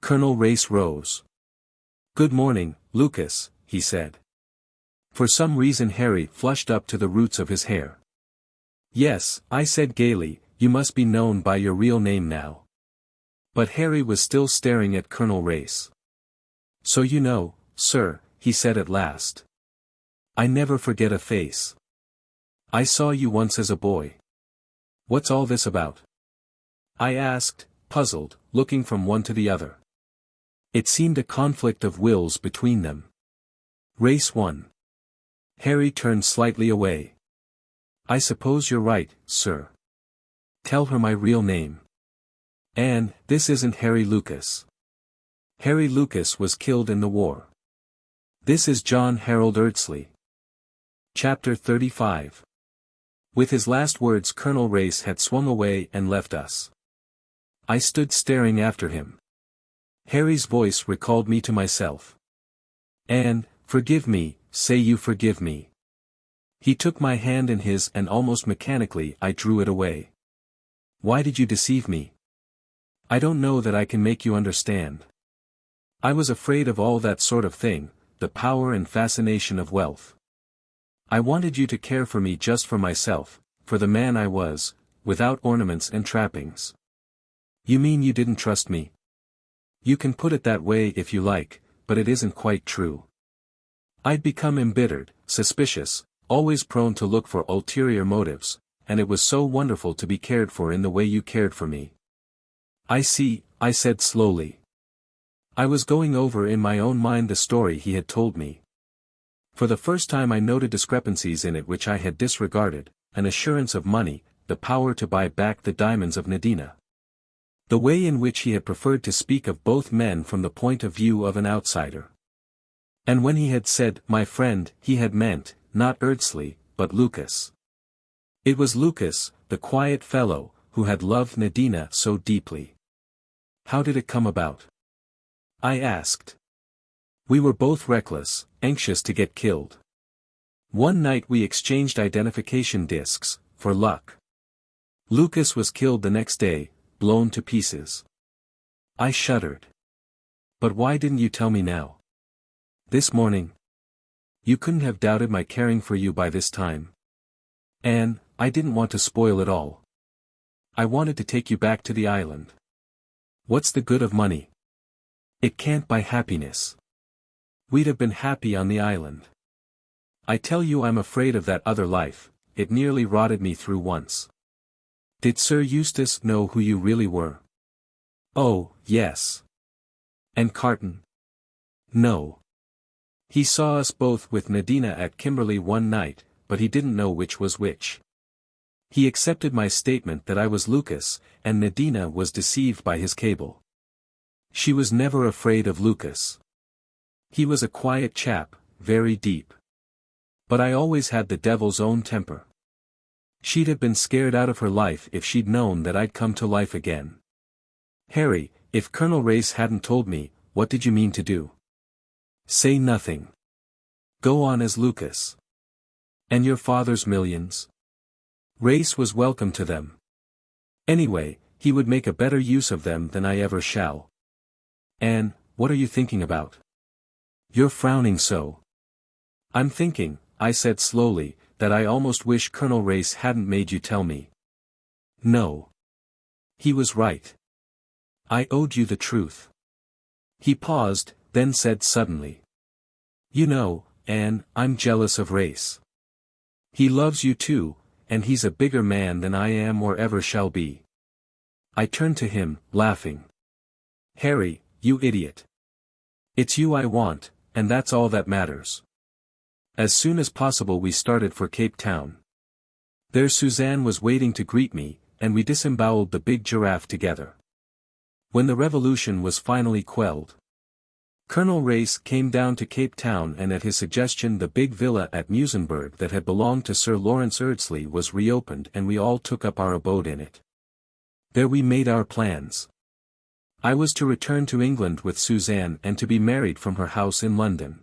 Colonel Race rose. Good morning, Lucas, he said. For some reason Harry flushed up to the roots of his hair. Yes, I said gaily, you must be known by your real name now. But Harry was still staring at Colonel Race. So you know, sir, he said at last. I never forget a face. I saw you once as a boy. What's all this about? I asked, puzzled, looking from one to the other. It seemed a conflict of wills between them. Race won. Harry turned slightly away. I suppose you're right, sir. Tell her my real name. Anne, this isn't Harry Lucas. Harry Lucas was killed in the war. This is John Harold Erdsley. Chapter 35. With his last words Colonel Race had swung away and left us. I stood staring after him. Harry's voice recalled me to myself. Anne, forgive me, say you forgive me. He took my hand in his and almost mechanically I drew it away. Why did you deceive me? I don't know that I can make you understand. I was afraid of all that sort of thing, the power and fascination of wealth. I wanted you to care for me just for myself, for the man I was, without ornaments and trappings. You mean you didn't trust me? You can put it that way if you like, but it isn't quite true. I'd become embittered, suspicious, always prone to look for ulterior motives, and it was so wonderful to be cared for in the way you cared for me. I see, I said slowly. I was going over in my own mind the story he had told me. For the first time I noted discrepancies in it which I had disregarded, an assurance of money, the power to buy back the diamonds of Nadina. The way in which he had preferred to speak of both men from the point of view of an outsider. And when he had said, my friend, he had meant, not Erdsley, but Lucas. It was Lucas, the quiet fellow, who had loved Nadina so deeply. How did it come about? I asked. We were both reckless, anxious to get killed. One night we exchanged identification discs, for luck. Lucas was killed the next day, blown to pieces. I shuddered. But why didn't you tell me now? This morning? You couldn't have doubted my caring for you by this time. Anne, I didn't want to spoil it all. I wanted to take you back to the island. What's the good of money? It can't buy happiness. We'd have been happy on the island. I tell you I'm afraid of that other life, it nearly rotted me through once. Did Sir Eustace know who you really were? Oh, yes. And Carton? No. He saw us both with Nadina at Kimberley one night, but he didn't know which was which. He accepted my statement that I was Lucas, and Nadina was deceived by his cable. She was never afraid of Lucas. He was a quiet chap, very deep. But I always had the devil's own temper. She'd have been scared out of her life if she'd known that I'd come to life again. Harry, if Colonel Race hadn't told me, what did you mean to do? Say nothing. Go on as Lucas. And your father's millions? Race was welcome to them. Anyway, he would make a better use of them than I ever shall. Anne, what are you thinking about? You're frowning so. I'm thinking, I said slowly, that I almost wish Colonel Race hadn't made you tell me. No. He was right. I owed you the truth. He paused, then said suddenly. You know, Anne, I'm jealous of Race. He loves you too, and he's a bigger man than I am or ever shall be. I turned to him, laughing. Harry, you idiot. It's you I want, and that's all that matters. As soon as possible we started for Cape Town. There Suzanne was waiting to greet me, and we disemboweled the big giraffe together. When the revolution was finally quelled, Colonel Race came down to Cape Town, and at his suggestion the big villa at Musenberg that had belonged to Sir Lawrence Erdsley was reopened, and we all took up our abode in it. There we made our plans. I was to return to England with Suzanne and to be married from her house in London.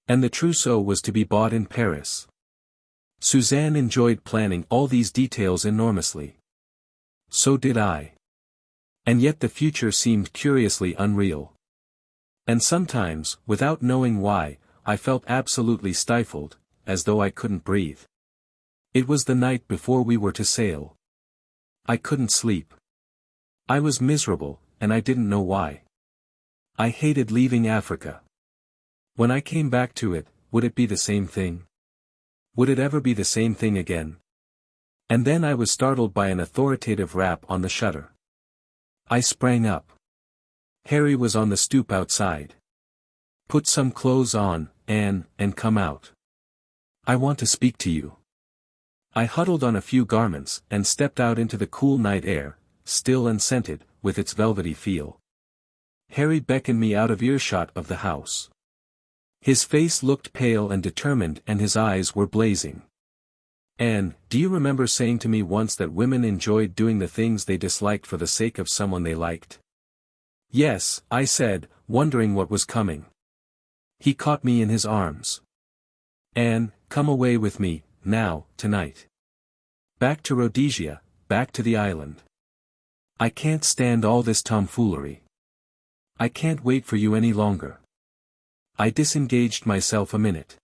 And the trousseau was to be bought in Paris. Suzanne enjoyed planning all these details enormously. So did I. And yet the future seemed curiously unreal. And sometimes, without knowing why, I felt absolutely stifled, as though I couldn't breathe. It was the night before we were to sail. I couldn't sleep. I was miserable, and I didn't know why. I hated leaving Africa. When I came back to it, would it be the same thing? Would it ever be the same thing again? And then I was startled by an authoritative rap on the shutter. I sprang up. Harry was on the stoop outside. Put some clothes on, Anne, and come out. I want to speak to you. I huddled on a few garments, and stepped out into the cool night air, still and scented, with its velvety feel. Harry beckoned me out of earshot of the house. His face looked pale and determined, and his eyes were blazing. Anne, do you remember saying to me once that women enjoyed doing the things they disliked for the sake of someone they liked? Yes, I said, wondering what was coming. He caught me in his arms. Anne, Come away with me, now, tonight. Back to Rhodesia, back to the island. I can't stand all this tomfoolery. I can't wait for you any longer. I disengaged myself a minute.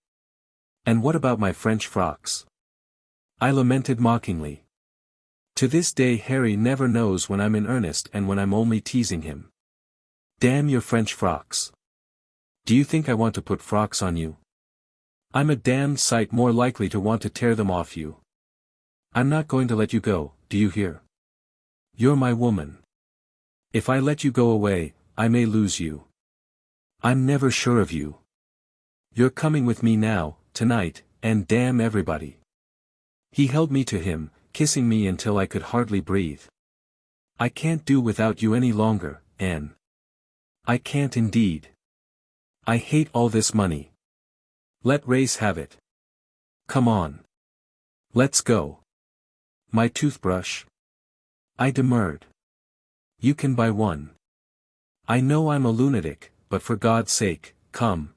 And what about my French frocks? I lamented mockingly. To this day Harry never knows when I'm in earnest and when I'm only teasing him. Damn your French frocks. Do you think I want to put frocks on you? I'm a damned sight more likely to want to tear them off you. I'm not going to let you go, do you hear? You're my woman. If I let you go away, I may lose you. I'm never sure of you. You're coming with me now, tonight, and damn everybody. He held me to him, kissing me until I could hardly breathe. I can't do without you any longer, Anne. I can't indeed. I hate all this money. Let Race have it. Come on. Let's go. My toothbrush? I demurred. You can buy one. I know I'm a lunatic, but for God's sake, come.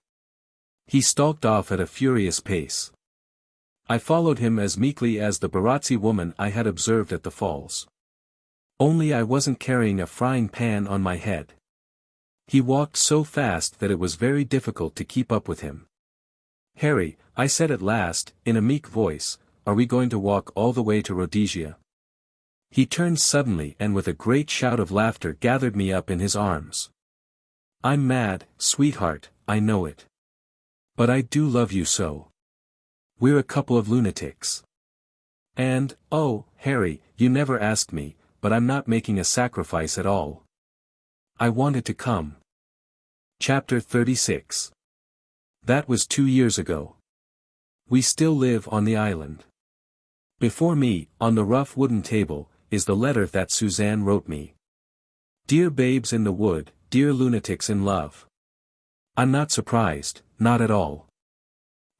He stalked off at a furious pace. I followed him as meekly as the Barazzi woman I had observed at the falls. Only I wasn't carrying a frying pan on my head. He walked so fast that it was very difficult to keep up with him. Harry, I said at last, in a meek voice, are we going to walk all the way to Rhodesia? He turned suddenly and with a great shout of laughter gathered me up in his arms. I'm mad, sweetheart, I know it. But I do love you so. We're a couple of lunatics. And, oh, Harry, you never asked me, but I'm not making a sacrifice at all. I wanted to come. Chapter 36. That was 2 years ago. We still live on the island. Before me, on the rough wooden table, is the letter that Suzanne wrote me. Dear babes in the wood, dear lunatics in love. I'm not surprised, not at all.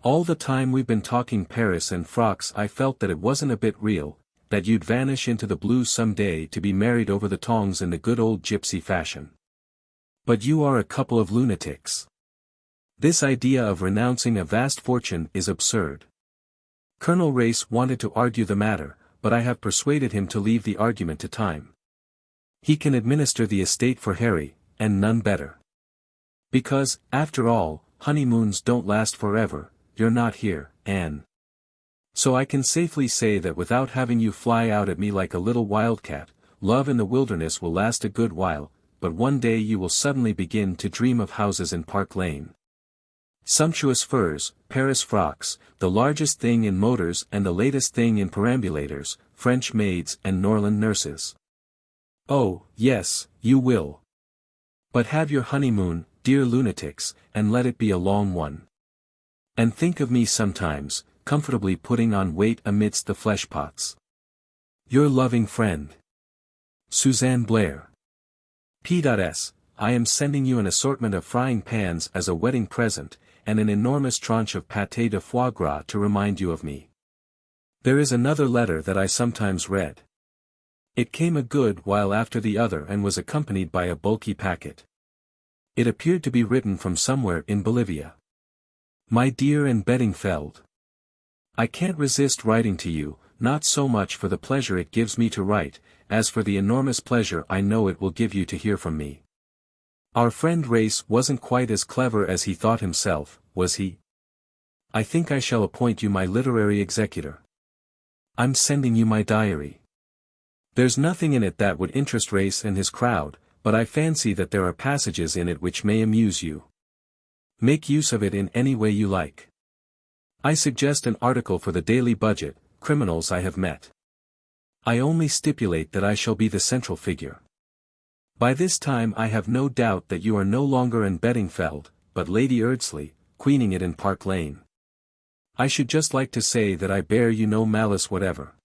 All the time we've been talking Paris and frocks I felt that it wasn't a bit real, that you'd vanish into the blue some day to be married over the tongs in the good old gypsy fashion. But you are a couple of lunatics. This idea of renouncing a vast fortune is absurd. Colonel Race wanted to argue the matter, but I have persuaded him to leave the argument to time. He can administer the estate for Harry, and none better. Because, after all, honeymoons don't last forever. You're not here, Anne. So I can safely say that without having you fly out at me like a little wildcat, love in the wilderness will last a good while, but one day you will suddenly begin to dream of houses in Park Lane. Sumptuous furs, Paris frocks, the largest thing in motors and the latest thing in perambulators, French maids and Norland nurses. Oh, yes, you will. But have your honeymoon, dear lunatics, and let it be a long one. And think of me sometimes, comfortably putting on weight amidst the fleshpots. Your loving friend, Suzanne Blair. P.S. I am sending you an assortment of frying pans as a wedding present, and an enormous tranche of pâté de foie gras to remind you of me. There is another letter that I sometimes read. It came a good while after the other and was accompanied by a bulky packet. It appeared to be written from somewhere in Bolivia. My dear Anne Beddingfeld. I can't resist writing to you, not so much for the pleasure it gives me to write, as for the enormous pleasure I know it will give you to hear from me. Our friend Race wasn't quite as clever as he thought himself, was he? I think I shall appoint you my literary executor. I'm sending you my diary. There's nothing in it that would interest Race and his crowd, but I fancy that there are passages in it which may amuse you. Make use of it in any way you like. I suggest an article for the daily budget, Criminals I Have Met. I only stipulate that I shall be the central figure. By this time I have no doubt that you are no longer Anne Beddingfeld, but Lady Eardsley, queening it in Park Lane. I should just like to say that I bear you no malice whatever.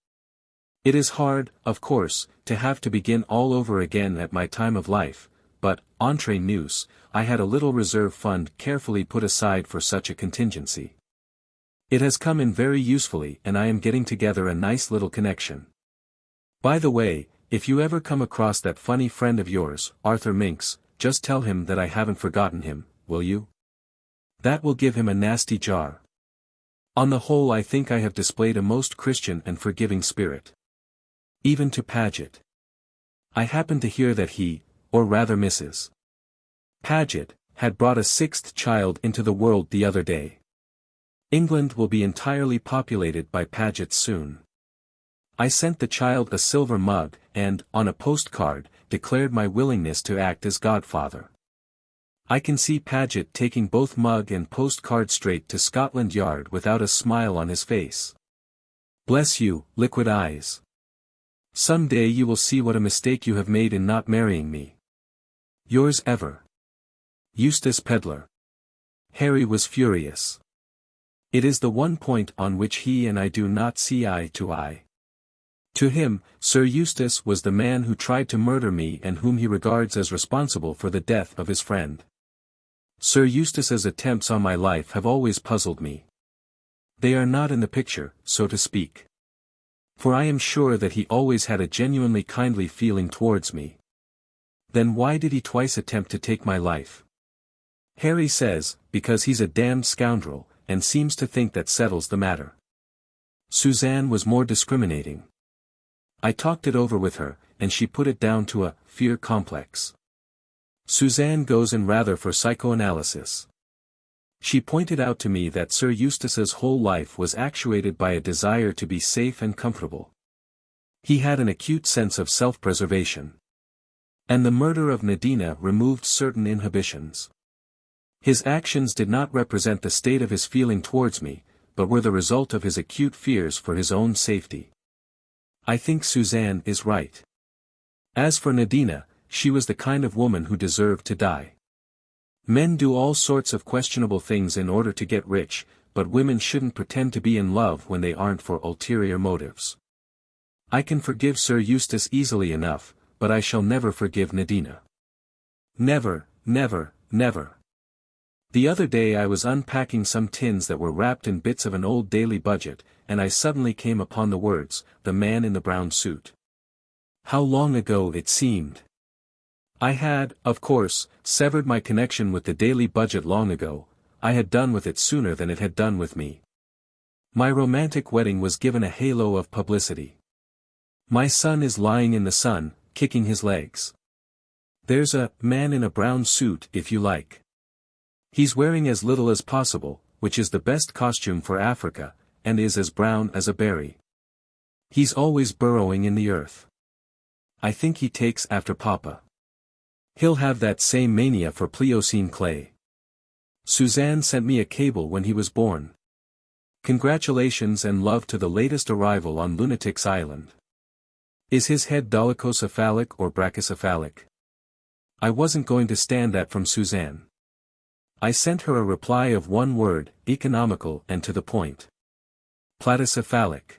It is hard, of course, to have to begin all over again at my time of life, but, entre nous, I had a little reserve fund carefully put aside for such a contingency. It has come in very usefully and I am getting together a nice little connection. By the way, if you ever come across that funny friend of yours, Arthur Minks, just tell him that I haven't forgotten him, will you? That will give him a nasty jar. On the whole I think I have displayed a most Christian and forgiving spirit. Even to Paget. I happened to hear that he, or rather Mrs. Paget, had brought a sixth child into the world the other day. England will be entirely populated by Pagets soon. I sent the child a silver mug and, on a postcard, declared my willingness to act as godfather. I can see Paget taking both mug and postcard straight to Scotland Yard without a smile on his face. Bless you, liquid eyes. Some day you will see what a mistake you have made in not marrying me. Yours ever, Eustace Pedlar. Harry was furious. It is the one point on which he and I do not see eye to eye. To him, Sir Eustace was the man who tried to murder me and whom he regards as responsible for the death of his friend. Sir Eustace's attempts on my life have always puzzled me. They are not in the picture, so to speak. For I am sure that he always had a genuinely kindly feeling towards me. Then why did he twice attempt to take my life? Harry says, because he's a damned scoundrel, and seems to think that settles the matter. Suzanne was more discriminating. I talked it over with her, and she put it down to a fear complex. Suzanne goes in rather for psychoanalysis. She pointed out to me that Sir Eustace's whole life was actuated by a desire to be safe and comfortable. He had an acute sense of self-preservation. And the murder of Nadina removed certain inhibitions. His actions did not represent the state of his feeling towards me, but were the result of his acute fears for his own safety. I think Suzanne is right. As for Nadina, she was the kind of woman who deserved to die. Men do all sorts of questionable things in order to get rich, but women shouldn't pretend to be in love when they aren't for ulterior motives. I can forgive Sir Eustace easily enough, but I shall never forgive Nadina. Never, never, never. The other day I was unpacking some tins that were wrapped in bits of an old daily budget, and I suddenly came upon the words, "The man in the brown suit." How long ago it seemed. I had, of course, severed my connection with the daily budget long ago. I had done with it sooner than it had done with me. My romantic wedding was given a halo of publicity. My son is lying in the sun, kicking his legs. There's a man in a brown suit if you like. He's wearing as little as possible, which is the best costume for Africa, and is as brown as a berry. He's always burrowing in the earth. I think he takes after Papa. He'll have that same mania for Pliocene clay. Suzanne sent me a cable when he was born. Congratulations and love to the latest arrival on Lunatic's Island. Is his head dolichocephalic or brachycephalic? I wasn't going to stand that from Suzanne. I sent her a reply of one word, economical and to the point. Platycephalic.